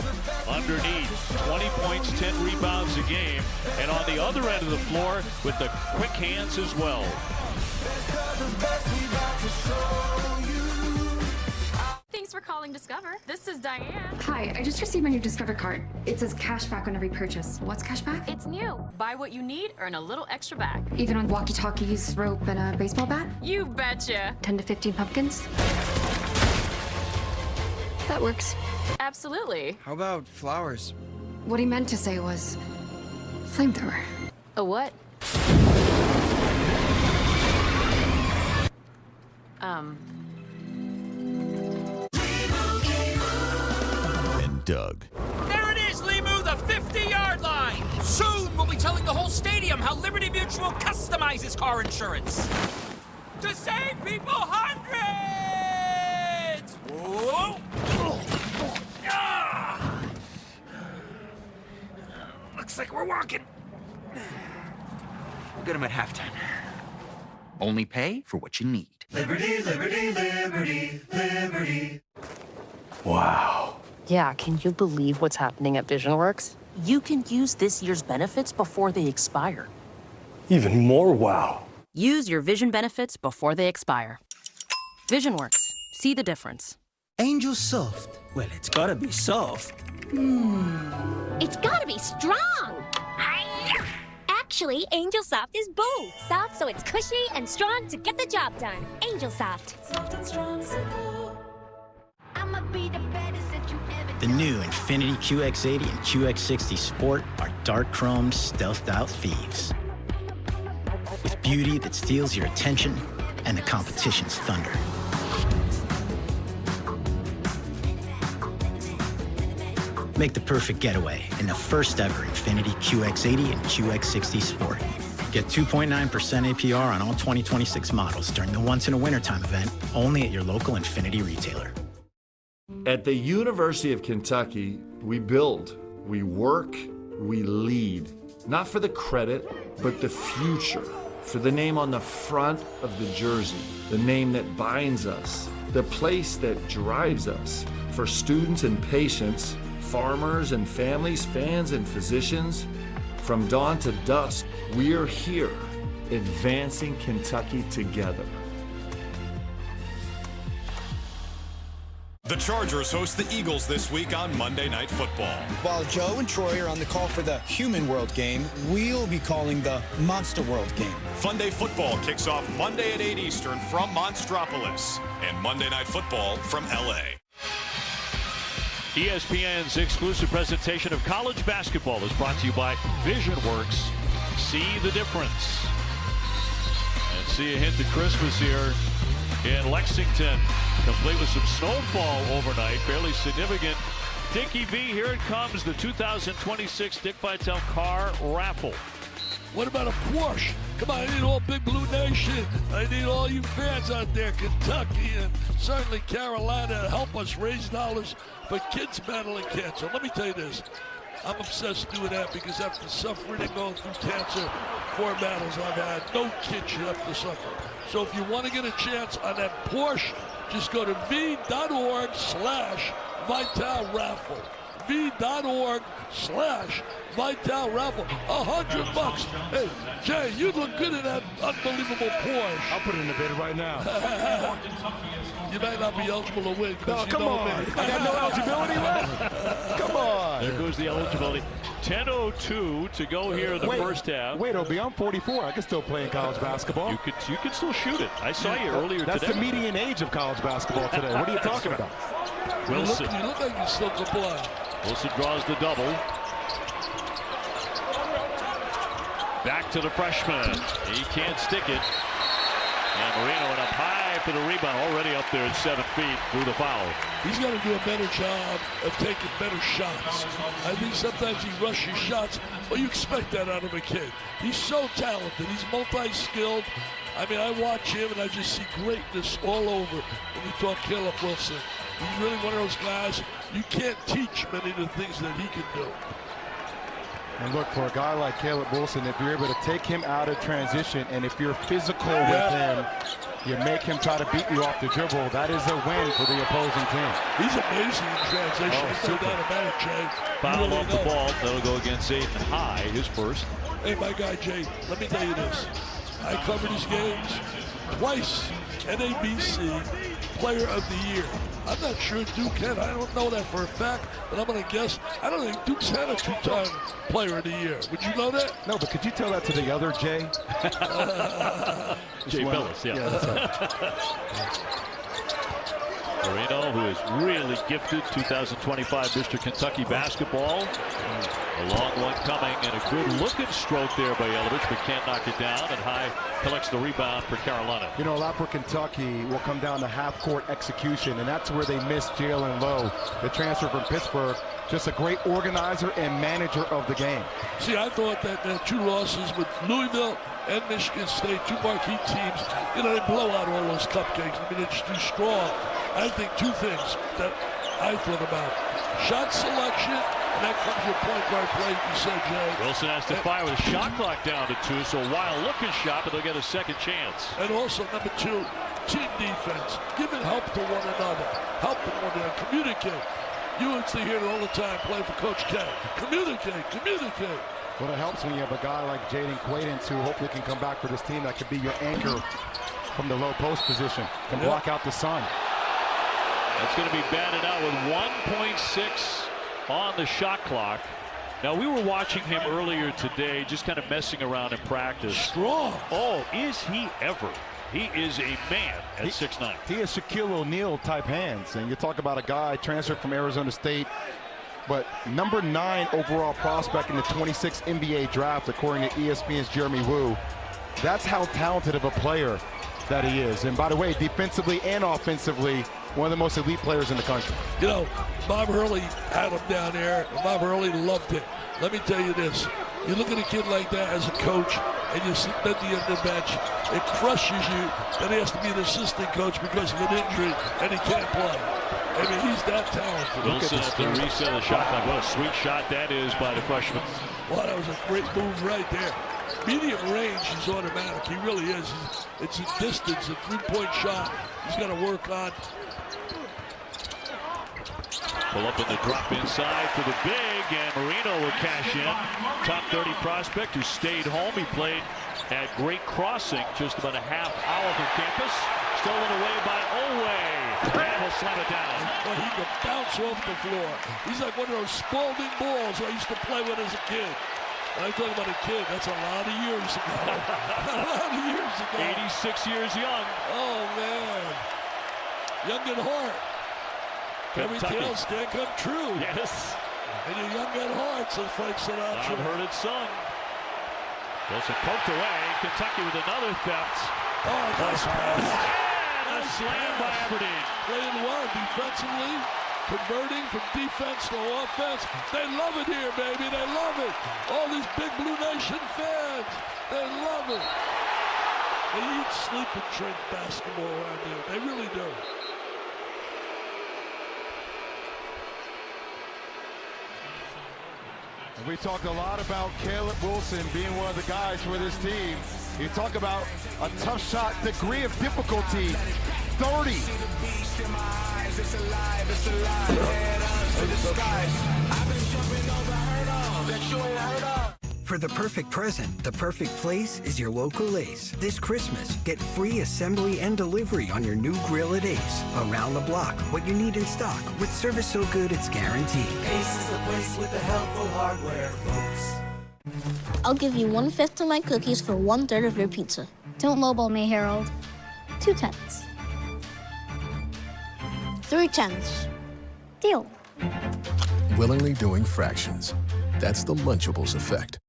Speaker 8: underneath. 20 points, 10 rebounds a game. And on the other end of the floor with the quick hands as well.
Speaker 2: Thanks for calling Discover. This is Diane.
Speaker 7: Hi, I just received my new Discover card. It says cash back on every purchase. What's cash back?
Speaker 2: It's new. Buy what you need, earn a little extra back.
Speaker 7: Even on walkie-talkies, rope, and a baseball bat?
Speaker 2: You betcha.
Speaker 7: 10 to 15 pumpkins? That works.
Speaker 2: Absolutely.
Speaker 14: How about flowers?
Speaker 7: What he meant to say was flamethrower.
Speaker 2: A what?
Speaker 23: And Doug.
Speaker 15: There it is, Limu, the 50-yard line. Soon we'll be telling the whole stadium how Liberty Mutual customizes car insurance. To save people hundreds! Whoa! Ah! Looks like we're walking.
Speaker 17: We'll get them at halftime. Only pay for what you need.
Speaker 13: Liberty, liberty, liberty, liberty.
Speaker 18: Wow. Yeah, can you believe what's happening at VisionWorks?
Speaker 20: You can use this year's benefits before they expire.
Speaker 14: Even more wow.
Speaker 20: Use your vision benefits before they expire. VisionWorks. See the difference.
Speaker 21: Angel Soft. Well, it's gotta be soft.
Speaker 29: It's gotta be strong. Actually, Angel Soft is both. Soft so it's cushy and strong to get the job done. Angel Soft. Soft and strong as a girl. I'ma be the baddest that you ever.
Speaker 12: The new Infiniti QX80 and QX60 Sport are dark chromed, stealthed out thieves. With beauty that steals your attention and the competition's thunder. Make the perfect getaway in the first ever Infiniti QX80 and QX60 Sport. Get 2.9% APR on all 2026 models during the once-in-a-wintertime event, only at your local Infiniti retailer.
Speaker 30: At the University of Kentucky, we build, we work, we lead. Not for the credit, but the future. For the name on the front of the jersey, the name that binds us, the place that drives us. For students and patients, farmers and families, fans and physicians, from dawn to dusk, we're here, advancing Kentucky together.
Speaker 31: The Chargers host the Eagles this week on Monday Night Football.
Speaker 14: While Joe and Troy are on the call for the Human World game, we'll be calling the Monster World game.
Speaker 31: Fun Day Football kicks off Monday at 8 Eastern from Monstropolis, and Monday Night Football from LA.
Speaker 8: ESPN's exclusive presentation of college basketball is brought to you by VisionWorks. See the difference. And see a hint of Christmas here in Lexington, complete with some snowfall overnight, fairly significant. Dickie B, here it comes, the 2026 Dick Vitale car raffle.
Speaker 10: What about a Porsche? Come on, I need all Big Blue Nation. I need all you fans out there, Kentucky and certainly Carolina, to help us raise dollars for kids battling cancer. Let me tell you this. I'm obsessed doing that because after suffering and going through cancer, 4 battles I've had, no kid should have to suffer. So if you want to get a chance on that Porsche, just go to v.org/Vitale raffle. v.org/Vitale raffle. $100. Hey, Jay, you look good in that unbelievable Porsche.
Speaker 11: I'll put it in the bid right now.
Speaker 10: You might not be eligible to win.
Speaker 11: No, come on. I got no eligibility left. Come on.
Speaker 8: There goes the eligibility. 10:02 to go here in the first half.
Speaker 11: Wait, Obie, I'm 44. I can still play in college basketball.
Speaker 8: You can still shoot it. I saw you earlier
Speaker 11: That's
Speaker 8: today.
Speaker 11: the median age of college basketball today. What are you talking about?
Speaker 8: Wilson.
Speaker 10: You look like you still can play.
Speaker 8: Wilson draws the double. Back to the freshman. He can't stick it. And Marino went up high for the rebound. Already up there at 7 feet through the foul.
Speaker 10: He's got to do a better job of taking better shots. I think sometimes he rushes shots. Well, you expect that out of a kid. He's so talented. He's multi-skilled. I mean, I watch him and I just see greatness all over when you talk Caleb Wilson. He's really one of those guys you can't teach many of the things that he can do.
Speaker 11: And look, for a guy like Caleb Wilson, if you're able to take him out of transition, and if you're physical with him, you make him try to beat you off the dribble, that is a win for the opposing team.
Speaker 10: He's amazing in transition. There's no doubt about it, Jay.
Speaker 8: Foul off the ball. That'll go against Aiden High, his first.
Speaker 10: Hey, my guy, Jay, let me tell you this. I covered his games twice. NABC Player of the Year. I'm not sure Duke had. I don't know that for a fact, but I'm going to guess. I don't think Duke's had a two-time Player of the Year. Would you know that?
Speaker 11: No, but could you tell that to the other Jay?
Speaker 8: Jay Billis, yeah.
Speaker 11: That's right.
Speaker 8: Marino, who is really gifted, 2025 Mr. Kentucky basketball. A long one coming, and a good-looking stroke there by Yelovich, but can't knock it down, and High collects the rebound for Carolina.
Speaker 11: You know, a lot for Kentucky will come down to half-court execution, and that's where they missed Jalen Lowe, the transfer from Pittsburgh. Just a great organizer and manager of the game.
Speaker 10: See, I thought that the two losses with Louisville and Michigan State, two marquee teams, you know, they blow out all those cupcakes. I mean, they're just too strong. I think two things that I thought about. Shot selection, and that comes your point guard play, you said, Jay.
Speaker 8: Wilson has to fire with a shot clock down to 2, so a wild-looking shot, but they'll get a second chance.
Speaker 10: And also, number 2, team defense. Giving help to one another. Helping one another. Communicate. You would see here all the time playing for Coach K. Communicate, communicate.
Speaker 11: Well, it helps when you have a guy like Jaden Quaidens who hopefully can come back for this team that could be your anchor from the low post position, can block out the sun.
Speaker 8: That's going to be batted out with 1.6 on the shot clock. Now, we were watching him earlier today, just kind of messing around in practice.
Speaker 10: Strong.
Speaker 8: Oh, is he ever? He is a man at 6'9".
Speaker 11: He has Shaquille O'Neal type hands. And you talk about a guy transferred from Arizona State, but number 9 overall prospect in the 26 NBA draft, according to ESPN's Jeremy Wu. That's how talented of a player that he is. And by the way, defensively and offensively, one of the most elite players in the country.
Speaker 10: You know, Bob Hurley had him down there, and Bob Hurley loved it. Let me tell you this. You look at a kid like that as a coach, and you sit at the end of the bench, it crushes you that he has to be an assistant coach because of an injury, and he can't play. I mean, he's that talented.
Speaker 8: Wilson at the reset of the shot clock. What a sweet shot that is by the freshman.
Speaker 10: Well, that was a great move right there. Medium range is automatic. He really is. It's a distance, a three-point shot he's got to work on.
Speaker 8: Pull up in the drop inside for the big, and Marino will cash in. Top 30 prospect who stayed home. He played at Great Crossing, just about a half hour from campus. Stolen away by Oway, and will slam it down.
Speaker 10: Well, he can bounce off the floor. He's like one of those Spalding balls I used to play with as a kid. When I'm talking about a kid, that's a lot of years ago. A lot of years ago.
Speaker 8: 86 years young.
Speaker 10: Oh, man. Young at heart. Every tale can come true.
Speaker 8: Yes.
Speaker 10: And you're young at heart, says Frank Sinatra.
Speaker 8: I've heard it sung. Wilson poked away. Kentucky with another theft.
Speaker 10: Oh, nice pass.
Speaker 8: And a slam by Aberdeen.
Speaker 10: Playing well defensively, converting from defense to offense. They love it here, baby. They love it. All these big Blue Nation fans, they love it. They eat, sleep, and drink basketball around here. They really do.
Speaker 11: We talked a lot about Caleb Wilson being one of the guys for this team. You talk about a tough shot, degree of difficulty, 30.
Speaker 12: For the perfect present, the perfect place is your local Ace. This Christmas, get free assembly and delivery on your new grill at Ace. Around the block, what you need in stock, with service so good it's guaranteed.
Speaker 13: Ace is the place with the helpful hardware, folks.
Speaker 1: I'll give you 1/5 of my cookies for 1/3 of your pizza.
Speaker 5: Don't lowball me, Harold. 2 tenths.
Speaker 1: 3 tenths.
Speaker 5: Deal.
Speaker 9: Willingly doing fractions. That's the Lunchables effect.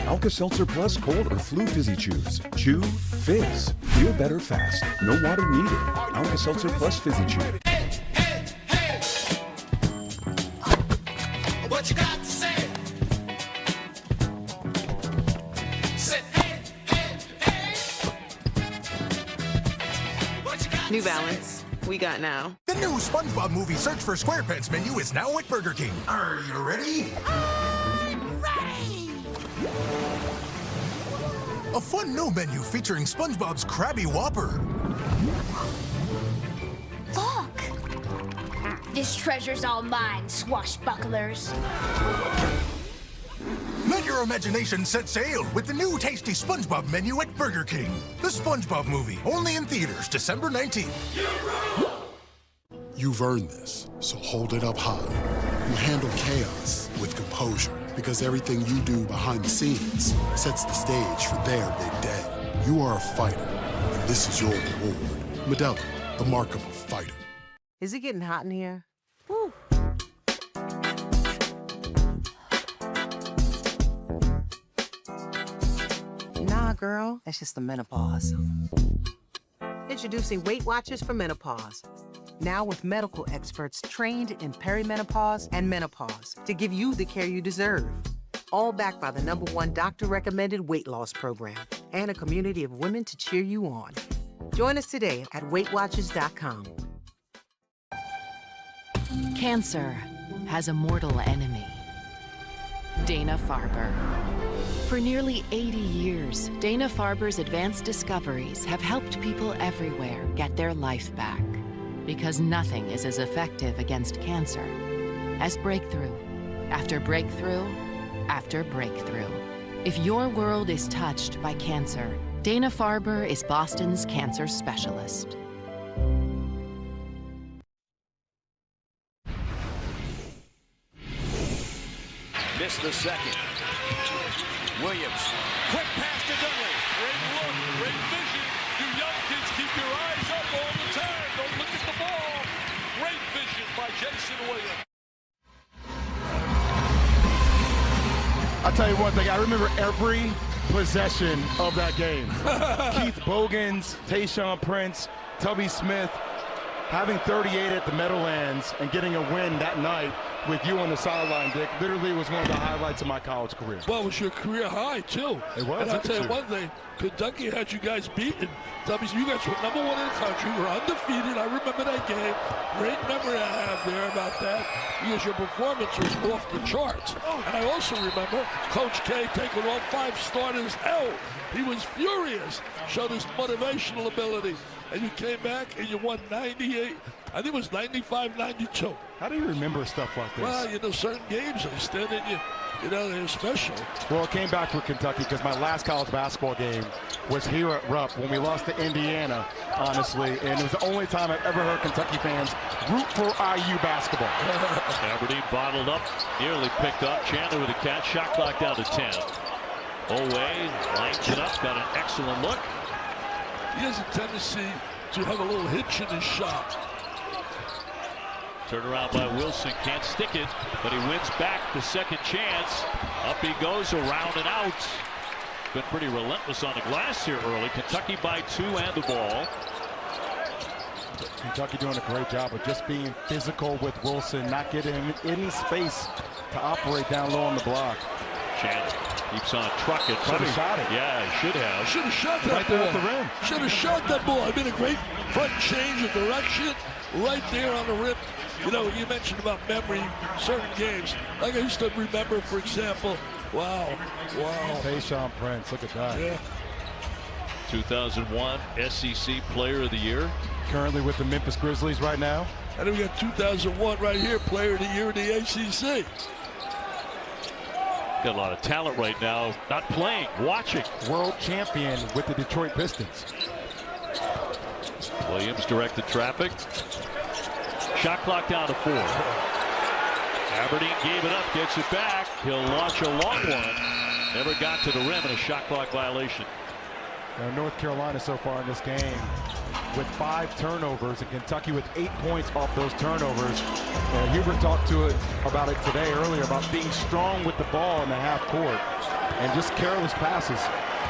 Speaker 16: Alka-Seltzer Plus Cold or Flu Fizzy Chews. Chew Fizz. Feel better fast. No water needed. Alka-Seltzer Plus Fizzy Chew.
Speaker 13: What you got to say? Say, hey,
Speaker 3: Balance. We got now.
Speaker 4: The new SpongeBob movie Search for SquarePants menu is now at Burger King. Are you ready?
Speaker 13: I'm ready!
Speaker 4: A fun new menu featuring SpongeBob's Krabby Whopper.
Speaker 6: Look! This treasure's all mine, swashbucklers.
Speaker 4: Let your imagination set sail with the new tasty SpongeBob menu at Burger King. The SpongeBob movie, only in theaters December 19th.
Speaker 9: You've earned this, so hold it up high. You handle chaos with composure, because everything you do behind the scenes sets the stage for their big day. You are a fighter, and this is your reward. Modelo, the mark of a fighter.
Speaker 3: Is it getting hot in here?
Speaker 18: Woo.
Speaker 3: Nah, girl, that's just the menopause. Introducing Weight Watchers for menopause. Now with medical experts trained in perimenopause and menopause to give you the care you deserve. All backed by the #1 doctor-recommended weight loss program and a community of women to cheer you on. Join us today at WeightWatchers.com.
Speaker 20: Cancer has a mortal enemy, Dana-Farber. For nearly 80 years, Dana-Farber's advanced discoveries have helped people everywhere get their life back. Because nothing is as effective against cancer as breakthrough after breakthrough after breakthrough. If your world is touched by cancer, Dana-Farber is Boston's cancer specialist.
Speaker 8: Missed the second. Williams. Quick pass to Dudley. Great look. Great vision. You young kids, keep your eyes up all the time. Don't look at the ball. Great vision by Jason Williams.
Speaker 11: I'll tell you one thing. I remember every possession of that game. Keith Bogans, Tayshaun Prince, Tubby Smith, having 38 at the Meadowlands and getting a win that night with you on the sideline, Dick, literally was one of the highlights of my college career.
Speaker 10: Well, it was your career high, too.
Speaker 11: It was.
Speaker 10: And I'll tell you one thing, Kentucky had you guys beaten. You guys were #1 in the country. You were undefeated. I remember that game. Great memory I have there about that because your performance was off the charts. And I also remember Coach K taking all 5 starters out. He was furious, showed his motivational ability. And you came back and you won 98. I think it was 95-92.
Speaker 11: How do you remember stuff like this?
Speaker 10: Well, you know, certain games, they stand in you. You know, they're special.
Speaker 11: Well, it came back for Kentucky because my last college basketball game was here at Rupp when we lost to Indiana, honestly. And it was the only time I've ever heard Kentucky fans root for IU basketball.
Speaker 8: Aberdeen bottled up, nearly picked up. Chandler with a catch, shot clock down to 10. Oway lines it up, got an excellent look.
Speaker 10: He has a tendency to have a little hitch in his shot.
Speaker 8: Turned around by Wilson, can't stick it, but he wins back the second chance. Up he goes, around and out. Been pretty relentless on the glass here early. Kentucky by 2 and the ball.
Speaker 11: Kentucky doing a great job of just being physical with Wilson, not getting him any space to operate down low on the block.
Speaker 8: Chandler keeps on trucking.
Speaker 11: Should have shot it.
Speaker 8: Yeah, he should have.
Speaker 10: Should have shot that ball.
Speaker 11: At the rim.
Speaker 10: Should have shot that ball. I mean, a great front change of direction right there on the rim. You know, you mentioned about memory, certain games. Like I used to remember, for example, wow.
Speaker 11: Tayshaun Prince, look at that.
Speaker 10: Yeah.
Speaker 8: 2001 SEC Player of the Year.
Speaker 11: Currently with the Memphis Grizzlies right now.
Speaker 10: And then we got 2001 right here, Player of the Year in the ACC.
Speaker 8: Got a lot of talent right now, not playing, watching.
Speaker 11: World champion with the Detroit Pistons.
Speaker 8: Williams directed traffic. Shot clock down to 4. Aberdeen gave it up, gets it back. He'll launch a long one. Never got to the rim and a shot clock violation.
Speaker 11: Now, North Carolina so far in this game with 5 turnovers and Kentucky with 8 points off those turnovers. Hubert talked about it today earlier about being strong with the ball in the half court and just careless passes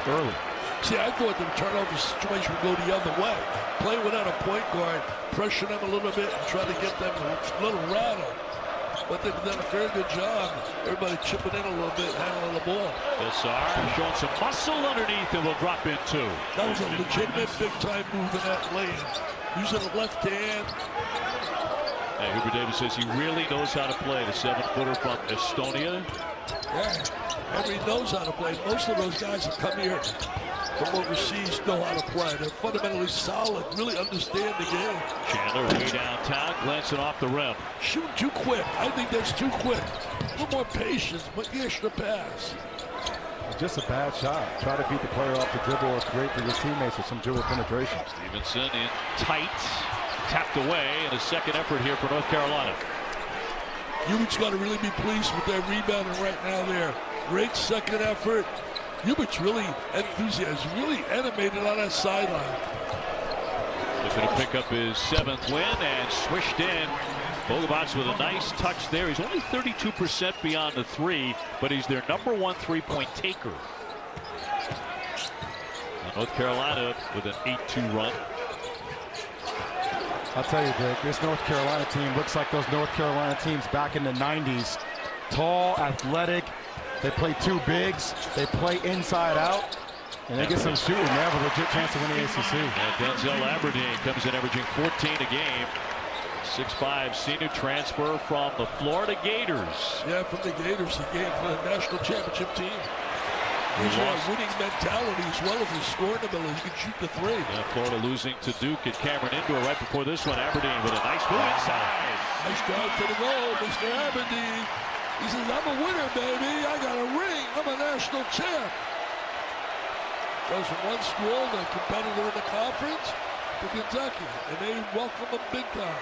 Speaker 11: early.
Speaker 10: See, I thought the turnover situation would go the other way. Play without a point guard, pressure them a little bit, and try to get them a little rattled. But they've done a very good job. Everybody chipping in a little bit, handling the ball.
Speaker 8: Mazhar showing some muscle underneath and will drop in 2.
Speaker 10: That was a legitimate big-time move in that lane. using the left hand.
Speaker 8: Hey, Hubert Davis says he really knows how to play. The 7-footer from Estonia.
Speaker 10: Yeah, Henry knows how to play. Most of those guys that come here from overseas know how to play. They're fundamentally solid, really understand the game.
Speaker 8: Chandler way downtown, glancing off the rim.
Speaker 10: Shooting too quick. I think that's too quick. A little more patience, but the extra pass.
Speaker 11: Just a bad shot. Try to beat the player off the dribble. It's great for your teammates with some dribble penetration.
Speaker 8: Stevenson in tight, tapped away, and a second effort here for North Carolina.
Speaker 10: Hubert's got to really be pleased with their rebounding right now there. Great second effort. Hubert's really enthusiastic, really animated on that sideline.
Speaker 8: Looking to pick up his 7th win and swished in. Bogobats with a nice touch there. He's only 32% beyond the 3, but he's their #1 3-point taker. Now North Carolina with an 8-2 run.
Speaker 11: I'll tell you, Dick, this North Carolina team looks like those North Carolina teams back in the 90s. Tall, athletic. They play 2 bigs. They play inside out. And they get some shooting. They have a legit chance to win the ACC.
Speaker 8: And Denzel Aberdeen comes in averaging 14 a game. 6'5" senior transfer from the Florida Gators.
Speaker 10: Yeah, from the Gators. He came for the national championship team. He's got a winning mentality as well as his scoring ability. He can shoot the 3.
Speaker 8: Yeah, Florida losing to Duke at Cameron Indoor right before this one. Aberdeen with a nice move inside.
Speaker 10: Nice drive to the goal, Mr. Aberdeen. He says, I'm a winner, baby. I got a ring. I'm a national champ. Goes from one school, the competitor in the conference, to Kentucky. And they welcome him big time.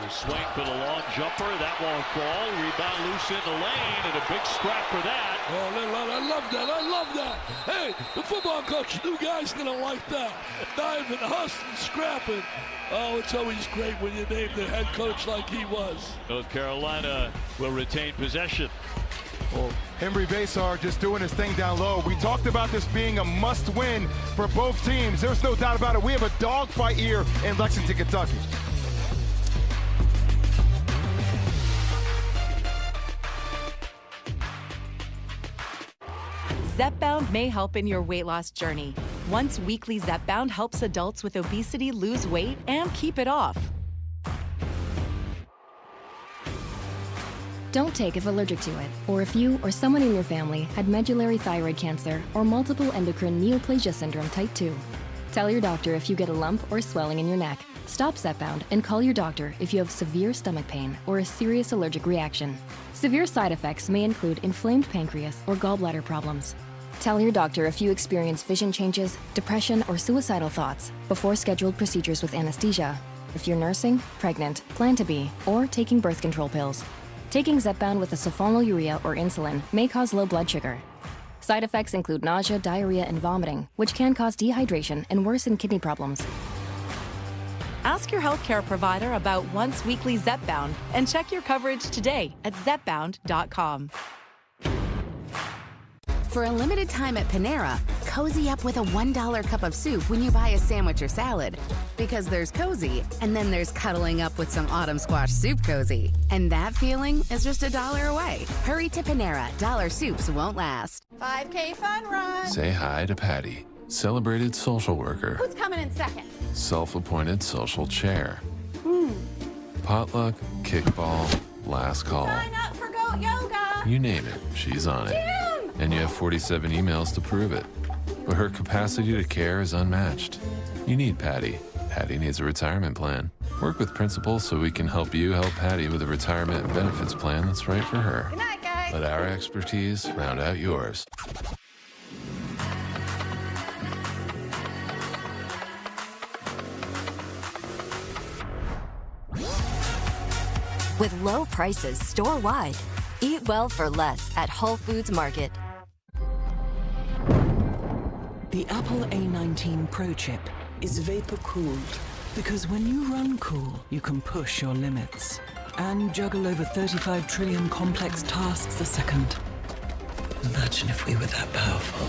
Speaker 8: The swing for the long jumper. That won't fall. Rebound loose in the lane, and a big scrap for that.
Speaker 10: Oh, I love that. I love that. Hey, the football coach, new guy's going to like that. Diving, hustling, scrapping. Oh, it's always great when you name the head coach like he was.
Speaker 8: North Carolina will retain possession.
Speaker 11: Well, Henry Mazhar just doing his thing down low. We talked about this being a must-win for both teams. There's no doubt about it. We have a dogfight here in Lexington, Kentucky.
Speaker 2: Zepbound may help in your weight loss journey. Once weekly Zepbound helps adults with obesity lose weight and keep it off.
Speaker 7: Don't take if allergic to it, or if you or someone in your family had medullary thyroid cancer or multiple endocrine neoplasia syndrome type 2. Tell your doctor if you get a lump or swelling in your neck. Stop Zepbound and call your doctor if you have severe stomach pain or a serious allergic reaction. Severe side effects may include inflamed pancreas or gallbladder problems. Tell your doctor if you experience vision changes, depression, or suicidal thoughts before scheduled procedures with anesthesia. If you're nursing, pregnant, plan to be, or taking birth control pills. Taking Zepbound with a sulfonylurea or insulin may cause low blood sugar. Side effects include nausea, diarrhea, and vomiting, which can cause dehydration and worsen kidney problems.
Speaker 2: Ask your healthcare provider about once weekly Zepbound and check your coverage today at zepbound.com.
Speaker 15: For a limited time at Panera, cozy up with a $1 cup of soup when you buy a sandwich or salad. Because there's cozy, and then there's cuddling up with some autumn squash soup cozy. And that feeling is just $1 away. Hurry to Panera. $1 soups won't last.
Speaker 19: 5K fun run.
Speaker 22: Say hi to Patty, celebrated social worker.
Speaker 19: Who's coming in second?
Speaker 22: Self-appointed social chair. Potluck, kickball, last call.
Speaker 19: Sign up for Goat Yoga.
Speaker 22: You name it, she's on it. And you have 47 emails to prove it. But her capacity to care is unmatched. You need Patty. Patty needs a retirement plan. Work with Principal so we can help you help Patty with a retirement and benefits plan that's right for her.
Speaker 19: Good night, guys.
Speaker 22: Let our expertise round out yours.
Speaker 23: With low prices store-wide, eat well for less at Whole Foods Market.
Speaker 24: The Apple A19 Pro chip is vapor-cooled because when you run cool, you can push your limits and juggle over 35 trillion complex tasks a second. Imagine if we were that powerful.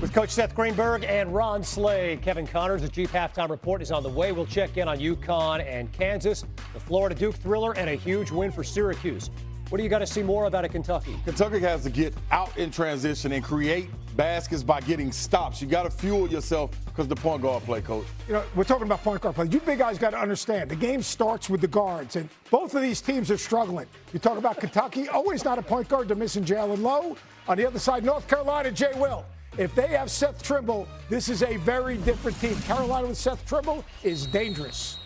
Speaker 11: With
Speaker 12: With Coach Seth Greenberg and Ron Slade. Kevin Connors, the Chief Halftime Report, is on the way. We'll check in on UConn and Kansas, the Florida Duke thriller, and a huge win for Syracuse. What do you got to see more of out of Kentucky?
Speaker 14: Kentucky has to get out in transition and create baskets by getting stops. You got to fuel yourself because the point guard play, Coach.
Speaker 17: You know, we're talking about point guard play. You big guys got to understand, the game starts with the guards, and both of these teams are struggling. You talk about Kentucky, always not a point guard. They're missing Jalen Lowe. On the other side, North Carolina, Jay Will. If they have Seth Trimble, this is a very different team. Carolina with Seth Trimble is dangerous.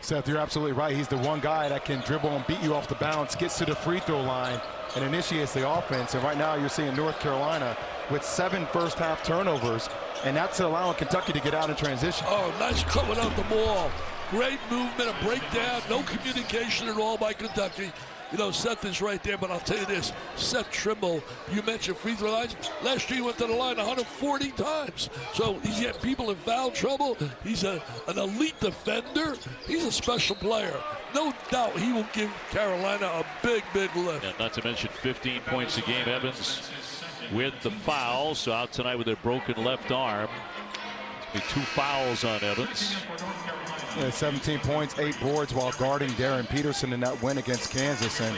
Speaker 11: Seth, you're absolutely right. He's the one guy that can dribble and beat you off the bounce, gets to the free throw line, and initiates the offense. And right now you're seeing North Carolina with 7 first-half turnovers, and that's allowing Kentucky to get out in transition.
Speaker 10: Oh, nice cut without the ball. Great movement, a breakdown, no communication at all by Kentucky. You know, Seth is right there, but I'll tell you this, Seth Trimble, you mentioned free throw lines. Last year he went to the line 140 times. So he's getting people in foul trouble. He's an elite defender. He's a special player. No doubt he will give Carolina a big, big lift.
Speaker 8: Yeah, not to mention 15 points a game. Evans with the foul, so out tonight with a broken left arm. 2 fouls on Evans.
Speaker 11: Yeah, 17 points, 8 boards while guarding Darren Peterson in that win against Kansas. And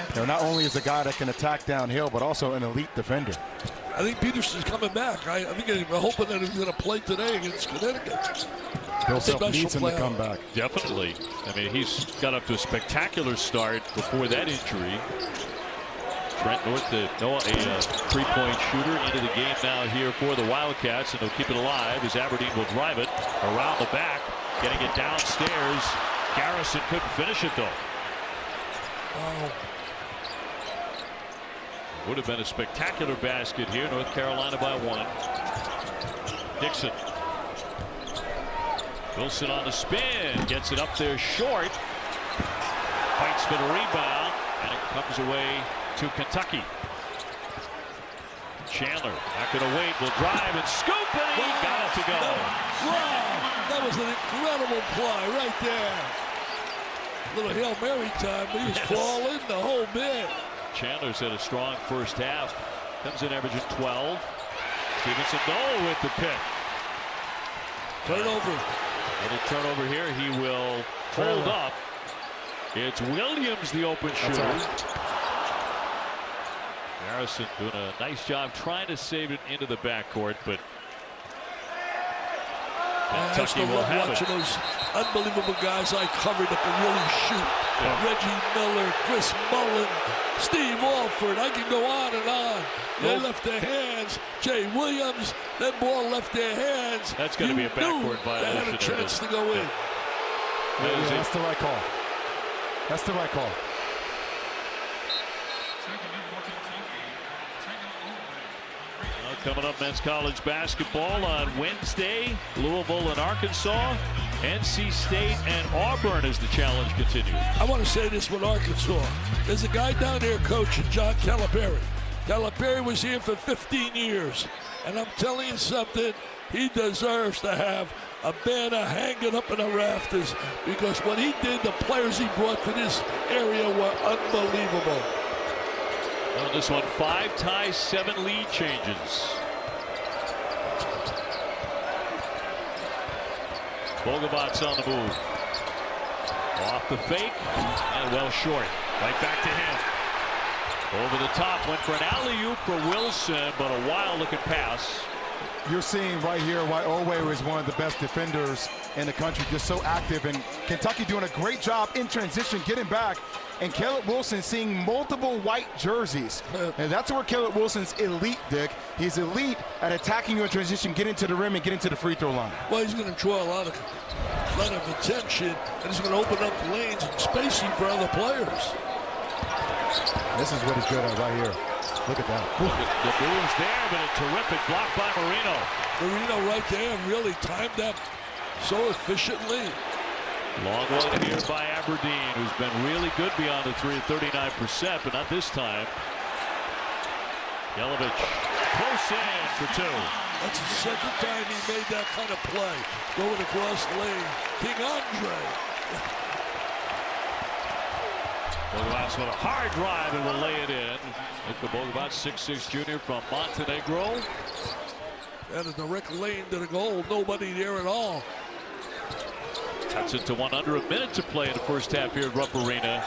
Speaker 11: you know, not only is a guy that can attack downhill, but also an elite defender.
Speaker 10: I think Peterson's coming back. I think they're hoping that he's going to play today against Connecticut.
Speaker 11: Bill Self needs him to come back.
Speaker 8: Definitely. I mean, he's got up to a spectacular start before that injury. Trent North, a 3-point shooter into the game now here for the Wildcats, and they'll keep it alive as Aberdeen will drive it around the back, getting it downstairs. Garrison couldn't finish it though.
Speaker 10: Oh.
Speaker 8: Would have been a spectacular basket here. North Carolina by 1. Dixon. Wilson on the spin, gets it up there short. Fights for the rebound, and it comes away to Kentucky. Chandler not going to wait, will drive and scoop, and he got it to go.
Speaker 10: Wow, that was an incredible play right there. Little Hail Mary time, but he was falling the whole bit.
Speaker 8: Chandler's had a strong first half. Comes in averaging 12. Stevenson Dole with the pick.
Speaker 10: Turnover.
Speaker 8: Little turnover here. He will hold up. It's Williams, the open shooter. Harrison doing a nice job trying to save it into the backcourt, but Kentucky will have it.
Speaker 10: Watching those unbelievable guys I covered that can really shoot. Yeah. Reggie Miller, Chris Mullen, Steve Alford. I can go on and on. They left their hands. Jay Williams, that ball left their hands.
Speaker 8: That's going to be a backcourt violation.
Speaker 10: They had a chance to go in.
Speaker 11: Yeah, that's the right call. That's the right call.
Speaker 8: Coming up, men's college basketball on Wednesday. Louisville and Arkansas. NC State and Auburn as the challenge continues.
Speaker 10: I want to say this with Arkansas. There's a guy down there coaching, John Calipari. Calipari was here for 15 years. And I'm telling you something, he deserves to have a banner hanging up in the rafters, because what he did, the players he brought to this area were unbelievable.
Speaker 8: On this one, 5 ties, 7 lead changes. Bogobot's on the move. Off the fake, and well short. Right back to him. Over the top, went for an alley-oop for Wilson, but a wild-looking pass.
Speaker 11: You're seeing right here why Owe is one of the best defenders in the country, just so active, and Kentucky doing a great job in transition, getting back. And Caleb Wilson seeing multiple white jerseys. And that's where Caleb Wilson's elite, Dick. He's elite at attacking you in transition, getting to the rim and getting to the free throw line.
Speaker 10: Well, he's going to draw a lot of attention, and he's going to open up lanes and spacing for other players.
Speaker 11: This is what he's good at right here. Look at that.
Speaker 8: The move's there, but a terrific block by Marino.
Speaker 10: Marino right there really timed that so efficiently.
Speaker 8: Long one here by Aberdeen, who's been really good beyond the 3 at 39%, but not this time. Yelovich close in for 2.
Speaker 10: That's the second time he made that kind of play. Going across the lane. King Andre.
Speaker 8: Bogobot's with a hard drive and will lay it in. Nick Bogobot, 6'6" junior from Montenegro.
Speaker 10: And a direct lane to the goal. Nobody there at all.
Speaker 8: Cuts it to one under a minute to play in the first half here at Rupp Arena.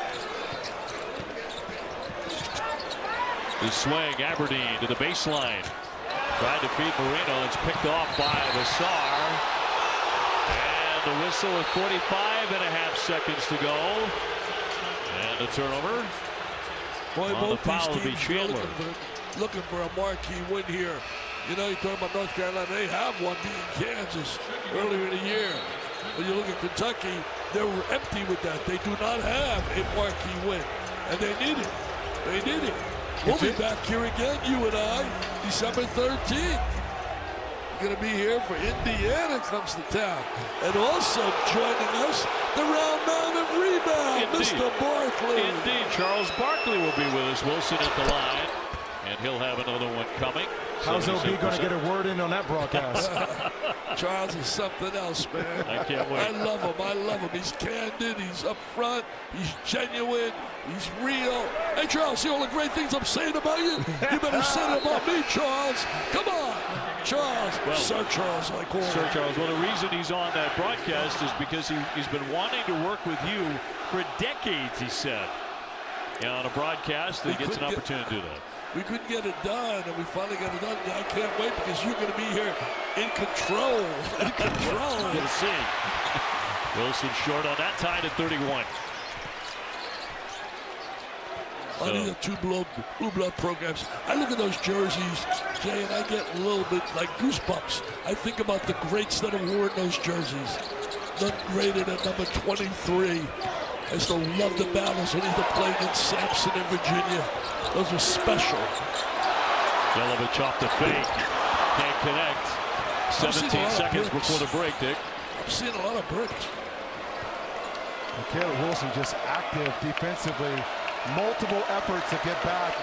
Speaker 8: The swing, Aberdeen to the baseline. Tried to feed Marino. It's picked off by Mazhar. And the whistle with 45.5 seconds to go. And the turnover.
Speaker 10: Boy,
Speaker 8: On the
Speaker 10: both
Speaker 8: foul
Speaker 10: these
Speaker 8: will be
Speaker 10: teams
Speaker 8: Chandler.
Speaker 10: looking for a marquee win here. You know, you talk about North Carolina, they have one beating Kansas earlier in the year. When you look at Kentucky, they're empty with that. They do not have a marquee win, and they need it. They need it. We'll be back here again, you and I, December 13th. We're going to be here for Indiana comes to town. And also joining us, the round man of rebound, Mr. Barkley.
Speaker 8: Indeed, Charles Barkley will be with us. Wilson at the line, and he'll have another one coming.
Speaker 11: How's OB going to get a word in on that broadcast?
Speaker 10: Charles is something else, man.
Speaker 8: I can't wait.
Speaker 10: I love him. I love him. He's candid. He's upfront. He's genuine. He's real. Hey, Charles, see all the great things I'm saying about you? You better say it about me, Charles. Come on. Charles.
Speaker 8: Well,
Speaker 10: Sir Charles, I call him.
Speaker 8: Sir Charles. Well, the reason he's on that broadcast is because he's been wanting to work with you for decades, he said. And on a broadcast, he gets an opportunity to do that.
Speaker 10: We couldn't get it done, and we finally got it done. I can't wait because you're going to be here in control. In control.
Speaker 8: We'll see. Wilson short on that, tied at 31.
Speaker 10: On these are two blue blood programs. I look at those jerseys, Jay, and I get a little bit like goosebumps. I think about the greats that have worn those jerseys. None greater than number 23. I still love the battles when he used to play against Sampson in Virginia. Those were special.
Speaker 8: Jelovich off the fake. Can't connect. 17 seconds before the break, Dick.
Speaker 10: I'm seeing a lot of bricks.
Speaker 11: Caleb Wilson just active defensively. Multiple efforts to get back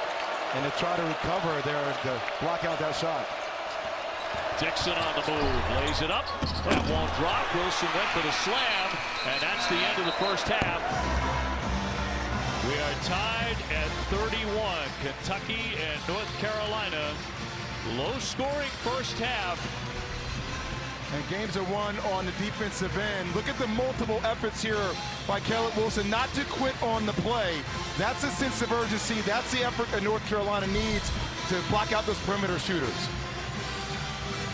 Speaker 11: and to try to recover there to block out that shot.
Speaker 8: Dixon on the move, lays it up. That won't drop. Wilson went for the slam, and that's the end of the first half. We are tied at 31. Kentucky and North Carolina. Low-scoring first half.
Speaker 11: And games are won on the defensive end. Look at the multiple efforts here by Caleb Wilson not to quit on the play. That's a sense of urgency. That's the effort that North Carolina needs to block out those perimeter shooters.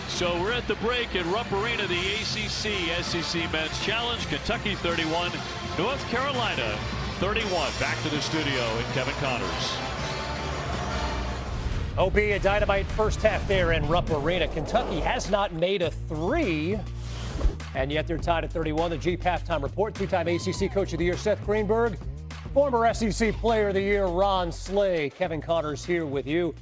Speaker 8: So we're at the break at Rupp Arena, the ACC SEC Men's Challenge. Kentucky 31, North Carolina 31. Back to the studio in Kevin Connors.
Speaker 12: OB, a dynamite first half there in Rupp Arena. Kentucky has not made a three, and yet they're tied at 31. The Jeep halftime report. Two-time ACC Coach of the Year Seth Greenberg, former SEC Player of the Year Ron Slay. Kevin Connors here with you.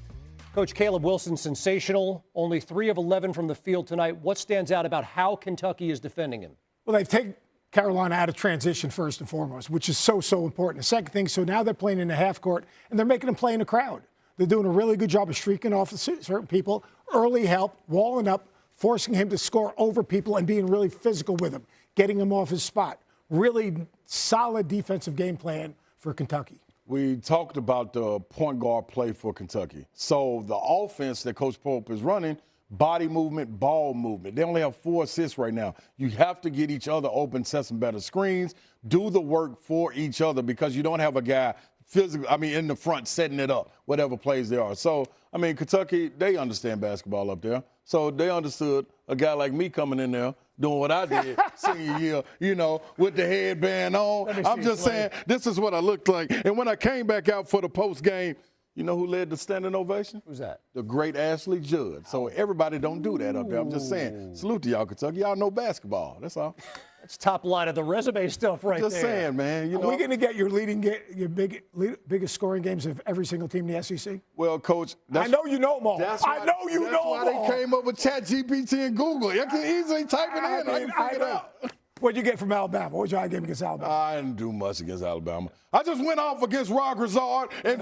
Speaker 12: Coach, Caleb Wilson, sensational. Only 3 of 11 from the field tonight. What stands out about how Kentucky is defending him?
Speaker 17: Well, they've taken Carolina out of transition first and foremost, which is so important. The second thing, so now they're playing in the half court, and they're making them play in the crowd. They're doing a really good job of streaking off certain people, early help, walling up, forcing him to score over people and being really physical with him, getting him off his spot. Really solid defensive game plan for Kentucky.
Speaker 14: We talked about the point guard play for Kentucky. So the offense that Coach Pope is running, body movement, ball movement. They only have 4 assists right now. You have to get each other open, set some better screens, do the work for each other because you don't have a guy in the front setting it up, whatever plays they are. So, Kentucky, they understand basketball up there. So they understood a guy like me coming in there doing what I did senior year, with the headband on. I'm just saying, this is what I looked like. And when I came back out for the post game, you know who led the standing ovation?
Speaker 12: Who's that?
Speaker 14: The great Ashley Judd. So everybody don't do that up there. I'm just saying, salute to y'all, Kentucky. Y'all know basketball. That's all.
Speaker 12: That's top line of the resume stuff right
Speaker 14: just
Speaker 12: there.
Speaker 14: Just saying, man.
Speaker 17: Are we going to get your biggest scoring games of every single team in the SEC?
Speaker 14: Well, Coach,
Speaker 17: I know you know them all.
Speaker 14: That's why they came up with ChatGPT and Google. You can easily type it in. I can figure it out.
Speaker 17: What'd you get from Alabama? What was your game against Alabama?
Speaker 14: I didn't do much against Alabama. I just went off against Rod Grizzard and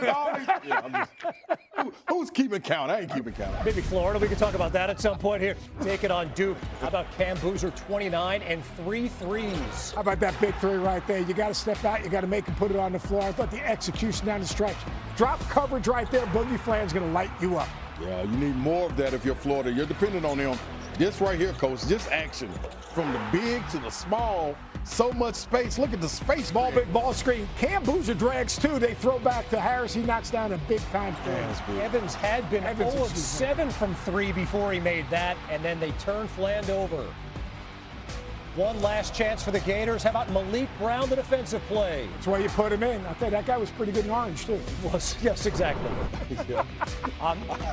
Speaker 14: all these. Who's keeping count? I ain't keeping count.
Speaker 12: Maybe Florida. We can talk about that at some point here. Take it on Duke. How about Cam Boozer, 29 and 3 threes?
Speaker 17: How about that big three right there? You got to step out. You got to make him put it on the floor. I thought the execution down the stretch. Drop coverage right there. Boogie Flan's going to light you up.
Speaker 14: Yeah, you need more of that if you're Florida. You're dependent on them. This right here, Coach, just action. From the big to the small, so much space. Look at the space.
Speaker 17: Ball, big ball screen. Cam Boozer drags two. They throw back to Harris. He knocks down a big-time three.
Speaker 12: Evans had been 0 of 7 from 3 before he made that, and then they turned Fland over. One last chance for the Gators. How about Malik Brown, the defensive play?
Speaker 17: That's why you put him in. I thought that guy was pretty good in orange, too.
Speaker 12: Was, yes, exactly.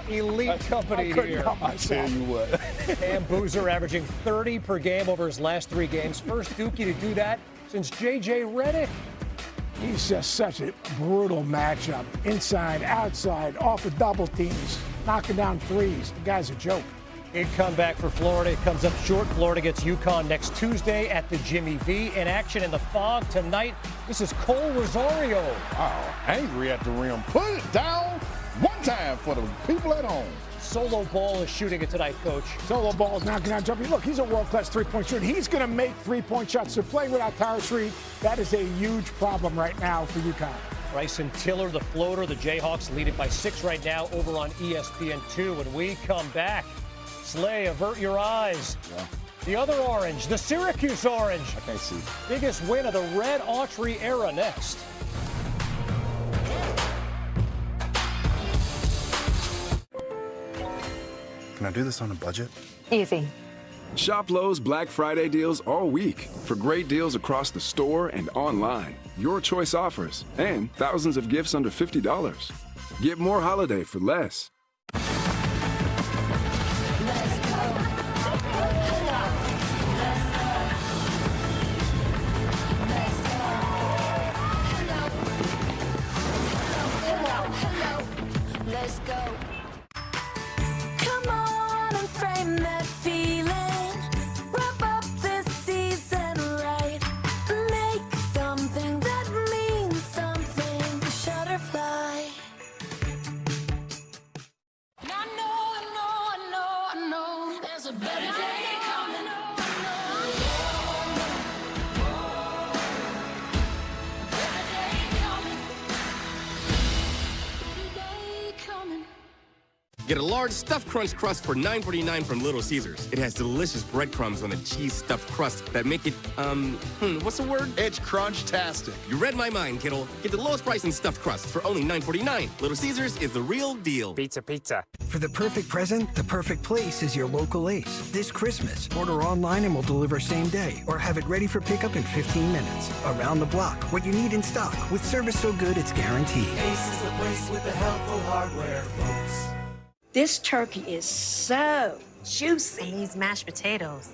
Speaker 12: Elite company here.
Speaker 14: I tell you what.
Speaker 12: Cam Boozer averaging 30 per game over his last 3 games. First Dookie to do that since J.J. Redick.
Speaker 17: He's just such a brutal matchup. Inside, outside, off of double teams, knocking down threes. The guy's a joke.
Speaker 12: Big comeback for Florida. It comes up short. Florida gets UConn next Tuesday at the Jimmy V. In action in the fog tonight. This is Cole Rosario.
Speaker 14: Wow, angry at the rim. Put it down one time for the people at home.
Speaker 12: Solo Ball is shooting it tonight, Coach.
Speaker 17: Solo Ball is knocking down jumping. Look, he's a world-class three-point shooter. He's going to make three-point shots. They're playing without Tyrus Reed. That is a huge problem right now for UConn.
Speaker 12: Bryson Tiller, the floater. The Jayhawks lead it by 6 right now over on ESPN2. When we come back, Slay, avert your eyes.
Speaker 14: Yeah.
Speaker 12: The other orange, the Syracuse orange.
Speaker 14: I can't see.
Speaker 12: Biggest win of the Red Autry era next.
Speaker 1: Can I do this on a budget?
Speaker 5: Easy.
Speaker 16: Shop Lowe's Black Friday deals all week for great deals across the store and online. Your choice offers and thousands of gifts under $50. Get more holiday for less.
Speaker 21: Let's go. Come on and frame that feeling. Wrap up this season right. Make something that means something. Shutterfly. I know. There's a better day coming.
Speaker 25: Get a large stuffed crunch crust for $9.49 from Little Caesars. It has delicious breadcrumbs on the cheese stuffed crust that make it, what's the word?
Speaker 26: It's crunch-tastic.
Speaker 25: You read my mind, kiddo. Get the lowest price in stuffed crust for only $9.49. Little Caesars is the real deal.
Speaker 27: Pizza. For the perfect present, the perfect place is your local Ace. This Christmas, order online and we'll deliver same day, or have it ready for pickup in 15 minutes. Around the block, what you need in stock, with service so good it's guaranteed.
Speaker 28: Ace is the place with the helpful hardware, folks.
Speaker 29: This turkey is so juicy. These mashed potatoes.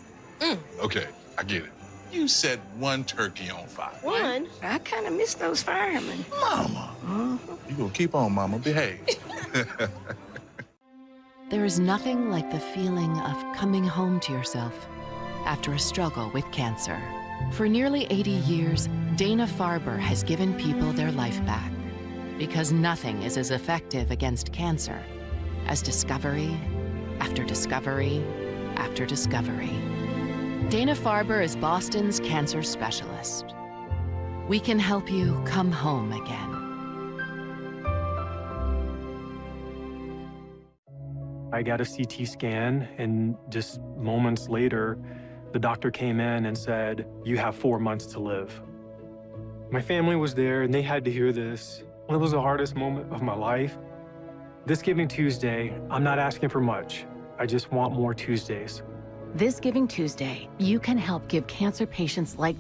Speaker 30: Okay, I get it. You set one turkey on fire.
Speaker 29: One? I kind of miss those firemen.
Speaker 30: Mama. You gonna keep on, Mama. Behave.
Speaker 20: There is nothing like the feeling of coming home to yourself after a struggle with cancer. For nearly 80 years, Dana-Farber has given people their life back because nothing is as effective against cancer as discovery after discovery after discovery. Dana-Farber is Boston's cancer specialist. We can help you come home again.
Speaker 31: I got a CT scan, and just moments later, the doctor came in and said, "You have 4 months to live." My family was there, and they had to hear this. It was the hardest moment of my life. This Giving Tuesday, I'm not asking for much. I just want more Tuesdays.
Speaker 32: This Giving Tuesday, you can help give cancer patients like